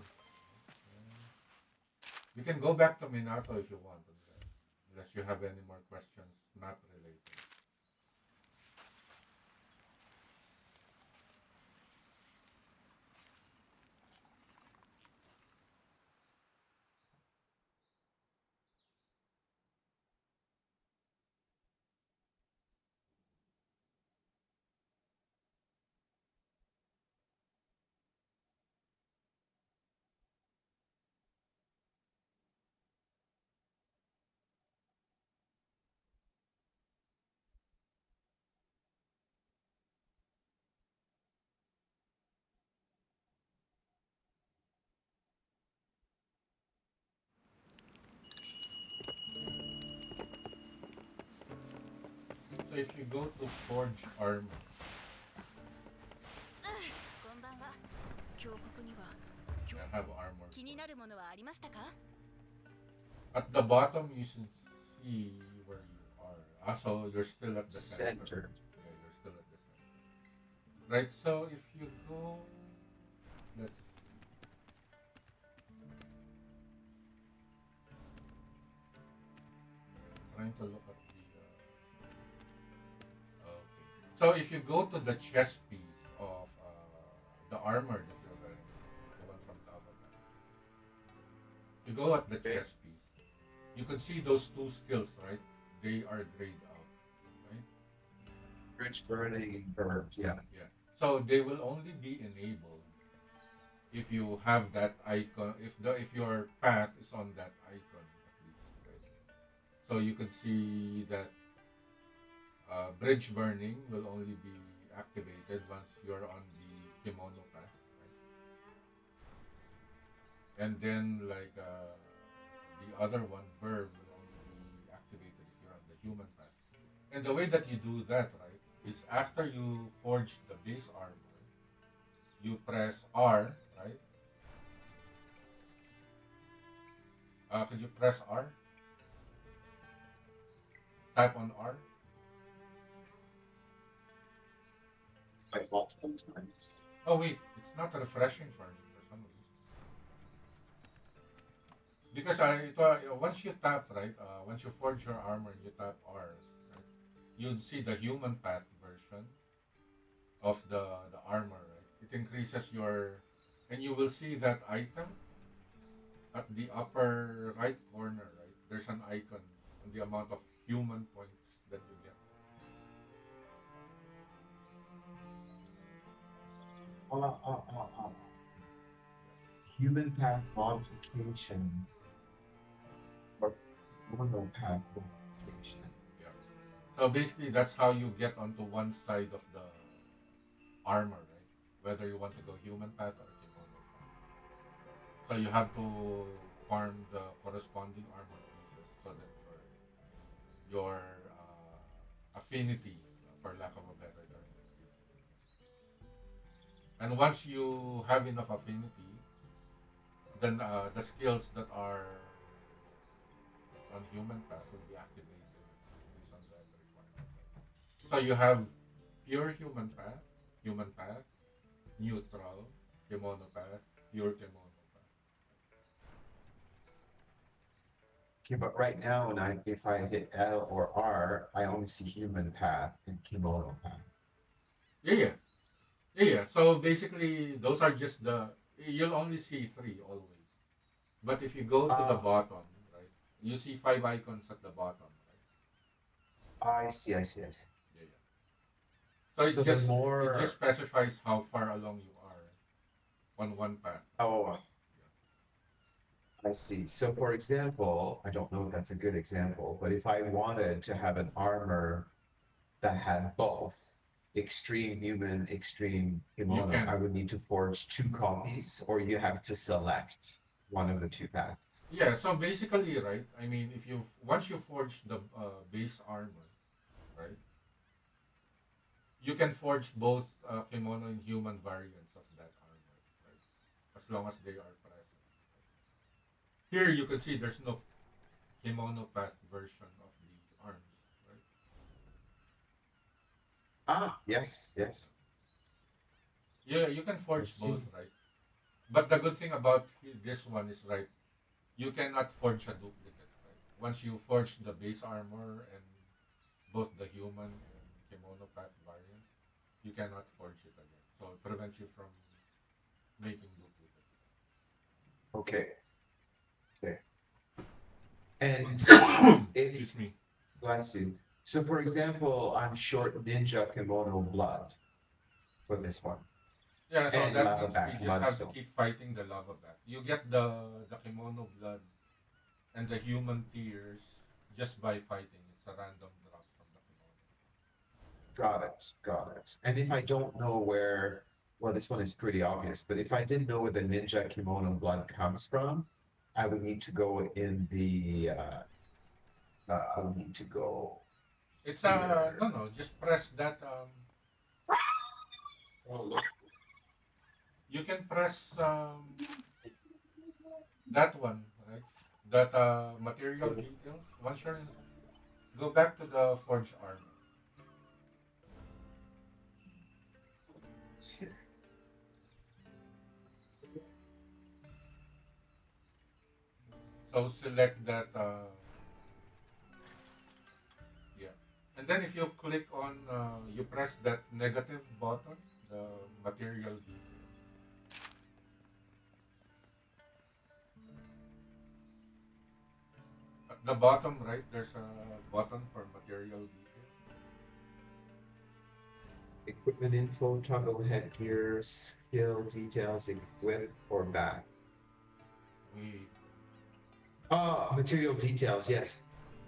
You can go back to Minato if you want, unless you have any more questions map related. So if you go to Forge Armor, こんばんは。峡谷には you have armor 気に forge. なるものはありましたか？ At the bottom, you should see where you are. Ah, so you're still at the center. Center. Yeah, you're still at the center. Right, so if you go Let's trying to look at the. Okay. So if you go to the chest piece of the armor that you're wearing, the one from Lava Pack, if you go at the Okay. chest piece, you can see those two skills, right? They are grayed out, right? Rich burning bird. Yeah. Yeah. So they will only be enabled if you have that icon. If your path is on that icon at least, right? So you can see that bridge burning will only be activated once you're on the kimono path, right? And then like the other one, verb, will only be activated if you're on the human path. And the way that you do that, right, is after you forge the base armor, you press R, right? Could you press R? Type on R. Like multiple times. Oh wait, it's not refreshing for me for some reason. Because once you tap, right, once you forge your armor and you tap R, right, you'll see the human path version of the armor, right? It increases your, and you will see that item at the upper right corner, right? There's an icon on the amount of human points that you get. Human path modification or mono path modification. Yeah. So basically, that's how you get onto one side of the armor, right? Whether you want to go human path or kimono path. So you have to farm the corresponding armor pieces so that your affinity, for lack of a better term, increases. And once you have enough affinity, then the skills that are on human path will be activated based on that requirement. So you have pure human path, neutral, kimono path, pure kimono path. Okay, but right now, when if I hit L or R, I only see human path and kimono path. Yeah, yeah, yeah, yeah. So basically, those are just you'll only see three always. But if you go to the Ah, bottom, right, you see five icons at the bottom, right? I see, I see, I see. Yeah, yeah. So So the it just more, specifies how far along you are on one path. oh, I see. So for example, I don't know if that's a good example, but if I wanted to have an armor that had both extreme human, extreme You kimono, I can, would need to forge two copies, or you have to select one of the two paths. yeah. So basically, right? I mean, if you once you forge the base armor, right, you can forge both kimono and human variants of that armor, right? As long as they are present. Here you can see there's no kimono path version of the arms, right? Ah, yes, yes, Yeah, you can I forge both, see. right? But the good thing about this one is, right, you cannot forge a duplicate, right? Once you forge the base armor and both the human and kimono path variants, you cannot forge it again. So it prevents you from making duplicates. Okay, okay. And if, Excuse me. bless you. So for example, I'm short ninja kimono blood for this one, Yeah, so and that lava means you back just have to mudstone. keep fighting the lava back. You get the kimono blood and the human tears just by fighting. It's a random drop from the kimono. Got it, got it. And if I don't know where, well, this one is pretty obvious, but if I didn't know where the ninja kimono blood comes from, I would need to go in the, I would need to go It's no, here. no, just press that Oh, look. you can press that one, right? That material details. Once you're in, go back to the forge armor. So select that. Yeah. And then if you click on, you press that negative button, the material details. At the bottom right, there's a button for material details. Equipment info, toggle headgear, skill details, equip or back. We, Oh, material details, yes.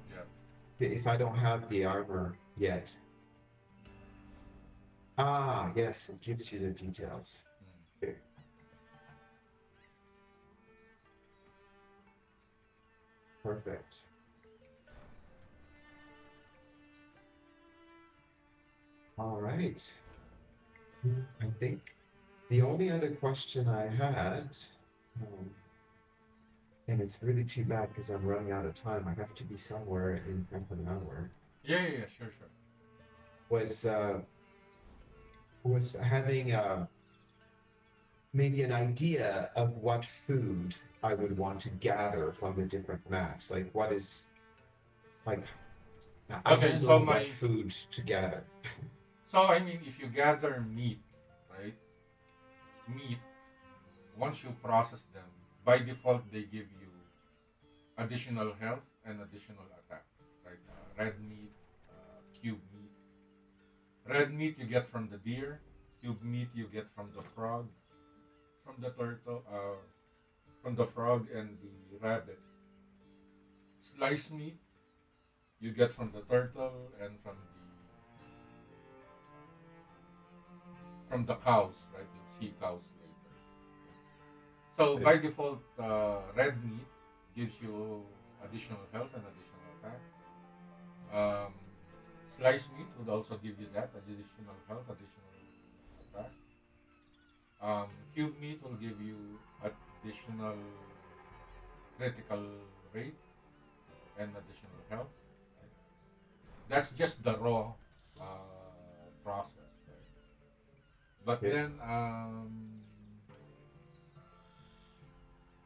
yeah. If I don't have the armor yet. Ah, yes, it gives you the details. Mm. Okay. Perfect. All right. I think the only other question I had, um, and it's really too bad because I'm running out of time. I have to be somewhere in half an hour. Yeah, yeah, yeah, sure, sure. Was having maybe an idea of what food I would want to gather from the different maps. Like what is like I Okay, don't know what food to gather. so I mean, if you gather meat, right? Meat, once you process them, by default they give you additional health and additional attack, right? Red meat, cube meat. Red meat you get from the deer, cube meat you get from the frog, from the turtle, from the frog and the rabbit. Sliced meat you get from the turtle and from the cows, right? You'll see cows later. So by default, red meat gives you additional health and additional attack. Um, Sliced meat would also give you that additional health, additional attack. Cube meat will give you additional critical rate and additional health. Right? That's just the raw process. Right? But Okay. then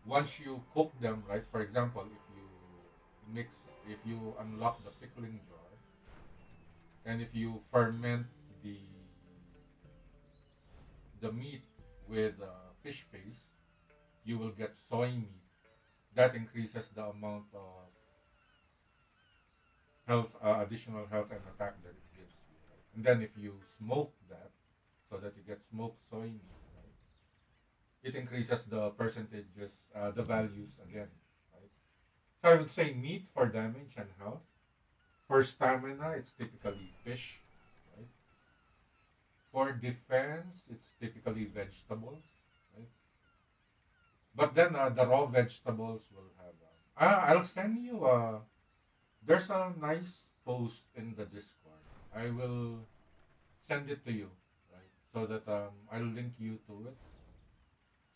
once you cook them, right? For example, if you unlock the pickling jar, and if you ferment the the meat with fish paste, you will get soy meat. That increases the amount of health, additional health and attack that it gives you. Right? And then if you smoke that, so that you get smoked soy meat, right? It increases the percentages, the values again, right? So I would say meat for damage and health. For stamina, it's typically fish, right? For defense, it's typically vegetables, right? But then the raw vegetables will have. I'll send you. There's a nice post in the Discord. I will send it to you, right? So that I'll link you to it,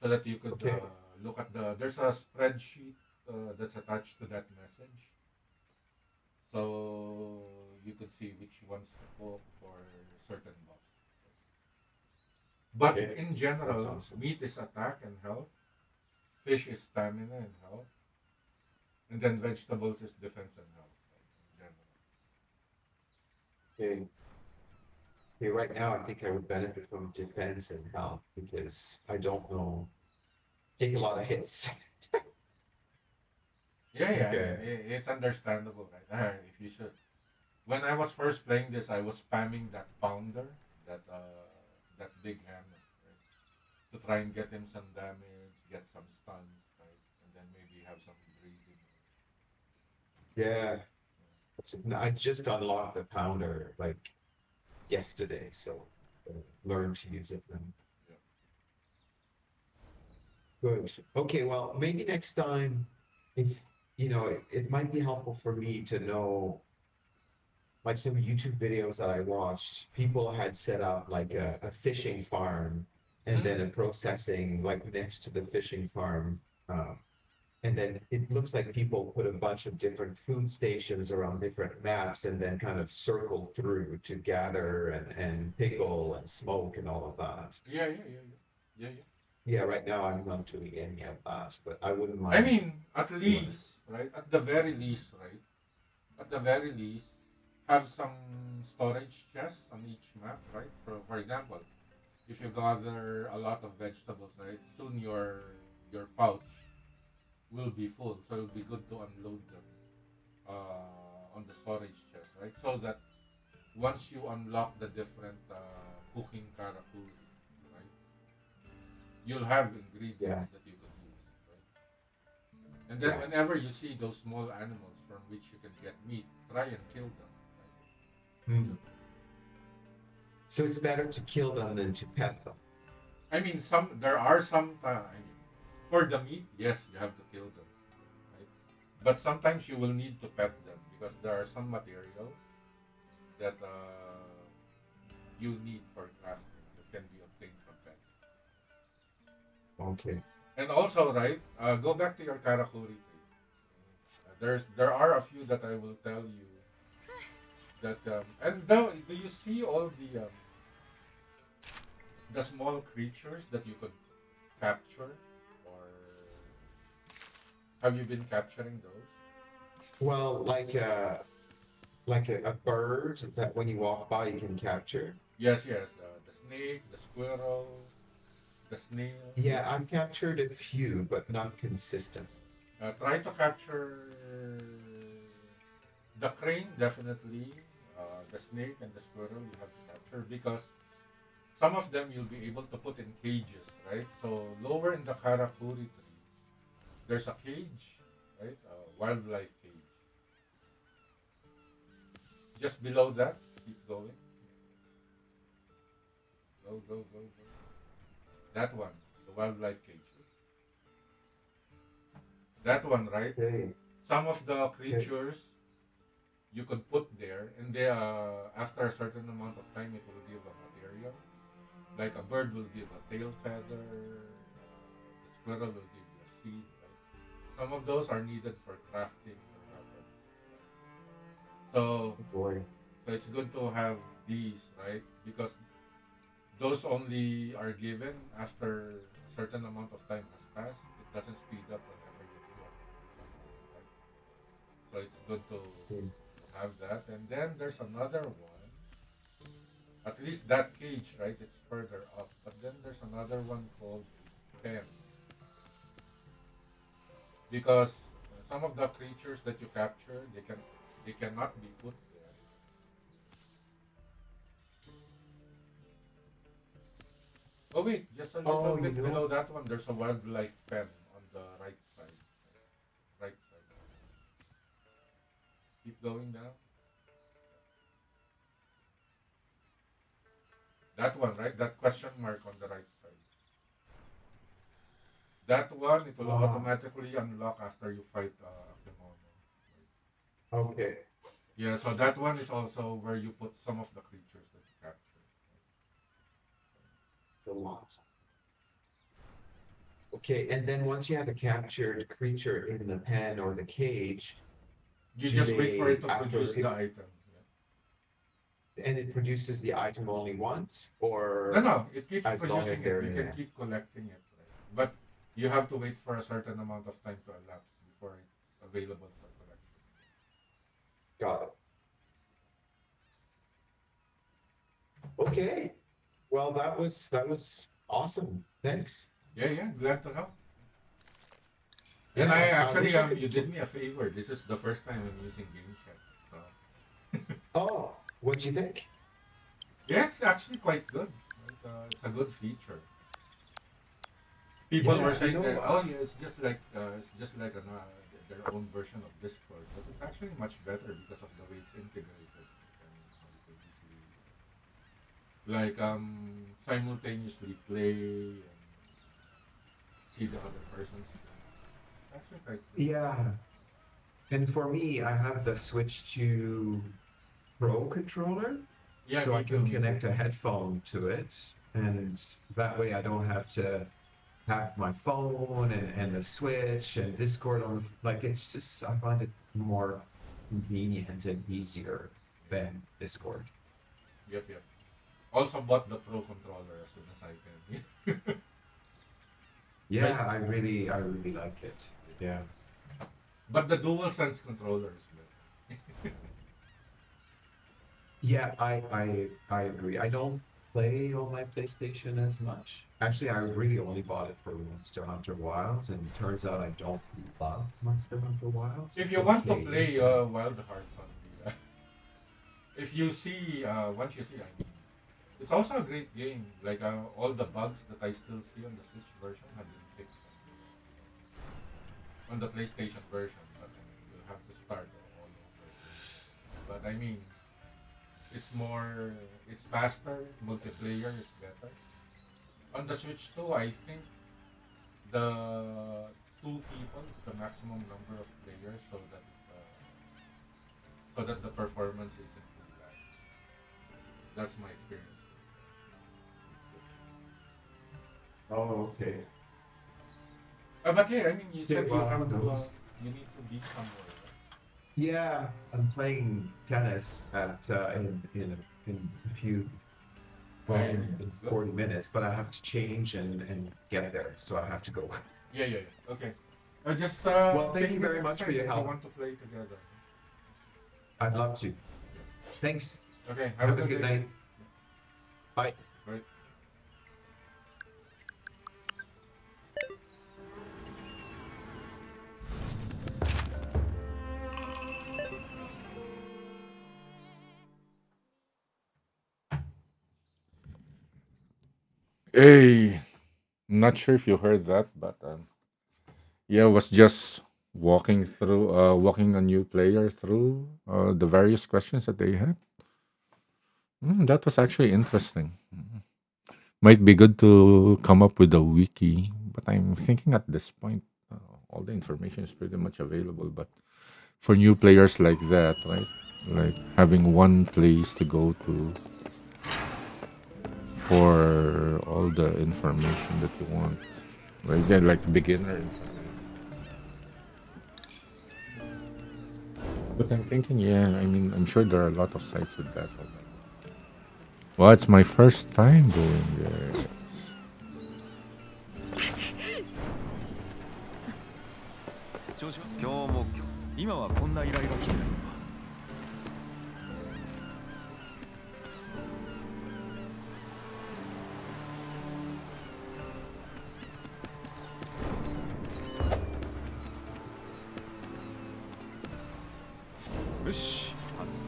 so that you could Okay. look at the. There's a spreadsheet that's attached to that message, so you could see which ones to cook for certain buffs. But Okay. in That's general, awesome. meat is attack and health, fish is stamina and health, and then vegetables is defense and health, right, in general. Okay. Okay, right now I think I would benefit from defense and health because I don't know take a lot of hits. Yeah, yeah. I mean, Okay. it's understandable, right? If you should. When I was first playing this, I was spamming that pounder, that big hammer, right, to try and get him some damage, get some stuns, right, and then maybe have some breathing. Yeah. I just unlocked the pounder like yesterday, so learned to use it now. Yeah. Good. Okay, well, maybe next time, if it might be helpful for me to know, like some YouTube videos that I watched, people had set up like a fishing farm and Mm. then a processing like next to the fishing farm. Um, and then it looks like people put a bunch of different food stations around different maps and then kind of circle through to gather and pickle and smoke and all of that. Yeah, yeah, yeah, yeah, yeah, yeah. Yeah, right now I'm not doing any of that, but I wouldn't I mind mean, at doing least right? At the very least, right? At the very least, have some storage chests on each map, right? For example, if you gather a lot of vegetables, right, soon your pouch will be full, so it'll be good to unload them on the storage chest, right? So that once you unlock the different cooking karakuri, right, you'll have ingredients Yeah. that you could use, right? And then Yeah. whenever you see those small animals from which you can get meat, try and kill them, right? Hmm. So it's better to kill them than to pet them. I mean, there are some. I mean, for the meat, yes, you have to kill them, right? But sometimes you will need to pet them because there are some materials that you need for crafting that can be obtained from pet. Okay. And also, right, go back to your karakuri tree. There are a few that I will tell you that and do you see all the small creatures that you could capture, or have you been capturing those? Well, like a bird that when you walk by you can capture. Yes, yes. The snake, the squirrel, the snail. Yeah, I've captured a few, but not consistent. Try to capture the crane, definitely. The snake and the squirrel you have to capture because some of them you'll be able to put in cages, right? So lower in the karakuri tree, there's a cage, right? A wildlife cage. Just below that, keep going. Go, go, go, go. That one, the wildlife cage. That one, right? Okay. Some of the Okay. creatures you could put there, and they after a certain amount of time, it will give a material. Like a bird will give a tail feather, the squirrel will give you a seed. Right? Some of those are needed for crafting purposes. So, Oh boy. so it's good to have these, right? Because those only are given after a certain amount of time has passed. It doesn't speed up whenever you do it. Right? So it's good to Okay. have that. And then there's another one. At least that cage, right? It's further up. But then there's another one called pen. Because some of the creatures that you capture, they cannot be put there. Oh wait, just a little Oh, you bit know, below that one, there's a wildlife pen on the right side. Right side. Keep going down. That one, right? That question mark on the right side. That one, it will ah, automatically unlock after you fight a kimono. okay. Yeah, so that one is also where you put some of the creatures that you capture. It's a lot. Okay, and then once you have a captured creature in the pen or the cage, You do just wait for it they to after produce the it item. and it produces the item only once No, or no, it keeps as long producing as it. they're You in can there? keep collecting it, right? But you have to wait for a certain amount of time to elapse before it's available for collection. Got it. Okay. Well, that was awesome. Thanks. Yeah, yeah, glad to help. And I Yeah, I actually wish I you could. did me a favor. This is the first time I'm using Game Chat, so Oh, what'd you think? yeah, it's actually quite good. Right? It's a good feature. People were Yeah, saying that, oh yeah, it's just like their own version of Discord, but it's actually much better because of the way it's integrated. You can easily like simultaneously play and see the other person's screen. It's actually quite good. yeah. And for me, I have the Switch to Pro controller, Yeah, so I me too, can me too. connect a headphone to it, and that way I don't have to have my phone and the Switch and Discord on the like. It's just I find it more convenient and easier than Discord. Yep, yep. Also bought the Pro controller as soon as I can. Right? Yeah, I really like it. Yeah. But the dual sense controller is better. Yeah, I agree. I don't play on my PlayStation as much. Actually, I really only bought it for Monster Hunter Wilds, and it turns out I don't love Monster Hunter Wilds. If It's you want to okay, play but Wild Hearts only, if you see, once you see, I mean, it's also a great game. Like all the bugs that I still see on the Switch version have been fixed on the PlayStation version, but I mean, you'll have to start all over again. But I mean, it's more, it's faster. Multiplayer is better. On the Switch 2, I think the two people is the maximum number of players, so that the performance isn't too bad. That's my experience with oh, okay. But yeah, I mean, you Okay, said you well, have who to, knows? you need to be somewhere, right? Yeah, I'm playing tennis at in a few Ah, well yeah, yeah. in Good. 40 minutes, but I have to change and get there, so I have to go. Yeah, yeah, yeah. Okay. Just Well, thank ping you me very next much for time your if you help. want to play together. I'd love to. Yeah. Thanks. Okay. Have a Have a good good day, man. night. Bye. Right. Hey, not sure if you heard that, but yeah, I was just walking a new player through the various questions that they had. That was actually interesting. Might be good to come up with a wiki, but I'm thinking at this point, all the information is pretty much available. But for new players like that, right? Like having one place to go to for all the information that you want, right? Yeah, like beginner information. But I'm thinking, yeah, I mean, I'm sure there are a lot of sites with that already. Well, it's my first time doing this. 調子は今日も今はこんな依頼が来てるぞ。よし、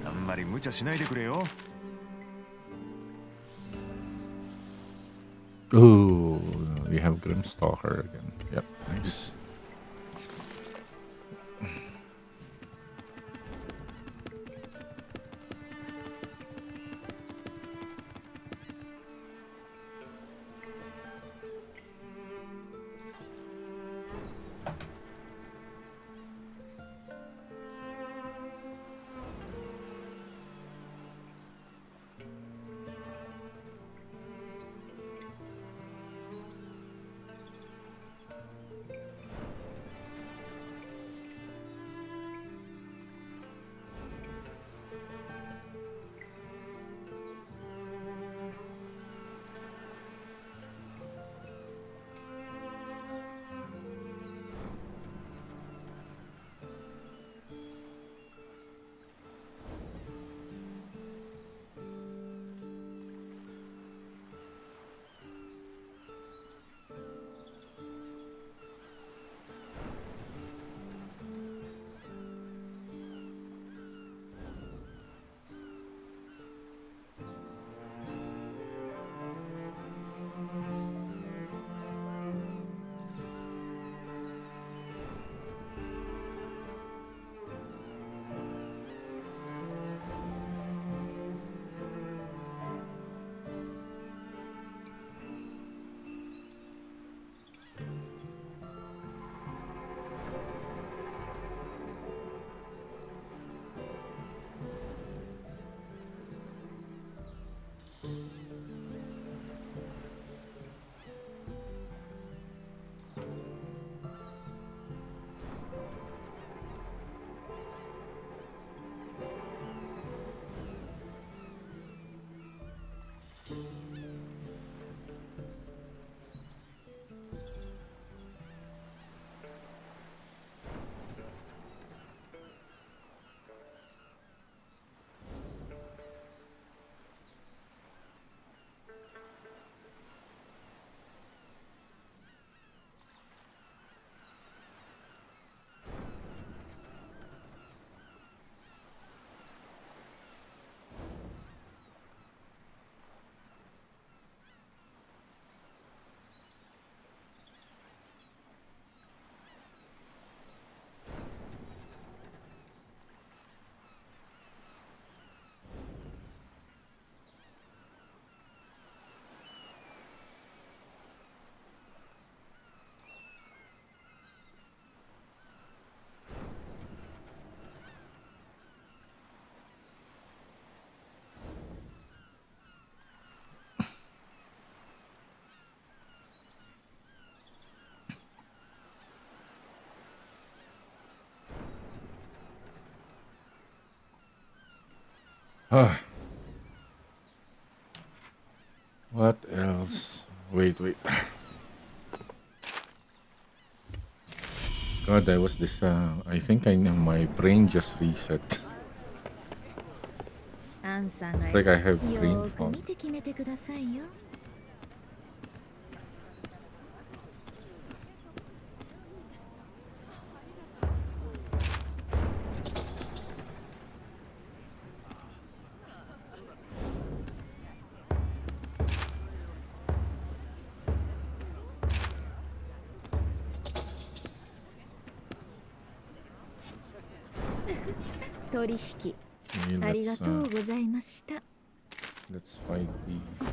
あんまり無茶しないでくれよ。Ooh, we have Grimstalker again. Yep, nice. Ah, what else? Wait, wait. God, I was this. I think I know my brain just reset. アンさんが It's like I have brain よーく fog. 見て決めてくださいよ。取引 Okay, ありがとうございました。let's fight the.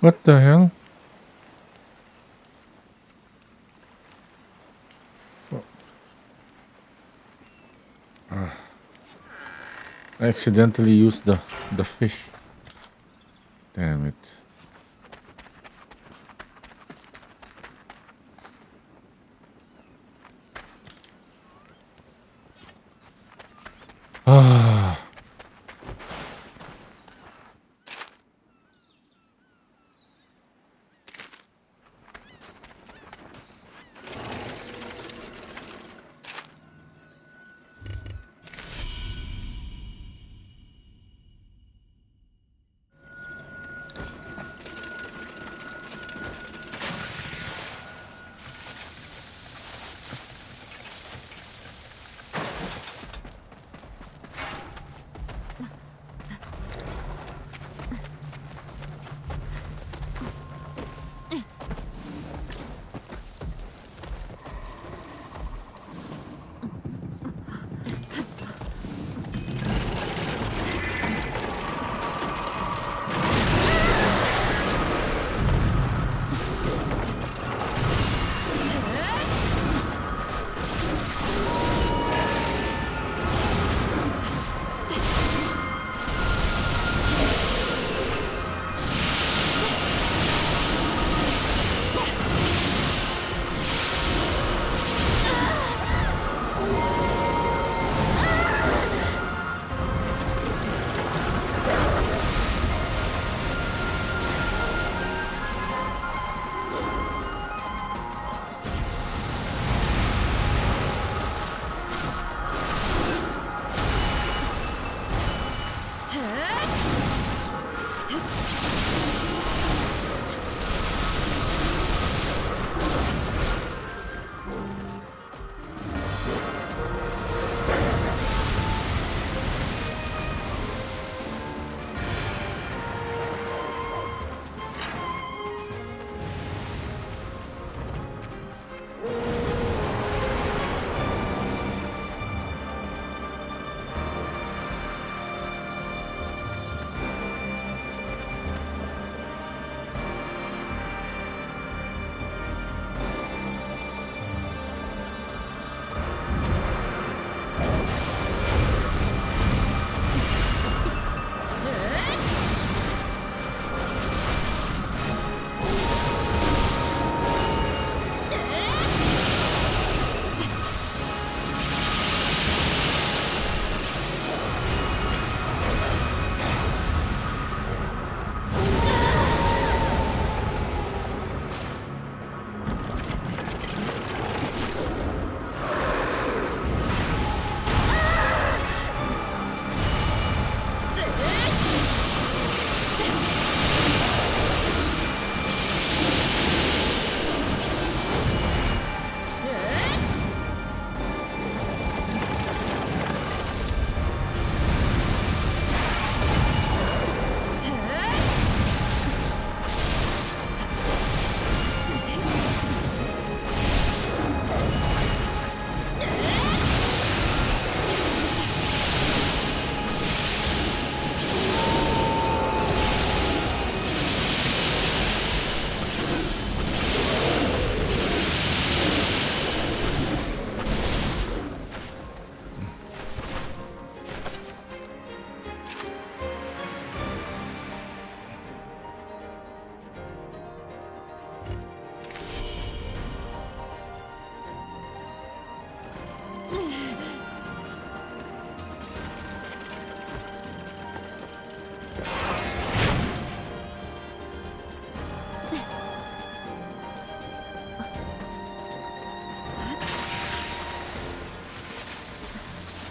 What the hell? Fu- I accidentally used the fish. Damn it. Ah.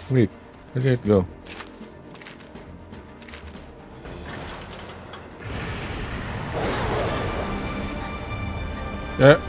Wait, where did it go? Yeah.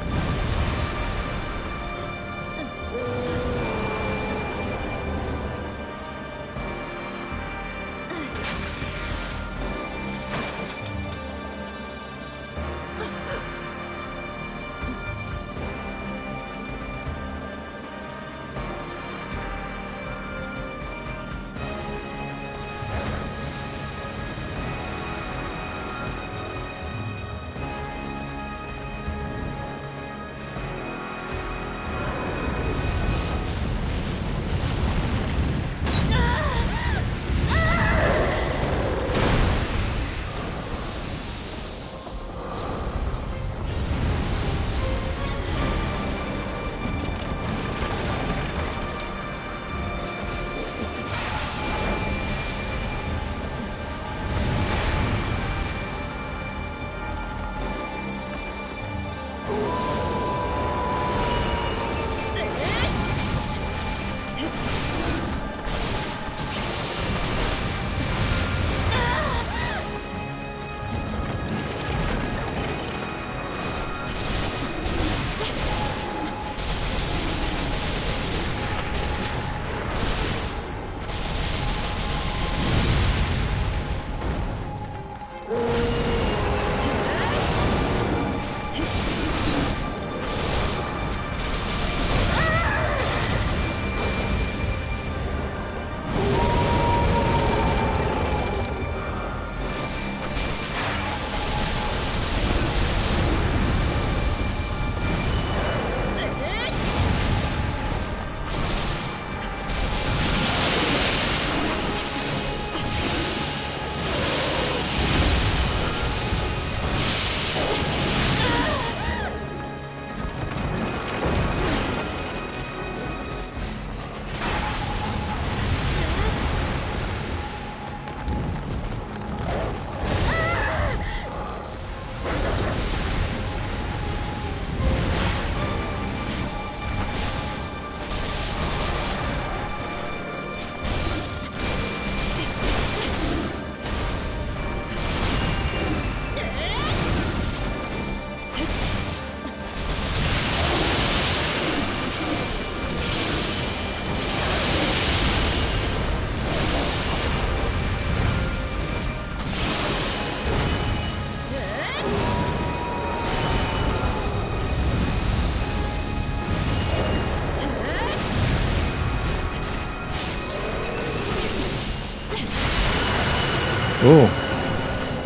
Oh,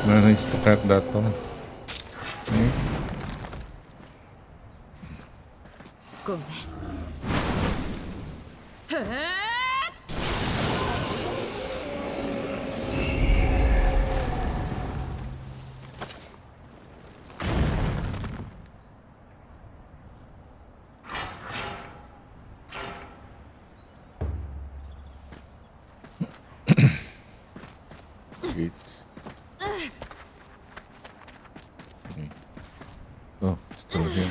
managed to cut that one. Okay. ごめん。Wait. Okay. Oh, still here.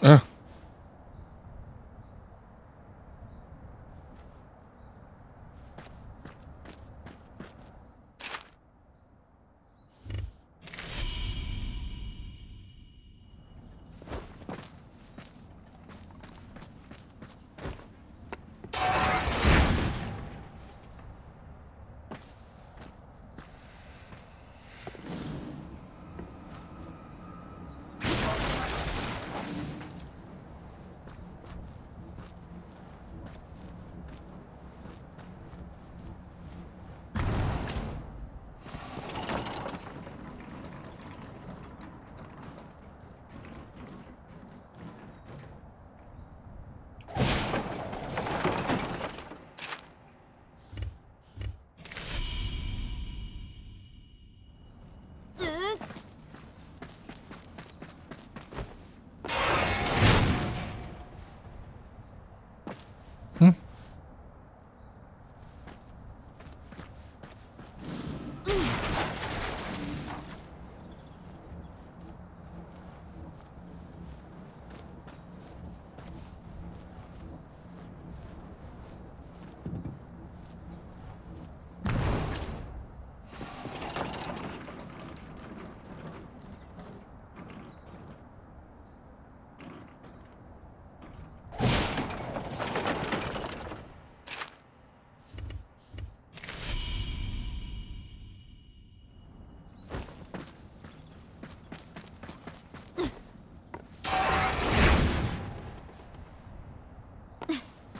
Ah, hmm.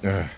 Ah.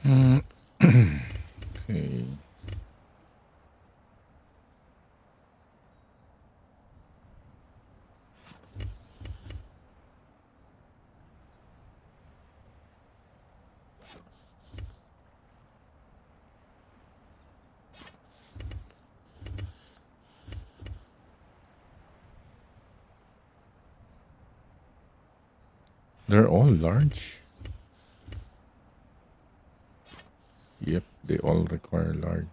Mm. Okay. They're all large. Yep, they all require large.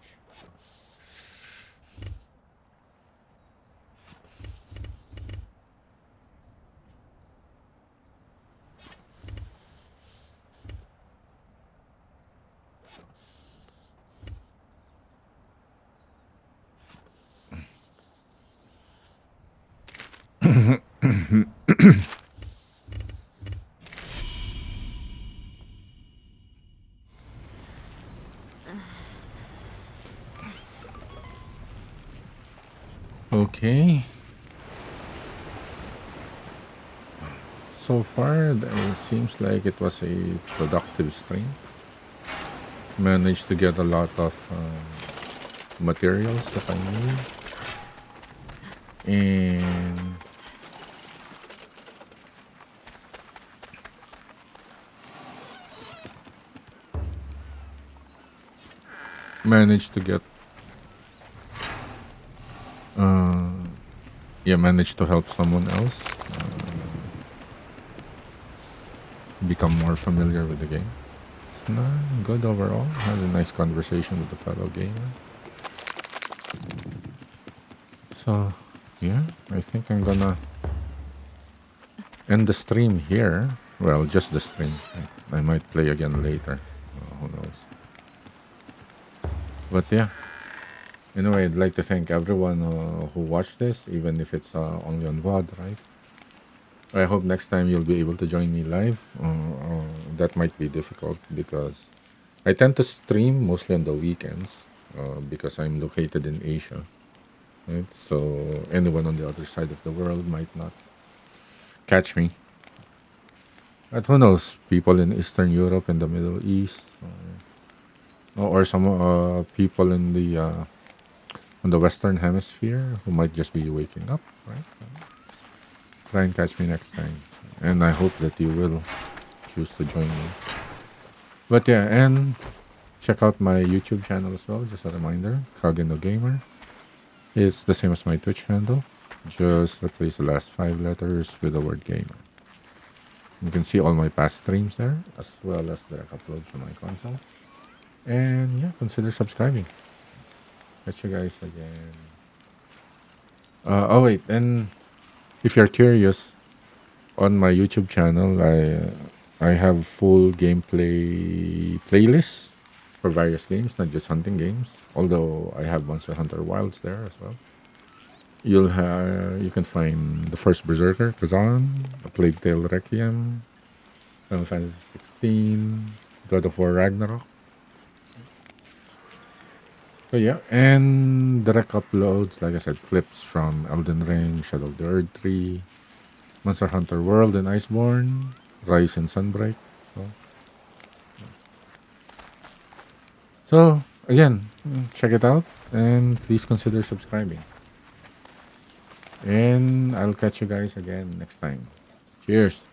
Okay. So far, it seems like it was a productive stream. Managed to get a lot of materials that I need. And managed to get, uh, yeah, managed to help someone else become more familiar with the game. It's not good overall. Had a nice conversation with the fellow gamer. So, yeah, I think I'm gonna end the stream here. Well, just the stream. I might play again later. Who knows? But yeah. Anyway, I'd like to thank everyone who watched this, even if it's only on VOD, right? I hope next time you'll be able to join me live. That might be difficult because I tend to stream mostly on the weekends because I'm located in Asia, right? So anyone on the other side of the world might not catch me. But who knows? People in Eastern Europe and the Middle East, or some people in the on the Western Hemisphere who might just be waking up, right? Try and catch me next time, and I hope that you will choose to join me. But yeah, and check out my YouTube channel as well. Just a reminder, Kage no Gamer. It's the same as my Twitch handle. Just replace the last 5 letters with the word gamer. You can see all my past streams there, as well as direct uploads from my console. And yeah, consider subscribing. Catch you guys again. Oh wait, and if you're curious, on my YouTube channel, I have full gameplay playlists for various games, not just hunting games. Although I have Monster Hunter Wilds there as well. You can find the first Berserker, Kazan, A Plague Tale Requiem, Final Fantasy 16, God of War Ragnarok. So yeah, and direct uploads, like I said, clips from Elden Ring, Shadow of the Earth 3, Monster Hunter World and Iceborne, Rise and Sunbreak. So, so again, check it out and please consider subscribing. And I'll catch you guys again next time. Cheers.